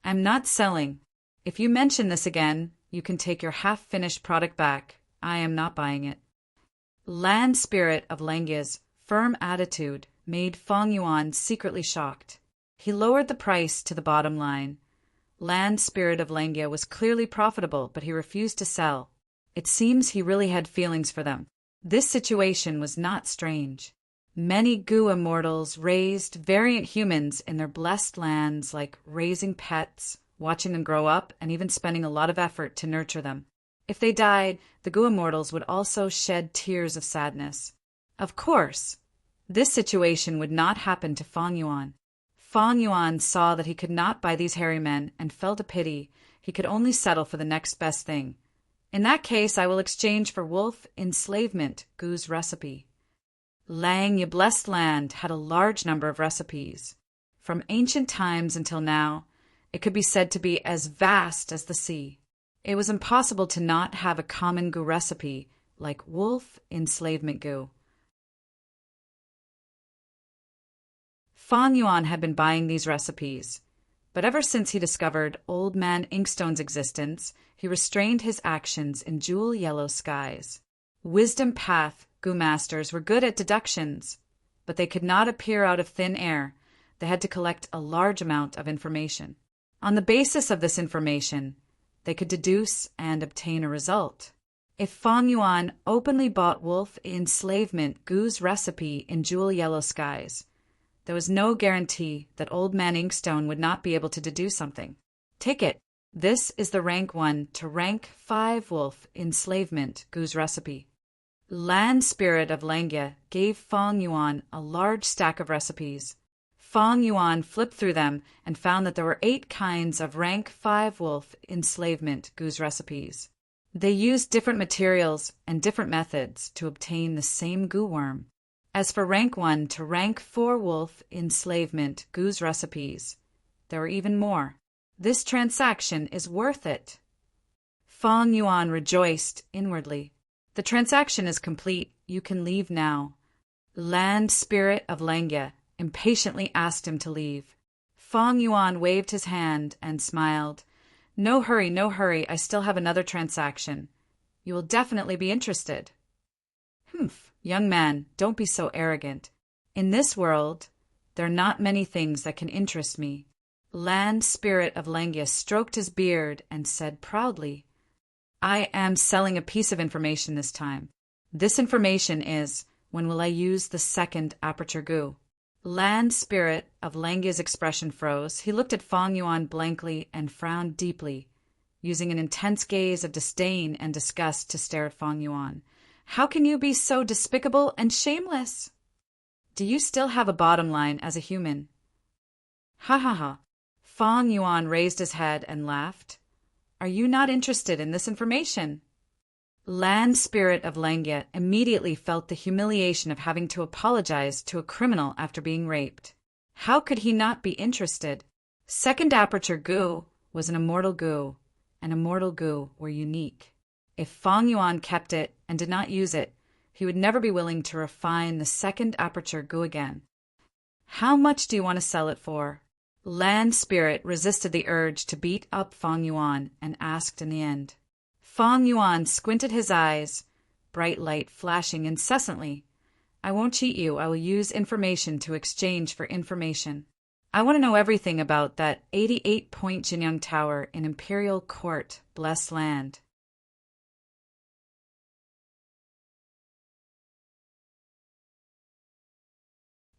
I'm not selling. If you mention this again, you can take your half-finished product back. I am not buying it. Land Spirit of Langya's firm attitude made Fang Yuan secretly shocked. He lowered the price to the bottom line. Land Spirit of Langya was clearly profitable, but he refused to sell. It seems he really had feelings for them. This situation was not strange. Many goo immortals raised variant humans in their blessed lands, like raising pets, watching them grow up, and even spending a lot of effort to nurture them. If they died, the goo immortals would also shed tears of sadness. Of course, this situation would not happen to Fang Yuan. Fang Yuan saw that he could not buy these hairy men and felt a pity. He could only settle for the next best thing. In that case, I will exchange for wolf enslavement goo's recipe. Lang, blessed land, had a large number of recipes. From ancient times until now, it could be said to be as vast as the sea. It was impossible to not have a common goo recipe like wolf enslavement goo. Fang Yuan had been buying these recipes, but ever since he discovered Old Man Inkstone's existence, he restrained his actions in jewel yellow skies. Wisdom Path goo masters were good at deductions, but they could not appear out of thin air. They had to collect a large amount of information. On the basis of this information, they could deduce and obtain a result. If Fang Yuan openly bought wolf enslavement goo's recipe in jewel yellow skies, there was no guarantee that Old Man Inkstone would not be able to deduce something. Take it. This is the rank 1 to rank 5 wolf enslavement goo's recipe. Land Spirit of Langya gave Fang Yuan a large stack of recipes. Fang Yuan flipped through them and found that there were 8 kinds of rank 5 wolf enslavement goo's recipes. They used different materials and different methods to obtain the same goo worm. As for rank 1 to rank 4 wolf enslavement goo's recipes, there were even more. This transaction is worth it. Fang Yuan rejoiced inwardly. The transaction is complete. You can leave now. Land Spirit of Langya impatiently asked him to leave. Fang Yuan waved his hand and smiled. No hurry, no hurry. I still have another transaction. You will definitely be interested. Humph, young man, don't be so arrogant. In this world, There are not many things that can interest me. Land Spirit of Langia stroked his beard and said proudly, I am selling a piece of information this time. This information is, when will I use the second aperture goo? Land Spirit of Langia's expression froze. He looked at Feng Yuan blankly and frowned deeply, using an intense gaze of disdain and disgust to stare at Feng Yuan. How can you be so despicable and shameless? Do you still have a bottom line as a human? Ha ha ha. Feng Yuan raised his head and laughed. Are you not interested in this information? Land Spirit of Langia immediately felt the humiliation of having to apologize to a criminal after being raped. How could he not be interested? Second aperture goo was an immortal goo, and immortal goo were unique. If Feng Yuan kept it and did not use it, he would never be willing to refine the second aperture goo again. How much do you want to sell it for? Land Spirit resisted the urge to beat up Feng Yuan and asked in the end. Feng Yuan squinted his eyes, bright light flashing incessantly. I won't cheat you. I will use information to exchange for information. I want to know everything about that 88-point Jinyang Tower in Imperial Court, Blessed Land.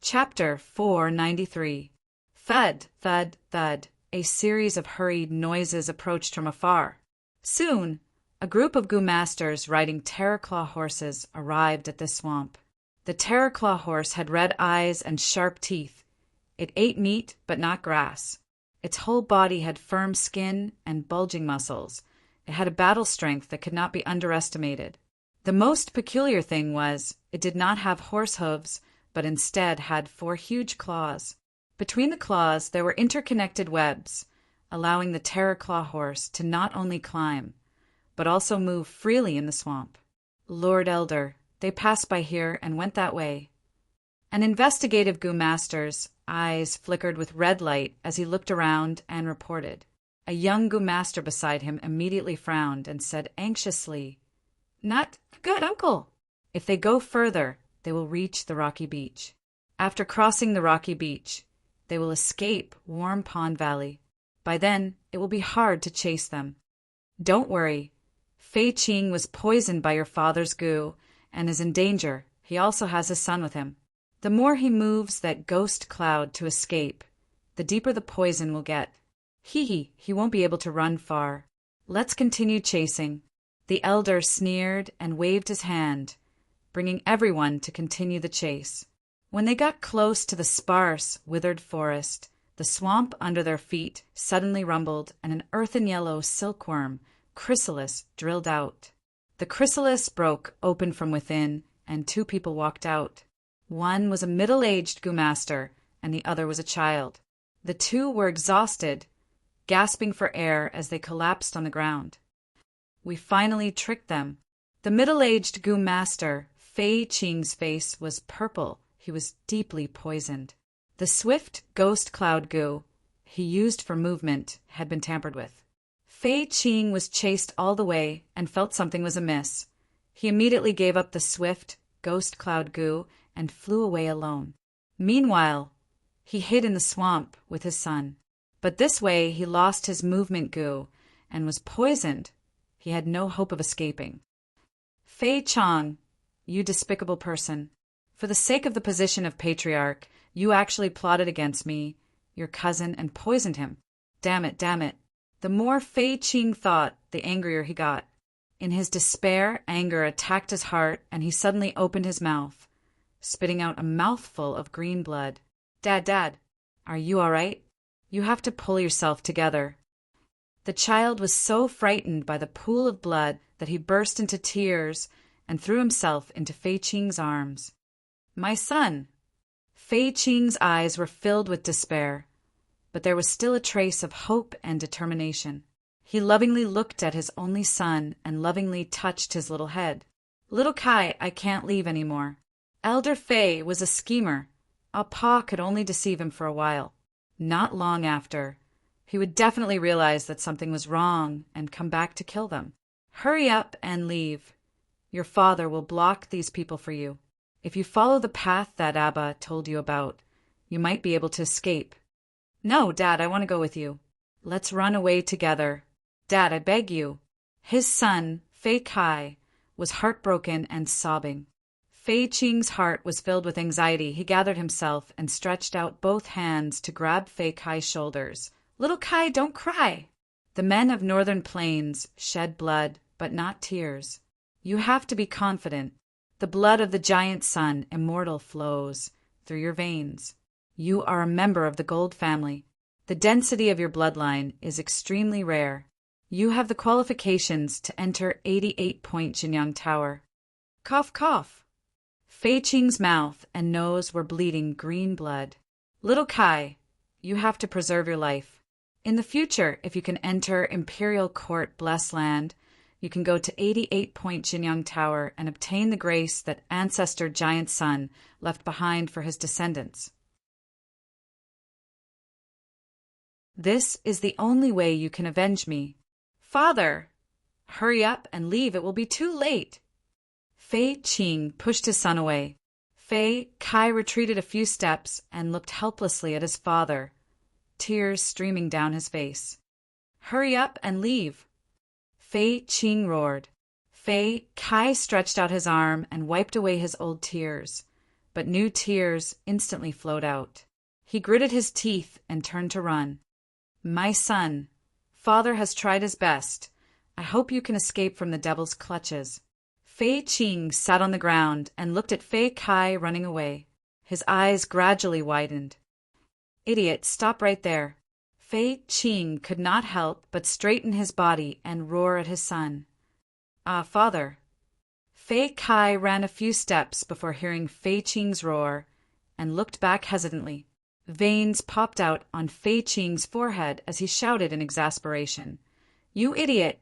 Chapter 493. Thud, thud, thud. A series of hurried noises approached from afar. Soon, a group of goo masters riding terror-claw horses arrived at the swamp. The terror-claw horse had red eyes and sharp teeth. It ate meat, but not grass. Its whole body had firm skin and bulging muscles. It had a battle strength that could not be underestimated. The most peculiar thing was, it did not have horse hooves, but instead had 4 huge claws. Between the claws there were interconnected webs, allowing the terror-claw horse to not only climb, but also move freely in the swamp. Lord Elder, they passed by here and went that way. An investigative goo master's eyes flickered with red light as he looked around and reported. A young goo master beside him immediately frowned and said anxiously, Not good, uncle. If they go further, they will reach the rocky beach. After crossing the rocky beach, they will escape Warm Pond Valley. By then, it will be hard to chase them. Don't worry. Fei Qing was poisoned by your father's goo and is in danger. He also has his son with him. The more he moves that ghost cloud to escape, the deeper the poison will get. He won't be able to run far. Let's continue chasing. The elder sneered and waved his hand, bringing everyone to continue the chase. When they got close to the sparse, withered forest, the swamp under their feet suddenly rumbled and an earthen-yellow silkworm, chrysalis, drilled out. The chrysalis broke open from within, and 2 people walked out. One was a middle-aged goo master, and the other was a child. The 2 were exhausted, gasping for air as they collapsed on the ground. We finally tricked them. The middle-aged goo master, Fei Qing's face was purple. He was deeply poisoned. The swift ghost cloud goo he used for movement had been tampered with. Fei Qing was chased all the way and felt something was amiss. He immediately gave up the swift ghost cloud goo and flew away alone. Meanwhile, he hid in the swamp with his son. But this way he lost his movement goo and was poisoned. He had no hope of escaping. Fei Chang, you despicable person. For the sake of the position of patriarch, you actually plotted against me, your cousin, and poisoned him. Damn it, damn it. The more Fei Qing thought, the angrier he got. In his despair, anger attacked his heart, and he suddenly opened his mouth, spitting out a mouthful of green blood. Dad, are you all right? You have to pull yourself together. The child was so frightened by the pool of blood that he burst into tears and threw himself into Fei Qing's arms. My son! Fei Qing's eyes were filled with despair, but there was still a trace of hope and determination. He lovingly looked at his only son and lovingly touched his little head. Little Kai, I can't leave anymore. Elder Fei was a schemer. Pa could only deceive him for a while. Not long after, he would definitely realize that something was wrong and come back to kill them. Hurry up and leave. Your father will block these people for you. If you follow the path that Abba told you about, You might be able to escape. No, Dad, I want to go with you. Let's run away together. Dad, I beg you. His son, Fei Kai, was heartbroken and sobbing. Fei Qing's heart was filled with anxiety. He gathered himself and stretched out both hands to grab Fei Kai's shoulders. Little Kai, don't cry. The men of Northern Plains shed blood, but not tears. You have to be confident. The blood of the giant sun, immortal, flows through your veins. You are a member of the Gold family. The density of your bloodline is extremely rare. You have the qualifications to enter 88-point Jinyang Tower. Cough, cough. Fei Qing's mouth and nose were bleeding green blood. Little Kai, you have to preserve your life. In the future, if you can enter Imperial Court Blessed Land, you can go to 88-point Jinyang Tower and obtain the grace that ancestor Giant Sun left behind for his descendants. This is the only way you can avenge me. Father! Hurry up and leave, it will be too late. Fei Qing pushed his son away. Fei Kai retreated a few steps and looked helplessly at his father, tears streaming down his face. Hurry up and leave. Fei Qing roared. Fei Kai stretched out his arm and wiped away his old tears, but new tears instantly flowed out. He gritted his teeth and turned to run. My son, father has tried his best. I hope you can escape from the devil's clutches. Fei Qing sat on the ground and looked at Fei Kai running away. His eyes gradually widened. Idiot, stop right there. Fei Qing could not help but straighten his body and roar at his son. Ah, father. Fei Kai ran a few steps before hearing Fei Qing's roar and looked back hesitantly. Veins popped out on Fei Qing's forehead as he shouted in exasperation. You idiot!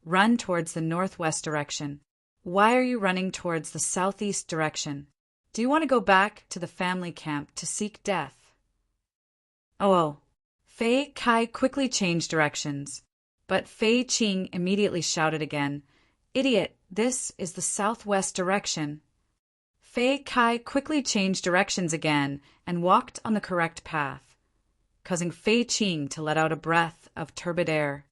Run towards the northwest direction. Why are you running towards the southeast direction? Do you want to go back to the family camp to seek death? Oh. Fei Kai quickly changed directions, but Fei Qing immediately shouted again, Idiot, this is the southwest direction. Fei Kai quickly changed directions again and walked on the correct path, causing Fei Qing to let out a breath of turbid air.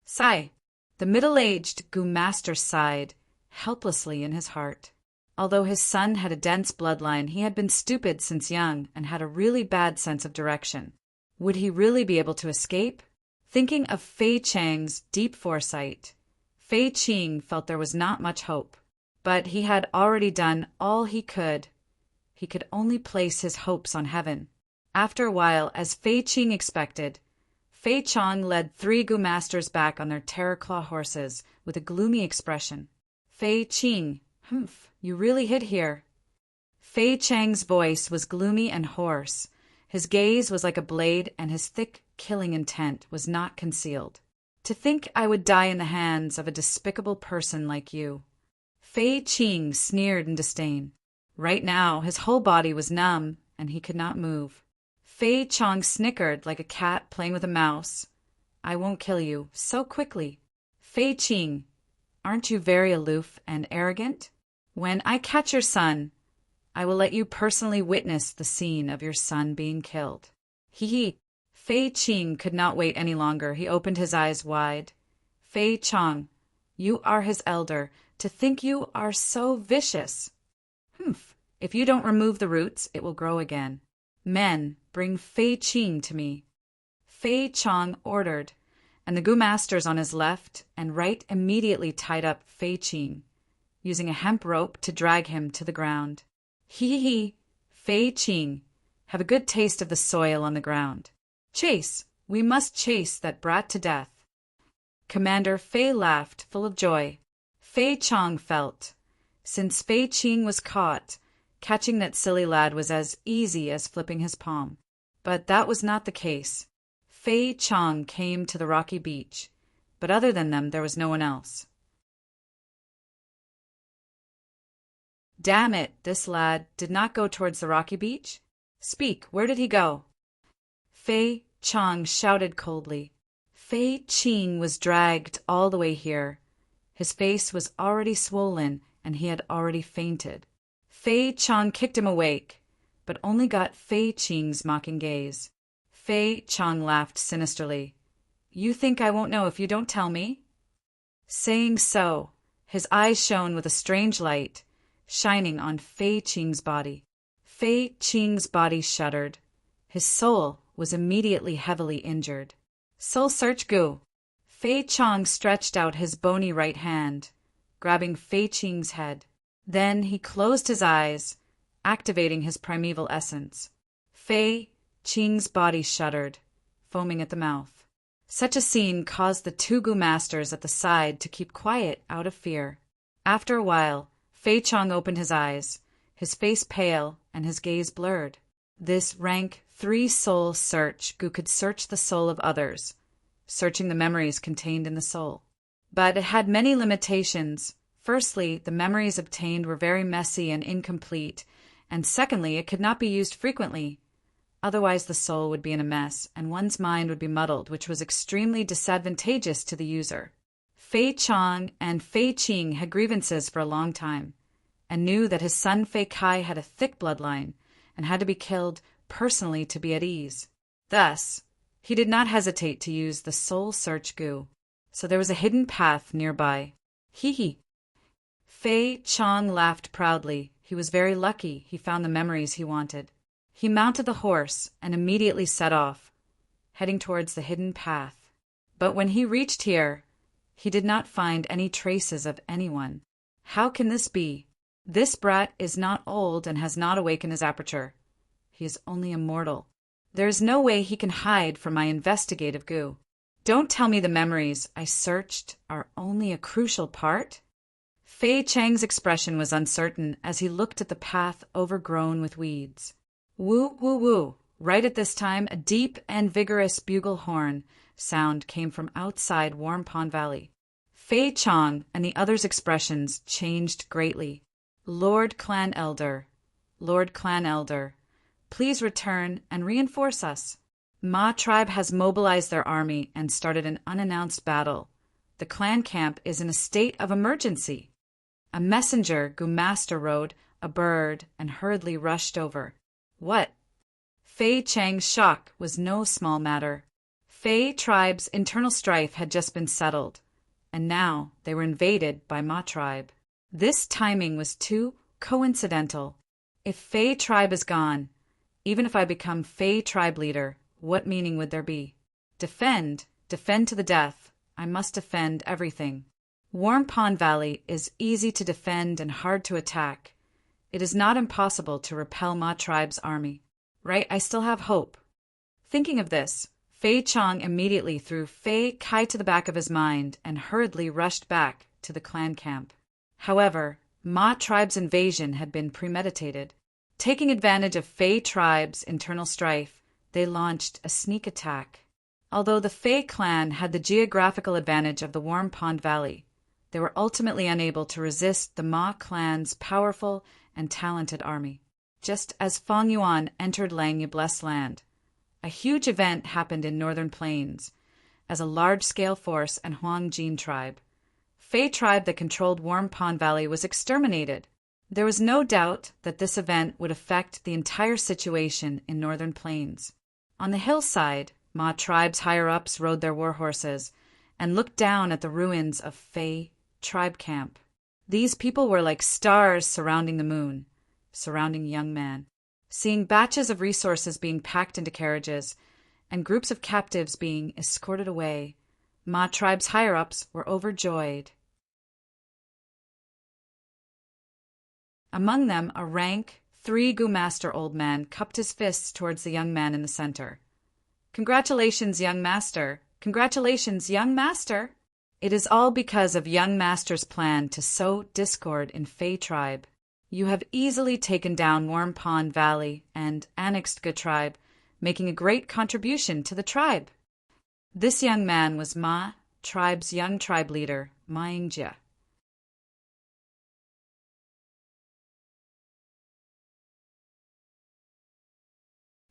Sigh. The middle-aged Gu Master sighed helplessly in his heart. Although his son had a dense bloodline, he had been stupid since young and had a really bad sense of direction. Would he really be able to escape? Thinking of Fei Chang's deep foresight, Fei Qing felt there was not much hope. But he had already done all he could. He could only place his hopes on heaven. After a while, as Fei Qing expected, Fei Chang led 3 Gu Masters back on their terror-claw horses with a gloomy expression. Fei Qing, you really hid here. Fei Chang's voice was gloomy and hoarse. His gaze was like a blade, and his thick, killing intent was not concealed. To think I would die in the hands of a despicable person like you. Fei Qing sneered in disdain. Right now, his whole body was numb, and he could not move. Fei Chang snickered like a cat playing with a mouse. I won't kill you so quickly. Fei Qing, aren't you very aloof and arrogant? When I catch your son, I will let you personally witness the scene of your son being killed. Hee. Fei Qing could not wait any longer. He opened his eyes wide. Fei Chang, you are his elder. To think you are so vicious. If you don't remove the roots, it will grow again. Men, bring Fei Qing to me. Fei Chang ordered, and the Gu Masters on his left and right immediately tied up Fei Qing, using a hemp rope to drag him to the ground. Hee. Fei Qing, have a good taste of the soil on the ground. Chase, we must chase that brat to death. Commander Fei laughed, full of joy. Fei Chang felt, since Fei Qing was caught, catching that silly lad was as easy as flipping his palm. But that was not the case. Fei Chang came to the rocky beach, but other than them there was no one else. Damn it, this lad did not go towards the rocky beach? Speak, where did he go? Fei Chang shouted coldly. Fei Qing was dragged all the way here. His face was already swollen, and he had already fainted. Fei Chang kicked him awake, but only got Fei Qing's mocking gaze. Fei Chang laughed sinisterly. "You think I won't know if you don't tell me?" Saying so, his eyes shone with a strange light, shining on Fei Qing's body. Fei Qing's body shuddered. His soul was immediately heavily injured. "Soul search gu." Fei Chang stretched out his bony right hand, grabbing Fei Qing's head. Then he closed his eyes, activating his primeval essence. Fei Qing's body shuddered, foaming at the mouth. Such a scene caused the two Gu masters at the side to keep quiet out of fear. After a while, Fei Chang opened his eyes, his face pale and his gaze blurred. This rank 3-soul search Gu could search the soul of others, searching the memories contained in the soul. But it had many limitations. Firstly, the memories obtained were very messy and incomplete, and secondly, it could not be used frequently. Otherwise, the soul would be in a mess, and one's mind would be muddled, which was extremely disadvantageous to the user. Fei Chang and Fei Qing had grievances for a long time, and knew that his son Fei Kai had a thick bloodline, and had to be killed personally to be at ease. Thus, he did not hesitate to use the soul search Gu. So there was a hidden path nearby. Hee. Fei Chang laughed proudly. He was very lucky he found the memories he wanted. He mounted the horse and immediately set off, heading towards the hidden path. But when he reached here, he did not find any traces of anyone. How can this be? This brat is not old and has not awakened his aperture. He is only a mortal. There is no way he can hide from my investigative Gu. Don't tell me the memories I searched are only a crucial part? Fei Chang's expression was uncertain as he looked at the path overgrown with weeds. Woo, woo, woo. Right at this time, a deep and vigorous bugle horn sound came from outside Warm Pond Valley. Fei Chang and the others' expressions changed greatly. Lord Clan Elder, please return and reinforce us. Ma tribe has mobilized their army and started an unannounced battle. The clan camp is in a state of emergency. A messenger Gu Master rode a bird and hurriedly rushed over. What? Fei Chang's shock was no small matter. Fei tribe's internal strife had just been settled, and now they were invaded by Ma tribe. This timing was too coincidental. If Fei tribe is gone, even if I become Fei tribe leader, what meaning would there be? Defend to the death. I must defend everything. Warm Pond Valley is easy to defend and hard to attack. It is not impossible to repel Ma tribe's army. Right, I still have hope. Thinking of this, Fei Chang immediately threw Fei Kai to the back of his mind and hurriedly rushed back to the clan camp. However, Ma tribe's invasion had been premeditated. Taking advantage of Fei tribe's internal strife, they launched a sneak attack. Although the Fei clan had the geographical advantage of the Warm Pond Valley, they were ultimately unable to resist the Ma clan's powerful and talented army. Just as Feng Yuan entered Lang Blessed Land, a huge event happened in Northern Plains, as a large-scale force and Huang Jin tribe, Fei tribe that controlled Warm Pond Valley, was exterminated. There was no doubt that this event would affect the entire situation in Northern Plains. On the hillside, Ma tribe's higher-ups rode their war horses and looked down at the ruins of Fei tribe camp. These people were like stars surrounding the moon, surrounding young man. Seeing batches of resources being packed into carriages and groups of captives being escorted away, Ma tribe's higher-ups were overjoyed. Among them, a rank 3 Gu Master old man cupped his fists towards the young man in the center. Congratulations, young master! Congratulations, young master! It is all because of young master's plan to sow discord in Fei tribe. You have easily taken down Warm Pond Valley and annexed Gu tribe, making a great contribution to the tribe. This young man was Ma tribe's young tribe leader, Ma Yingjie.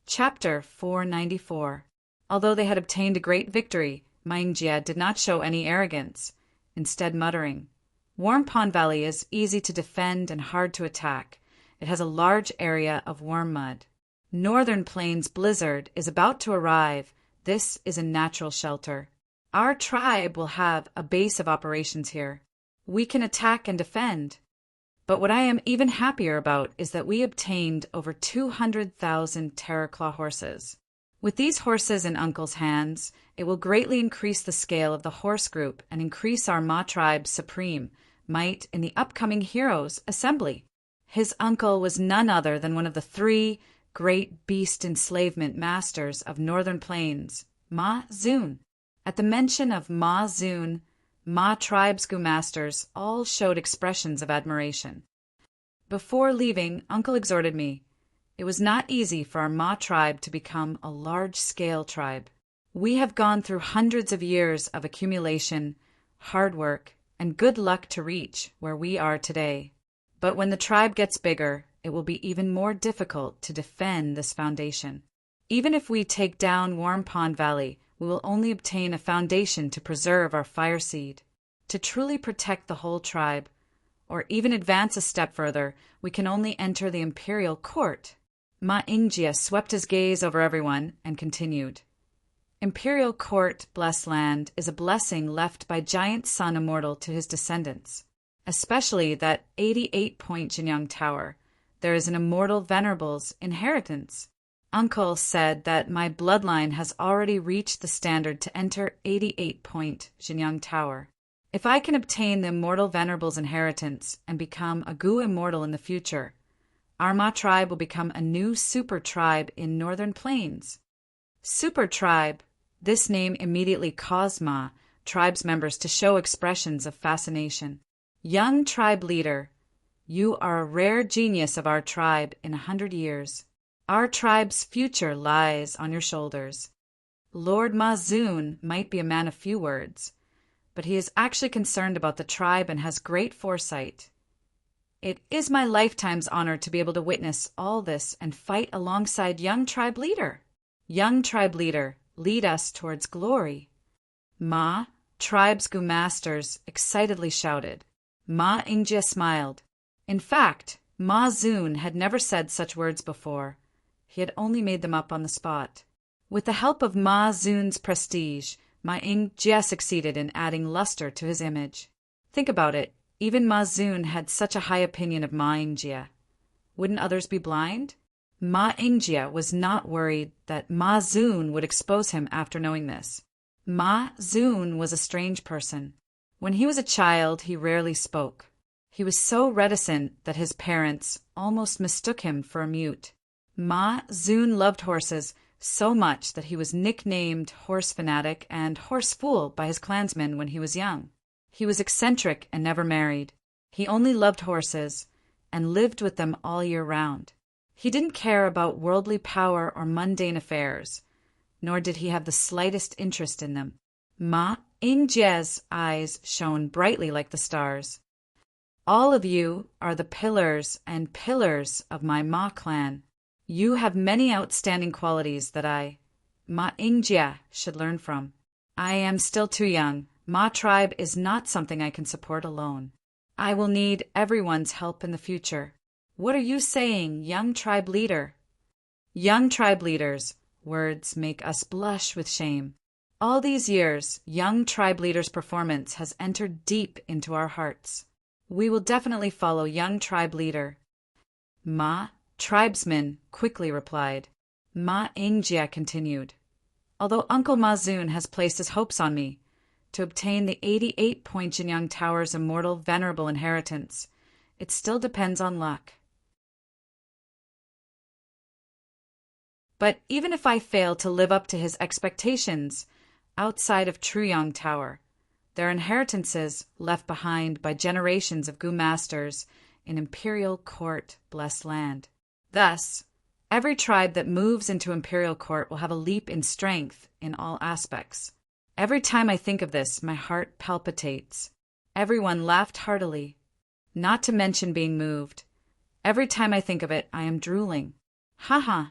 Chapter 494. Although they had obtained a great victory, Ma Yingjie did not show any arrogance, instead muttering, "Warm Pond Valley is easy to defend and hard to attack, It has a large area of warm mud. Northern Plains blizzard is about to arrive. This is a natural shelter. Our tribe will have a base of operations here. We can attack and defend. But what I am even happier about is that we obtained over 200,000 Terraclaw horses. With these horses in Uncle's hands, it will greatly increase the scale of the horse group and increase our Ma tribe's supreme might in the upcoming Heroes Assembly. His uncle was none other than one of the 3 great beast enslavement masters of Northern Plains, Ma Zun. At the mention of Ma Zun, Ma tribe's masters all showed expressions of admiration. Before leaving, Uncle exhorted me. It was not easy for our Ma tribe to become a large-scale tribe. We have gone through hundreds of years of accumulation, hard work, and good luck to reach where we are today. But when the tribe gets bigger, it will be even more difficult to defend this foundation. Even if we take down Warm Pond Valley, we will only obtain a foundation to preserve our fire seed. To truly protect the whole tribe, or even advance a step further, we can only enter the imperial court. Ma Ingjia swept his gaze over everyone and continued. Imperial court, blessed land, is a blessing left by giant sun immortal to his descendants. Especially that 88-point Jinyang Tower. There is an immortal Venerable's inheritance. Uncle said that my bloodline has already reached the standard to enter 88-point Jinyang Tower. If I can obtain the immortal Venerable's inheritance and become a Gu immortal in the future, our Ma tribe will become a new super tribe in Northern Plains. Super tribe. This name immediately caused Ma tribe's members to show expressions of fascination. Young tribe leader, you are a rare genius of our tribe in 100 years. Our tribe's future lies on your shoulders. Lord Ma Zun might be a man of few words, but he is actually concerned about the tribe and has great foresight. It is my lifetime's honor to be able to witness all this and fight alongside young tribe leader. Young tribe leader, lead us towards glory. Ma, tribe's masters excitedly shouted. Ma Ingjia smiled. In fact, Ma Zun had never said such words before. He had only made them up on the spot. With the help of Ma Zun's prestige, Ma Ingjia succeeded in adding luster to his image. Think about it. Even Ma Zun had such a high opinion of Ma Ingjia. Wouldn't others be blind? Ma Ingjia was not worried that Ma Zun would expose him after knowing this. Ma Zun was a strange person. When he was a child, he rarely spoke. He was so reticent that his parents almost mistook him for a mute. Ma Zun loved horses so much that he was nicknamed Horse Fanatic and Horse Fool by his clansmen when he was young. He was eccentric and never married. He only loved horses and lived with them all year round. He didn't care about worldly power or mundane affairs, nor did he have the slightest interest in them. Ma Ingjia's eyes shone brightly like the stars. All of you are the pillars and pillars of my Ma clan. You have many outstanding qualities that I, Ma Ingjia, should learn from. I am still too young. Ma tribe is not something I can support alone. I will need everyone's help in the future. What are you saying, young tribe leader? Young tribe leaders, words make us blush with shame. All these years, young tribe leaders' performance has entered deep into our hearts. We will definitely follow young tribe leader. Ma, tribesman, quickly replied. Ma Ingjia continued. Although Uncle Ma Zun has placed his hopes on me, to obtain the 88-point Jinyang Tower's immortal Venerable inheritance, it still depends on luck. But even if I fail to live up to his expectations, outside of Truyang Tower, their inheritances left behind by generations of Gu masters in imperial court blessed land. Thus, every tribe that moves into imperial court will have a leap in strength in all aspects. Every time I think of this, my heart palpitates. Everyone laughed heartily, not to mention being moved. Every time I think of it, I am drooling. Haha,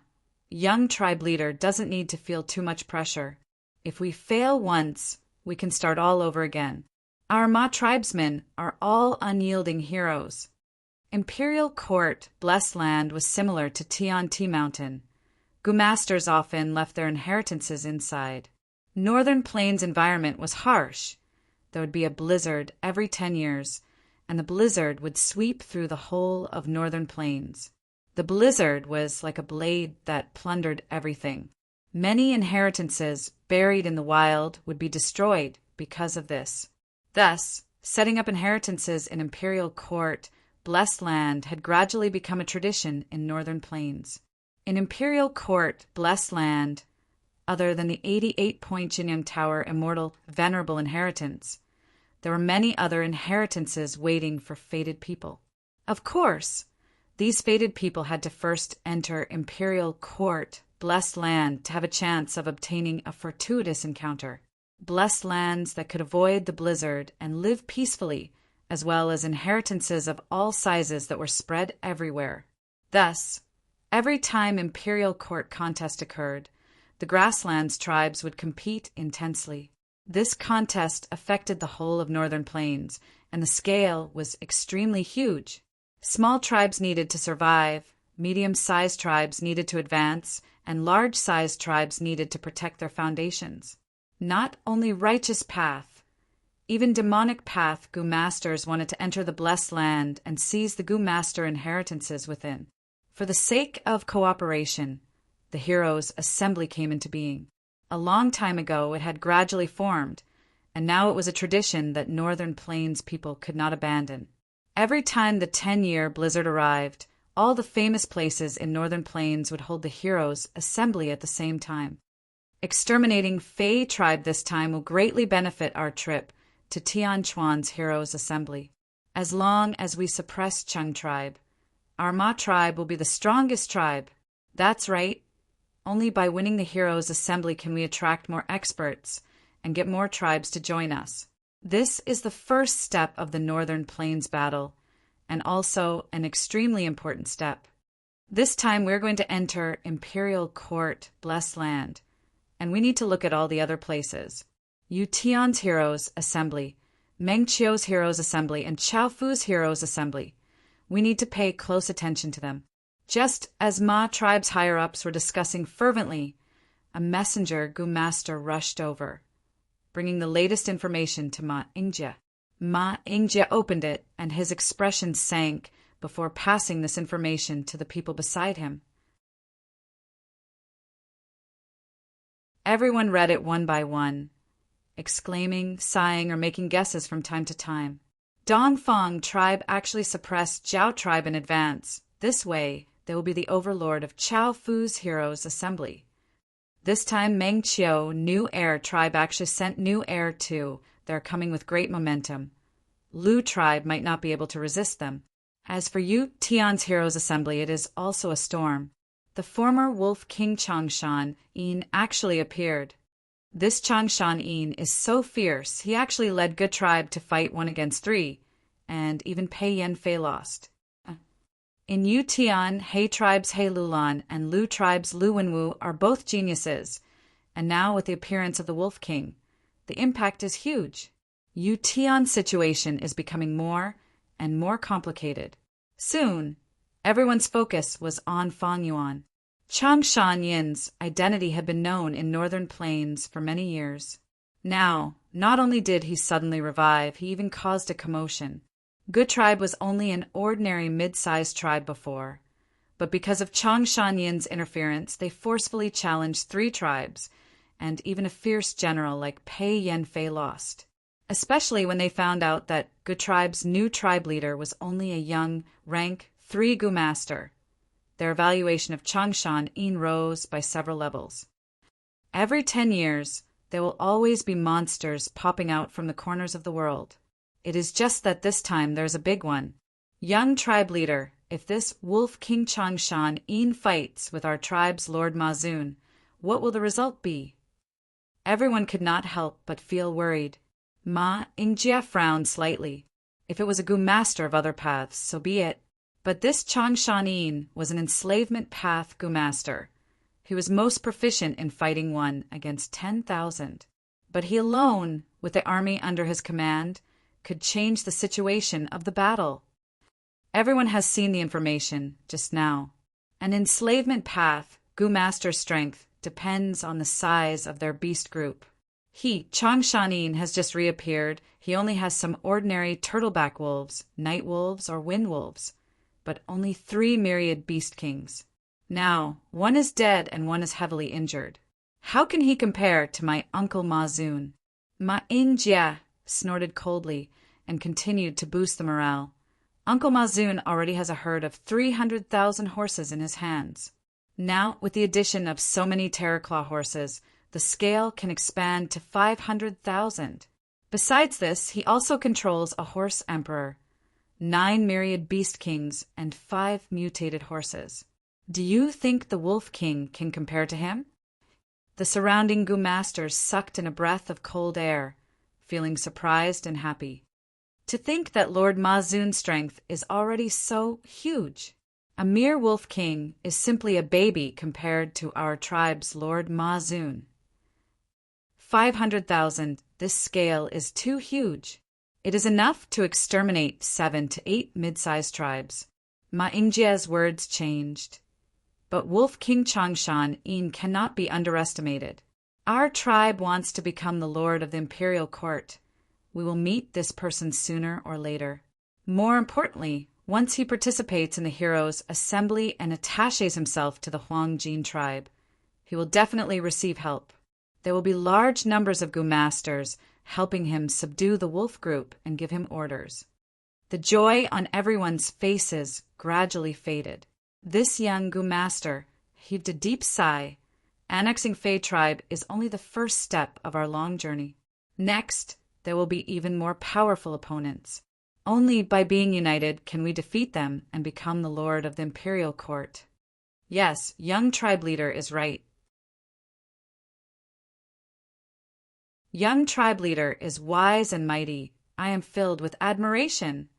young tribe leader doesn't need to feel too much pressure. If we fail once, we can start all over again. Our Ma tribesmen are all unyielding heroes. Imperial Court, Blessed Land was similar to Tian Ti Mountain. Gu-masters often left their inheritances inside. Northern Plains environment was harsh. There would be a blizzard every 10 years, and the blizzard would sweep through the whole of Northern Plains. The blizzard was like a blade that plundered everything. Many inheritances buried in the wild would be destroyed because of this. Thus, setting up inheritances in Imperial Court, Blessed Land had gradually become a tradition in Northern Plains. In Imperial Court, Blessed Land, other than the 88-point Jinyang Tower immortal Venerable inheritance, there were many other inheritances waiting for fated people. Of course, these fated people had to first enter Imperial Court, Blessed Land, to have a chance of obtaining a fortuitous encounter. Blessed lands that could avoid the blizzard and live peacefully, as well as inheritances of all sizes that were spread everywhere. Thus, every time Imperial Court contest occurred, the Grasslands tribes would compete intensely. This contest affected the whole of Northern Plains, and the scale was extremely huge. Small tribes needed to survive, medium-sized tribes needed to advance, and large-sized tribes needed to protect their foundations. Not only righteous path, even demonic path Gu-masters wanted to enter the Blessed Land and seize the Gu-master inheritances within. For the sake of cooperation, the Heroes' Assembly came into being. A long time ago it had gradually formed, and now it was a tradition that Northern Plains people could not abandon. Every time the 10-year blizzard arrived, all the famous places in Northern Plains would hold the Heroes' Assembly at the same time. Exterminating Fei tribe this time will greatly benefit our trip to Tian Chuan's Heroes' Assembly. As long as we suppress Cheng tribe, our Ma tribe will be the strongest tribe. That's right. Only by winning the Heroes' Assembly can we attract more experts and get more tribes to join us. This is the first step of the Northern Plains battle, and also an extremely important step. This time we're going to enter Imperial Court, Blessed Land, and we need to look at all the other places. Yu Tian's Heroes' Assembly, Meng Qiu's Heroes' Assembly, and Chao Fu's Heroes' Assembly. We need to pay close attention to them. Just as Ma tribe's higher-ups were discussing fervently, a messenger Gu-master rushed over, bringing the latest information to Ma Yingjie. Ma Yingjie opened it, and his expression sank before passing this information to the people beside him. Everyone read it one by one, exclaiming, sighing, or making guesses from time to time. Dongfang tribe actually suppressed Zhao tribe in advance. This way, they will be the overlord of Chao Fu's Heroes' Assembly. This time, Meng Qiu, New Heir tribe actually sent New Heir too. They're coming with great momentum. Lu tribe might not be able to resist them. As for Yu Tian's Heroes' Assembly, it is also a storm. The former Wolf King Changshan Yin actually appeared. This Changshan Yin is so fierce, he actually led Ge tribe to fight 1 against 3, and even Pei Yanfei lost. In Yu Tian, He tribe's He Lulan and Lu tribe's Lu Wenwu are both geniuses, and now with the appearance of the Wolf King, the impact is huge. Yu Tian's situation is becoming more and more complicated. Soon, everyone's focus was on Fang Yuan. Changshan Yin's identity had been known in Northern Plains for many years. Now, not only did he suddenly revive, he even caused a commotion. Ge tribe was only an ordinary mid-sized tribe before, but because of Changshan Yin's interference, they forcefully challenged 3 tribes, and even a fierce general like Pei Yanfei lost. Especially when they found out that Ge tribe's new tribe leader was only a young, rank 3 Gu-master. Their evaluation of Changshan Yin rose by several levels. Every 10 years, there will always be monsters popping out from the corners of the world. It is just that this time there's a big one. Young tribe leader, if this Wolf King Changshan Yin fights with our tribe's Lord Mazun, what will the result be? Everyone could not help but feel worried. Ma Yingjie frowned slightly. If it was a Gu-master of other paths, so be it. But this Changshan Yin was an enslavement path Gu-master. He was most proficient in fighting 1 against 10,000. But he alone, with the army under his command, could change the situation of the battle. Everyone has seen the information just now. An enslavement path, Gu Master's strength, depends on the size of their beast group. He, Changshanin, has just reappeared. He only has some ordinary turtleback wolves, night wolves, or wind wolves, but only 3 myriad beast kings. Now, one is dead and one is heavily injured. How can he compare to my Uncle Ma Zun? Ma Injia snorted coldly and continued to boost the morale. Uncle Ma Zun already has a herd of 300,000 horses in his hands. Now, with the addition of so many Terraclaw horses, the scale can expand to 500,000. Besides this, he also controls a horse emperor, 9 myriad beast kings, and 5 mutated horses. Do you think the Wolf King can compare to him? The surrounding Gu masters sucked in a breath of cold air, feeling surprised and happy. To think that Lord Ma Zun's strength is already so huge. A mere Wolf King is simply a baby compared to our tribe's Lord Ma Zun. 500,000, this scale is too huge. It is enough to exterminate 7 to 8 mid-sized tribes. Ma Ingjia's words changed. But Wolf King Changshan Yin cannot be underestimated. Our tribe wants to become the lord of the imperial court. We will meet this person sooner or later. More importantly, once he participates in the heroes' assembly and attaches himself to the Huangjin tribe, he will definitely receive help. There will be large numbers of Gu masters helping him subdue the wolf group and give him orders. The joy on everyone's faces gradually faded. This young Gu master heaved a deep sigh. Annexing Fei tribe is only the first step of our long journey. Next, there will be even more powerful opponents. Only by being united can we defeat them and become the lord of the imperial court. Yes, young tribe leader is right. Young tribe leader is wise and mighty. I am filled with admiration.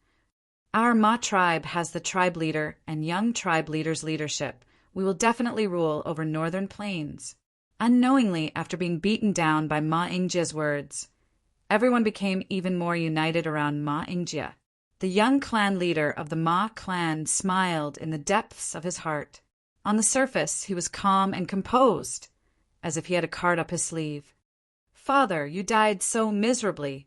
Our Ma tribe has the tribe leader and young tribe leader's leadership. We will definitely rule over northern plains. Unknowingly, after being beaten down by Ma Ingjia's words, everyone became even more united around Ma Ingjia. The young clan leader of the Ma clan smiled in the depths of his heart. On the surface, he was calm and composed, as if he had a card up his sleeve. Father, you died so miserably.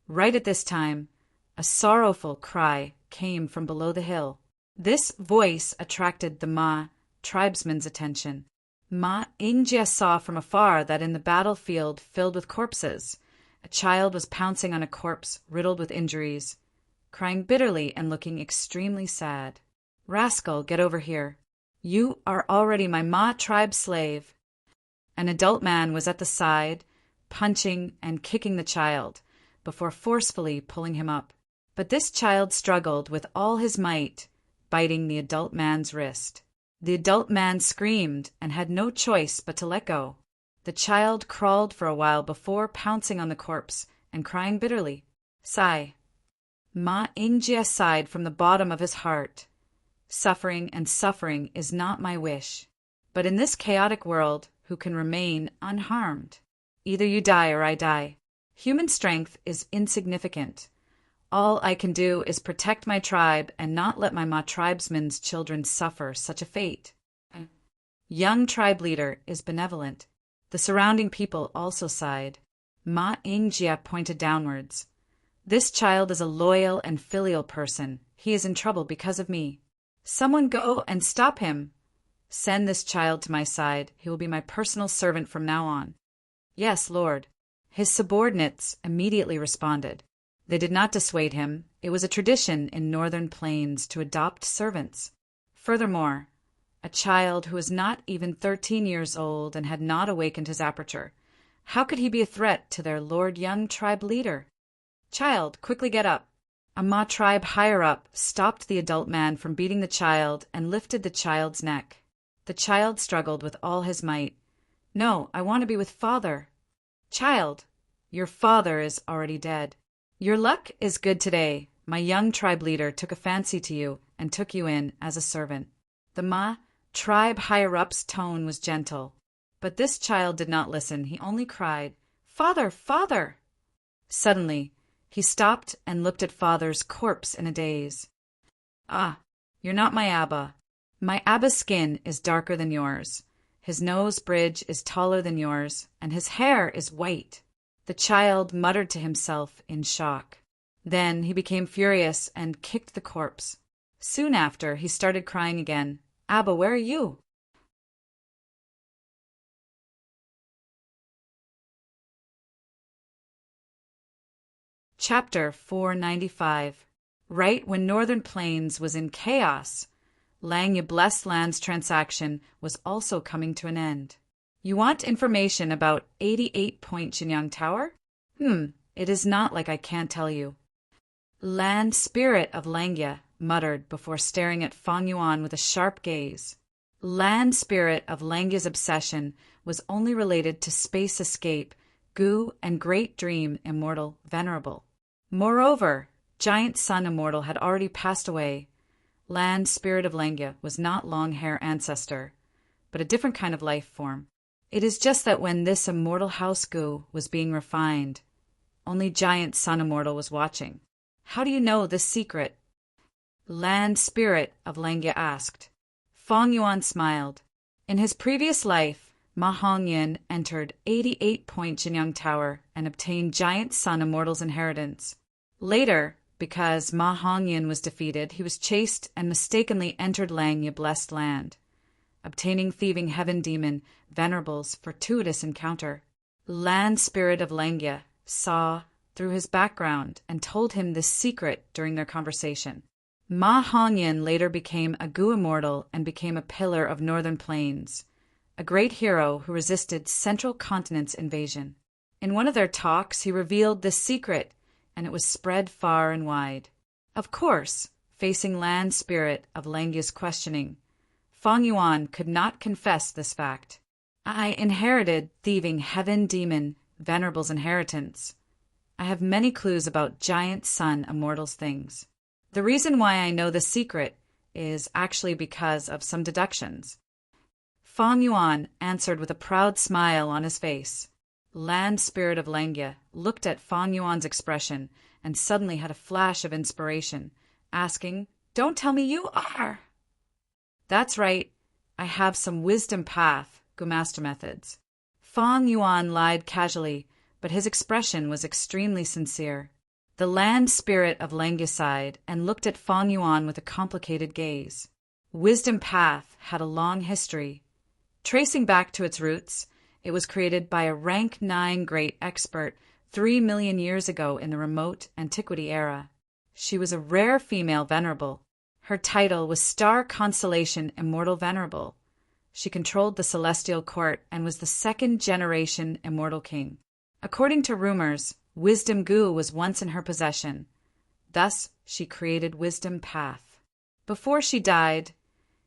Right at this time, a sorrowful cry came from below the hill. This voice attracted the Ma tribesman's attention. Ma Ingjia saw from afar that in the battlefield filled with corpses, a child was pouncing on a corpse riddled with injuries, crying bitterly and looking extremely sad. Rascal, get over here. You are already my Ma tribe slave. An adult man was at the side, punching and kicking the child, before forcefully pulling him up. But this child struggled with all his might, biting the adult man's wrist. The adult man screamed and had no choice but to let go. The child crawled for a while before pouncing on the corpse and crying bitterly. Sigh. Ma Ingjia sighed from the bottom of his heart. Suffering and suffering is not my wish. But in this chaotic world, who can remain unharmed? Either you die or I die. Human strength is insignificant. All I can do is protect my tribe and not let my Ma tribesmen's children suffer such a fate. Young tribe leader is benevolent. The surrounding people also sighed. Ma Ingjia pointed downwards. This child is a loyal and filial person. He is in trouble because of me. Someone go and stop him. Send this child to my side. He will be my personal servant from now on. Yes, Lord. His subordinates immediately responded. They did not dissuade him. It was a tradition in northern plains to adopt servants. Furthermore, a child who was not even 13 years old and had not awakened his aperture, how could he be a threat to their Lord Young tribe leader? Child, quickly get up. A Ma tribe higher up stopped the adult man from beating the child and lifted the child's neck. The child struggled with all his might. No, I want to be with father. Child, your father is already dead. Your luck is good today. My young tribe leader took a fancy to you and took you in as a servant. The Ma tribe higher-up's tone was gentle. But this child did not listen. He only cried, Father, father! Suddenly, he stopped and looked at father's corpse in a daze. Ah, you're not my Abba. My Abba's skin is darker than yours. His nose bridge is taller than yours, and his hair is white. The child muttered to himself in shock. Then he became furious and kicked the corpse. Soon after, he started crying again. Abba, where are you? Chapter 495. Right when Northern Plains was in chaos, Langya Blessed Land's transaction was also coming to an end. You want information about 88-point Jinyang Tower? It is not like I can't tell you. Land Spirit of Langya muttered before staring at Fang Yuan with a sharp gaze. Land Spirit of Langya's obsession was only related to space escape, Gu, and Great Dream Immortal Venerable. Moreover, Giant Sun Immortal had already passed away. Land Spirit of Langya was not Long-Hair Ancestor, but a different kind of life form. It is just that when this immortal house Gu was being refined, only Giant Sun Immortal was watching. How do you know this secret? Land Spirit of Langya asked. Fang Yuan smiled. In his previous life, Ma Hongyan entered 88-point Jinyang Tower and obtained Giant Sun Immortal's inheritance. Later, because Ma Hongyan was defeated, he was chased and mistakenly entered Langya Blessed Land, obtaining Thieving Heaven Demon Venerable's fortuitous encounter. Land Spirit of Langya saw through his background and told him this secret during their conversation. Ma Hongyan later became a Gu Immortal and became a pillar of Northern Plains, a great hero who resisted Central Continent's invasion. In one of their talks, he revealed this secret, and it was spread far and wide. Of course, facing Land Spirit of Langya's questioning, Fang Yuan could not confess this fact. I inherited Thieving Heaven Demon Venerable's inheritance. I have many clues about Giant Sun Immortal's things. The reason why I know the secret is actually because of some deductions. Fang Yuan answered with a proud smile on his face. Land Spirit of Langya looked at Fang Yuan's expression and suddenly had a flash of inspiration, asking, "Don't tell me you are!" That's right, I have some wisdom path, Gu Master methods. Fang Yuan lied casually, but his expression was extremely sincere. The Land Spirit of Langya sighed and looked at Fang Yuan with a complicated gaze. Wisdom path had a long history. Tracing back to its roots, it was created by a rank 9 great expert 3 million years ago in the remote antiquity era. She was a rare female venerable. Her title was Star Constellation Immortal Venerable. She controlled the celestial court and was the second-generation immortal king. According to rumors, Wisdom Gu was once in her possession. Thus, she created Wisdom Path. Before she died,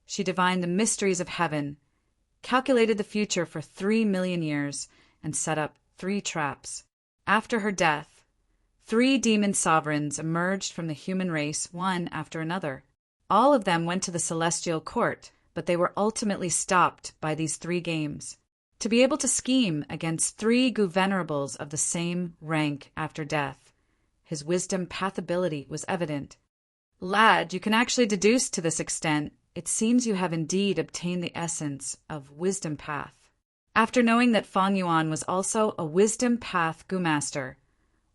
she divined the mysteries of heaven, calculated the future for 3 million years, and set up 3 traps. After her death, 3 demon sovereigns emerged from the human race, one after another. All of them went to the celestial court, but they were ultimately stopped by these 3 games. To be able to scheme against 3 Gu Venerables of the same rank after death, his wisdom path ability was evident. Lad, you can actually deduce to this extent. It seems you have indeed obtained the essence of Wisdom Path. After knowing that Fang Yuan was also a Wisdom Path Gu Master,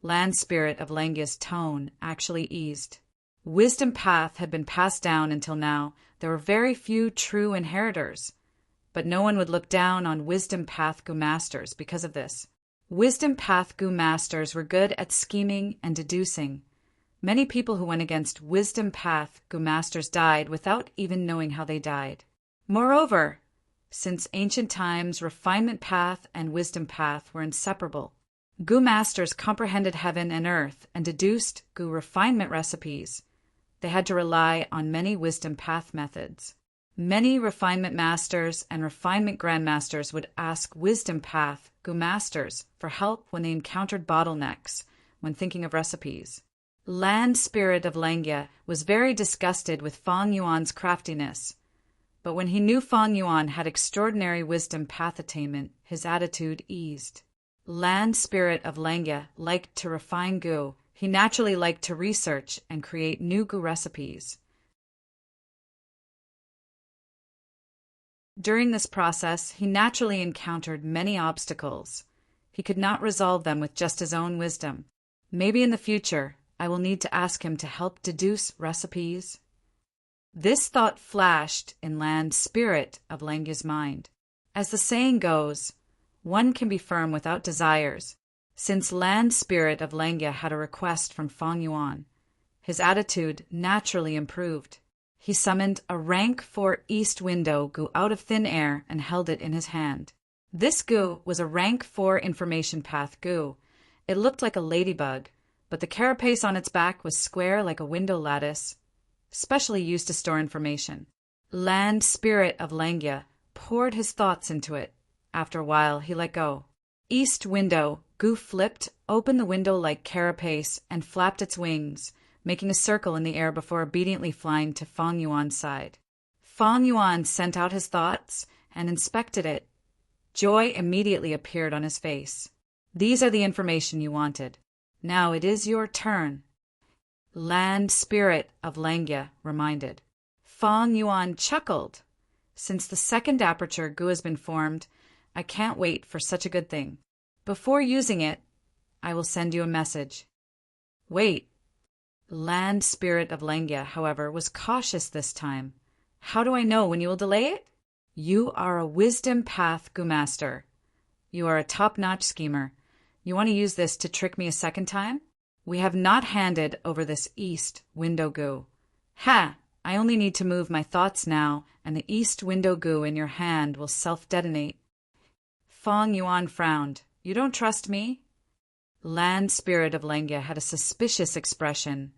Land Spirit of Langya's tone actually eased. Wisdom Path had been passed down until now. There were very few true inheritors, but no one would look down on Wisdom Path Gu Masters because of this. Wisdom Path Gu Masters were good at scheming and deducing. Many people who went against Wisdom Path Gu Masters died without even knowing how they died. Moreover, since ancient times, Refinement Path and Wisdom Path were inseparable. Gu Masters comprehended heaven and earth and deduced Gu refinement recipes. They had to rely on many Wisdom Path methods. Many Refinement Masters and Refinement Grandmasters would ask Wisdom Path Gu Masters for help when they encountered bottlenecks when thinking of recipes. Land Spirit of Langya was very disgusted with Fang Yuan's craftiness, but when he knew Fang Yuan had extraordinary wisdom path attainment, his attitude eased. Land Spirit of Langya liked to refine Gu. He naturally liked to research and create new Gu recipes. During this process, he naturally encountered many obstacles. He could not resolve them with just his own wisdom. Maybe in the future, I will need to ask him to help deduce recipes. This thought flashed in Land Spirit of Langya's mind. As the saying goes, one can be firm without desires. Since Land Spirit of Langya had a request from Feng Yuan, his attitude naturally improved. He summoned a rank 4 east window goo out of thin air and held it in his hand. This goo was a rank 4 information path goo. It looked like a ladybug, but the carapace on its back was square like a window lattice, specially used to store information. Land Spirit of Langya poured his thoughts into it. After a while, he let go. East window goo flipped open the window-like carapace and flapped its wings, making a circle in the air before obediently flying to Feng Yuan's side. Feng Yuan sent out his thoughts and inspected it. Joy immediately appeared on his face. These are the information you wanted. Now it is your turn. Land Spirit of Langya reminded. Feng Yuan chuckled. Since the second aperture goo has been formed, I can't wait for such a good thing. Before using it, I will send you a message. Wait. Land Spirit of Langya, however, was cautious this time. How do I know when you will delay it? You are a wisdom path goo master. You are a top-notch schemer. You want to use this to trick me a second time? We have not handed over this east window goo. Ha! I only need to move my thoughts now, and the east window goo in your hand will self-detonate. Feng Yuan frowned. You don't trust me? Land Spirit of Langya had a suspicious expression.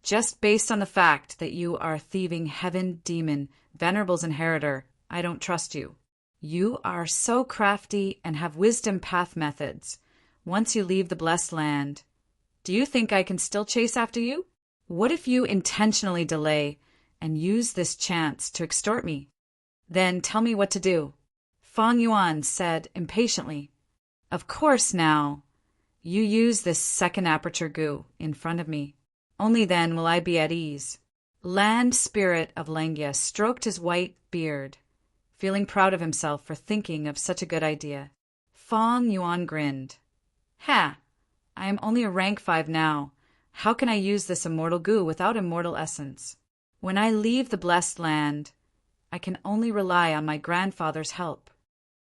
Just based on the fact that you are a thieving heaven demon, Venerable's inheritor, I don't trust you. You are so crafty and have wisdom path methods. Once you leave the blessed land, do you think I can still chase after you? What if you intentionally delay and use this chance to extort me? Then tell me what to do. Feng Yuan said impatiently. Of course now. You use this second aperture goo in front of me. Only then will I be at ease. Land Spirit of Langya stroked his white beard, feeling proud of himself for thinking of such a good idea. Feng Yuan grinned. Ha! I am only a rank 5 now. How can I use this immortal goo without immortal essence? When I leave the blessed land, I can only rely on my grandfather's help.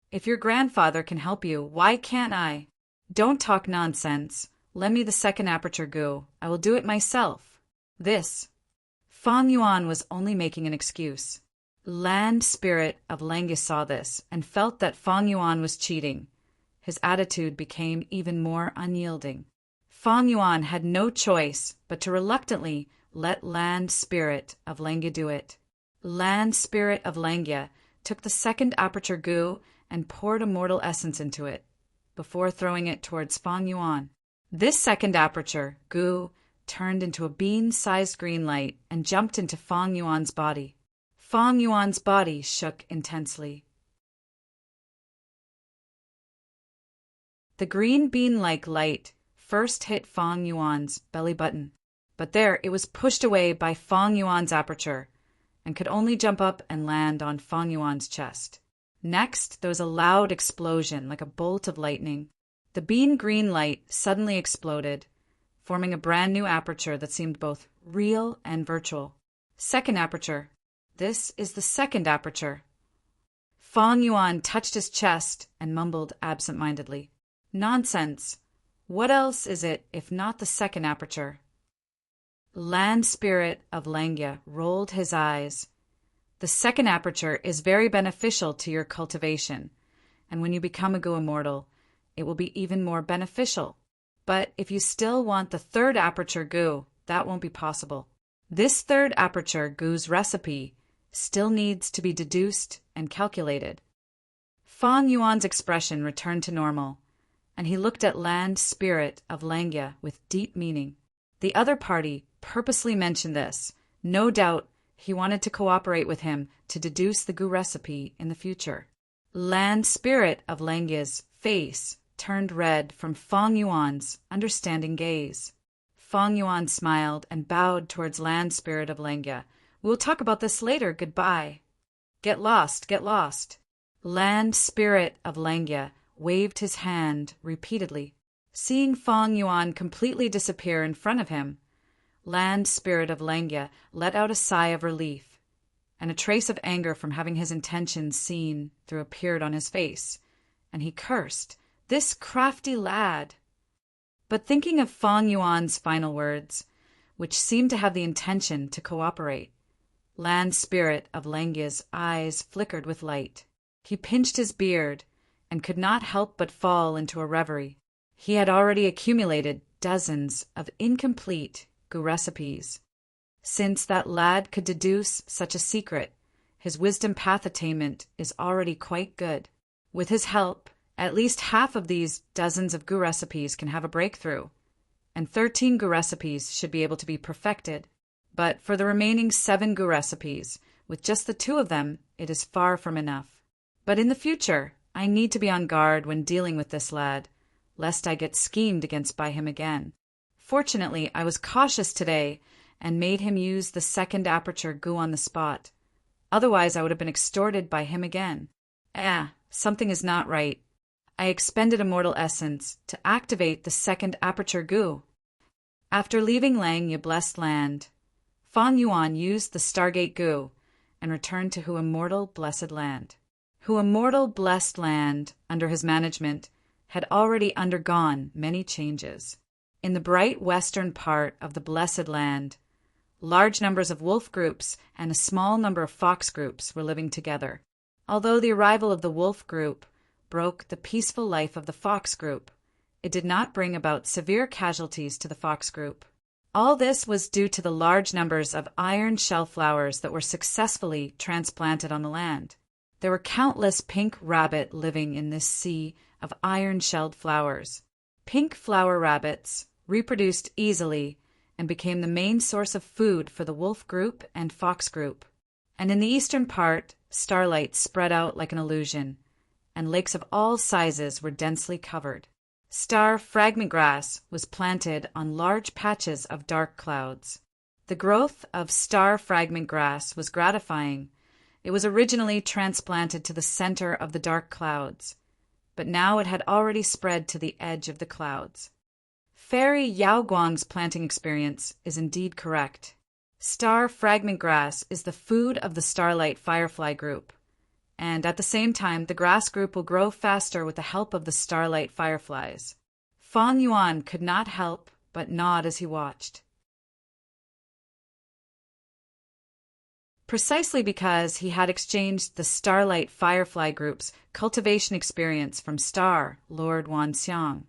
If your grandfather can help you, why can't I? Don't talk nonsense. Lend me the second aperture goo. I will do it myself. This. Feng Yuan was only making an excuse. Land Spirit of Langya saw this and felt that Feng Yuan was cheating. His attitude became even more unyielding. Feng Yuan had no choice but to reluctantly let Land Spirit of Langya do it. Land Spirit of Langya took the second aperture goo and poured immortal essence into it, before throwing it towards Feng Yuan. This second aperture goo turned into a bean-sized green light and jumped into Feng Yuan's body. Feng Yuan's body shook intensely. The green bean-like light first hit Feng Yuan's belly button, but there it was pushed away by Feng Yuan's aperture and could only jump up and land on Feng Yuan's chest. Next, there was a loud explosion like a bolt of lightning. The bean-green light suddenly exploded, forming a brand new aperture that seemed both real and virtual. Second aperture. This is the second aperture. Feng Yuan touched his chest and mumbled absent-mindedly. Nonsense. What else is it if not the second aperture? Land Spirit of Langya rolled his eyes. The second aperture is very beneficial to your cultivation, and when you become a goo immortal, it will be even more beneficial. But if you still want the third aperture goo, that won't be possible. This third aperture goo's recipe still needs to be deduced and calculated. Feng Yuan's expression returned to normal, and he looked at Land Spirit of Langya with deep meaning. The other party purposely mentioned this. No doubt he wanted to cooperate with him to deduce the goo recipe in the future. Land Spirit of Langya's face turned red from Feng Yuan's understanding gaze. Feng Yuan smiled and bowed towards Land Spirit of Langya. We'll talk about this later. Goodbye. Get lost, get lost. Land Spirit of Langya waved his hand repeatedly. Seeing Fong Yuan completely disappear in front of him, Land Spirit of Langya let out a sigh of relief, and a trace of anger from having his intentions seen through appeared on his face, and he cursed, "This crafty lad!" But thinking of Fong Yuan's final words, which seemed to have the intention to cooperate, Land Spirit of Langya's eyes flickered with light. He pinched his beard and could not help but fall into a reverie. He had already accumulated dozens of incomplete gu recipes. Since that lad could deduce such a secret, his wisdom path attainment is already quite good. With his help, at least half of these dozens of gu recipes can have a breakthrough, and 13 gu recipes should be able to be perfected. But for the remaining 7 gu recipes, with just the 2 of them, it is far from enough. But in the future, I need to be on guard when dealing with this lad, lest I get schemed against by him again. Fortunately, I was cautious today and made him use the second aperture gu on the spot. Otherwise, I would have been extorted by him again. Something is not right. I expended immortal essence to activate the second aperture gu. After leaving Langya Blessed Land, Fong Yuan used the Stargate gu and returned to Hu Immortal Blessed Land. Hu Immortal Blessed Land, under his management, had already undergone many changes. In the bright western part of the Blessed Land, large numbers of wolf groups and a small number of fox groups were living together. Although the arrival of the wolf group broke the peaceful life of the fox group, it did not bring about severe casualties to the fox group. All this was due to the large numbers of iron shell flowers that were successfully transplanted on the land. There were countless pink rabbit living in this sea of iron-shelled flowers. Pink flower rabbits reproduced easily and became the main source of food for the wolf group and fox group. And in the eastern part, starlight spread out like an illusion, and lakes of all sizes were densely covered. Star fragment grass was planted on large patches of dark clouds. The growth of star fragment grass was gratifying. It was originally transplanted to the center of the dark clouds, but now it had already spread to the edge of the clouds. Fairy Yao Guang's planting experience is indeed correct. Star fragment grass is the food of the starlight firefly group, and at the same time the grass group will grow faster with the help of the starlight fireflies. Fong Yuan could not help but nod as he watched. Precisely because he had exchanged the starlight firefly group's cultivation experience from Star, Lord Wanxiang,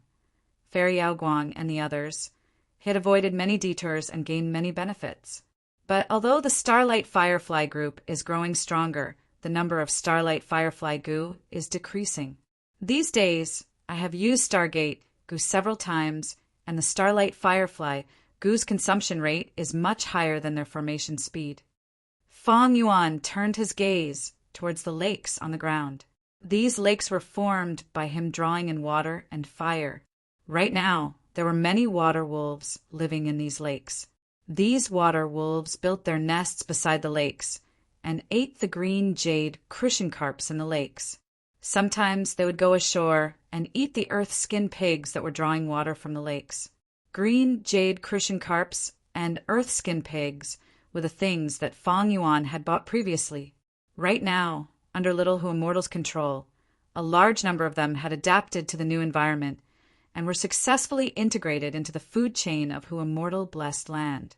Fairy Yao Guang, and the others, he had avoided many detours and gained many benefits. But although the starlight firefly group is growing stronger, the number of starlight firefly gu is decreasing. These days, I have used Stargate gu several times, and the starlight firefly gu's consumption rate is much higher than their formation speed. Fong Yuan turned his gaze towards the lakes on the ground. These lakes were formed by him drawing in water and fire. Right now, there were many water wolves living in these lakes. These water wolves built their nests beside the lakes and ate the green jade crucian carps in the lakes. Sometimes they would go ashore and eat the earth skin pigs that were drawing water from the lakes. Green jade crucian carps and earth skin pigs were the things that Fong Yuan had bought previously. Right now, under Little Hu Immortal's control, a large number of them had adapted to the new environment and were successfully integrated into the food chain of Hu Immortal Blessed Land.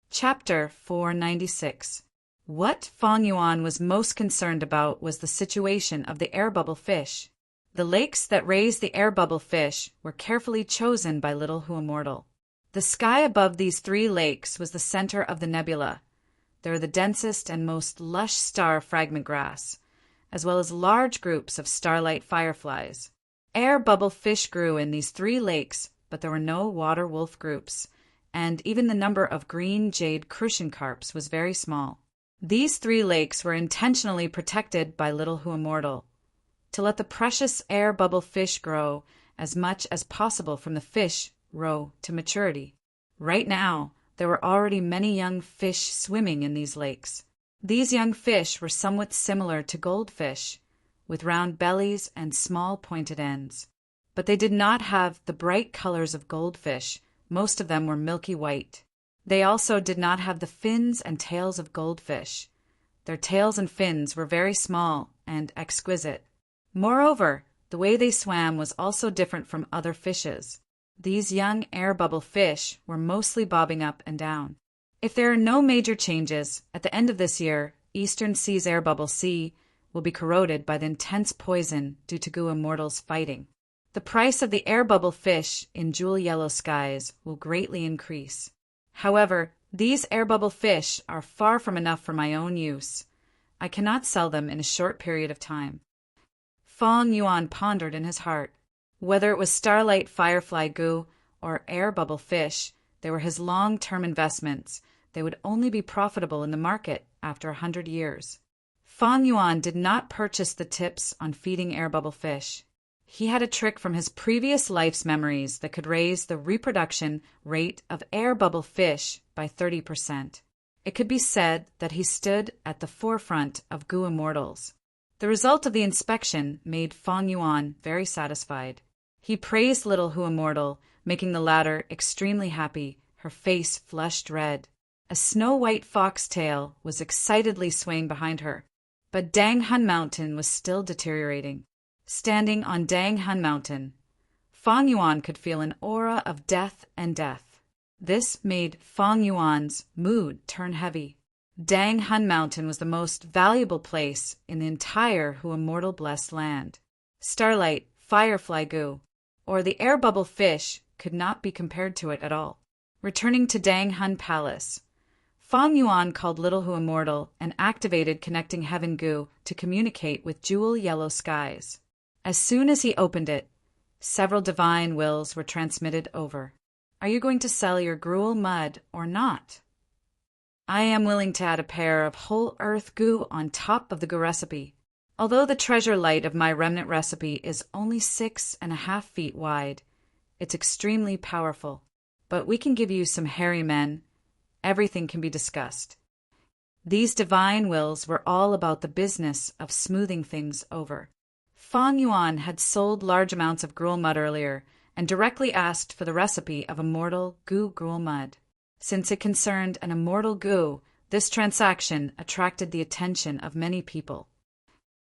Chapter 496. What Fong Yuan was most concerned about was the situation of the air bubble fish. The lakes that raised the air bubble fish were carefully chosen by Little Hu Immortal. The sky above these 3 lakes was the center of the nebula. There were the densest and most lush star fragment grass, as well as large groups of starlight fireflies. Air bubble fish grew in these 3 lakes, but there were no water wolf groups, and even the number of green jade crucian carps was very small. These 3 lakes were intentionally protected by Little Hu Immortal, to let the precious air bubble fish grow as much as possible from the fish row to maturity. Right now, there were already many young fish swimming in these lakes. These young fish were somewhat similar to goldfish, with round bellies and small pointed ends. But they did not have the bright colors of goldfish. Most of them were milky white. They also did not have the fins and tails of goldfish. Their tails and fins were very small and exquisite. Moreover, the way they swam was also different from other fishes. These young air bubble fish were mostly bobbing up and down. If there are no major changes, at the end of this year, Eastern Sea's air bubble sea will be corroded by the intense poison due to Goo Immortals fighting. The price of the air bubble fish in jewel yellow skies will greatly increase. However, these air bubble fish are far from enough for my own use. I cannot sell them in a short period of time. Fong Yuan pondered in his heart. Whether it was starlight firefly goo or air bubble fish, they were his long-term investments. They would only be profitable in the market after 100 years. Fong Yuan did not purchase the tips on feeding air bubble fish. He had a trick from his previous life's memories that could raise the reproduction rate of air bubble fish by 30%. It could be said that he stood at the forefront of Goo Immortals. The result of the inspection made Fong Yuan very satisfied. He praised little Goo Immortal, making the latter extremely happy, her face flushed red. A snow-white foxtail was excitedly swaying behind her. But Dang Hun Mountain was still deteriorating. Standing on Dang Hun Mountain, Fong Yuan could feel an aura of death and death. This made Fong Yuan's mood turn heavy. Dang Hun Mountain was the most valuable place in the entire Goo Immortal blessed land. Starlight, firefly goo, or the air bubble fish could not be compared to it at all. Returning to Dang Hun Palace, Fong Yuan called Little Goo Immortal and activated Connecting Heaven Goo to communicate with Jewel Yellow Skies. As soon as he opened it, several divine wills were transmitted over. Are you going to sell your gruel mud or not? I am willing to add a pair of whole earth goo on top of the goo recipe. Although the treasure light of my remnant recipe is only 6.5 feet wide, it's extremely powerful. But we can give you some hairy men. Everything can be discussed. These divine wills were all about the business of smoothing things over. Fong Yuan had sold large amounts of gruel mud earlier and directly asked for the recipe of immortal goo gruel mud. Since it concerned an immortal goo, this transaction attracted the attention of many people.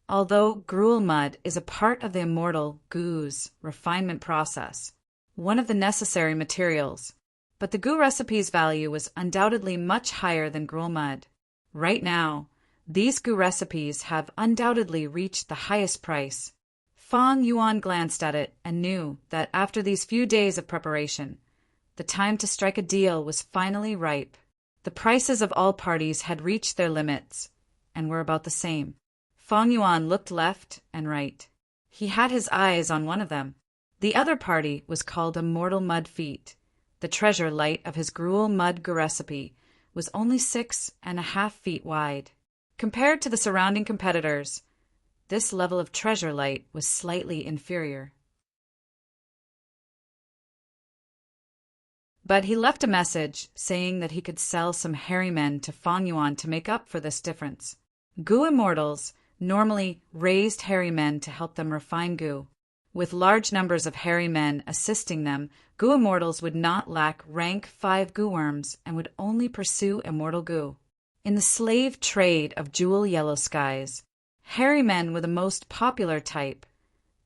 Although gruel mud is a part of the immortal goo's refinement process, one of the necessary materials, but the goo recipe's value was undoubtedly much higher than gruel mud. Right now, these goo recipes have undoubtedly reached the highest price. Fong Yuan glanced at it and knew that after these few days of preparation, the time to strike a deal was finally ripe. The prices of all parties had reached their limits and were about the same. Fong Yuan looked left and right. He had his eyes on one of them. The other party was called Immortal Mud Feet. The treasure light of his gruel mud goo recipe was only 6.5 feet wide. Compared to the surrounding competitors, this level of treasure light was slightly inferior. But he left a message saying that he could sell some hairy men to Fong Yuan to make up for this difference. Goo Immortals normally raised hairy men to help them refine goo. With large numbers of hairy men assisting them, Goo Immortals would not lack rank 5 goo worms and would only pursue immortal goo. In the slave trade of Jewel Yellow Skies, hairy men were the most popular type.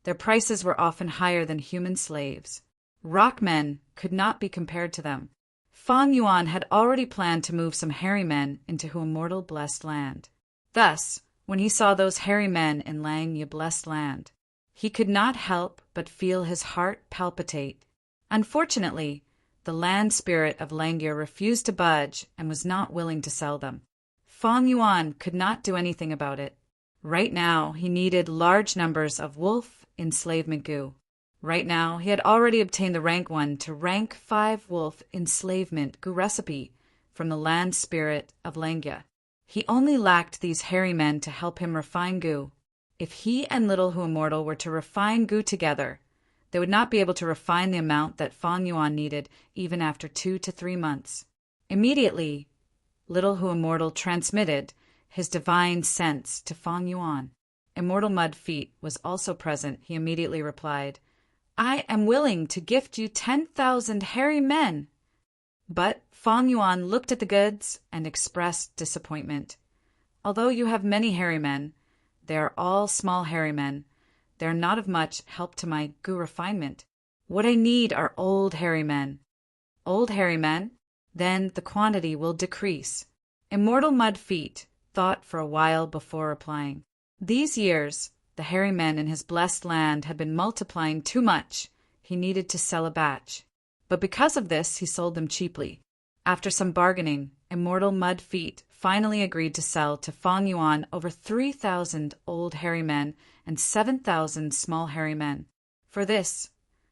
Their prices were often higher than human slaves. Rock men could not be compared to them. Fong Yuan had already planned to move some hairy men into Goo Immortal blessed land. Thus, when he saw those hairy men in Langya blessed land, he could not help but feel his heart palpitate. Unfortunately, the land spirit of Langya refused to budge and was not willing to sell them. Fong Yuan could not do anything about it. Right now, he needed large numbers of wolf enslavement goo. Right now, he had already obtained the rank 1 to rank 5 wolf enslavement goo recipe from the land spirit of Langya. He only lacked these hairy men to help him refine goo. If he and Little Goo Immortal were to refine goo together, They would not be able to refine the amount that Fang Yuan needed even after 2 to 3 months. Immediately, Little Hu Immortal transmitted his divine sense to Fang Yuan. Immortal Mud Feet was also present. He immediately replied, "I am willing to gift you 10,000 hairy men." But Fang Yuan looked at the goods and expressed disappointment. "Although you have many hairy men, they are all small hairy men. They are not of much help to my gu refinement. What I need are old hairy men." "Old hairy men? Then the quantity will decrease." Immortal Mud Feet thought for a while before replying. These years, the hairy men in his blessed land had been multiplying too much. He needed to sell a batch. But because of this, he sold them cheaply. After some bargaining, Immortal Mud Feet finally agreed to sell to Fang Yuan over 3,000 old hairy men and 7,000 small hairy men. For this,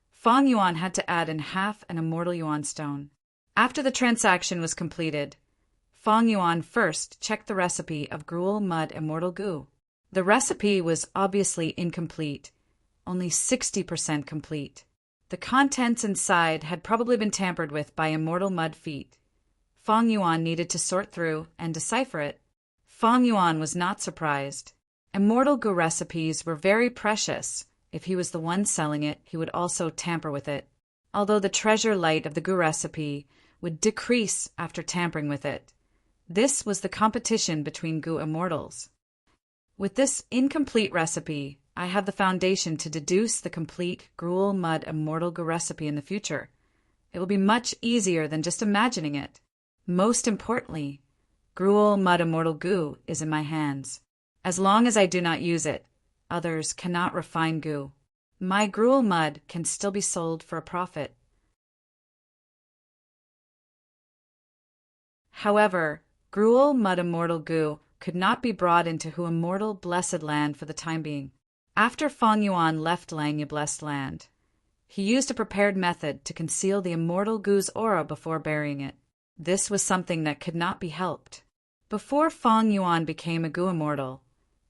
Fang Yuan had to add in half an immortal yuan stone. After the transaction was completed, Fang Yuan first checked the recipe of Gruel Mud Immortal Gu. The recipe was obviously incomplete, only 60% complete. The contents inside had probably been tampered with by Immortal Mud Feet. Fang Yuan needed to sort through and decipher it. Fang Yuan was not surprised. Immortal Gu recipes were very precious. If he was the one selling it, he would also tamper with it. Although the treasure light of the Gu recipe would decrease after tampering with it. This was the competition between Gu immortals. With this incomplete recipe, I have the foundation to deduce the complete Gruel Mud Immortal Gu recipe in the future. It will be much easier than just imagining it. Most importantly, Gruel Mud Immortal Gu is in my hands. As long as I do not use it, others cannot refine Gu. My Gruel Mud can still be sold for a profit. However, Gruel Mud Immortal Gu could not be brought into Hu Immortal Blessed Land for the time being. After Fang Yuan left Langya Blessed Land, he used a prepared method to conceal the Immortal Gu's aura before burying it. This was something that could not be helped. Before Fang Yuan became a Gu Immortal,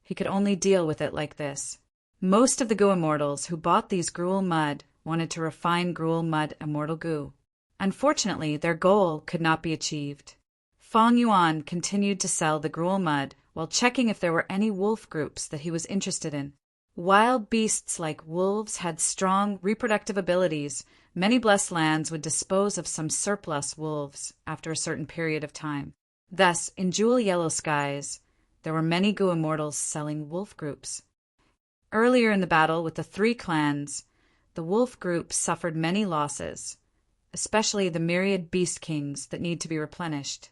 he could only deal with it like this. Most of the Gu Immortals who bought these Gruel Mud wanted to refine Gruel Mud Immortal Gu. Unfortunately, their goal could not be achieved. Fang Yuan continued to sell the Gruel Mud while checking if there were any wolf groups that he was interested in. Wild beasts like wolves had strong reproductive abilities. Many blessed lands would dispose of some surplus wolves after a certain period of time. Thus, in Jewel Yellow Skies, there were many Gu Immortals selling wolf groups. Earlier in the battle with the 3 clans, the wolf group suffered many losses, especially the myriad beast kings that need to be replenished.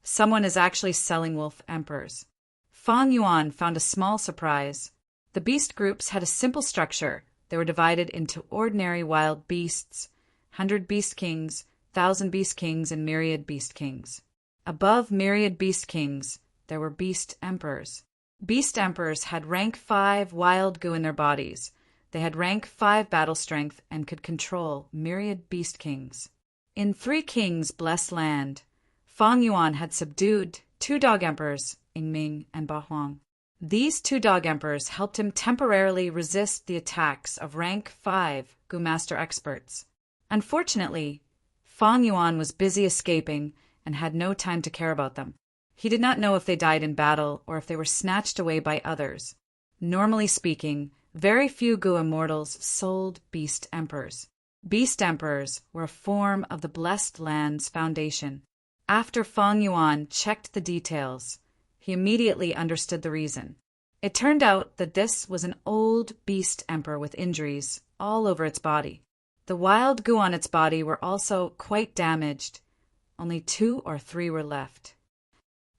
Someone is actually selling wolf emperors. Fang Yuan found a small surprise. The beast groups had a simple structure. They were divided into ordinary wild beasts, 100 beast kings, 1,000 beast kings, and myriad beast kings. Above myriad beast kings, there were beast emperors. Beast emperors had rank 5 wild Gu in their bodies. They had rank 5 battle strength and could control myriad beast kings. In 3 Kings' blessed land, Fang Yuan had subdued 2 dog emperors, Yingming and Ba Huang. These 2 dog emperors helped him temporarily resist the attacks of rank 5 Gu Master experts. Unfortunately, Fang Yuan was busy escaping and had no time to care about them. He did not know if they died in battle or if they were snatched away by others. Normally speaking, very few Gu immortals sold beast emperors. Beast emperors were a form of the blessed land's foundation. After Fang Yuan checked the details, he immediately understood the reason. It turned out that this was an old beast emperor with injuries all over its body. The wild Gu on its body were also quite damaged. Only 2 or 3 were left.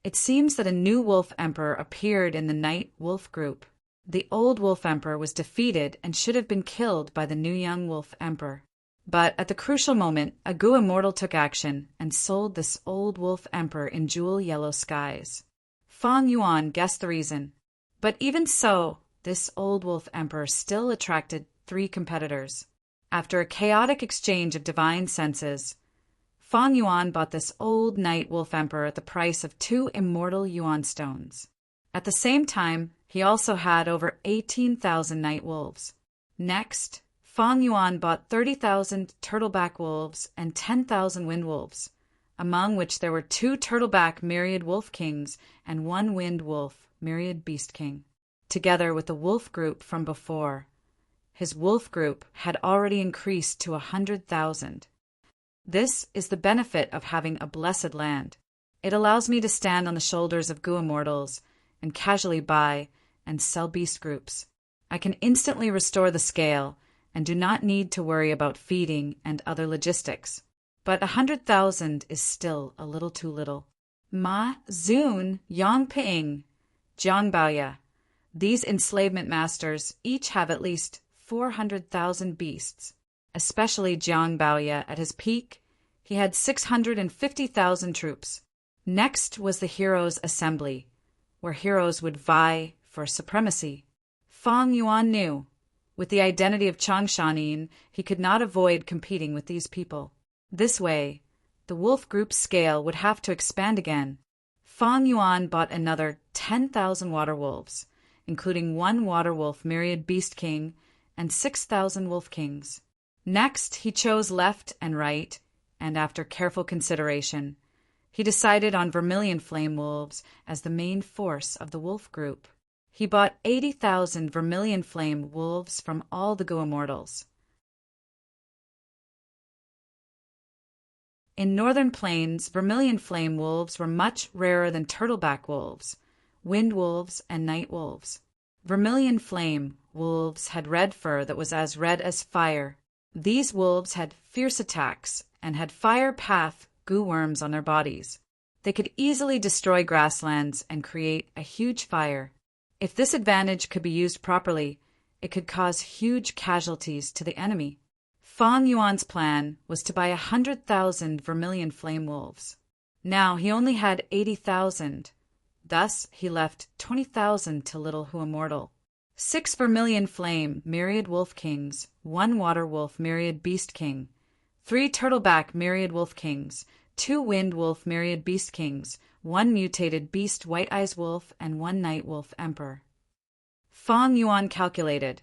It seems that a new wolf emperor appeared in the night wolf group. The old wolf emperor was defeated and should have been killed by the new young wolf emperor. But at the crucial moment, a Gu immortal took action and sold this old wolf emperor in Jewel Yellow Skies. Fang Yuan guessed the reason. But even so, this old wolf emperor still attracted 3 competitors. After a chaotic exchange of divine senses, Fang Yuan bought this old night wolf emperor at the price of 2 immortal yuan stones. At the same time, he also had over 18,000 night wolves. Next, Fang Yuan bought 30,000 turtleback wolves and 10,000 wind wolves, among which there were 2 turtleback myriad wolf kings and 1 wind wolf myriad beast king, together with the wolf group from before. His wolf group had already increased to 100,000. This is the benefit of having a blessed land. It allows me to stand on the shoulders of Gua mortals and casually buy and sell beast groups. I can instantly restore the scale and do not need to worry about feeding and other logistics. But 100,000 is still a little too little. Ma, Zun, Yangping, Jiangbaoya. These enslavement masters each have at least 400,000 beasts. Especially Jiangbaoya at his peak, he had 650,000 troops. Next was the Heroes' Assembly, where heroes would vie for supremacy. Fang Yuan knew, with the identity of Changshanin, he could not avoid competing with these people. This way, the wolf group's scale would have to expand again. Fang Yuan bought another 10,000 water wolves, including 1 water wolf myriad beast king and 6,000 wolf kings. Next, he chose left and right, and after careful consideration, he decided on vermilion flame wolves as the main force of the wolf group. He bought 80,000 vermilion flame wolves from all the Gua mortals. In northern plains, vermilion flame wolves were much rarer than turtleback wolves, wind wolves, and night wolves. Vermilion flame wolves had red fur that was as red as fire. These wolves had fierce attacks and had fire path goo worms on their bodies. They could easily destroy grasslands and create a huge fire. If this advantage could be used properly, it could cause huge casualties to the enemy. Fang Yuan's plan was to buy 100,000 vermilion flame wolves. Now he only had 80,000. Thus he left 20,000 to little Hua mortal. 6 vermilion flame myriad wolf kings, 1 water wolf myriad beast king, 3 turtleback myriad wolf kings, 2 wind wolf myriad beast kings, 1 mutated beast white eyes wolf, and 1 night wolf emperor. Fang Yuan calculated.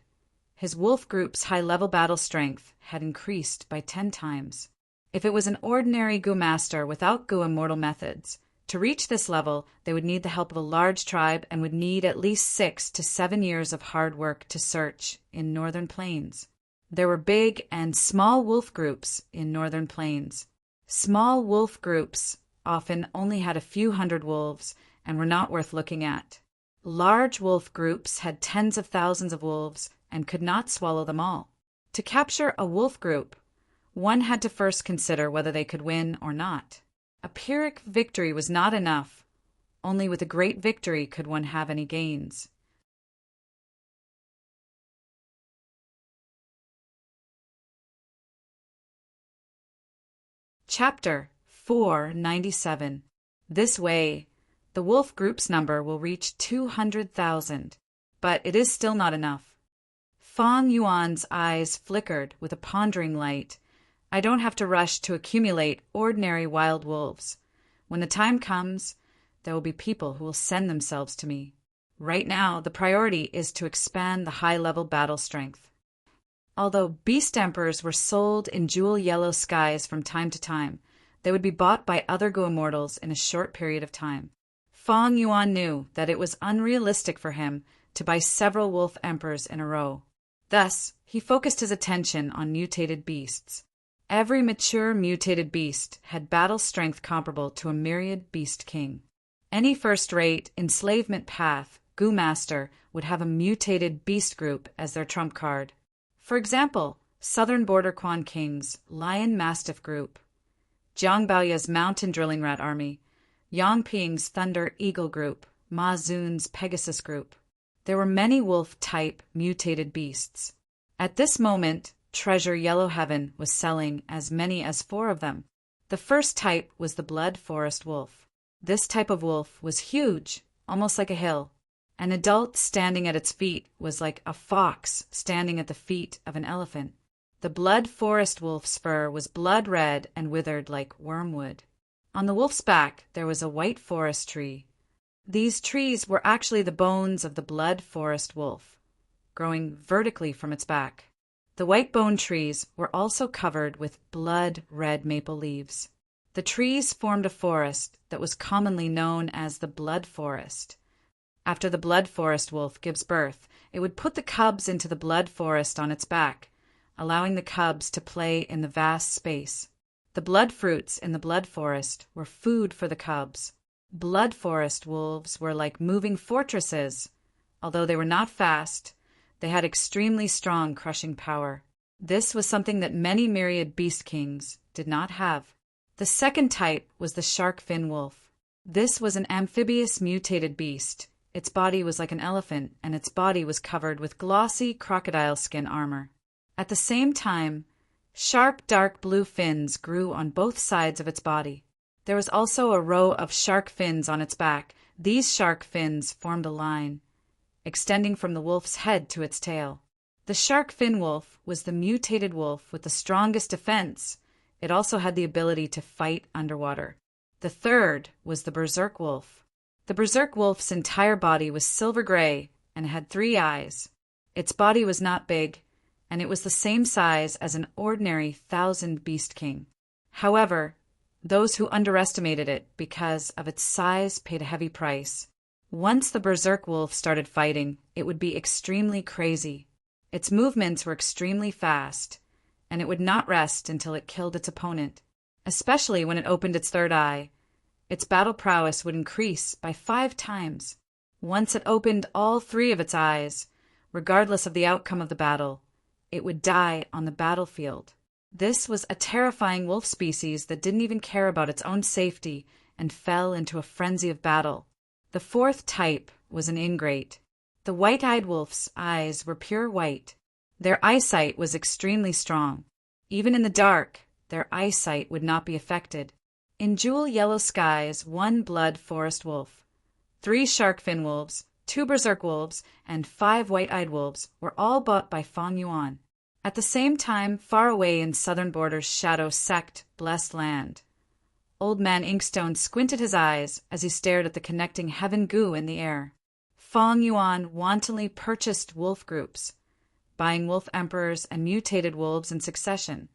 His wolf group's high-level battle strength had increased by 10 times. If it was an ordinary Gua master without Gua immortal methods, to reach this level, they would need the help of a large tribe and would need at least 6 to 7 years of hard work to search in northern plains. There were big and small wolf groups in northern plains. Small wolf groups often only had a few hundred wolves and were not worth looking at. Large wolf groups had tens of thousands of wolves and could not swallow them all. To capture a wolf group, one had to first consider whether they could win or not. A Pyrrhic victory was not enough. Only with a great victory could one have any gains. Chapter 497. This way, the wolf group's number will reach 200,000, but it is still not enough. Fang Yuan's eyes flickered with a pondering light. I don't have to rush to accumulate ordinary wild wolves. When the time comes, there will be people who will send themselves to me. Right now, the priority is to expand the high-level battle strength. Although beast emperors were sold in jewel yellow skies from time to time, they would be bought by other Gua mortals in a short period of time. Fang Yuan knew that it was unrealistic for him to buy several wolf emperors in a row. Thus, he focused his attention on mutated beasts. Every mature mutated beast had battle strength comparable to a myriad beast king. Any first-rate enslavement path Gua master would have a mutated beast group as their trump card. For example, Southern Border Quan King's Lion Mastiff Group, Jiangbaoya's Mountain Drilling Rat Army, Yangping's Thunder Eagle Group, Ma Zun's Pegasus Group. There were many wolf-type mutated beasts. At this moment, Treasure Yellow Heaven was selling as many as 4 of them. The first type was the Blood Forest Wolf. This type of wolf was huge, almost like a hill. An adult standing at its feet was like a fox standing at the feet of an elephant. The Blood Forest Wolf's fur was blood red and withered like wormwood. On the wolf's back there was a white forest tree. These trees were actually the bones of the Blood Forest Wolf, growing vertically from its back. The white bone trees were also covered with blood-red maple leaves. The trees formed a forest that was commonly known as the blood forest. After the blood forest wolf gives birth, it would put the cubs into the blood forest on its back, allowing the cubs to play in the vast space. The blood fruits in the blood forest were food for the cubs. Blood forest wolves were like moving fortresses. Although they were not fast, they had extremely strong crushing power. This was something that many myriad beast kings did not have. The second type was the shark fin wolf. This was an amphibious mutated beast. Its body was like an elephant, and its body was covered with glossy crocodile skin armor. At the same time, sharp dark blue fins grew on both sides of its body. There was also a row of shark fins on its back. These shark fins formed a line, extending from the wolf's head to its tail. The shark fin wolf was the mutated wolf with the strongest defense. It also had the ability to fight underwater. The third was the berserk wolf. The berserk wolf's entire body was silver gray and had 3 eyes. Its body was not big, and it was the same size as an ordinary 1,000 beast king. However, those who underestimated it because of its size paid a heavy price. Once the berserk wolf started fighting, it would be extremely crazy. Its movements were extremely fast, and it would not rest until it killed its opponent, especially when it opened its third eye. Its battle prowess would increase by 5 times. Once it opened all 3 of its eyes, regardless of the outcome of the battle, it would die on the battlefield. This was a terrifying wolf species that didn't even care about its own safety and fell into a frenzy of battle. The fourth type was an ingrate. The white-eyed wolf's eyes were pure white. Their eyesight was extremely strong. Even in the dark, their eyesight would not be affected. In jewel yellow skies, 1 blood forest wolf, 3 shark fin wolves, 2 berserk wolves, and 5 white-eyed wolves were all bought by Feng Yuan. At the same time, far away in southern borders shadow sect blessed land. Old Man Inkstone squinted his eyes as he stared at the connecting heaven goo in the air. Feng Yuan wantonly purchased wolf groups, buying wolf emperors and mutated wolves in succession.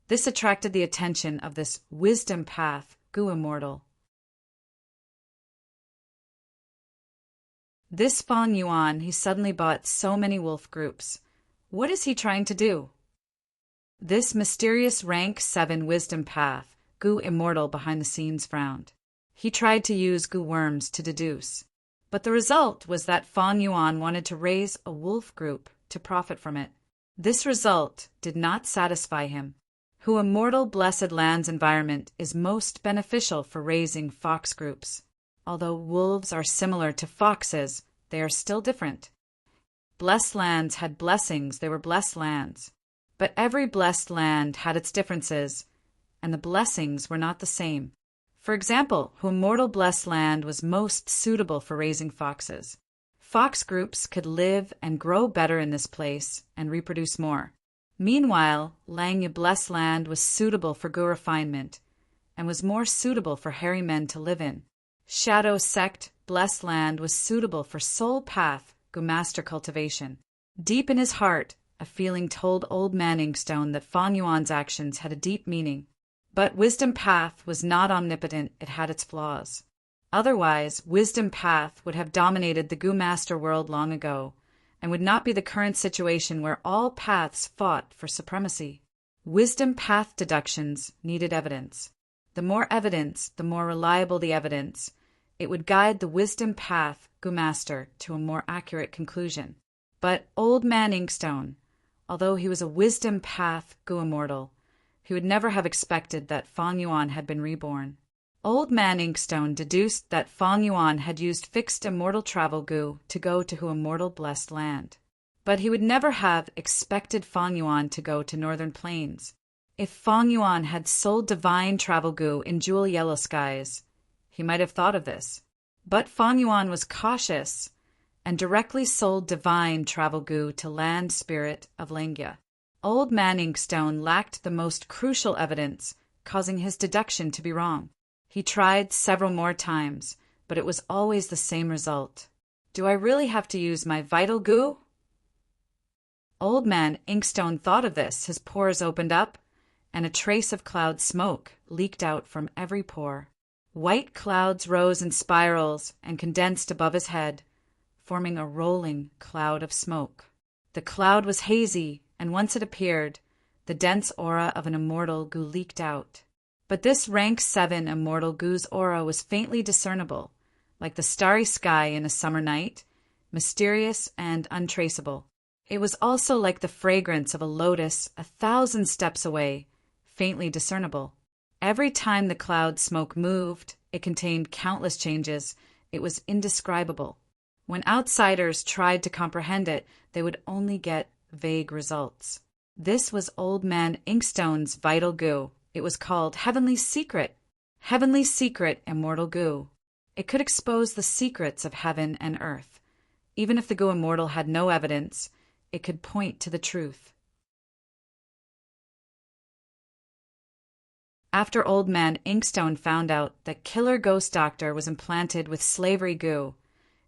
This attracted the attention of this wisdom path Gu immortal. This Feng Yuan, he suddenly bought so many wolf groups. What is he trying to do? This mysterious rank 7 wisdom path Gu immortal behind the scenes frowned. He tried to use Gu worms to deduce, but the result was that Feng Yuan wanted to raise a wolf group to profit from it. This result did not satisfy him. Hu immortal blessed land's environment is most beneficial for raising fox groups. Although wolves are similar to foxes, they are still different. Blessed lands had blessings, they were blessed lands. But every blessed land had its differences, and the blessings were not the same. For example, Hu immortal blessed land was most suitable for raising foxes. Fox groups could live and grow better in this place and reproduce more. Meanwhile, Langya blessed land was suitable for Gu refinement and was more suitable for hairy men to live in. Shadow sect blessed land was suitable for soul path Gu master cultivation. Deep in his heart, a feeling told Old Man Inkstone that Feng Yuan's actions had a deep meaning. But wisdom path was not omnipotent, it had its flaws. Otherwise, wisdom path would have dominated the Gu master world long ago, and would not be the current situation where all paths fought for supremacy. Wisdom path deductions needed evidence. The more evidence, the more reliable the evidence. It would guide the wisdom path Gu master to a more accurate conclusion. But Old Man Inkstone, although he was a wisdom path Gu immortal, he would never have expected that Feng Yuan had been reborn. Old Man Inkstone deduced that Feng Yuan had used fixed immortal travel Gu to go to Hu immortal blessed land. But he would never have expected Feng Yuan to go to northern plains. If Feng Yuan had sold divine travel Gu in jewel yellow skies, he might have thought of this. But Feng Yuan was cautious and directly sold divine travel Gu to land spirit of Langya. Old Man Inkstone lacked the most crucial evidence, causing his deduction to be wrong. He tried several more times, but it was always the same result. Do I really have to use my vital Gu? Old Man Inkstone thought of this. His pores opened up, and a trace of cloud smoke leaked out from every pore. White clouds rose in spirals and condensed above his head, forming a rolling cloud of smoke. The cloud was hazy, and once it appeared, the dense aura of an immortal goo leaked out. But this rank 7 immortal goo's aura was faintly discernible, like the starry sky in a summer night, mysterious and untraceable. It was also like the fragrance of a lotus 1,000 steps away, faintly discernible. Every time the cloud smoke moved, it contained countless changes. It was indescribable. When outsiders tried to comprehend it, they would only get vague results. This was Old Man Inkstone's vital goo. It was called Heavenly Secret Immortal Goo. It could expose the secrets of heaven and earth. Even if the goo immortal had no evidence, it could point to the truth. After Old Man Inkstone found out that Killer Ghost Doctor was implanted with slavery goo,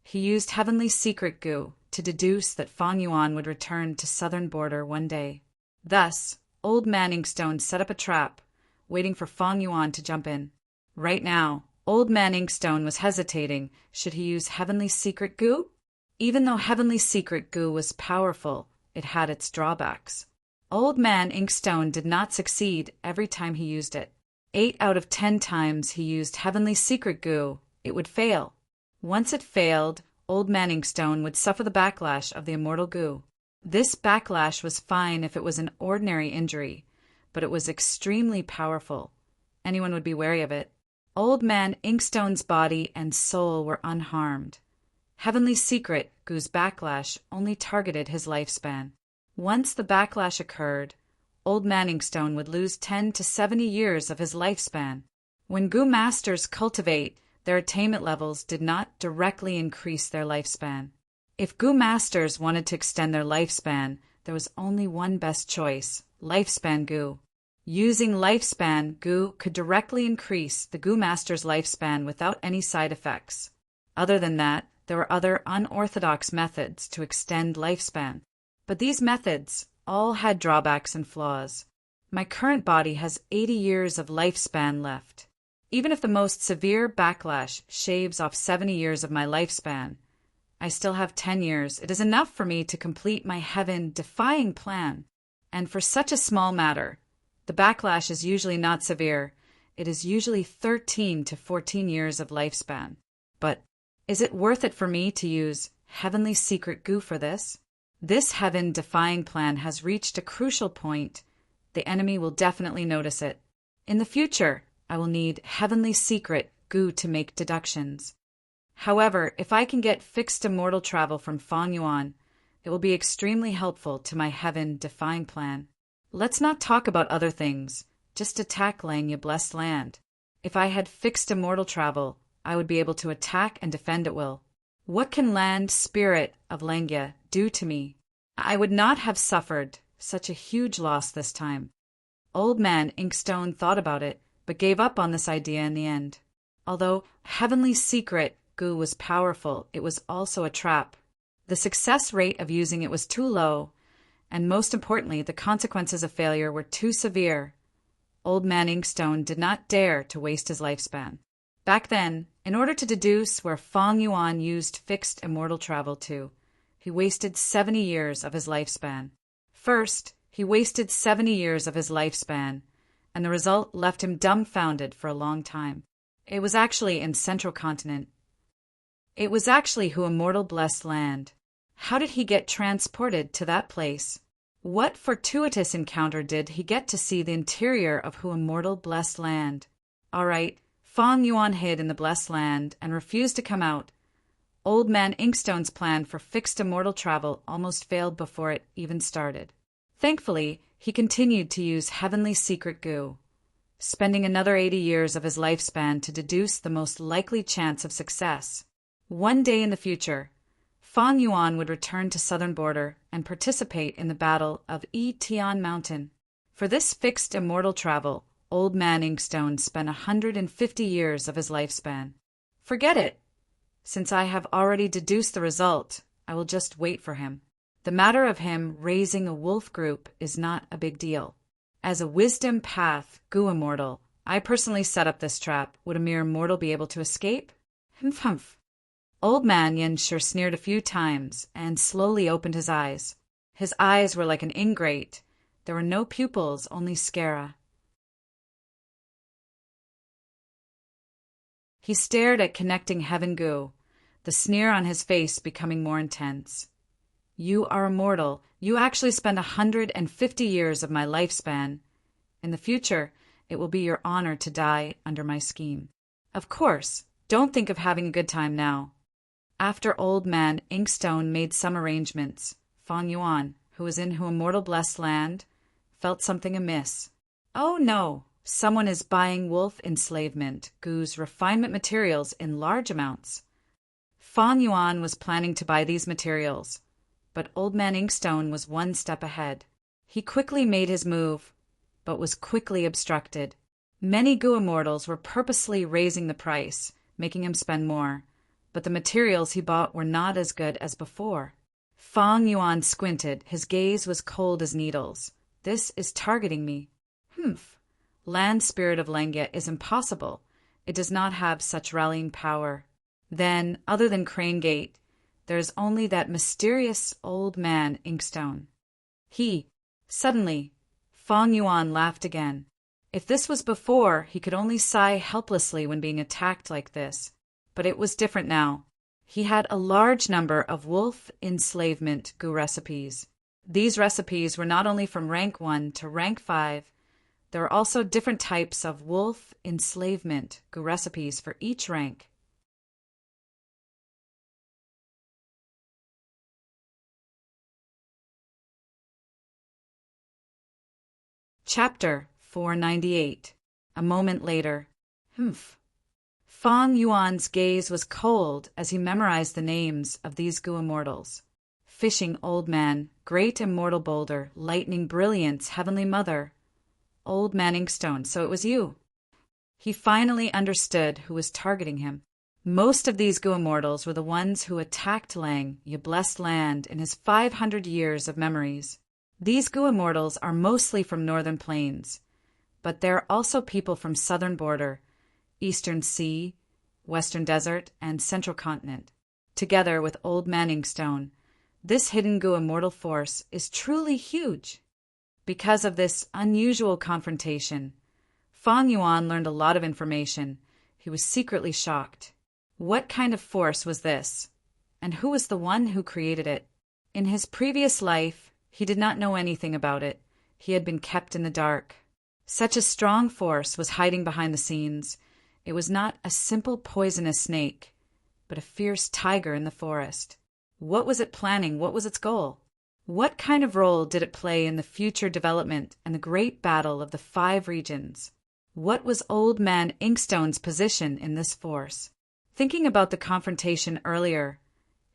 he used Heavenly Secret Goo to deduce that Fong Yuan would return to southern border one day. Thus, Old Man Inkstone set up a trap, waiting for Fong Yuan to jump in. Right now, Old Man Inkstone was hesitating. Should he use Heavenly Secret Goo? Even though Heavenly Secret Goo was powerful, it had its drawbacks. Old Man Inkstone did not succeed every time he used it. 8 out of 10 times he used Heavenly Secret Goo, it would fail. Once it failed, Old Man Inkstone would suffer the backlash of the immortal goo. This backlash was fine if it was an ordinary injury, but it was extremely powerful. Anyone would be wary of it. Old Man Inkstone's body and soul were unharmed. Heavenly Secret Goo's backlash only targeted his lifespan. Once the backlash occurred, Old Man Inkstone would lose 10 to 70 years of his lifespan. When Goo Masters cultivate, their attainment levels did not directly increase their lifespan. If Goo Masters wanted to extend their lifespan, there was only one best choice: Lifespan Goo. Using Lifespan Goo could directly increase the Goo Master's lifespan without any side effects. Other than that, there were other unorthodox methods to extend lifespan. But these methods all had drawbacks and flaws. My current body has 80 years of lifespan left. Even if the most severe backlash shaves off 70 years of my lifespan, I still have 10 years. It is enough for me to complete my heaven-defying plan. And for such a small matter, the backlash is usually not severe. It is usually 13 to 14 years of lifespan. But is it worth it for me to use Heavenly Secret Goo for this? This heaven-defying plan has reached a crucial point. The enemy will definitely notice it. In the future, I will need Heavenly Secret Goo to make deductions. However, if I can get fixed immortal travel from Fong Yuan, it will be extremely helpful to my heaven-defying plan. Let's not talk about other things. Just attack Langya Blessed Land. If I had fixed immortal travel, I would be able to attack and defend at will. What can land spirit of Langya do to me? I would not have suffered such a huge loss this time. Old Man Inkstone thought about it, but gave up on this idea in the end. Although Heavenly Secret Goo was powerful, it was also a trap. The success rate of using it was too low, and most importantly, the consequences of failure were too severe. Old Man Inkstone did not dare to waste his lifespan. Back then, in order to deduce where Fong Yuan used fixed immortal travel to, he wasted 70 years of his lifespan. First, he wasted 70 years of his lifespan, and the result left him dumbfounded for a long time. It was actually in Central Continent. It was actually Who Immortal Blessed Land. How did he get transported to that place? What fortuitous encounter did he get to see the interior of Who Immortal Blessed Land? All right, Fong Yuan hid in the Blessed Land and refused to come out. Old Man Inkstone's plan for fixed immortal travel almost failed before it even started. Thankfully, he continued to use Heavenly Secret Goo, spending another 80 years of his lifespan to deduce the most likely chance of success. One day in the future, Fong Yuan would return to southern border and participate in the battle of Tian Mountain. For this fixed immortal travel, Old Man Inkstone spent 150 years of his lifespan. Forget it. Since I have already deduced the result, I will just wait for him. The matter of him raising a wolf group is not a big deal. As a wisdom path Gu immortal, I personally set up this trap. Would a mere mortal be able to escape? Humph humph. Old man Yen sure sneered a few times and slowly opened his eyes. His eyes were like an ingrate. There were no pupils, only sclera. He stared at connecting heaven Gu, the sneer on his face becoming more intense. You are immortal. You actually spend 150 years of my lifespan. In the future, it will be your honor to die under my scheme. Of course, don't think of having a good time now. After old man Inkstone made some arrangements, Fang Yuan, who was in Hu immortal blessed land, felt something amiss. Oh no, someone is buying wolf enslavement, Gu's refinement materials in large amounts. Fang Yuan was planning to buy these materials, but old man Inkstone was one step ahead. He quickly made his move, but was quickly obstructed. Many Gu immortals were purposely raising the price, making him spend more, but the materials he bought were not as good as before. Fang Yuan squinted. His gaze was cold as needles. This is targeting me. Humph. Land spirit of Lengya is impossible. It does not have such rallying power. Then, other than Crane Gate, there is only that mysterious old man Inkstone. Suddenly, Fang Yuan laughed again. If this was before, he could only sigh helplessly when being attacked like this. But it was different now. He had a large number of wolf enslavement Gu recipes. These recipes were not only from rank 1 to rank 5, there were also different types of wolf enslavement Gu recipes for each rank. Chapter 498. A moment later. Humph. Fang Yuan's gaze was cold as he memorized the names of these Gu immortals. Fishing Old Man, Great Immortal Boulder, Lightning Brilliance, Heavenly Mother. Old Man Inkstone, so it was you. He finally understood who was targeting him. Most of these Gu immortals were the ones who attacked Lang, Ye Blessed Land, in his 500 years of memories. These Gu immortals are mostly from northern plains, but there are also people from southern border, eastern sea, western desert, and central continent. Together with Old Man Inkstone, this hidden Gu immortal force is truly huge. Because of this unusual confrontation, Fang Yuan learned a lot of information. He was secretly shocked. What kind of force was this? And who was the one who created it? In his previous life, he did not know anything about it. He had been kept in the dark. Such a strong force was hiding behind the scenes. It was not a simple poisonous snake, but a fierce tiger in the forest. What was it planning? What was its goal? What kind of role did it play in the future development and the great battle of the 5 regions? What was Old Man Inkstone's position in this force? Thinking about the confrontation earlier,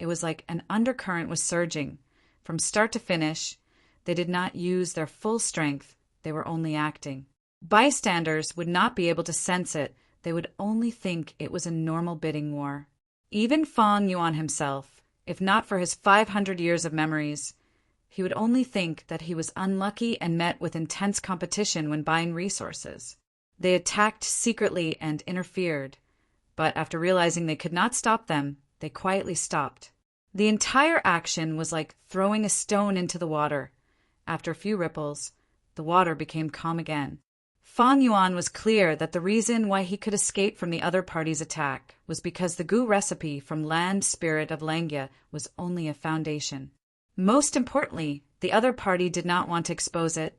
it was like an undercurrent was surging. From start to finish, they did not use their full strength, they were only acting. Bystanders would not be able to sense it, they would only think it was a normal bidding war. Even Fang Yuan himself, if not for his 500 years of memories, he would only think that he was unlucky and met with intense competition when buying resources. They attacked secretly and interfered, but after realizing they could not stop them, they quietly stopped. The entire action was like throwing a stone into the water. After a few ripples, the water became calm again. Fang Yuan was clear that the reason why he could escape from the other party's attack was because the Gu recipe from Land Spirit of Lengya was only a foundation. Most importantly, the other party did not want to expose it.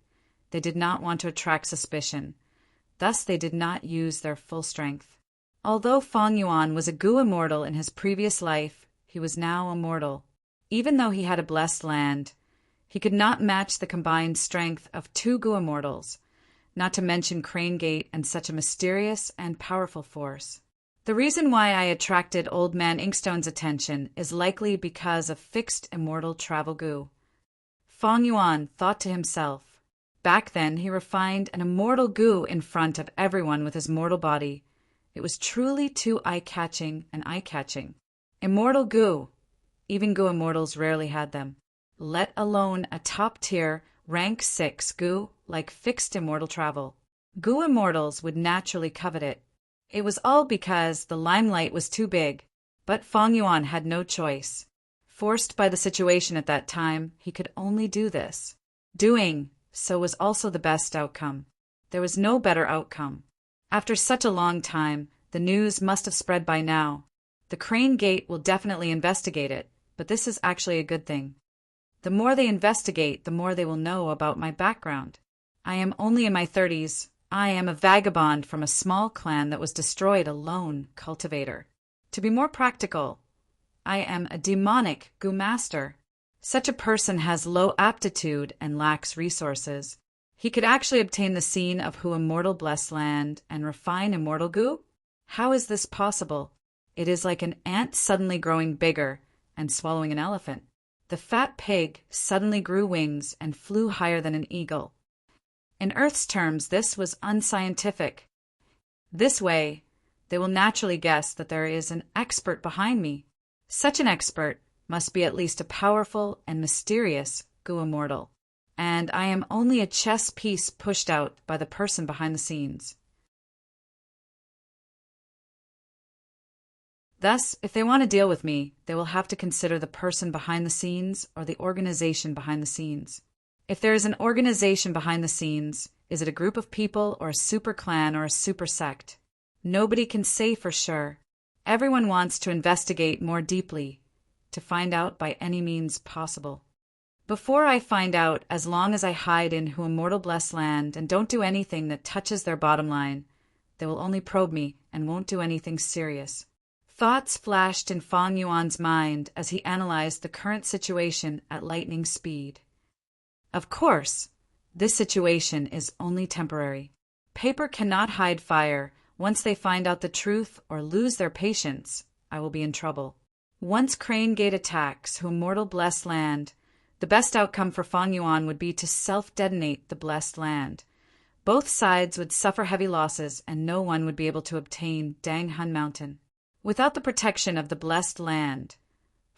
They did not want to attract suspicion. Thus, they did not use their full strength. Although Fang Yuan was a Gu immortal in his previous life, he was now immortal. Even though he had a blessed land, he could not match the combined strength of 2 Gu immortals, not to mention Crane Gate and such a mysterious and powerful force. The reason why I attracted Old Man Inkstone's attention is likely because of fixed immortal travel Gu. Fang Yuan thought to himself. Back then, he refined an immortal Gu in front of everyone with his mortal body. It was truly too eye-catching and eye-catching. Immortal Gu. Even Gu immortals rarely had them. let alone a top-tier, rank 6 Gu like fixed immortal travel. Gu immortals would naturally covet it. It was all because the limelight was too big, but Feng Yuan had no choice. Forced by the situation at that time, he could only do this. Doing so was also the best outcome. There was no better outcome. After such a long time, the news must have spread by now. The Crane Gate will definitely investigate it, but this is actually a good thing. The more they investigate, the more they will know about my background. I am only in my 30s. I am a vagabond from a small clan that was destroyed, a lone cultivator. To be more practical, I am a demonic Gu master. Such a person has low aptitude and lacks resources. He could actually obtain the scene of who immortal bless land and refine immortal Gu? How is this possible? It is like an ant suddenly growing bigger and swallowing an elephant. The fat pig suddenly grew wings and flew higher than an eagle. In Earth's terms, this was unscientific. This way, they will naturally guess that there is an expert behind me. Such an expert must be at least a powerful and mysterious Gu immortal. And I am only a chess piece pushed out by the person behind the scenes. Thus, if they want to deal with me, they will have to consider the person behind the scenes or the organization behind the scenes. If there is an organization behind the scenes, is it a group of people or a super clan or a super sect? Nobody can say for sure. Everyone wants to investigate more deeply, to find out by any means possible. Before I find out, as long as I hide in who immortal bless land and don't do anything that touches their bottom line, they will only probe me and won't do anything serious. Thoughts flashed in Feng Yuan's mind as he analyzed the current situation at lightning speed. Of course, this situation is only temporary. Paper cannot hide fire. Once they find out the truth or lose their patience, I will be in trouble. Once Crane Gate attacks who immortal blessed land, the best outcome for Feng Yuan would be to self-detonate the blessed land. Both sides would suffer heavy losses and no one would be able to obtain Danghun Mountain. Without the protection of the blessed land,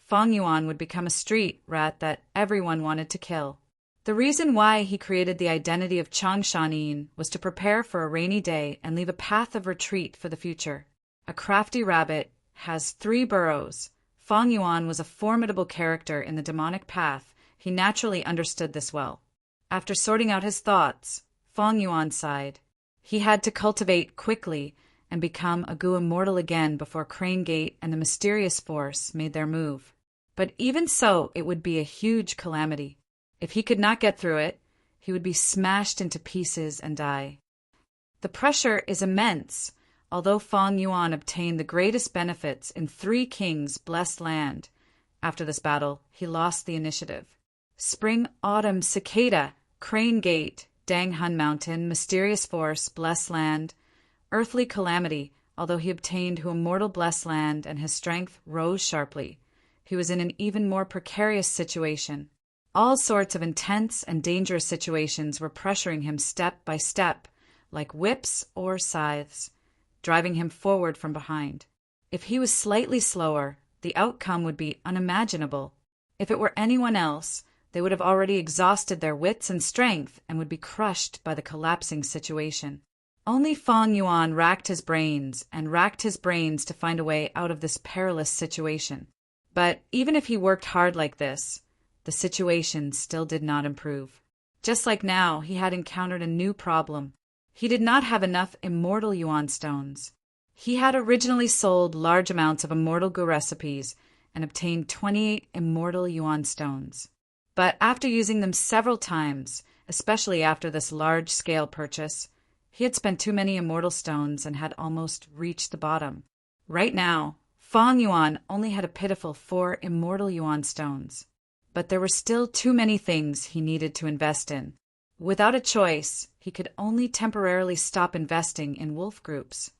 Feng Yuan would become a street rat that everyone wanted to kill. The reason why he created the identity of Changshanin was to prepare for a rainy day and leave a path of retreat for the future. A crafty rabbit has 3 burrows. Feng Yuan was a formidable character in the demonic path. He naturally understood this well. After sorting out his thoughts, Feng Yuan sighed. He had to cultivate quickly and become a Gu immortal again before Crane Gate and the mysterious force made their move. But even so, it would be a huge calamity. If he could not get through it, he would be smashed into pieces and die. The pressure is immense. Although Feng Yuan obtained the greatest benefits in 3 kings' blessed land, after this battle, he lost the initiative. Spring, autumn, cicada, Crane Gate, Danghun Mountain, mysterious force, blessed land, earthly calamity. Although he obtained who immortal blessed land and his strength rose sharply, he was in an even more precarious situation. All sorts of intense and dangerous situations were pressuring him step by step, like whips or scythes, driving him forward from behind. If he was slightly slower, the outcome would be unimaginable. If it were anyone else, they would have already exhausted their wits and strength and would be crushed by the collapsing situation. Only Feng Yuan racked his brains to find a way out of this perilous situation. But even if he worked hard like this, the situation still did not improve. Just like now, he had encountered a new problem. He did not have enough immortal Yuan stones. He had originally sold large amounts of immortal Gu recipes and obtained 28 immortal Yuan stones. But after using them several times, especially after this large-scale purchase, he had spent too many immortal stones and had almost reached the bottom. Right now, Feng Yuan only had a pitiful 4 immortal Yuan stones. But there were still too many things he needed to invest in. Without a choice, he could only temporarily stop investing in wolf groups.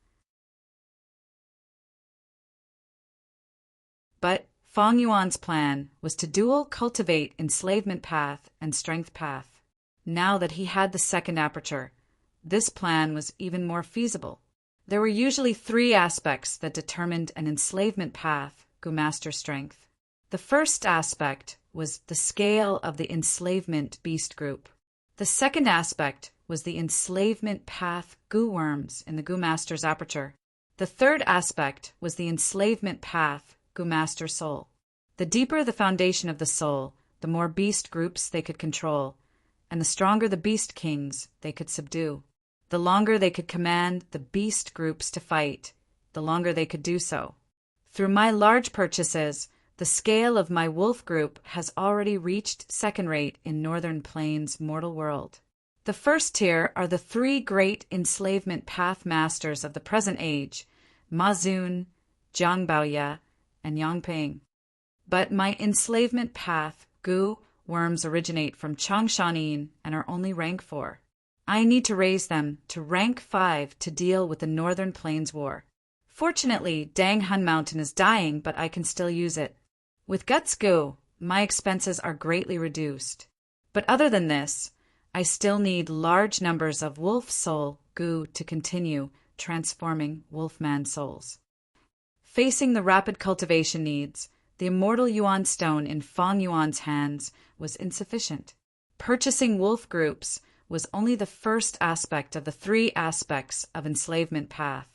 But Feng Yuan's plan was to dual cultivate enslavement path and strength path. Now that he had the second aperture, this plan was even more feasible. There were usually 3 aspects that determined an enslavement path Gu master strength. The first aspect was the scale of the enslavement beast group. The second aspect was the enslavement path goo worms in the goo master's aperture. The third aspect was the enslavement path goo master soul. The deeper the foundation of the soul, the more beast groups they could control, and the stronger the beast kings they could subdue. The longer they could command the beast groups to fight, the longer they could do so. Through my large purchases, the scale of my wolf group has already reached second rate in Northern Plains' mortal world. The first tier are the three great enslavement path masters of the present age, Ma Zun, Jiang Baoye, and Yang Ping. But my enslavement path goo worms originate from Changshanin and are only rank 4. I need to raise them to rank 5 to deal with the Northern Plains War. Fortunately, Dang Hun Mountain is dying, but I can still use it. With Guts Goo, my expenses are greatly reduced. But other than this, I still need large numbers of Wolf Soul Goo to continue transforming Wolfman souls. Facing the rapid cultivation needs, the immortal Yuan stone in Fang Yuan's hands was insufficient. Purchasing wolf groups was only the first aspect of the 3 aspects of enslavement path.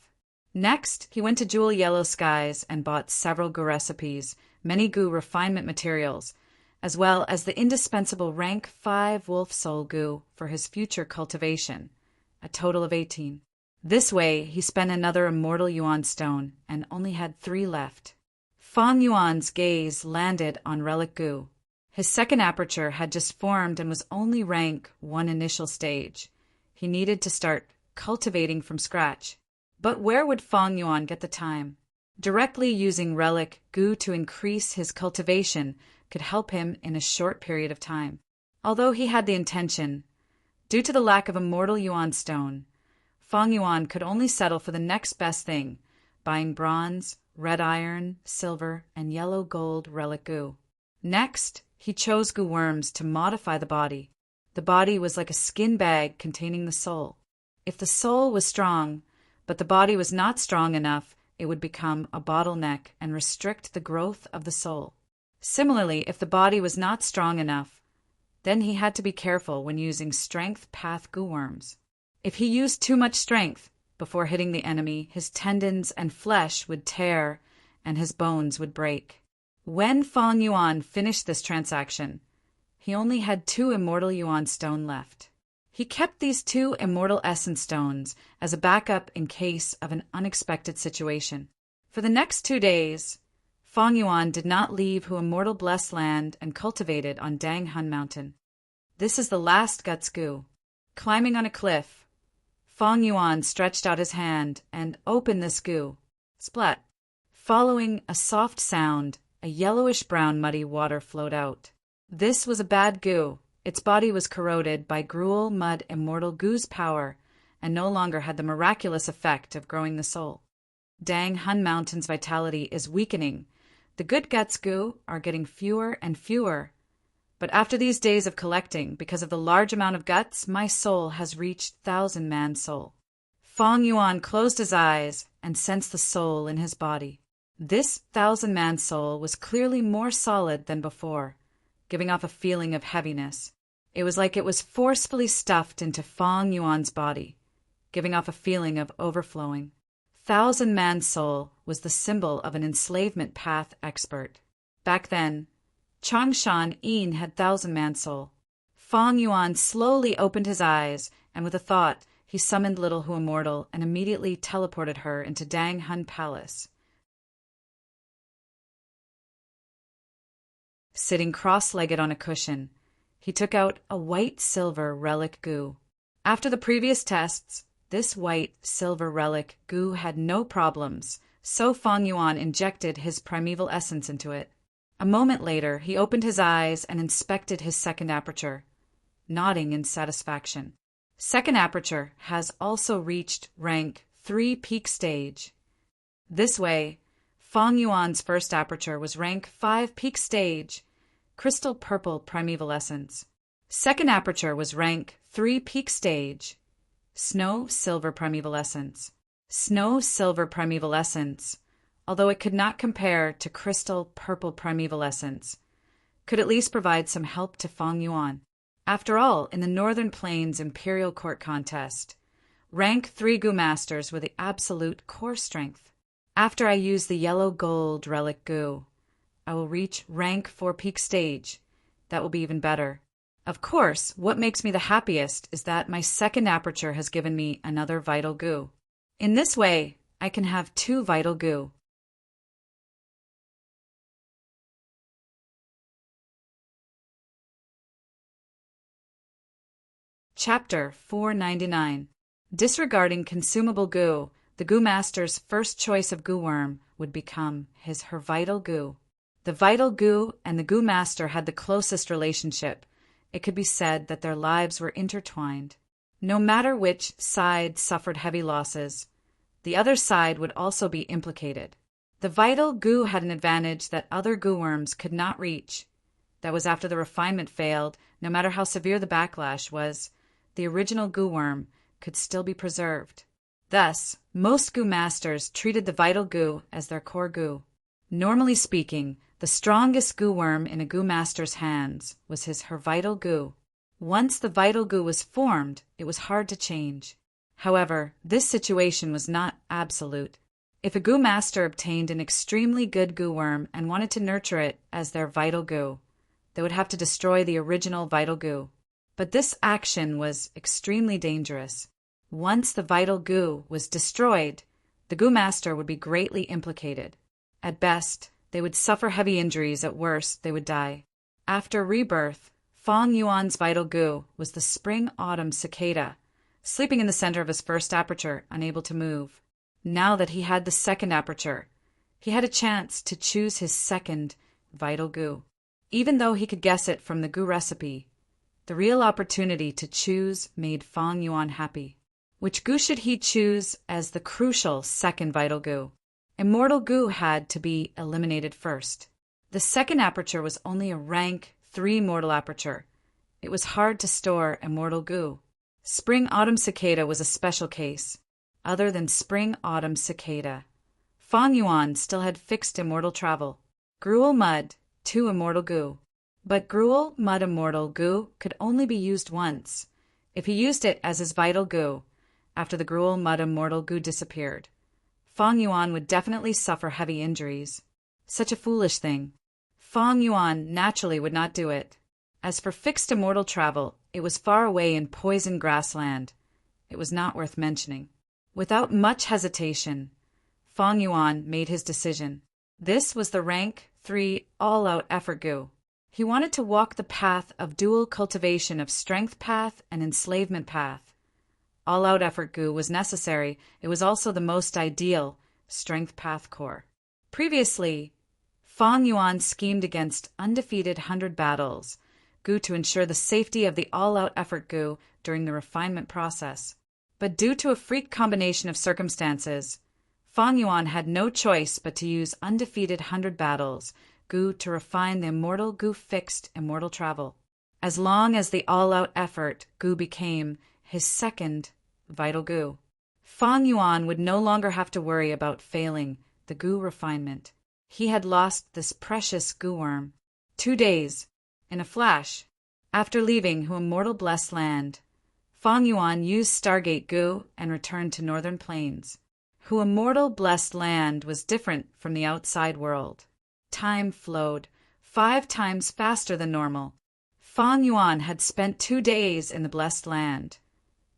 Next, he went to Jewel Yellow Skies and bought several goo recipes, many goo refinement materials, as well as the indispensable rank 5 wolf soul goo for his future cultivation, a total of 18. This way, he spent another immortal Yuan stone and only had 3 left. Fang Yuan's gaze landed on relic goo. His second aperture had just formed and was only rank 1 initial stage. He needed to start cultivating from scratch. But where would Fang Yuan get the time? Directly using relic goo to increase his cultivation could help him in a short period of time. Although he had the intention, due to the lack of immortal Yuan stone, Fang Yuan could only settle for the next best thing, buying bronze, red iron, silver, and yellow gold relic goo. Next, he chose goo worms to modify the body. The body was like a skin bag containing the soul. If the soul was strong, but the body was not strong enough, it would become a bottleneck and restrict the growth of the soul. Similarly, if the body was not strong enough, then he had to be careful when using strength path goo worms. If he used too much strength before hitting the enemy, his tendons and flesh would tear and his bones would break. When Fang Yuan finished this transaction, he only had 2 immortal Yuan stone left. He kept these 2 immortal essence stones as a backup in case of an unexpected situation. For the next 2 days, Fang Yuan did not leave Hu Immortal Blessed Land and cultivated on Dang Hun Mountain. This is the last Guts Goo. Climbing on a cliff, Fang Yuan stretched out his hand and opened this goo. Splat. Following a soft sound, a yellowish-brown muddy water flowed out. This was a bad goo. Its body was corroded by gruel mud immortal goo's power and no longer had the miraculous effect of growing the soul. Dang Hun Mountain's vitality is weakening. The good Guts Goo are getting fewer and fewer. But after these days of collecting, because of the large amount of guts, my soul has reached 1,000-man soul. Fang Yuan closed his eyes and sensed the soul in his body. This 1,000-man soul was clearly more solid than before, giving off a feeling of heaviness. It was like it was forcefully stuffed into Fang Yuan's body, giving off a feeling of overflowing. 1,000-man soul was the symbol of an enslavement path expert. Back then, Changshan Yin had 1,000-man soul. Fang Yuan slowly opened his eyes, and with a thought, he summoned Little Hu Immortal and immediately teleported her into Dang Hun Palace. Sitting cross-legged on a cushion, he took out a white-silver relic goo. After the previous tests, this white-silver relic goo had no problems, so Fang Yuan injected his primeval essence into it. A moment later, he opened his eyes and inspected his second aperture, nodding in satisfaction. Second aperture has also reached rank 3 peak stage. This way, Fang Yuan's first aperture was rank 5 peak stage, crystal purple primeval essence. Second aperture was rank 3 peak stage, snow silver primeval essence. Snow silver primeval essence, although it could not compare to crystal purple primeval essence, could at least provide some help to Fang Yuan. After all, in the Northern Plains Imperial Court contest, rank 3 Gu Masters were the absolute core strength. After I use the yellow gold relic Gu, I will reach rank 4 peak stage. That will be even better. Of course, what makes me the happiest is that my second aperture has given me another vital Gu. In this way, I can have 2 vital Gu. Chapter 499. Disregarding consumable Gu, the Gu Master's first choice of Gu Worm would become her vital Gu. The vital Gu and the Gu Master had the closest relationship. It could be said that their lives were intertwined. No matter which side suffered heavy losses, the other side would also be implicated. The vital Gu had an advantage that other Gu Worms could not reach. That was after the refinement failed, no matter how severe the backlash was, the original Gu Worm could still be preserved. Thus, most Gu Masters treated the vital Gu as their core Gu. Normally speaking, the strongest Gu Worm in a Gu Master's hands was her vital Gu. Once the vital Gu was formed, it was hard to change. However, this situation was not absolute. If a Gu Master obtained an extremely good Gu Worm and wanted to nurture it as their vital Gu, they would have to destroy the original vital Gu. But this action was extremely dangerous. Once the vital Gu was destroyed, the Gu Master would be greatly implicated. At best, they would suffer heavy injuries. At worst, they would die. After rebirth, Fang Yuan's vital Gu was the spring-autumn cicada, sleeping in the center of his first aperture, unable to move. Now that he had the second aperture, he had a chance to choose his second vital Gu. Even though he could guess it from the Gu recipe, the real opportunity to choose made Fang Yuan happy. Which Gu should he choose as the crucial second vital Gu? Immortal Gu had to be eliminated first. The second aperture was only a rank 3 mortal aperture. It was hard to store immortal Gu. Spring-autumn cicada was a special case. Other than spring-autumn cicada, Fang Yuan still had fixed immortal travel. Gruel Mud, 2 immortal Gu. But Gruel Mud immortal Gu could only be used once. If he used it as his vital Gu, after the Gruel Mud immortal Gu disappeared, Fang Yuan would definitely suffer heavy injuries. Such a foolish thing. Fang Yuan naturally would not do it. As for fixed immortal travel, it was far away in poison grassland. It was not worth mentioning. Without much hesitation, Fang Yuan made his decision. This was the rank 3 all-out effort Gu. He wanted to walk the path of dual cultivation of strength path and enslavement path. All-out effort Gu was necessary. It was also the most ideal strength path core. Previously, Fang Yuan schemed against undefeated 100 battles Gu to ensure the safety of the all-out effort Gu during the refinement process. But due to a freak combination of circumstances, Fang Yuan had no choice but to use undefeated 100 battles Gu to refine the immortal Gu fixed immortal travel. As long as the all-out effort Gu became his second vital Gu, Fang Yuan would no longer have to worry about failing the Gu refinement. He had lost this precious Gu Worm. 2 days, in a flash, after leaving Hu Immortal Blessed Land, Fang Yuan used Stargate Gu and returned to Northern Plains. Hu Immortal Blessed Land was different from the outside world. Time flowed 5 times faster than normal. Fang Yuan had spent 2 days in the Blessed Land,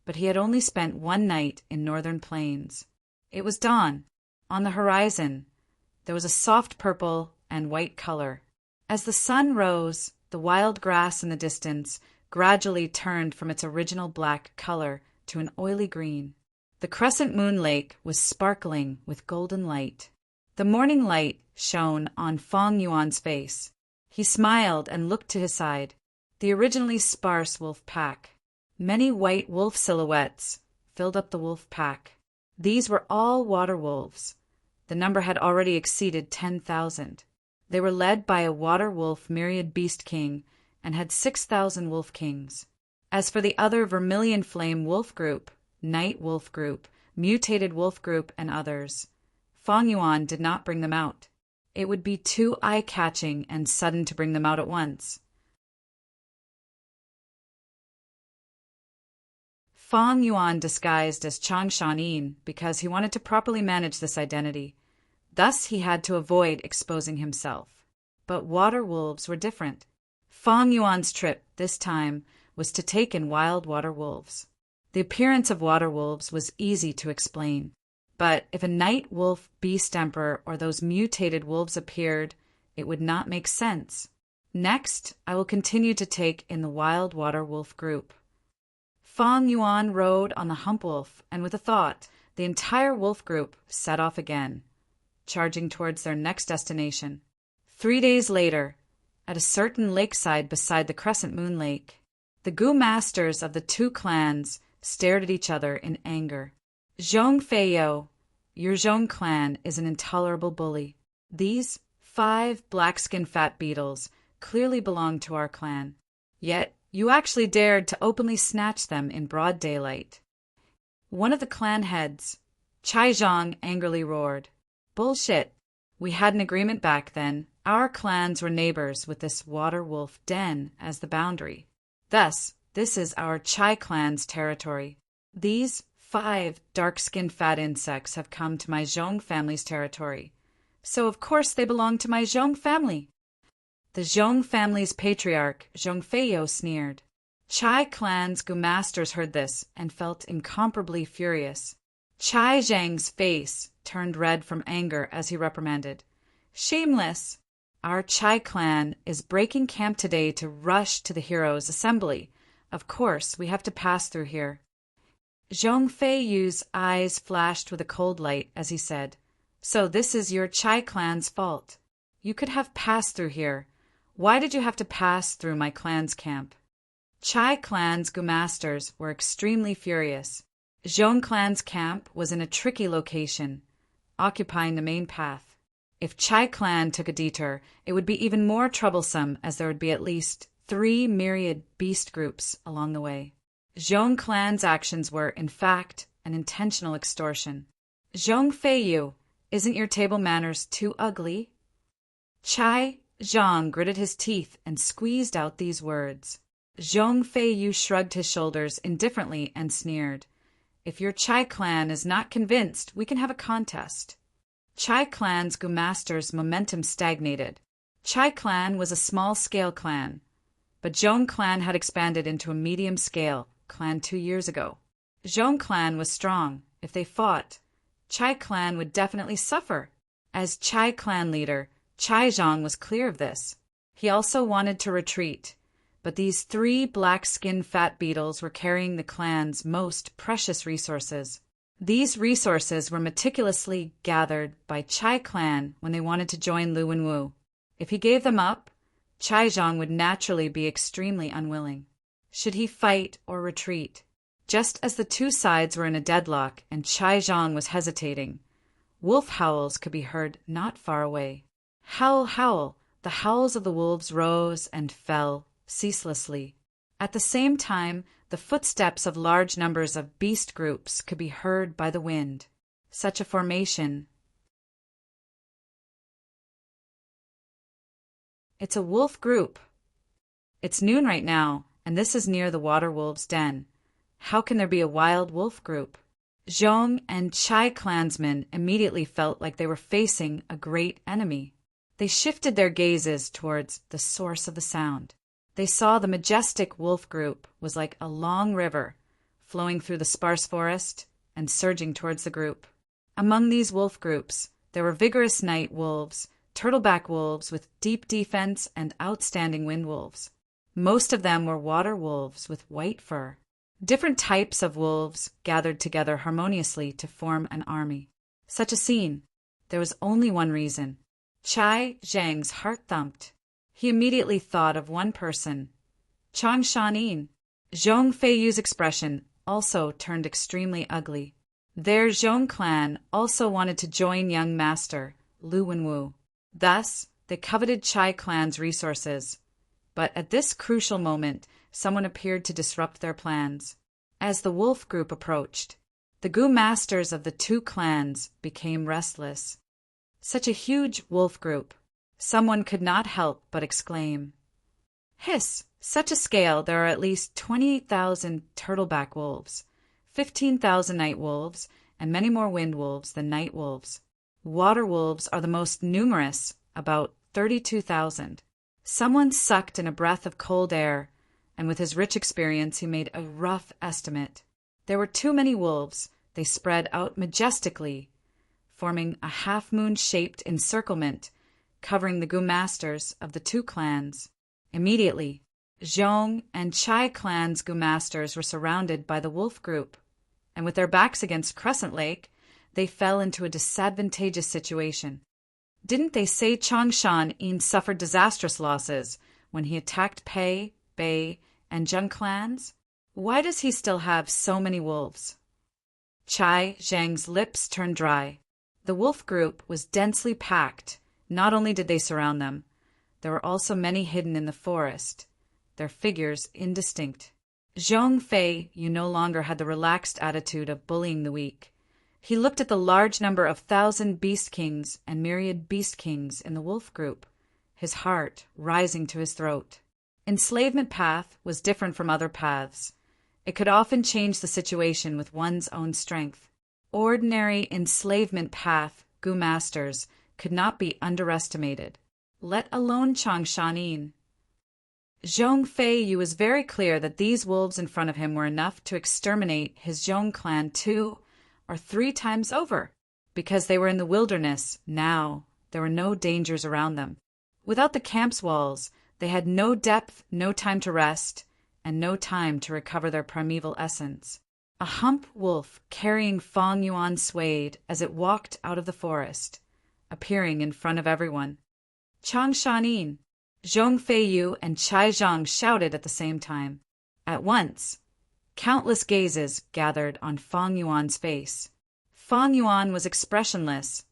but he had only spent 1 night in Northern Plains. It was dawn. On the horizon, there was a soft purple and white color. As the sun rose, the wild grass in the distance gradually turned from its original black color to an oily green. The crescent moon lake was sparkling with golden light. The morning light shone on Fang Yuan's face. He smiled and looked to his side. The originally sparse wolf pack. Many white wolf silhouettes filled up the wolf pack. These were all water wolves. The number had already exceeded 10,000. They were led by a water wolf myriad beast king and had 6,000 wolf kings. As for the other vermilion flame wolf group, night wolf group, mutated wolf group, and others, Fang Yuan did not bring them out. It would be too eye-catching and sudden to bring them out at once. Fang Yuan disguised as Chang Shanin because he wanted to properly manage this identity. Thus he had to avoid exposing himself. But water wolves were different. Fang Yuan's trip, this time, was to take in wild water wolves. The appearance of water wolves was easy to explain. But if a night wolf beast emperor or those mutated wolves appeared, it would not make sense. Next, I will continue to take in the wild water wolf group. Fang Yuan rode on the hump wolf, and with a thought, the entire wolf group set off again, charging towards their next destination. 3 days later, at a certain lakeside beside the Crescent Moon Lake, the Gu masters of the two clans stared at each other in anger. Zhong Feiyou, your Zhong clan is an intolerable bully. These 5 black-skinned fat beetles clearly belong to our clan. Yet, you actually dared to openly snatch them in broad daylight. One of the clan heads, Chai Zhang, angrily roared. Bullshit. We had an agreement back then. Our clans were neighbors with this water wolf den as the boundary. Thus, this is our Chai clan's territory. These 5 dark-skinned fat insects have come to my Zhong family's territory. So of course they belong to my Zhong family. The Zhong family's patriarch, Zhong Feiyou, sneered. Chai clan's Gu masters heard this and felt incomparably furious. Chai Zhang's face turned red from anger as he reprimanded. Shameless! Our Chai clan is breaking camp today to rush to the heroes' assembly. Of course, we have to pass through here. Zhong Feiyou's eyes flashed with a cold light as he said, So this is your Chai clan's fault. You could have passed through here. Why did you have to pass through my clan's camp? Chai clan's Gu masters were extremely furious. Zhong clan's camp was in a tricky location, occupying the main path. If Chai clan took a detour, it would be even more troublesome as there would be at least 3 myriad beast groups along the way. Zhong clan's actions were, in fact, an intentional extortion. Zhong Feiyou, isn't your table manners too ugly? Chai Zhang gritted his teeth and squeezed out these words. Zhong Feiyou shrugged his shoulders indifferently and sneered. If your Chai clan is not convinced, we can have a contest. Chai clan's Gu masters' momentum stagnated. Chai clan was a small-scale clan, but Zhong clan had expanded into a medium-scale clan 2 years ago. Zhong clan was strong. If they fought, Chai clan would definitely suffer. As Chai clan leader, Chai Zhang was clear of this. He also wanted to retreat, but these 3 black-skinned fat beetles were carrying the clan's most precious resources. These resources were meticulously gathered by Chai clan when they wanted to join Lu Wenwu. If he gave them up, Chai Zhang would naturally be extremely unwilling. Should he fight or retreat? Just as the 2 sides were in a deadlock and Chai Zhang was hesitating, wolf howls could be heard not far away. Howl, howl! The howls of the wolves rose and fell ceaselessly. At the same time, the footsteps of large numbers of beast groups could be heard by the wind. Such a formation. It's a wolf group. It's noon right now, and this is near the water wolves' den. How can there be a wild wolf group? Zhong and Chai clansmen immediately felt like they were facing a great enemy. They shifted their gazes towards the source of the sound. They saw the majestic wolf group was like a long river, flowing through the sparse forest and surging towards the group. Among these wolf groups, there were vigorous night wolves, turtleback wolves with deep defense, and outstanding wind wolves. Most of them were water wolves with white fur. Different types of wolves gathered together harmoniously to form an army. Such a scene. There was only one reason. Chai Zhang's heart thumped. He immediately thought of one person, Chang Shanin. Zhong Feiyou's expression also turned extremely ugly. Their Zhong clan also wanted to join young master, Lu Wenwu. Thus, they coveted Chai clan's resources. But at this crucial moment, someone appeared to disrupt their plans. As the wolf group approached, the Gu masters of the 2 clans became restless. Such a huge wolf group. Someone could not help but exclaim, "Hiss! Such a scale, there are at least 28,000 turtleback wolves, 15,000 night wolves, and many more wind wolves than night wolves. Water wolves are the most numerous, about 32,000. Someone sucked in a breath of cold air, and with his rich experience he made a rough estimate. There were too many wolves. They spread out majestically, forming a half-moon-shaped encirclement, covering the Gu-masters of the two clans. Immediately, Zhong and Chai clans' Gu-masters were surrounded by the wolf group, and with their backs against Crescent Lake, they fell into a disadvantageous situation. Didn't they say Changshan suffered disastrous losses when he attacked Pei, Bei, and Zheng clans? Why does he still have so many wolves? Chai Zhang's lips turned dry. The wolf group was densely packed. Not only did they surround them, there were also many hidden in the forest, their figures indistinct. Zhong Fei no longer had the relaxed attitude of bullying the weak. He looked at the large number of 1,000 beast kings and myriad beast kings in the wolf group, his heart rising to his throat. Enslavement path was different from other paths. It could often change the situation with one's own strength. Ordinary enslavement path Gu-masters could not be underestimated, let alone Changshan. Zhong Fei was very clear that these wolves in front of him were enough to exterminate his Zhong clan 2 or 3 times over. Because they were in the wilderness, now there were no dangers around them. Without the camp's walls, they had no depth, no time to rest, and no time to recover their primeval essence. A hump wolf carrying Fang Yuan swayed as it walked out of the forest, appearing in front of everyone. Changshan, Zhong Feiyu, and Chai Zhang shouted at the same time. At once, countless gazes gathered on Fang Yuan's face. Fang Yuan was expressionless,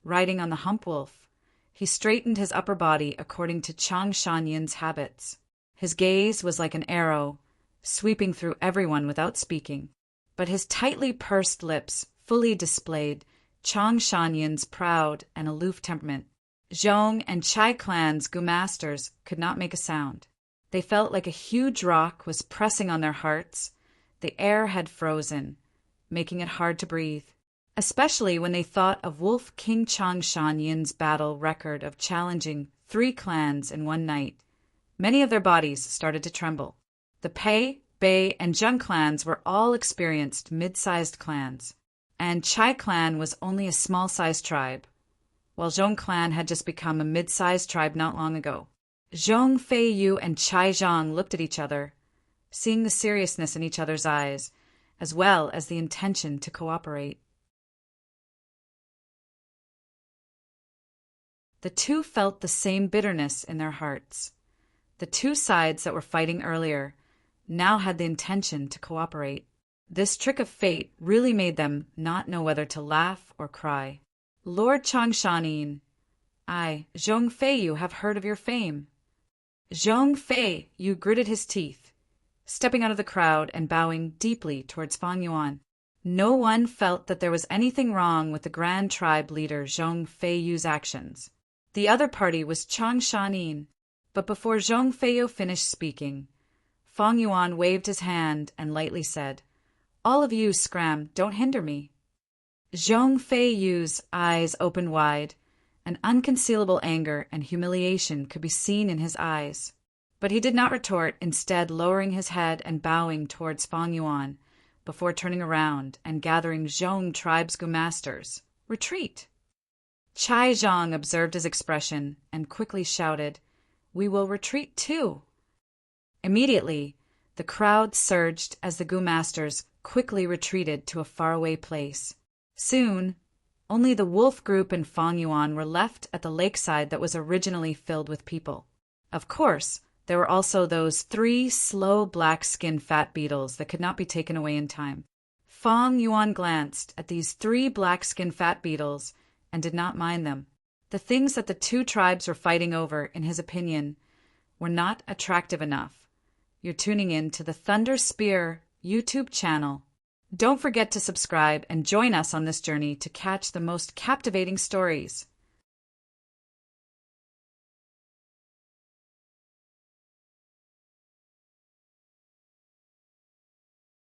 riding on the hump wolf. He straightened his upper body according to Changshan habits. His gaze was like an arrow, sweeping through everyone without speaking. But his tightly pursed lips fully displayed Changshan proud and aloof temperament. Zhong and Chai clans' Gu-masters could not make a sound. They felt like a huge rock was pressing on their hearts. The air had frozen, making it hard to breathe, especially when they thought of Wolf King Changshan battle record of challenging 3 clans in one night. Many of their bodies started to tremble. The Pei, Bei, and Zheng clans were all experienced mid-sized clans, and Chai clan was only a small-sized tribe, while Zhong clan had just become a mid-sized tribe not long ago. Zhong Feiyu and Chai Zhang looked at each other, seeing the seriousness in each other's eyes, as well as the intention to cooperate. The two felt the same bitterness in their hearts. The two sides that were fighting earlier now had the intention to cooperate. This trick of fate really made them not know whether to laugh or cry. Lord Changshan, I, Zhong Feiyu, have heard of your fame. Zhong Feiyu gritted his teeth, stepping out of the crowd and bowing deeply towards Fang Yuan. No one felt that there was anything wrong with the grand tribe leader Zhong Feiyu's actions. The other party was Changshan. But before Zhong Feiyu finished speaking, Fang Yuan waved his hand and lightly said, "All of you, scram, don't hinder me." Zhong Feiyu's eyes opened wide, and unconcealable anger and humiliation could be seen in his eyes. But he did not retort, instead lowering his head and bowing towards Fang Yuan, before turning around and gathering Zhong tribe's Gu-masters. Retreat! Chai Zhang observed his expression and quickly shouted, "We will retreat too." Immediately, the crowd surged as the Gu-masters quickly retreated to a faraway place. Soon, only the wolf group and Fang Yuan were left at the lakeside that was originally filled with people. Of course, there were also those 3 slow black-skin fat beetles that could not be taken away in time. Fang Yuan glanced at these 3 black-skin fat beetles and did not mind them. The things that the 2 tribes were fighting over, in his opinion, were not attractive enough. You're tuning in to the Thunder Spear YouTube channel. Don't forget to subscribe and join us on this journey to catch the most captivating stories.